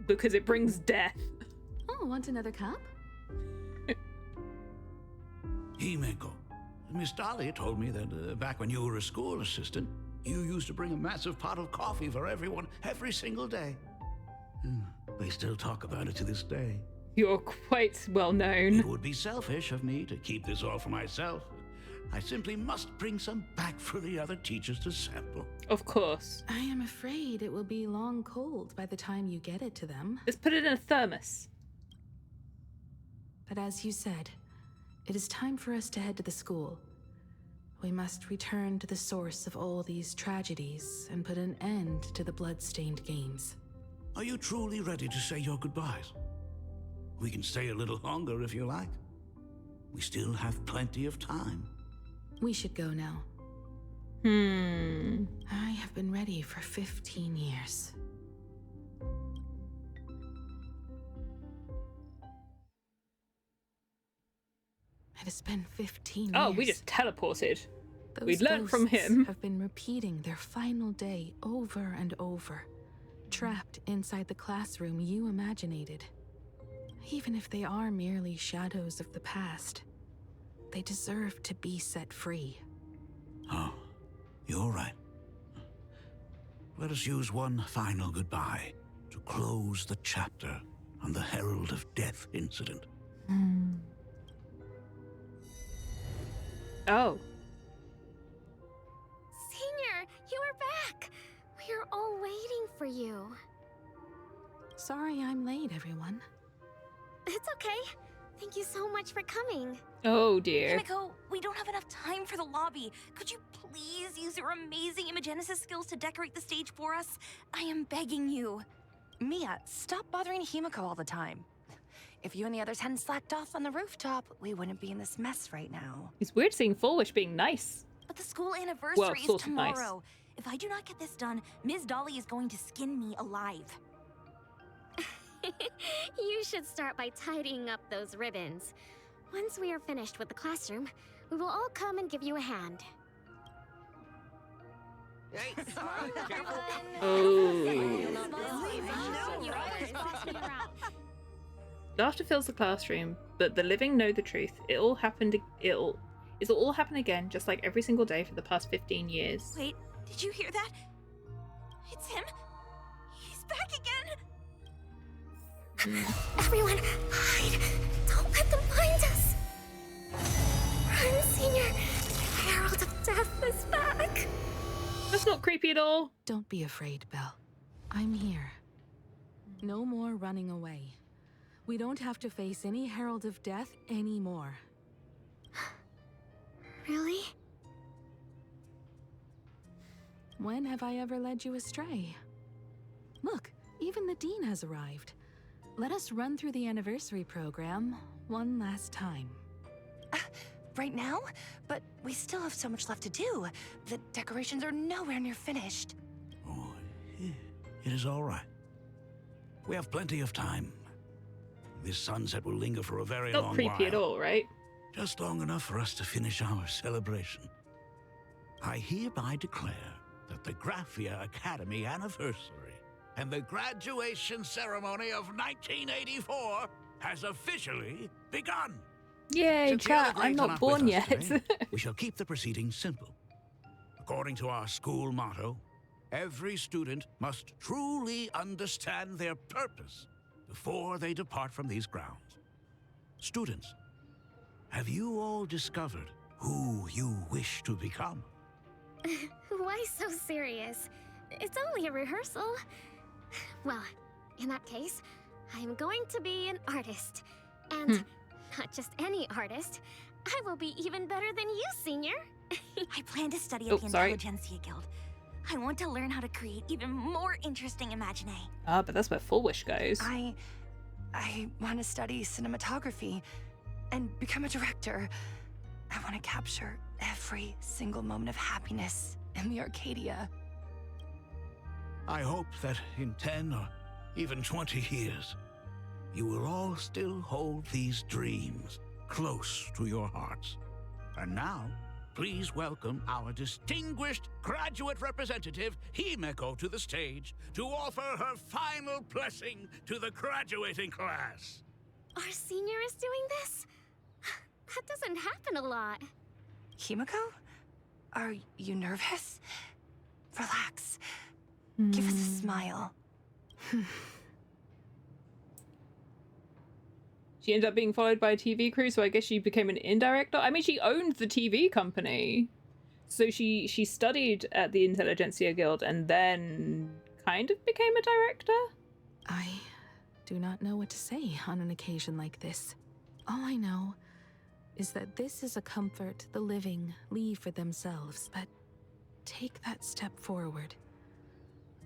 Because it brings death. Oh, want another cup? Himeko, Miss Dolly told me that back when you were a school assistant, you used to bring a massive pot of coffee for everyone every single day. They still talk about it to this day. You're quite well known. It would be selfish of me to keep this all for myself. I simply must bring some back for the other teachers to sample. Of course. I am afraid it will be long cold by the time you get it to them. Just put it in a thermos. But as you said, it is time for us to head to the school. We must return to the source of all these tragedies and put an end to the blood-stained games. Are you truly ready to say your goodbyes? We can stay a little longer if you like. We still have plenty of time. We should go now. I have been ready for 15 years. It has been 15 years. Oh, we just teleported. We Those learned from ghosts him. have been repeating their final day over and over, trapped inside the classroom you imaginated. Even if they are merely shadows of the past, they deserve to be set free. Oh, you're right. Let us use one final goodbye to close the chapter on the Herald of Death incident. Oh. Senior, you are back! We are all waiting for you. Sorry I'm late, everyone. It's okay. Thank you so much for coming. Oh dear. Himeko, we don't have enough time for the lobby. Could you please use your amazing imagenesis skills to decorate the stage for us? I am begging you. Mia, stop bothering Himeko all the time. If you and the others hadn't slacked off on the rooftop, we wouldn't be in this mess right now. It's weird seeing Foolish being nice. But the school anniversary is sort of nice. tomorrow. If I do not get this done, Ms. Dolly is going to skin me alive. You should start by tidying up those ribbons. Once we are finished with the classroom, we will all come and give you a hand. Laughter fills the classroom, but the living know the truth. It'll all happen again, just like every single day for the past 15 years. Wait, did you hear that? It's him. He's back again. Everyone, hide! Don't let them find us! Run, Senior! The Herald of Death is back! That's not creepy at all. Don't be afraid, Belle. I'm here. No more running away. We don't have to face any Herald of Death anymore. Really? When have I ever led you astray? Look, even the Dean has arrived. Let us run through the anniversary program one last time. Right now? But we still have so much left to do. The decorations are nowhere near finished. Oh, it is all right. We have plenty of time. This sunset will linger for a very long while. Not creepy at all, right? Just long enough for us to finish our celebration. I hereby declare that the Graphia Academy anniversary and the graduation ceremony of 1984 has officially begun. Yay, Since the chat, other I'm grades are not with born us yet. today, we shall keep the proceedings simple. According to our school motto, every student must truly understand their purpose before they depart from these grounds. Students, have you all discovered who you wish to become? Why so serious? It's only a rehearsal. Well, in that case, I'm going to be an artist. And not just any artist. I will be even better than you, Senior. I plan to study at the Intelligentsia Guild. I want to learn how to create even more interesting imagine. Ah, but that's where Full Wish goes. I want to study cinematography and become a director. I want to capture every single moment of happiness in the Arcadia. I hope that in 10 or even 20 years, you will all still hold these dreams close to your hearts. And now, please welcome our distinguished graduate representative, Himeko, to the stage to offer her final blessing to the graduating class. Our senior is doing this? That doesn't happen a lot. Himeko? Are you nervous? Relax. Give us a smile. She ended up being followed by a TV crew, so I guess she became an indirector. I mean, she owned the TV company. So she studied at the Intelligentsia Guild and then kind of became a director? I do not know what to say on an occasion like this. All I know is that this is a comfort the living leave for themselves, but take that step forward.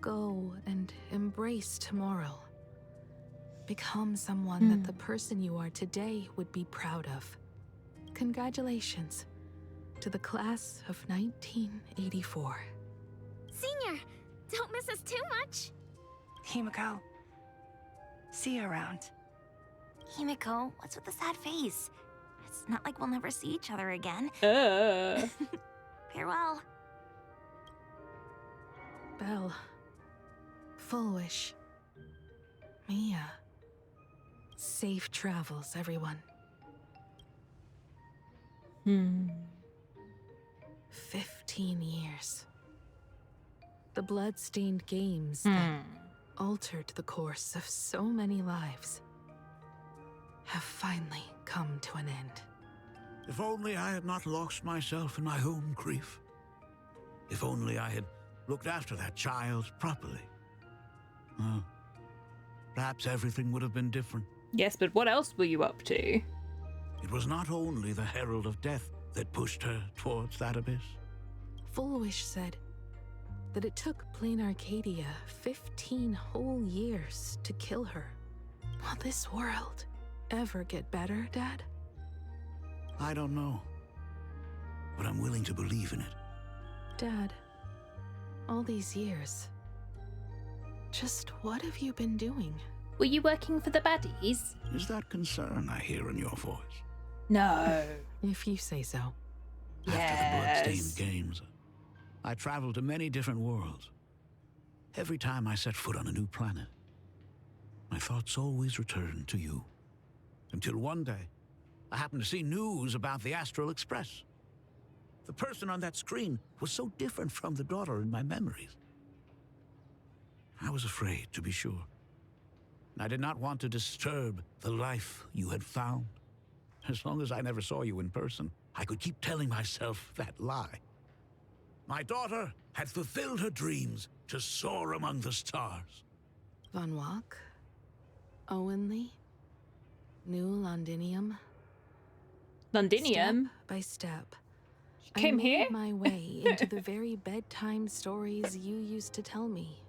Go and embrace tomorrow. Become someone that the person you are today would be proud of. Congratulations to the class of 1984. Senior, don't miss us too much. Himeko, see you around. Himeko, what's with the sad face? It's not like we'll never see each other again. Farewell. Belle. Full Wish. Mia. Safe travels, everyone. 15 years. The blood-stained games that altered the course of so many lives have finally come to an end. If only I had not lost myself in my own grief. If only I had looked after that child properly. Perhaps everything would have been different. Yes, but what else were you up to? It was not only the Herald of Death that pushed her towards that abyss. Full Wish said that it took Plain Arcadia 15 whole years to kill her. Will this world ever get better, Dad? I don't know, but I'm willing to believe in it. Dad, all these years, just what have you been doing? Were you working for the baddies? Is that concern I hear in your voice? No. If you say so. After the blood-stained games, I traveled to many different worlds. Every time I set foot on a new planet, my thoughts always returned to you. Until one day, I happened to see news about the Astral Express. The person on that screen was so different from the daughter in my memories. I was afraid, to be sure. I did not want to disturb the life you had found. As long as I never saw you in person, I could keep telling myself that lie. My daughter had fulfilled her dreams to soar among the stars. Von Walk? Owenly? New Londinium? Londinium? Step by step. She came here? I made my way into the very bedtime stories you used to tell me.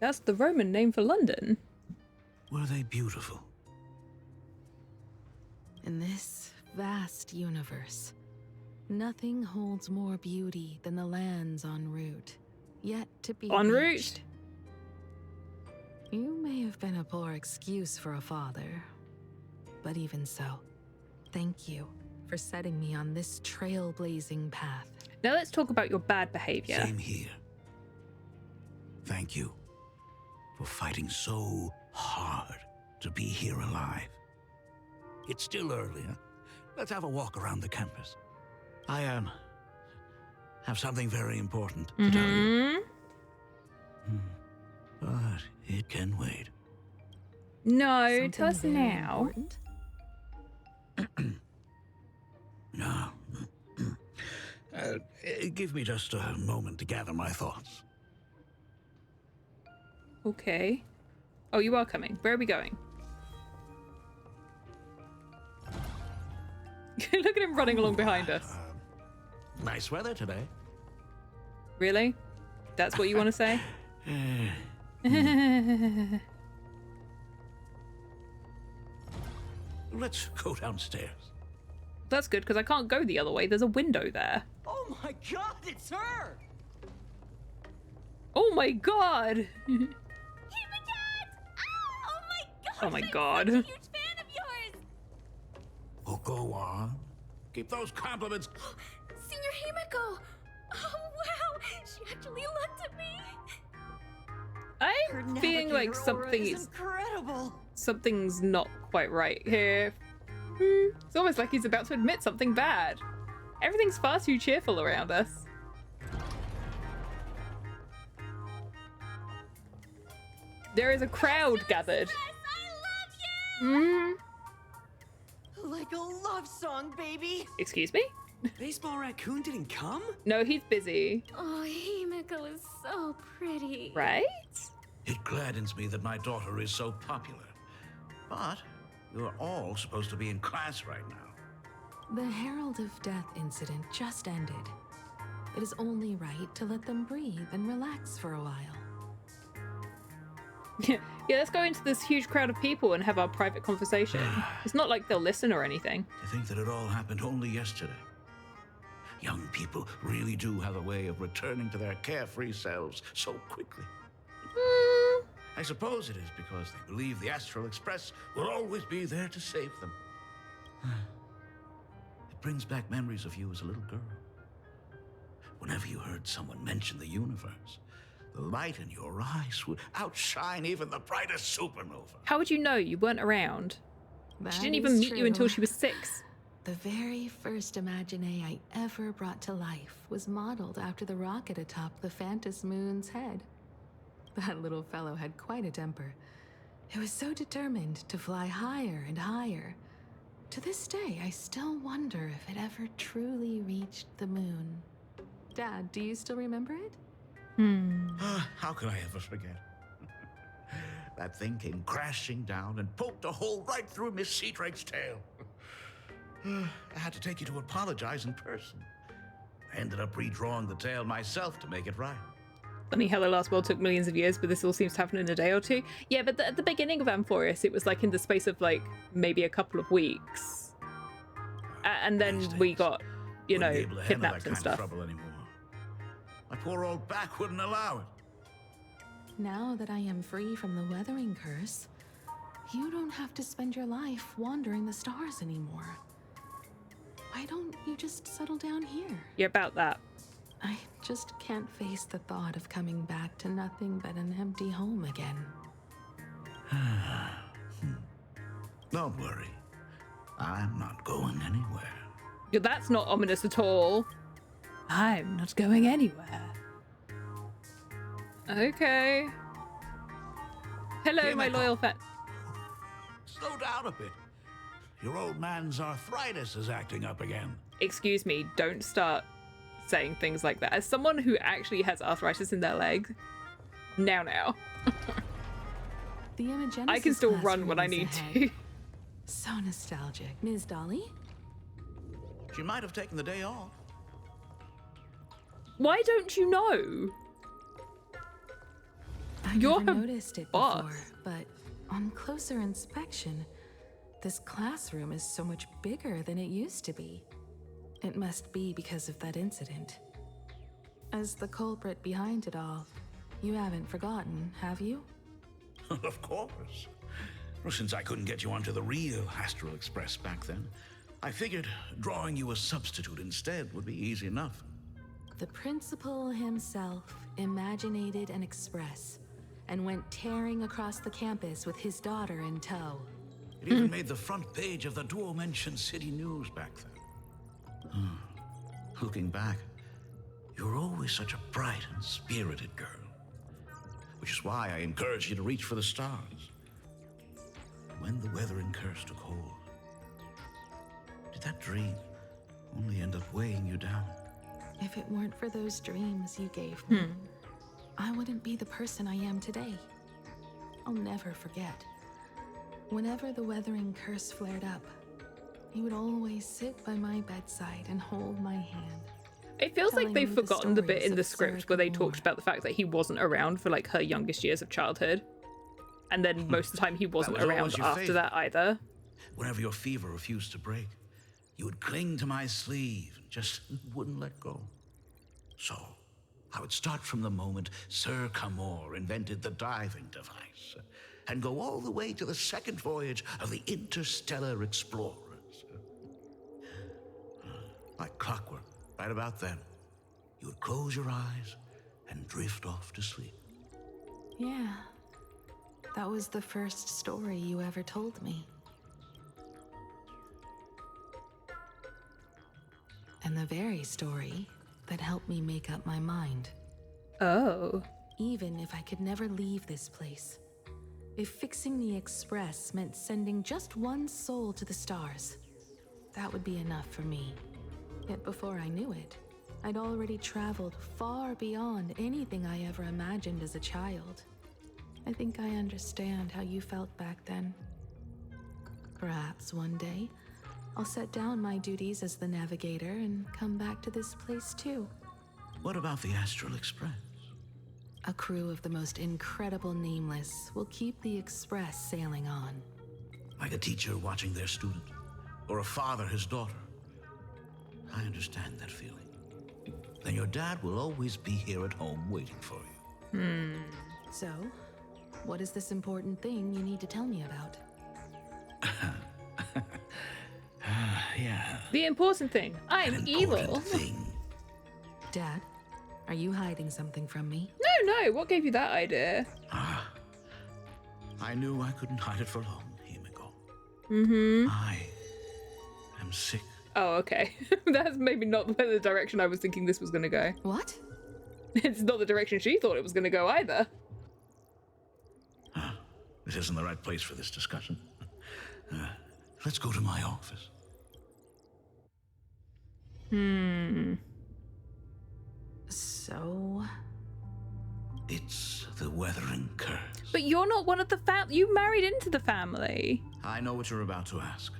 That's the Roman name for London. Were they beautiful? In this vast universe, nothing holds more beauty than the lands en route, yet to be en route. reached. You may have been a poor excuse for a father, but even so, thank you for setting me on this trailblazing path. Now let's talk about your bad behavior. Same here. Thank you for fighting so hard to be here alive. It's still early, huh? Let's have a walk around the campus. I have something very important to tell you. But it can wait. No, Something tell us very now. important? No. Give me just a moment to gather my thoughts. Okay. Oh, you are coming. Where are we going? Look at him running along behind us. Nice weather today. Really? That's what you want to say? Let's go downstairs. That's good, because I can't go the other way. There's a window there. Oh my god, it's her! Oh my god! Oh my god! Oh my god. I'm such a huge fan of yours! Oh, go on. Keep those compliments. Senior Himiko! Oh wow! She actually looked at me! I'm feeling like something's not quite right here. It's almost like he's about to admit something bad. Everything's far too cheerful around us. There is a crowd gathered. Like a love song, baby. Excuse me? Baseball Raccoon didn't come? No, he's busy. Oh, Himiko is so pretty. Right? It gladdens me that my daughter is so popular. But you're all supposed to be in class right now. The Herald of Death incident just ended. It is only right to let them breathe and relax for a while. Yeah, let's go into this huge crowd of people and have our private conversation. It's not like they'll listen or anything. To think that it all happened only yesterday. Young people really do have a way of returning to their carefree selves so quickly. I suppose it is because they believe the Astral Express will always be there to save them. It brings back memories of you as a little girl. Whenever you heard someone mention the universe, the light in your eyes would outshine even the brightest supernova. How would you know? You weren't around. She didn't even is meet you until true. she was 6. The very first Imagine I ever brought to life was modeled after the rocket atop the Phantom Moon's head. That little fellow had quite a temper. It was so determined to fly higher and higher. To this day, I still wonder if it ever truly reached the moon. Dad, do you still remember it? How could I ever forget? That thing came crashing down and poked a hole right through Miss Seadrake's tail. I had to take you to apologize in person. I ended up redrawing the tail myself to make it right. Funny how the last world took millions of years, but this all seems to happen in a day or two. Yeah, but at the beginning of Amphorius, it was like in the space of like maybe a couple of weeks. And then we got, you know, Wouldn't be able to handle kidnapped that and kind stuff. of trouble anymore. My poor old back wouldn't allow it. Now that I am free from the weathering curse, you don't have to spend your life wandering the stars anymore. Why don't you just settle down here? Yeah, about that. I just can't face the thought of coming back to nothing but an empty home again. Don't worry. I'm not going anywhere. Yeah, that's not ominous at all. I'm not going anywhere. Okay. Hello, my loyal fan. Slow down a bit. Your old man's arthritis is acting up again. Excuse me, don't start saying things like that. As someone who actually has arthritis in their leg, now. The Imagenesis I can still class run when I runs need ahead. to. So nostalgic. Ms. Dolly? She might have taken the day off. Why don't you know? You're never noticed it boss. before, but on closer inspection, this classroom is so much bigger than it used to be. It must be because of that incident. As the culprit behind it all, you haven't forgotten, have you? Of course. Well, since I couldn't get you onto the real Astral Express back then, I figured drawing you a substitute instead would be easy enough. The principal himself imaginated an express and went tearing across the campus with his daughter in tow. It even made the front page of the Dual-Mention City News back then. Looking back, you were always such a bright and spirited girl. Which is why I encouraged you to reach for the stars. When the weathering curse took hold, did that dream only end up weighing you down? If it weren't for those dreams you gave me, I wouldn't be the person I am today. I'll never forget. Whenever the weathering curse flared up, he would always sit by my bedside and hold my hand. It feels like telling they've me the forgotten the bit stories in the of script where they Sir talked about the fact that he wasn't around for like her youngest years of childhood. And then most of the time he wasn't was always around your after favorite. that either. Whenever your fever refused to break, you would cling to my sleeve and just wouldn't let go. So, I would start from the moment Sir Camor invented the diving device and go all the way to the second voyage of the interstellar explorers. Like clockwork, right about then, you would close your eyes and drift off to sleep. Yeah. That was the first story you ever told me. And the very story that helped me make up my mind. Oh. Even if I could never leave this place, if fixing the Express meant sending just one soul to the stars, that would be enough for me. Yet before I knew it, I'd already traveled far beyond anything I ever imagined as a child. I think I understand how you felt back then. Perhaps one day, I'll set down my duties as the navigator and come back to this place too. What about the Astral Express? A crew of the most incredible nameless will keep the Express sailing on. Like a teacher watching their student, or a father his daughter. I understand that feeling. Then your dad will always be here at home waiting for you. So, what is this important thing you need to tell me about? Yeah. The important thing. I'm evil. Dad, are you hiding something from me? No. What gave you that idea? I knew I couldn't hide it for long, Himiko. Mm-hmm. I am sick. Oh, okay. That's maybe not the direction I was thinking this was going to go. What? It's not the direction she thought it was going to go either. This isn't the right place for this discussion. Let's go to my office. So? It's the Weathering Curse. But you're not one of the you married into the family. I know what you're about to ask.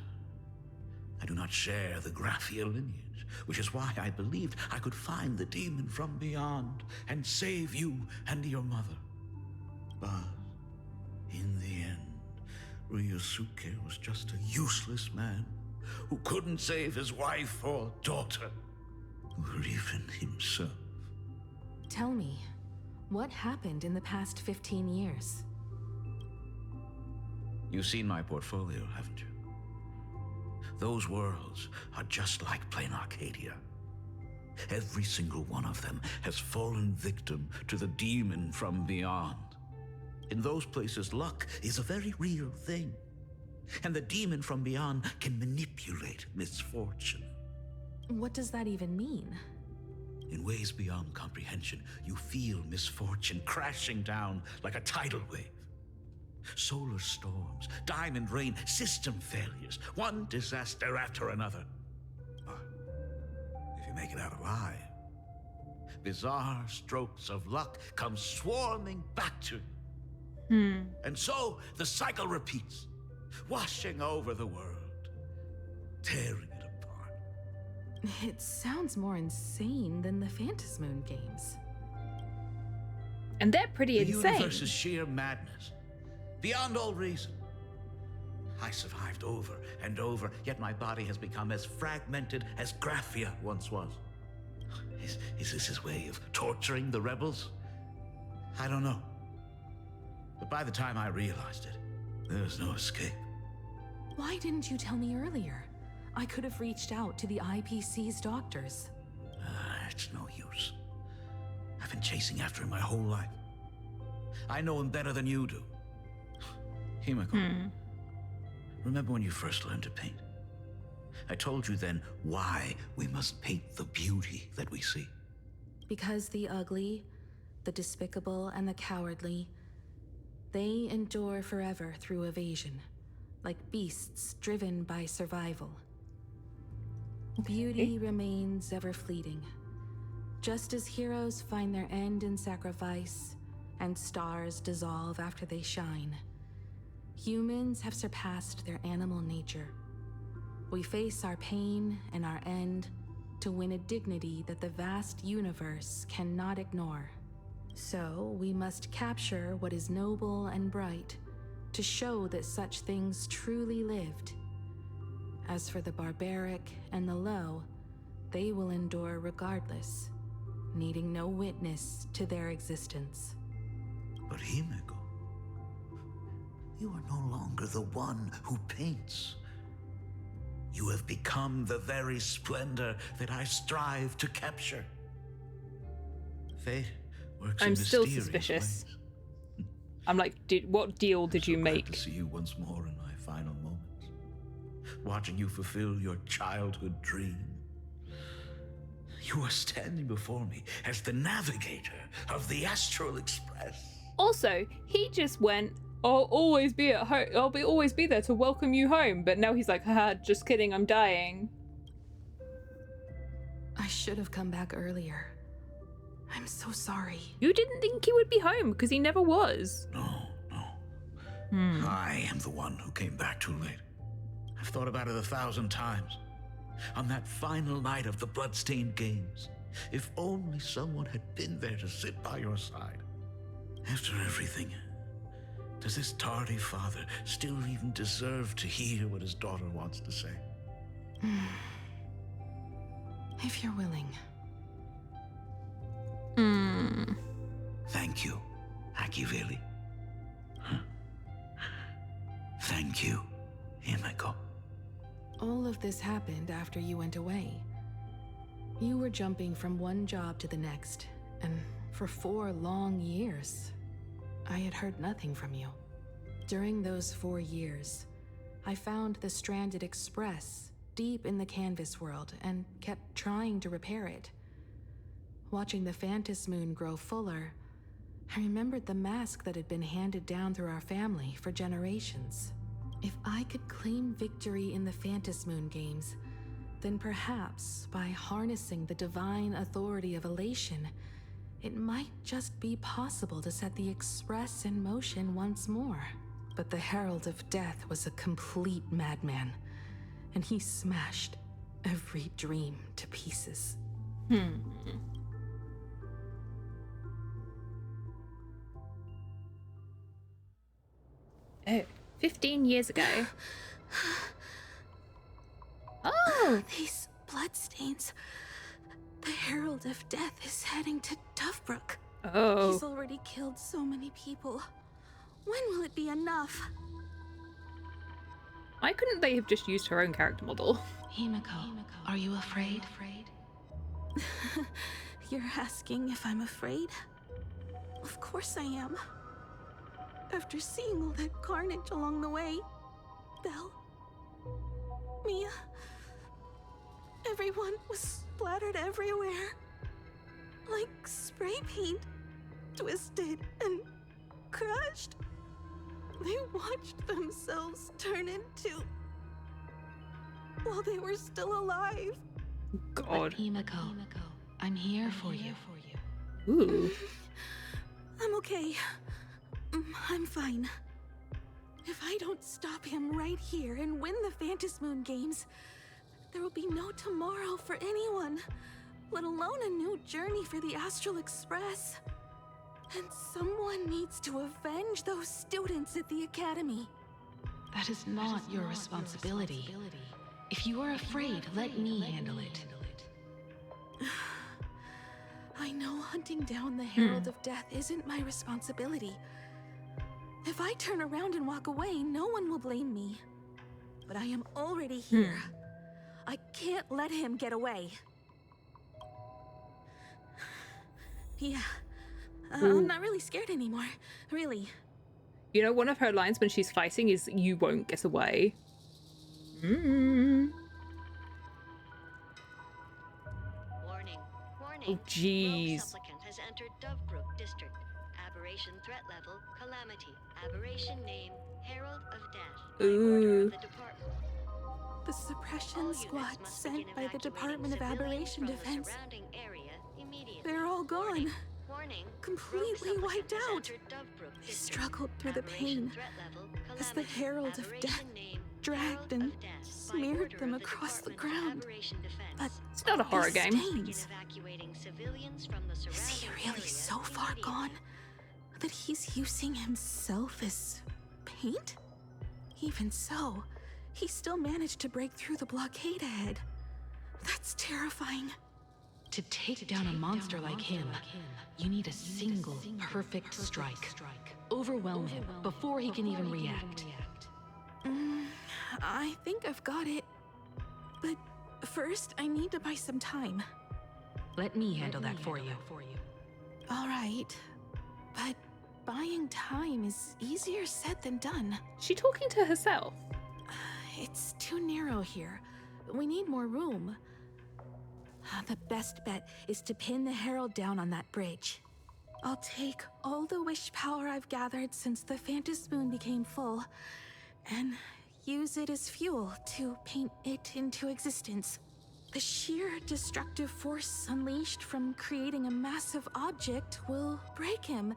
I do not share the Graphia lineage, which is why I believed I could find the demon from beyond and save you and your mother. But in the end, Ryusuke was just a useless man who couldn't save his wife or daughter, or even himself. Tell me, what happened in the past 15 years? You've seen my portfolio, haven't you? Those worlds are just like plain Arcadia. Every single one of them has fallen victim to the demon from beyond. In those places, luck is a very real thing. And the demon from beyond can manipulate misfortune. What does that even mean? In ways beyond comprehension, you feel misfortune crashing down like a tidal wave. Solar storms, diamond rain, system failures, one disaster after another. But if you make it out alive, bizarre strokes of luck come swarming back to you. And so the cycle repeats, washing over the world, tearing it apart. It sounds more insane than the Phantasmoon games. And they're pretty The insane. universe is sheer madness, beyond all reason. I survived over and over, yet my body has become as fragmented as Graphia once was. Is this his way of torturing the rebels? I don't know. But by the time I realized it, there was no escape. Why didn't you tell me earlier? I could have reached out to the IPC's doctors. It's no use. I've been chasing after him my whole life. I know him better than you do. Himiko, remember when you first learned to paint? I told you then why we must paint the beauty that we see. Because the ugly, the despicable, and the cowardly, they endure forever through evasion, like beasts driven by survival. Beauty remains ever fleeting, just as heroes find their end in sacrifice, and stars dissolve after they shine. Humans have surpassed their animal nature. We face our pain and our end to win a dignity that the vast universe cannot ignore. So we must capture what is noble and bright, to show that such things truly lived. As for the barbaric and the low, they will endure regardless, needing no witness to their existence. But Himeko, you are no longer the one who paints. You have become the very splendor that I strive to capture. Fate works in I'm still mysterious suspicious. ways. I'm like, what deal did you Glad make? to see you once more in my final moments. Watching you fulfill your childhood dream. You are standing before me as the navigator of the Astral Express. Also, he just went, I'll always be at home. Always be there to welcome you home. But now he's like, haha, just kidding, I'm dying. I should have come back earlier. I'm so sorry. You didn't think he would be home because he never was. No. I am the one who came back too late. I've thought about it 1,000 times. On that final night of the Bloodstained Games, if only someone had been there to sit by your side. After everything, does this tardy father still even deserve to hear what his daughter wants to say? If you're willing. Thank you, Akiveli. Thank you, Himeko. All of this happened after you went away. You were jumping from one job to the next, and for 4 long years, I had heard nothing from you. During those 4 years, I found the stranded express deep in the canvas world and kept trying to repair it. Watching the Phantom Moon grow fuller, I remembered the mask that had been handed down through our family for generations. If I could claim victory in the Phantom Moon games, then perhaps by harnessing the divine authority of elation, it might just be possible to set the Express in motion once more. But the Herald of Death was a complete madman, and he smashed every dream to pieces. Oh, 15 years ago. Oh! These bloodstains. The Herald of Death is heading to Dovebrook. Oh. He's already killed so many people. When will it be enough? Why couldn't they have just used her own character model? Himeko, are you afraid? You're asking if I'm afraid? Of course I am. After seeing all that carnage along the way, Belle, Mia, everyone was splattered everywhere. Like spray paint, twisted and crushed. They watched themselves turn into... while they were still alive. God. Himeko, I'm here for you. Ooh. I'm okay. I'm fine. If I don't stop him right here and win the Phantom Moon games, there will be no tomorrow for anyone, let alone a new journey for the Astral Express. And someone needs to avenge those students at the Academy. That is not your responsibility. If you are afraid, let me handle it. I know hunting down the Herald of Death isn't my responsibility. If I turn around and walk away, no one will blame me. But I am already here. I can't let him get away. Yeah, I'm not really scared anymore, really. You know, one of her lines when she's fighting is, "You won't get away." Warning. Oh, jeez. Supplicant has entered Dovebrook District. Aberration threat level, Calamity. Aberration name, Herald of Death. Ooh. The department. The suppression squad sent by the Department of Aberration Defense. They're all gone. Completely wiped out. They struggled through the pain as the Herald of Death dragged and smeared them across the ground. But it's not a horror game. Stains. Is he really so far gone that he's using himself as paint? Even so, he still managed to break through the blockade ahead. That's terrifying. To take down a monster like him, you need a single perfect strike. Overwhelm him before he can even react. I think I've got it. But first, I need to buy some time. Let me handle that for you. All right. But buying time is easier said than done. She talking to herself? It's too narrow here. We need more room. The best bet is to pin the Herald down on that bridge. I'll take all the wish power I've gathered since the Phantom Moon became full, and use it as fuel to paint it into existence. The sheer destructive force unleashed from creating a massive object will break him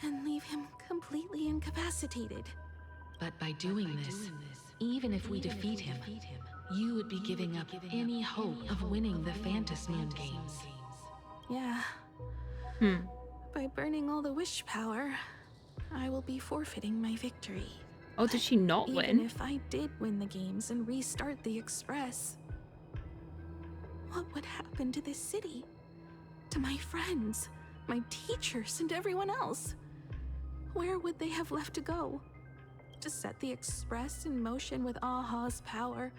and leave him completely incapacitated. But by doing this, even if we defeat him, you would be giving up any hope of winning the Phantom Moon games. Yeah. By burning all the wish power, I will be forfeiting my victory. Oh, did she not win? Even if I did win the games and restart the Express, what would happen to this city? To my friends, my teachers, and everyone else? Where would they have left to go? To set the Express in motion with Aha's power,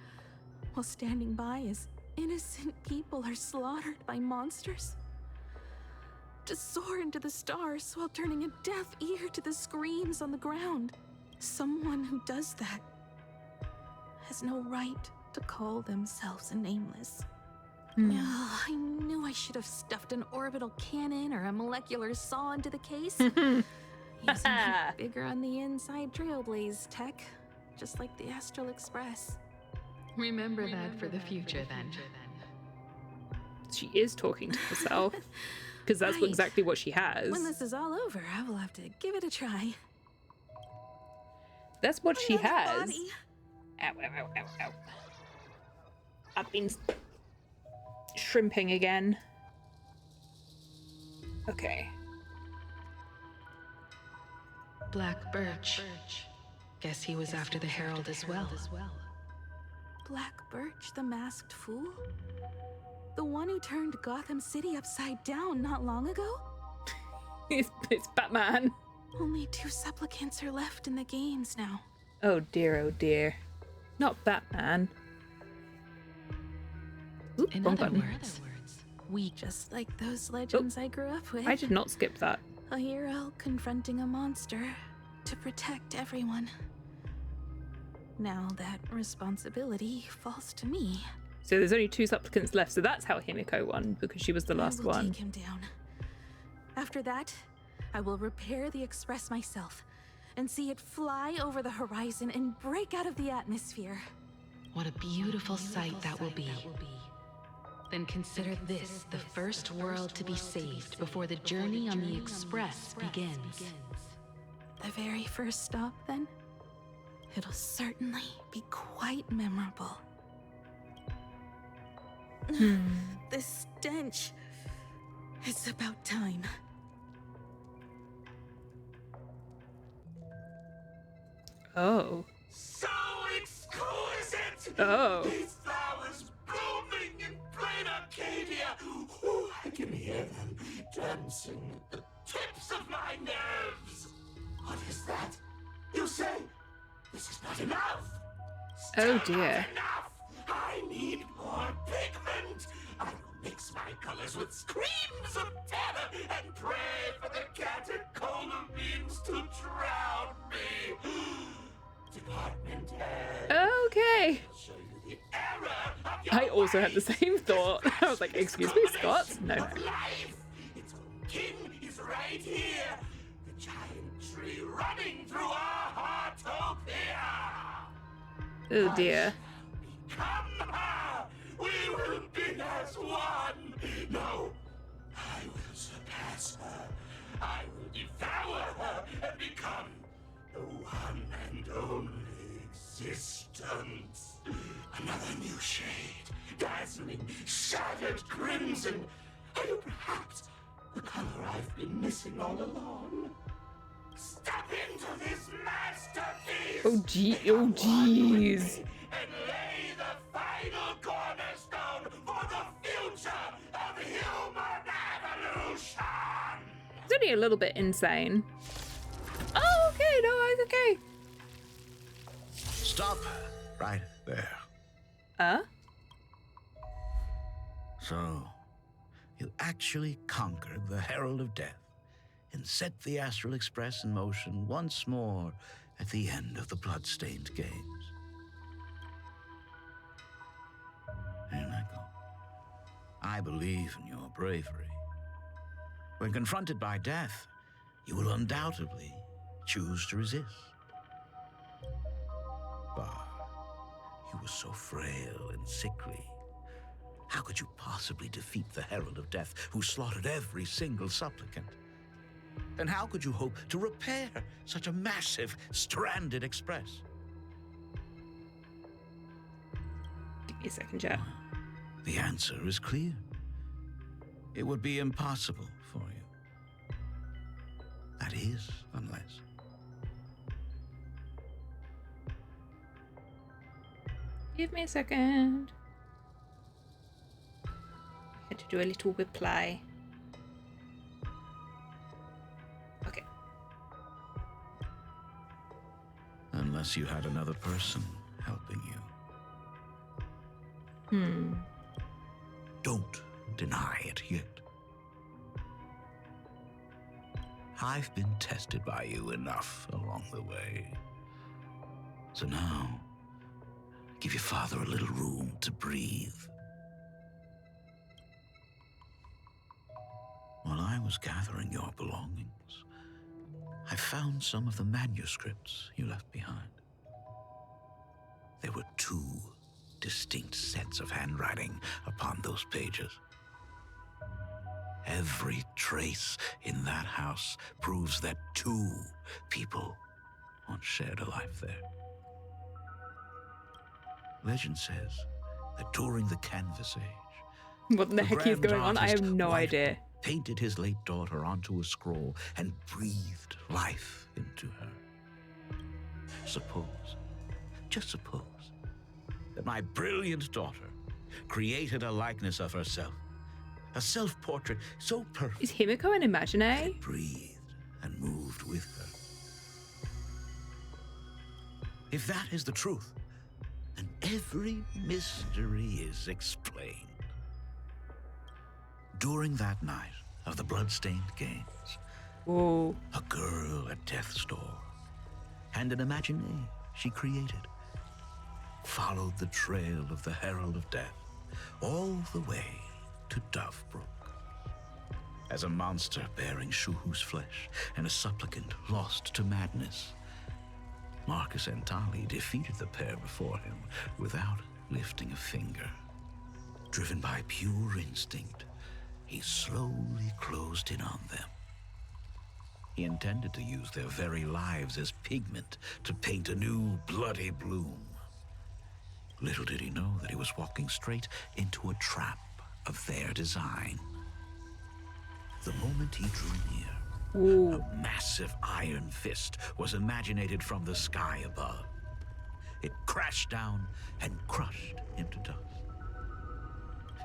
while standing by as innocent people are slaughtered by monsters? To soar into the stars while turning a deaf ear to the screams on the ground? Someone who does that has no right to call themselves a nameless. I knew I should have stuffed an orbital cannon or a molecular saw into the case. Using bigger on the inside Trailblaze tech, just like the Astral Express. Remember that for the future, then. She is talking to herself, because that's exactly what she has. When this is all over, I will have to give it a try. That's what she has. Ow, ow, ow, ow, ow. I've been shrimping again. Okay. Black Birch. Guess he was after the Herald as well. Black Birch, the masked fool? The one who turned Gotham City upside down not long ago? It's Batman. Only 2 supplicants are left in the games now. Oh dear. Not Batman. Oop, In wrong other button. words, we just like those legends I grew up with. I did not skip that. A hero confronting a monster to protect everyone. Now that responsibility falls to me. So there's only 2 supplicants left, so that's how Himiko won, because she was the last I will one. take him down. After that, I will repair the Express myself and see it fly over the horizon and break out of the atmosphere. What a beautiful sight that will be. Then consider this the first world to be saved before the journey on the Express begins. The very first stop, then? It'll certainly be quite memorable. The stench. It's about time. Oh. So exquisite! Oh. These flowers blooming in plain Arcadia. Ooh, I can hear them dancing at the tips of my nerves. What is that? You say this is not enough? Oh dear. Enough! I need more pigment! I will mix my colors with screams of terror and pray for the catecholamines to drown me! Department head. Okay. I'll show you the error of your I also had the same thought. I was like, excuse me, Scott? No. life. Its own king is right here. The giant tree running through our heartopia. Oh dear. Come her! We will be as one! No, I will surpass her. I will devour her and become the one and only existence. shade, dazzling, shattered crimson. Are you perhaps the color I've been missing all along? Step into this masterpiece! Oh jeez. And lay the final cornerstone for the future of human evolution! It's only a little bit insane. Oh, okay, no, it's okay. Stop right there. So, you actually conquered the Herald of Death and set the Astral Express in motion once more at the end of the blood-stained games. Hinako, I believe in your bravery. When confronted by death, you will undoubtedly choose to resist. But you were so frail and sickly. How could you possibly defeat the Herald of Death, who slaughtered every single supplicant? And how could you hope to repair such a massive, stranded express? Give me a second, chat. The answer is clear. It would be impossible for you. That is, unless... Give me a second. I had to do a little reply. Okay. Unless you had another person helping you. Don't deny it yet. I've been tested by you enough along the way. So now, give your father a little room to breathe. While I was gathering your belongings, I found some of the manuscripts you left behind. There were 2 distinct sets of handwriting upon those pages. Every trace in that house proves that 2 people once shared a life there. Legend says that during the Canvas Age, what the heck is going on? I have no idea. Painted his late daughter onto a scroll and breathed life into her. Suppose, just suppose, that my brilliant daughter created a likeness of herself, a self-portrait so perfect. Is Himiko an Imagine? Breathed and moved with her. If that is the truth, then every mystery is explained. During that night of the blood-stained games, a girl at death's door and an Imagine she created followed the trail of the Herald of Death all the way to Dovebrook. As a monster bearing Shuhu's flesh and a supplicant lost to madness, Marcus and Tali defeated the pair before him without lifting a finger. Driven by pure instinct, he slowly closed in on them. He intended to use their very lives as pigment to paint a new bloody bloom. Little did he know that he was walking straight into a trap of their design. The moment he drew near, a massive iron fist was imaginated from the sky above. It crashed down and crushed into dust.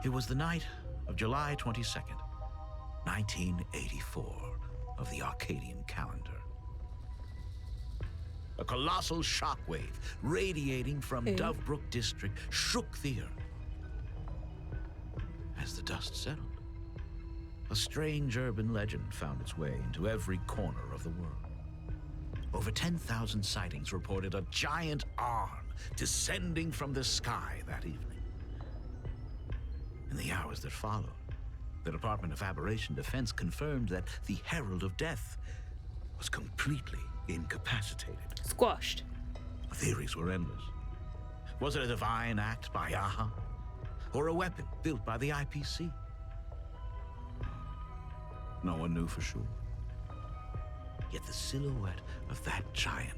It was the night of July 22nd, 1984 of the Arcadian calendar. A colossal shockwave radiating from Dovebrook district shook the earth. As the dust settled, a strange urban legend found its way into every corner of the world. Over 10,000 sightings reported a giant arm descending from the sky that evening. In the hours that followed, the Department of Aberration Defense confirmed that the Herald of Death was completely incapacitated. Squashed. Theories were endless. Was it a divine act by Aha? Or a weapon built by the IPC? No one knew for sure. Yet the silhouette of that giant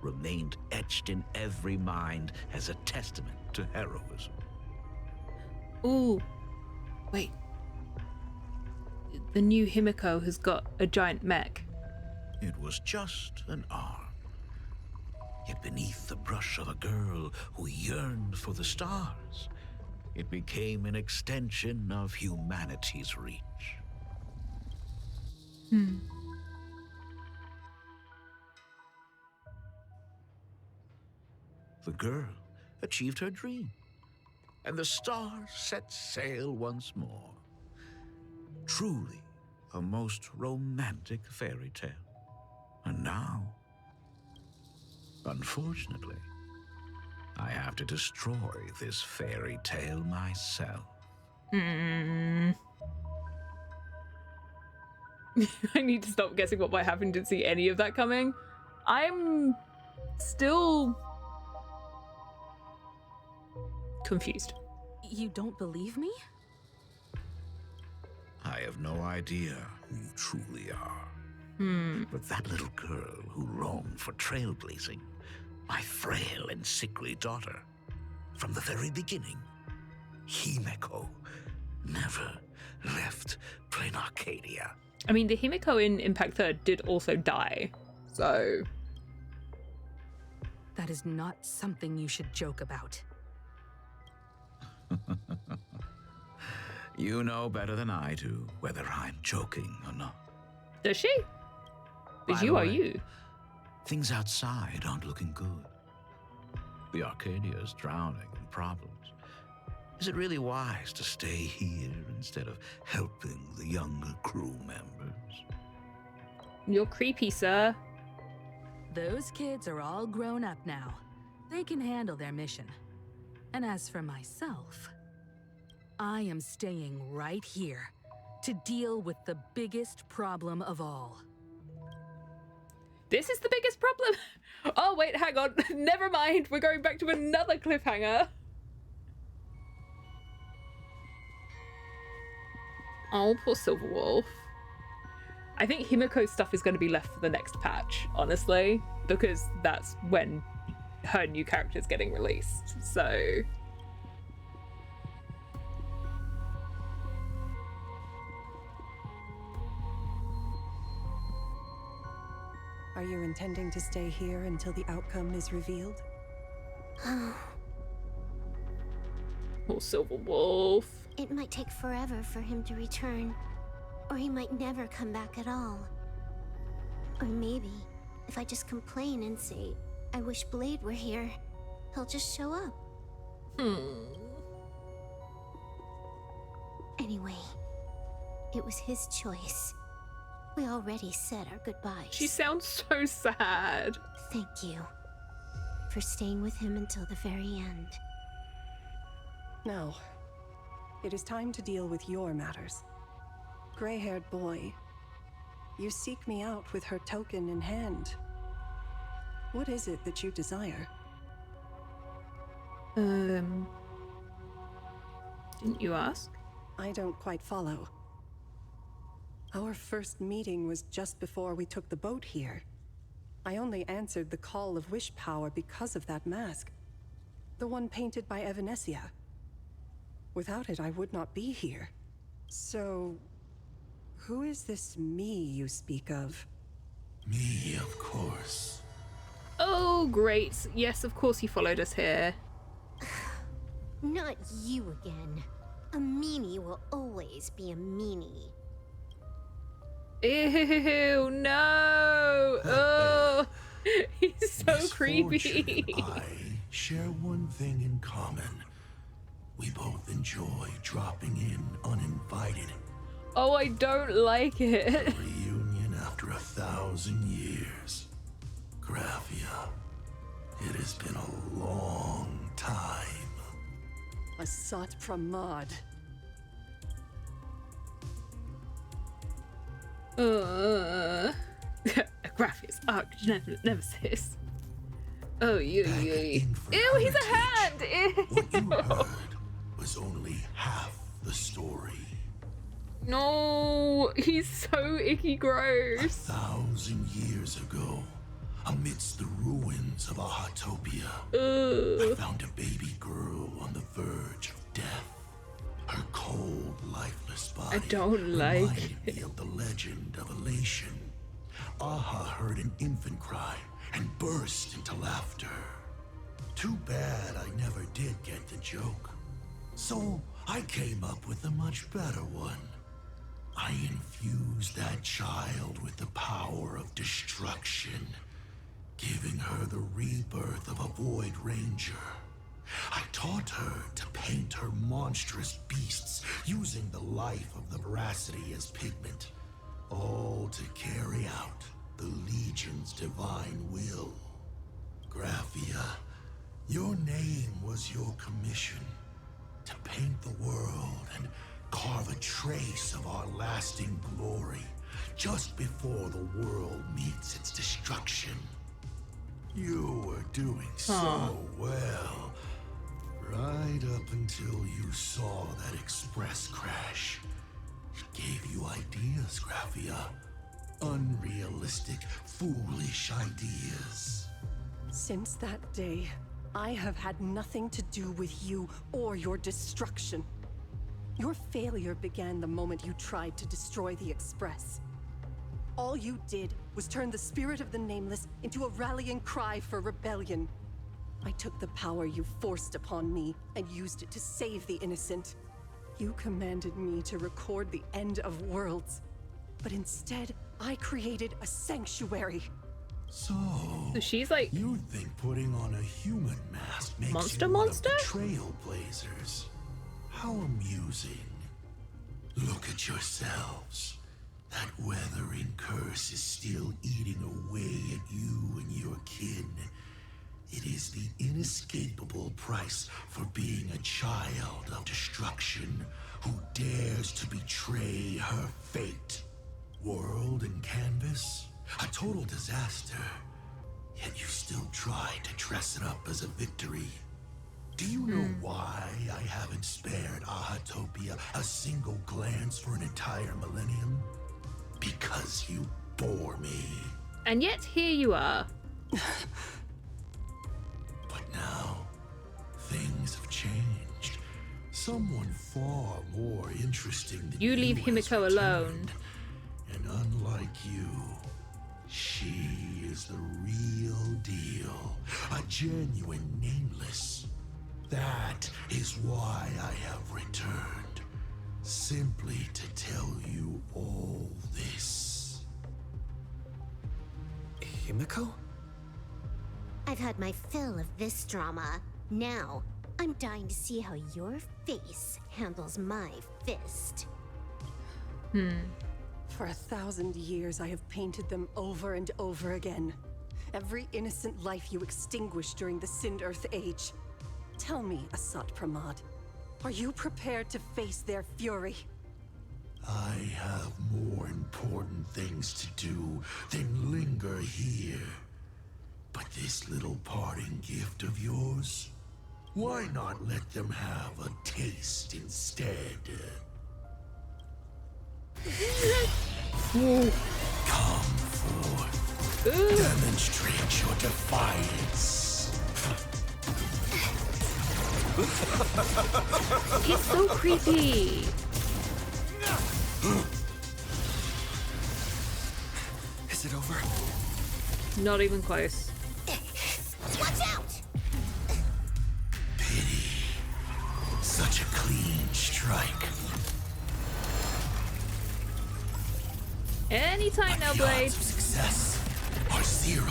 remained etched in every mind as a testament to heroism. Ooh. Wait. The new Himiko has got a giant mech. It was just an arm. Yet beneath the brush of a girl who yearned for the stars, it became an extension of humanity's reach. The girl achieved her dream, and the stars set sail once more. Truly a most romantic fairy tale. And now, unfortunately, I have to destroy this fairy tale myself. I need to stop guessing what might happen. Didn't see any of that coming. I'm still confused. You don't believe me? I have no idea who you truly are. But that little girl who longed for trailblazing, my frail and sickly daughter, from the very beginning, Himiko, never left Plain Arcadia. I mean, the Himiko in Impact 3rd did also die, so... That is not something you should joke about. You know better than I do whether I'm joking or not. Does she? Is you or you? Things outside aren't looking good. The Arcadia is drowning in problems. Is it really wise to stay here instead of helping the younger crew members? You're creepy, sir. Those kids are all grown up now. They can handle their mission. And as for myself, I am staying right here to deal with the biggest problem of all. This is the biggest problem? Oh, wait, hang on. Never mind. We're going back to another cliffhanger. Oh, poor Silverwolf. I think Himiko's stuff is going to be left for the next patch, honestly, because that's when her new character is getting released. So... Are you intending to stay here until the outcome is revealed? Poor Silverwolf. It might take forever for him to return. Or he might never come back at all. Or maybe, if I just complain and say, I wish Blade were here, he'll just show up. Anyway, it was his choice. We already said our goodbyes. She sounds so sad. Thank you for staying with him until the very end. Now, it is time to deal with your matters. Gray-haired boy, you seek me out with her token in hand. What is it that you desire? Didn't you ask? I don't quite follow. Our first meeting was just before we took the boat here. I only answered the call of wish power because of that mask. The one painted by Evanesia. Without it, I would not be here. So, who is this me you speak of? Me, of course. Oh, great. Yes, of course he followed us here. Not you again. A meanie will always be a meanie. Ew, no! Oh, he's so creepy. And I share one thing in common. We both enjoy dropping in uninvited. Oh, I don't like it. A reunion after 1,000 years. Graphia, it has been a long time. Asat Pramad. Graphics arc nemesis. Oh, ew, he's a hand! Ew. What you heard was only half the story. No, he's so icky gross. 1,000 years ago, amidst the ruins of a Hotopia, I found a baby girl on the verge of death. body don't like reminded me of the legend of Elation. Aha heard an infant cry and burst into laughter. Too bad I never did get the joke. So I came up with a much better one. I infused that child with the power of destruction, giving her the rebirth of a Void Ranger. I taught her to paint her monstrous beasts using the life of the veracity as pigment, all to carry out the Legion's divine will. Graphia, your name was your commission, to paint the world and carve a trace of our lasting glory just before the world meets its destruction. You were doing so well, right up until you saw that express crash. It gave you ideas, Graphia. Unrealistic, foolish ideas. Since that day, I have had nothing to do with you or your destruction. Your failure began the moment you tried to destroy the Express. All you did was turn the spirit of the Nameless into a rallying cry for rebellion. I took the power you forced upon me and used it to save the innocent. You commanded me to record the end of worlds, but instead, I created a sanctuary. So she's like, you think putting on a human mask makes monster you monster? one of the trailblazers? How amusing. Look at yourselves. That weathering curse is still eating away at you and your kin. It is the inescapable price for being a child of destruction who dares to betray her fate. World and canvas, a total disaster. Yet you still try to dress it up as a victory. Do you know why I haven't spared Ahatopia a single glance for an entire millennium? Because you bore me. And yet here you are. But now, things have changed. Someone far more interesting than you leave Himiko alone. And unlike you, she is the real deal. A genuine Nameless. That is why I have returned. Simply to tell you all this. Himiko? I've had my fill of this drama. Now, I'm dying to see how your face handles my fist. For 1,000 years, I have painted them over and over again. Every innocent life you extinguished during the Sind Earth Age. Tell me, Asat Pramad, are you prepared to face their fury? I have more important things to do than linger here. But this little parting gift of yours, why not let them have a taste instead? Come forth. Demonstrate your defiance. It's so creepy. Is it over? Not even close. Watch out! Pity. Such a clean strike. Anytime now, Blade. Odds of success are 0.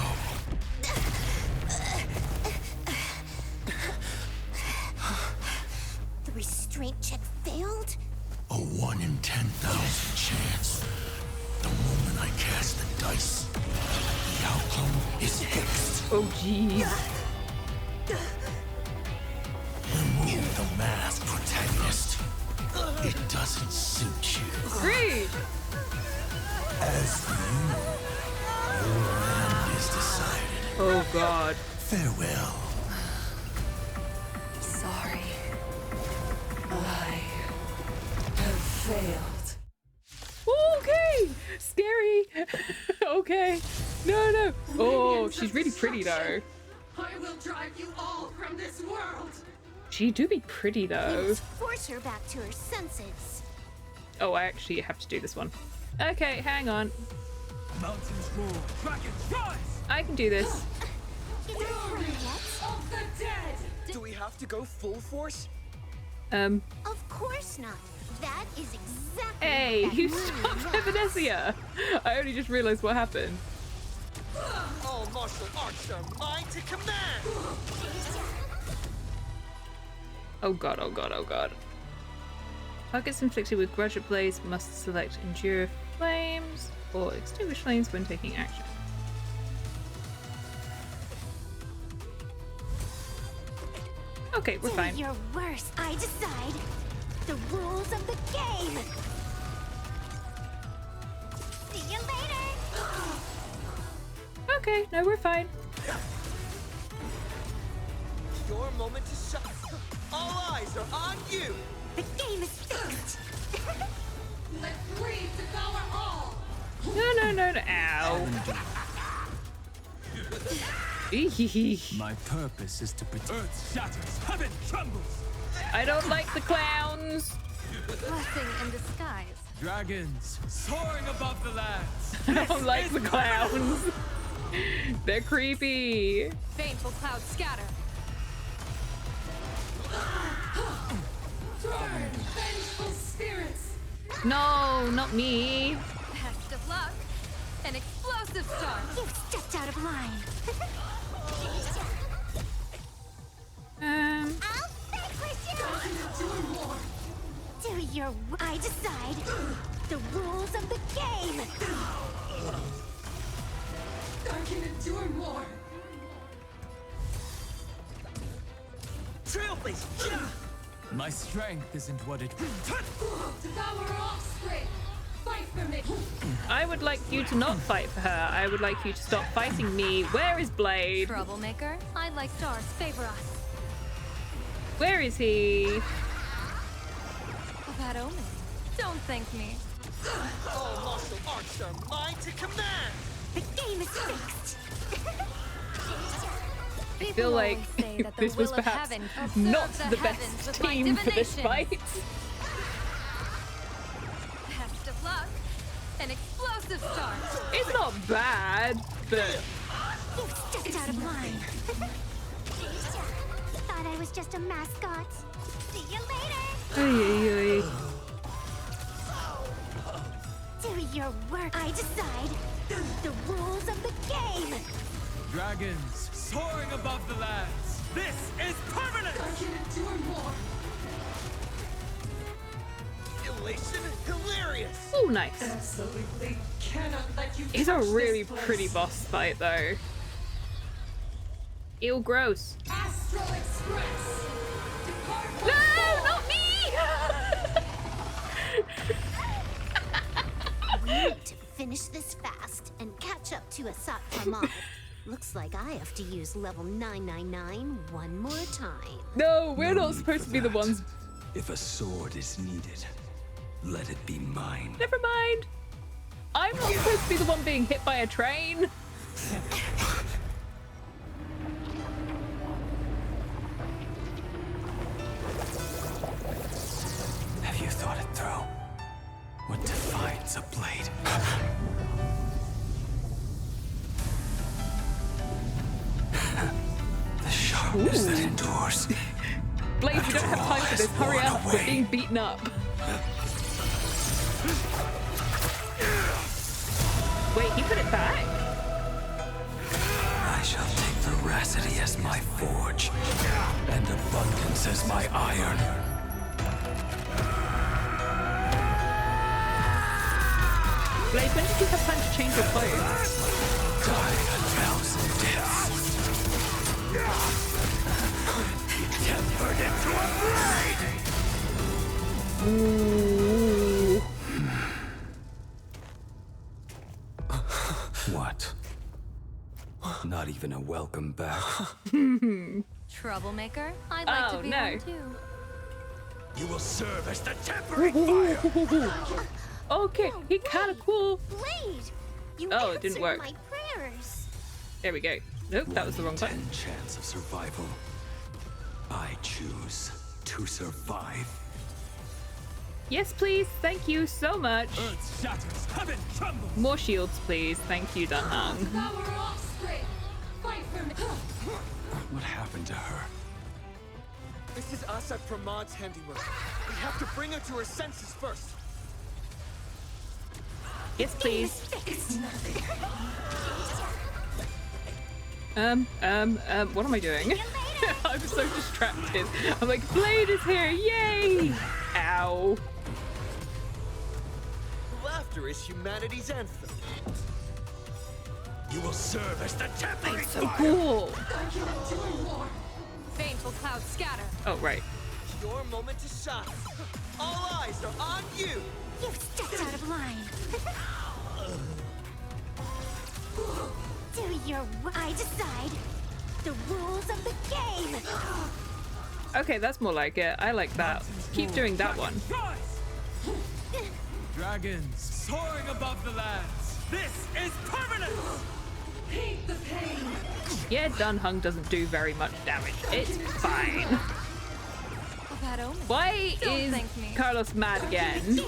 The restraint check failed? A 1 in 10,000 chance. The moment I cast the dice, the outcome is fixed. Oh, jeez. Remove the mask, protagonist. It doesn't suit you. Great. As for you, your end is decided. Oh, God. Farewell. Sorry. I have failed. Okay. Scary. Okay. No. Oh, she's really pretty, though. I will drive you all from this world. She do be pretty, though. We must force her back to her senses. Oh, I actually have to do this one. Okay, hang on. Mountains roar, dragons rise! I can do this. Of the dead! Do we have to go full force? Of course not. That is exactly Hey, what you that stopped moon was. Evanesia! I only just realized what happened. All martial arts are mine to command! Oh god, oh god, oh god. Targets inflicted with Grudge Blaze must select Endure Flames or Extinguish Flames when taking action. Okay, we're fine. Do your worst. I decide the rules of the game. See you later. Okay, no, we're fine. Your moment to shine. All eyes are on you! The game is fixed. Let greed devour all! No, no, no, no. Ow. My purpose is to protect. Earth shatters, heaven trembles. I don't like the clowns. Blessing in disguise. Dragons soaring above the lands. I don't like the clowns. They're creepy. Baneful clouds scatter. Turn, vengeful spirits! No, not me. Best of luck. An explosive start. You've stepped out of line. Um. I'll vanquish you. Do more! Do your. I decide the rules of the game. I can endure more! Trailblazer! My strength isn't what it. Devour offspring! Fight for me! I would like you to not fight for her. I would like you to stop fighting me. Where is Blade? Troublemaker. I like stars favor us. Where is he? A bad omen. Don't thank me. All martial arts are mine to command! The game is fixed. I feel like this was perhaps not the best team for this fight. Best of luck. An explosive start. It's not bad, but You've stepped out of line. Thought I was just a mascot. See you later. Do your work. I decide the rules of the game. Dragons soaring above the lands. This is permanent. I can endure more! Elation hilarious! oh, nice. Absolutely cannot let you It's a touch really this place. pretty boss fight, though. Ew, gross. Astral Express! Depart from No, fall. not me! We need to finish this fast and catch up to Asat Kamal. Looks like I have to use level 999 one more time. No, we're not supposed to be the ones. If a sword is needed, let it be mine. Never mind. I'm not supposed to be the one being hit by a train. Have you thought it through? What defines a blade? The sharpness that endures. Blade, we don't have time for this. Hurry up. We're being beaten up. Wait, he put it back? I shall take veracity as my forge, and abundance as my iron. Blade, when did you have time to change your clothes? Die a thousand deaths. Tempered into a blade! Ooh. What? Not even a welcome back. Troublemaker. I'd like to be one too. You will serve as the tempering fire! Okay, he kind of cool. Blade, you Oh, it didn't answered work. my prayers. There we go. Nope, that was the wrong button. 10 chance of survival. I choose to survive. Yes, please. Thank you so much. Earth shatters, heaven trembles. More shields, please. Thank you, Dunhung. Our offspring. Fight for me. What happened to her? This is us at Pramad's handiwork. We have to bring her to her senses first. Yes, please. What am I doing? I'm so distracted. I'm like, Blade is here, yay! Ow. Laughter is humanity's anthem. You will serve as the temporary So cool. Baneful clouds scatter. Oh, right. Your moment to shine. All eyes are on you. You've stepped out of line. I decide the rules of the game. Okay, that's more like it. I like that. Keep doing that one. Dragons soaring above the lands. This is permanent. Hate the pain. Yeah, Dunhung doesn't do very much damage. It's fine. Why is Carlos mad again?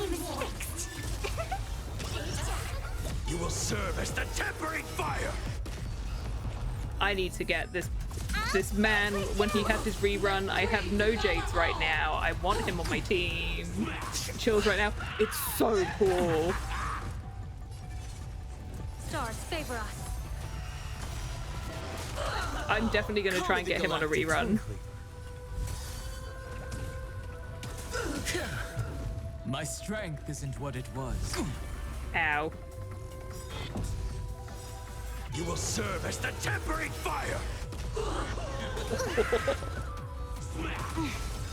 You will serve as the tempering fire. I need to get this man when he has his rerun. I have no Jades right now. I want him on my team. Chills right now. It's so cool. Stars favor us. I'm definitely going to try and get him on a rerun. My strength isn't what it was. Ow. You will serve as the tempering fire.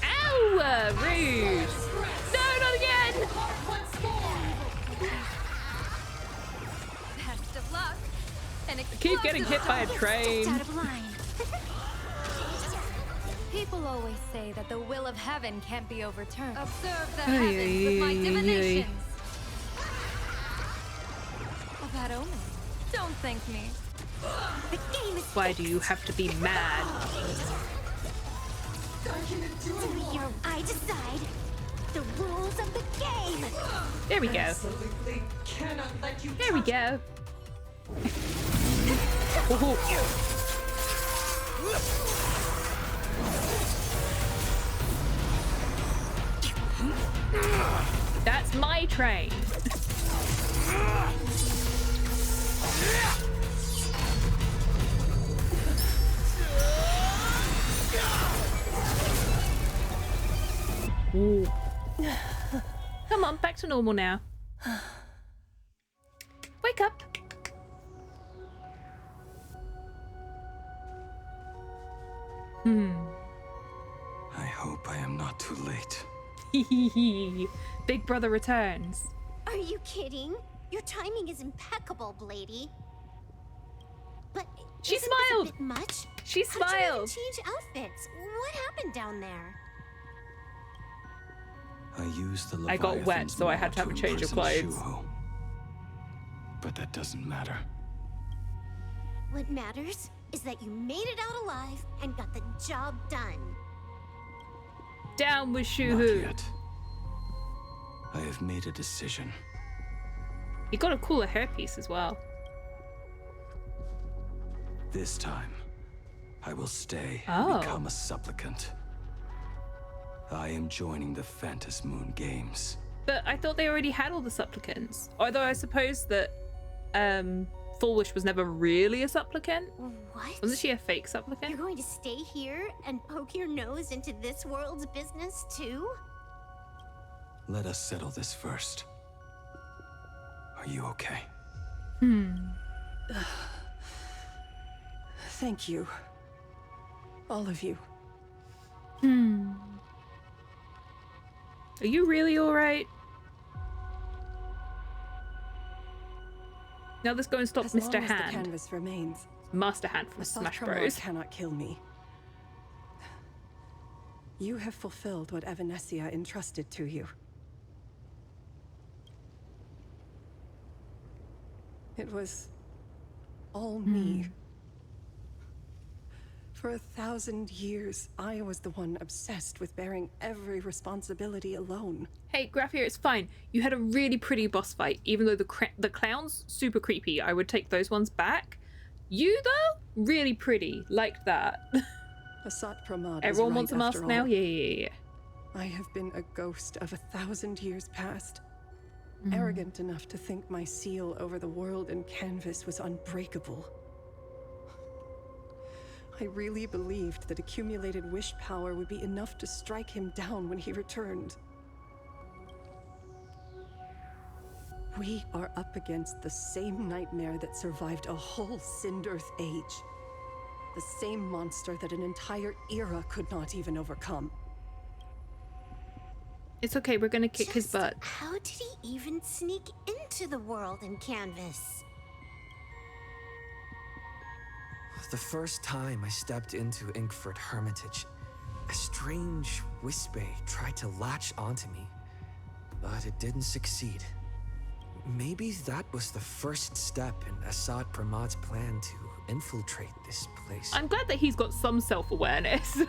Ow! Rude. No, not again. Best of luck. Keep getting hit by a train. Out of line. People always say that the will of heaven can't be overturned. Observe the Ay, heavens with my ay, ay. divinations. Of that omen. Don't thank me. The game is Why do you have to be mad? I decide the rules of the game. There we go. Absolutely cannot let you There we go. That's my train. Ooh. Come on, back to normal now. Wake up. I hope I am not too late. Big brother returns. Are you kidding? Your timing is impeccable, Blady. But She isn't this smiled. a bit much? She How'd you even smiled. change outfits? What happened down there? I used the I got wet, Leviathan's so I had maw to have a change of imprison clothes. Shuho. But that doesn't matter. What matters is that you made it out alive and got the job done. Down with Not Shuhu. yet. I have made a decision. He got a cooler hairpiece as well. This time, I will stay Oh. and become a supplicant. I am joining the Phantas Moon Games. But I thought they already had all the supplicants. Although I suppose that Full Wish was never really a supplicant. What? Wasn't she a fake supplicant? You're going to stay here and poke your nose into this world's business too? Let us settle this first. Are you okay? Thank you. All of you. Are you really alright? Now let's go and stop As long Mr. as the Hand. canvas remains, Master Hand from Smash Assault Bros. cannot kill me. You have fulfilled what Evanescia entrusted to you. It was all me. For 1,000 years, I was the one obsessed with bearing every responsibility alone. Hey, Graphia, it's fine. You had a really pretty boss fight, even though the clowns, super creepy. I would take those ones back. You, though, really pretty. Liked that. Asat Pramad Everyone wants a mask now? Yeah. I have been a ghost of 1,000 years past. Arrogant enough to think my seal over the world and canvas was unbreakable. I really believed that accumulated wish power would be enough to strike him down when he returned. We are up against the same nightmare that survived a whole Sindearth age. The same monster that an entire era could not even overcome. It's okay, we're gonna kick his butt. How did he even sneak into the world in Canvas? The first time I stepped into Inkford Hermitage, a strange Wispe tried to latch onto me, but it didn't succeed. Maybe that was the first step in Asad Pramad's plan to infiltrate this place. I'm glad that he's got some self-awareness.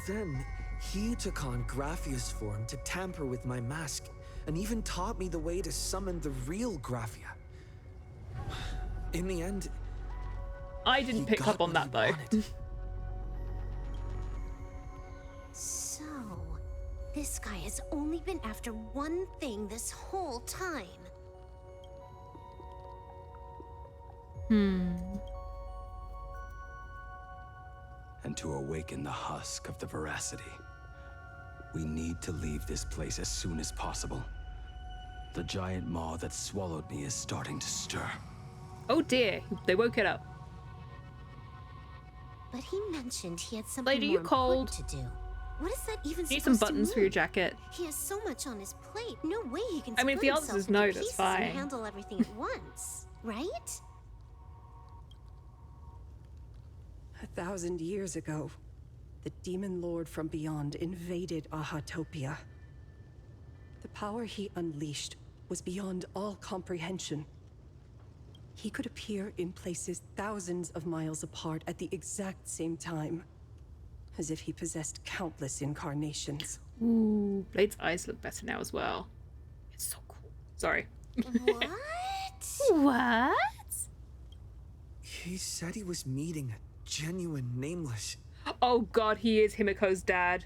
Then he took on Graphia's form to tamper with my mask, and even taught me the way to summon the real Graphia. In the end, I didn't pick up on that though. So, this guy has only been after one thing this whole time. And to awaken the husk of the veracity, we need to leave this place as soon as possible. The giant maw that swallowed me is starting to stir. Oh dear, they woke it up. But he mentioned he had something Lady, more you cold? important to do. What is that even Need supposed some to buttons for your mean? jacket. He has so much on his plate. No way he can I mean, if the split answer is himself no, into that's pieces fine. and handle everything at once, right? 1,000 years ago, the demon lord from beyond invaded Ahatopia. The power he unleashed was beyond all comprehension. He could appear in places thousands of miles apart at the exact same time, as if he possessed countless incarnations. Ooh, Blade's eyes look better now as well. It's so cool. Sorry. What? What? he said he was meeting a genuine nameless. Oh god, he is Himiko's dad.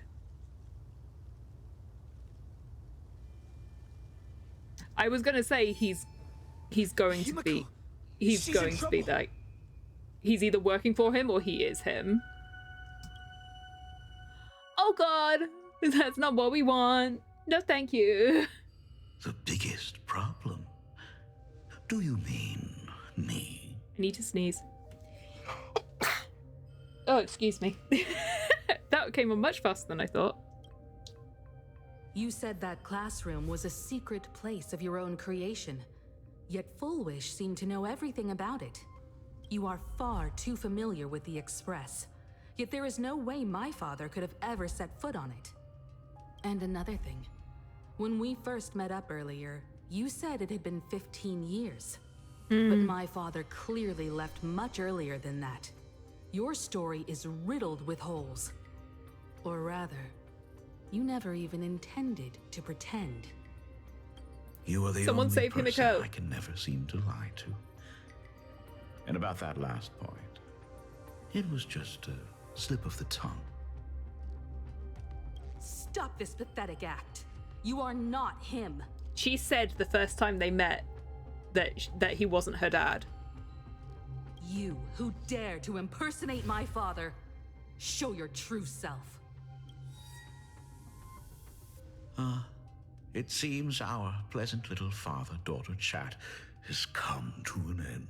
I was gonna say he's going to be he's going to be like he's either working for him or he is him. Oh god, that's not what we want. No thank you. The biggest problem? Do you mean me? I need to sneeze. Oh, excuse me. That came on much faster than I thought. You said that classroom was a secret place of your own creation, yet Full Wish seemed to know everything about it. You are far too familiar with the Express, yet there is no way my father could have ever set foot on it. And another thing, when we first met up earlier, you said it had been 15 years. But my father clearly left much earlier than that. Your story is riddled with holes. Or rather, you never even intended to pretend. You are the Someone only save person Himiko. I can never seem to lie to. And about that last point, it was just a slip of the tongue. Stop this pathetic act. You are not him. She said the first time they met that he wasn't her dad. You who dare to impersonate my father, show your true self. It seems our pleasant little father-daughter chat has come to an end.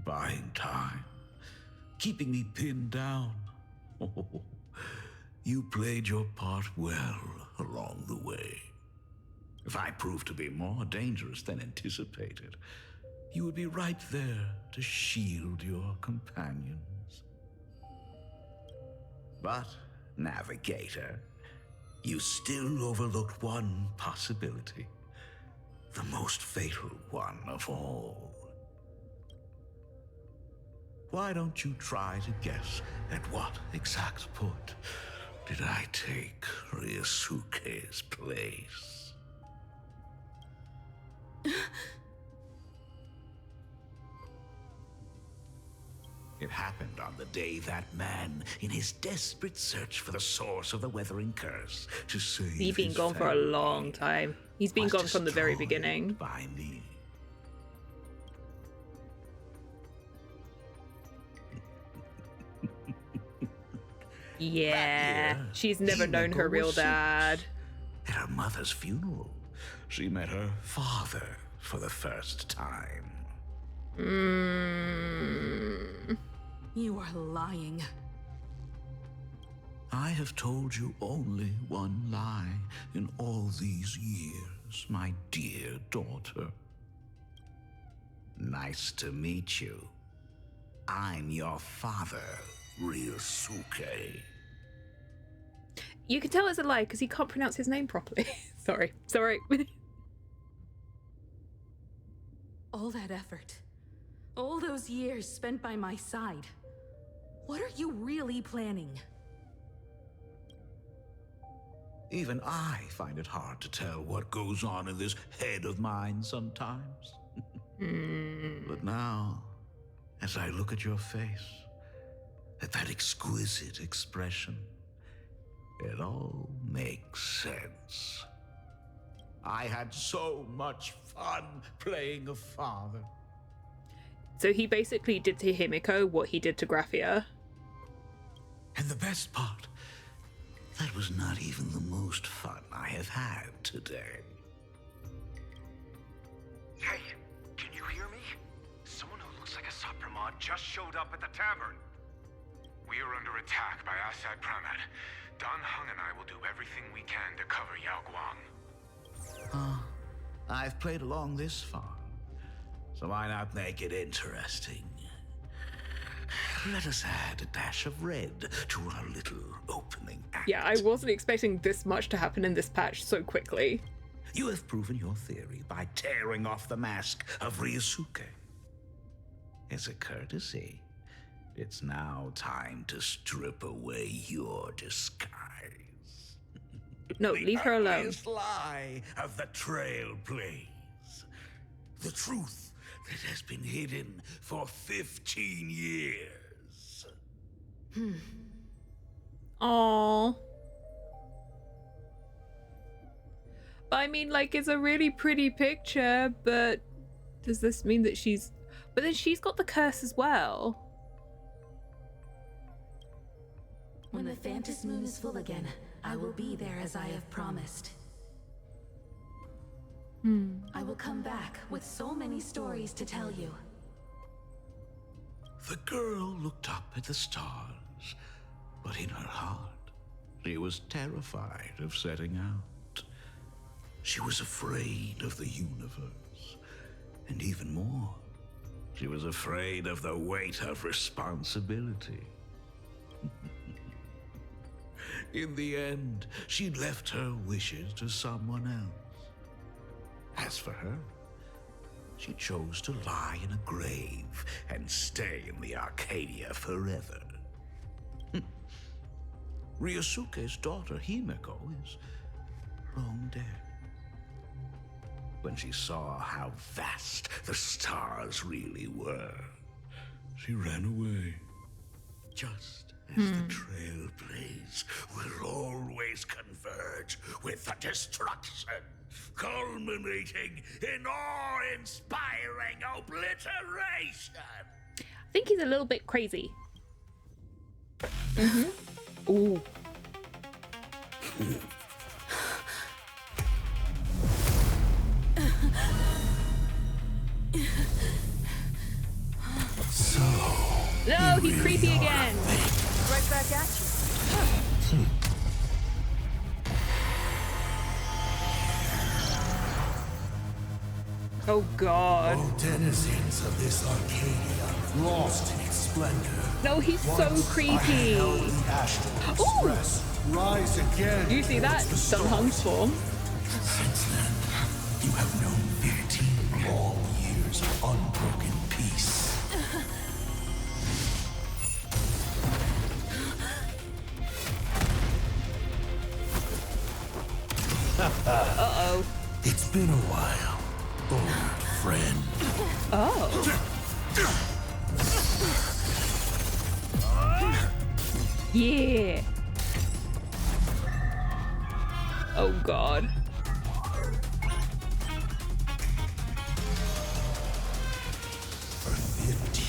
Buying time, keeping me pinned down. Oh, you played your part well along the way. If I proved to be more dangerous than anticipated, you would be right there to shield your companions. But, Navigator, you still overlooked one possibility. The most fatal one of all. why don't you try to guess at what exact point did I take Ryusuke's place? It happened on the day that man, in his desperate search for the source of the weathering curse to save He's been his gone for a family, long time. He's been was gone from the very destroyed beginning. by me. Yeah, she's never known her real dad. At her mother's funeral, she met her father for the first time. You are lying. I have told you only one lie in all these years, my dear daughter. Nice to meet you. I'm your father, Ryusuke. You can tell it's a lie because he can't pronounce his name properly. Sorry. All that effort, all those years spent by my side. What are you really planning? Even I find it hard to tell what goes on in this head of mine sometimes. But now, as I look at your face, at that exquisite expression, it all makes sense. I had so much fun playing a father. So he basically did to Himiko what he did to Graphia. And the best part, that was not even the most fun I have had today. Hey, can you hear me? Someone who looks like a Sapramod just showed up at the tavern. We are under attack by Asad Pramad. Dan Heng and I will do everything we can to cover Yao Guang. I've played along this far, so why not make it interesting? Let us add a dash of red to our little opening act. Yeah, I wasn't expecting this much to happen in this patch so quickly. You have proven your theory by tearing off the mask of Ryusuke. As a courtesy, it's now time to strip away your disguise. No, leave her alone. The ugliest lie of the Trailblaze. The truth that has been hidden for 15 years. Aww. I mean, like, it's a really pretty picture, but does this mean that she's... But then she's got the curse as well. When the Phantom Moon is full again, I will be there as I have promised. I will come back with so many stories to tell you. The girl looked up at the stars, but in her heart, she was terrified of setting out. She was afraid of the universe, and even more, she was afraid of the weight of responsibility. In the end, she left her wishes to someone else. As for her, she chose to lie in a grave and stay in the Arcadia forever. Ryusuke's daughter, Himiko, is long dead. When she saw how vast the stars really were, she ran away. Just as the Trailblaze will always converge with the destruction, culminating in awe-inspiring obliteration. I think he's a little bit crazy. Ooh. So... No, he's creepy again. Right back at you. Oh God. Oh, denizens of this Arcadia, lost in its splendor. No, he's so Once creepy. I held the Astral Express rise again. You see that? Sun Hung's form. Since then, you have known 15 long years of unbroken peace. Uh-oh. It's been a while, old friend. Oh. Yeah. Oh god. For 15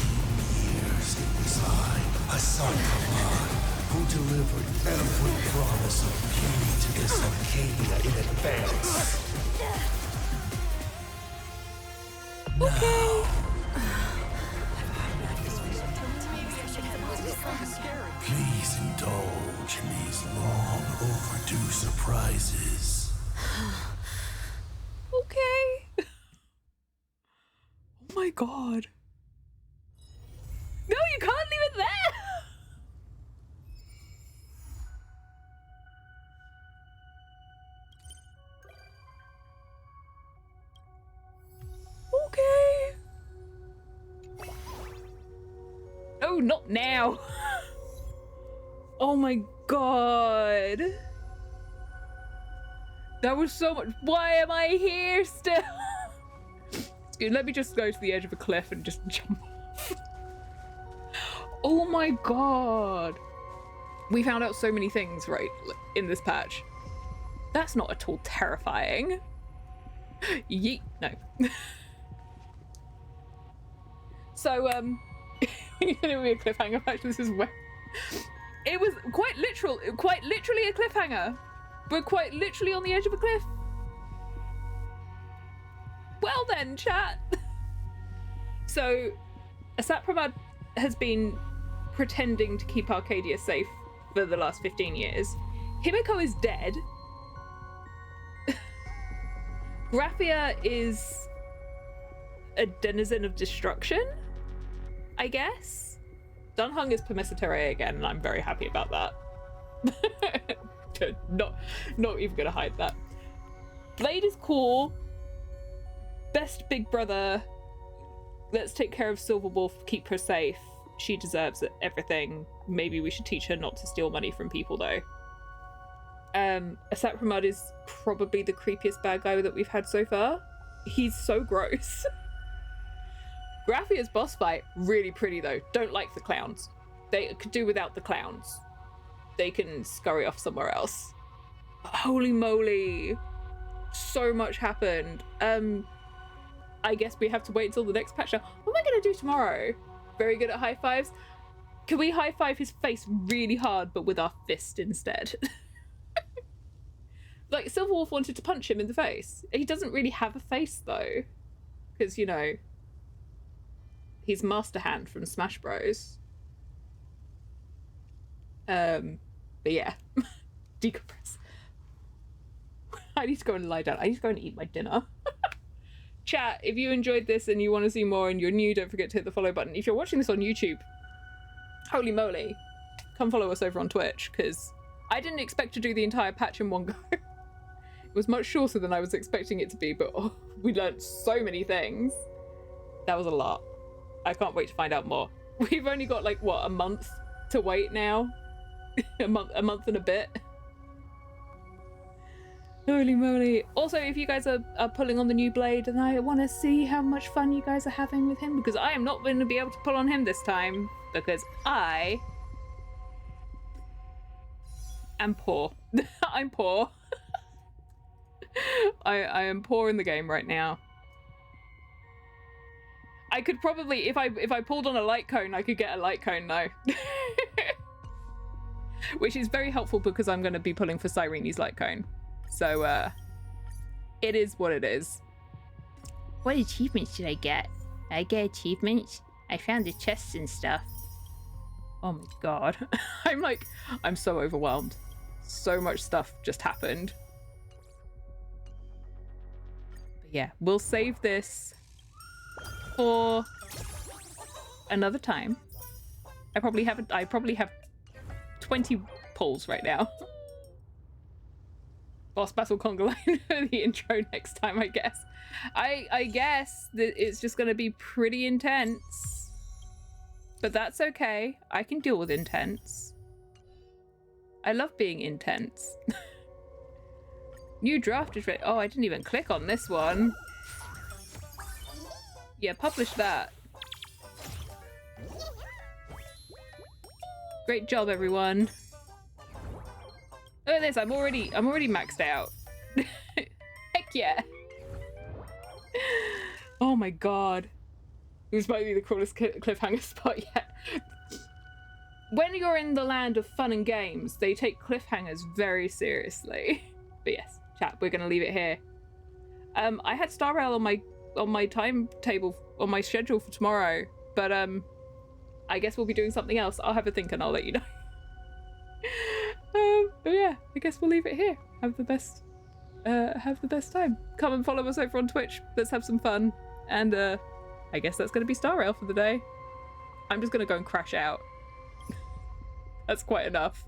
years it was I, Hassan Khan, who delivered every promise of beauty to this Arcadia in advance. Okay. Please indulge in these long overdue surprises. Okay. Oh my god. No, you can't leave it there. Okay. Oh, not now. Oh my god. That was so much. Why am I here still? It's good. Let me just go to the edge of a cliff and just jump off. Oh my god. We found out so many things, right, in this patch. That's not at all terrifying. Yeet. No. So, it's gonna be a cliffhanger patch. This is where it was quite literally a cliffhanger. We're quite literally on the edge of a cliff. Well then, chat. So, Asapramad has been pretending to keep Arcadia safe for the last 15 years. Himiko is dead. Graphia is a denizen of destruction, I guess. Dunhung is Permissitare again, and I'm very happy about that. Not even gonna hide that. Blade is cool. Best big brother. Let's take care of Silver Wolf, keep her safe. She deserves everything. Maybe we should teach her not to steal money from people, though. Asapramad is probably the creepiest bad guy that we've had so far. He's so gross. Graphia's boss fight, really pretty though. Don't like the clowns. They could do without the clowns. They can scurry off somewhere else. Holy moly. So much happened. I guess we have to wait until the next patch. What am I gonna do tomorrow? Very good at high fives. Can we high five his face really hard but with our fist instead? Like, Silverwolf wanted to punch him in the face. He doesn't really have a face though. Because, you know, he's Master Hand from Smash Bros. But yeah. Decompress. I need to go and lie down. I need to go and eat my dinner. Chat, if you enjoyed this and you want to see more and you're new, don't forget to hit the follow button. If you're watching this on YouTube, holy moly, come follow us over on Twitch, because I didn't expect to do the entire patch in one go. It was much shorter than I was expecting it to be, but we learned so many things. That was a lot. I can't wait to find out more. We've only got like, what, a month to wait now? a month and a bit. Holy moly. Also, if you guys are pulling on the new Blade, and I want to see how much fun you guys are having with him, because I am not going to be able to pull on him this time, because I am poor. I'm poor. I am poor in the game right now. I could probably, if I pulled on a light cone, I could get a light cone now. Which is very helpful because I'm going to be pulling for Cyrene's light cone. So, it is what it is. What achievements did I get? I get achievements? I found the chests and stuff. Oh my god. I'm so overwhelmed. So much stuff just happened. But yeah, we'll save this for another time. I probably have 20 pulls right now. Boss battle conga line for the intro next time, I guess. I guess that it's just gonna be pretty intense. But that's okay. I can deal with intense. I love being intense. New draft is ready. Oh, I didn't even click on this one. Yeah, publish that. Great job, everyone. Look at this. I'm already maxed out. Heck yeah. Oh my god. This might be the coolest cliffhanger spot yet. When you're in the land of fun and games, they take cliffhangers very seriously. But yes, chat, we're gonna leave it here. I had Star Rail on my timetable, on my schedule for tomorrow, but I guess we'll be doing something else. I'll have a think and I'll let you know. But yeah, I guess we'll leave it here. Have the best time. Come and follow us over on Twitch. Let's have some fun. And I guess that's gonna be Star Rail for the day. I'm just gonna go and crash out. That's quite enough.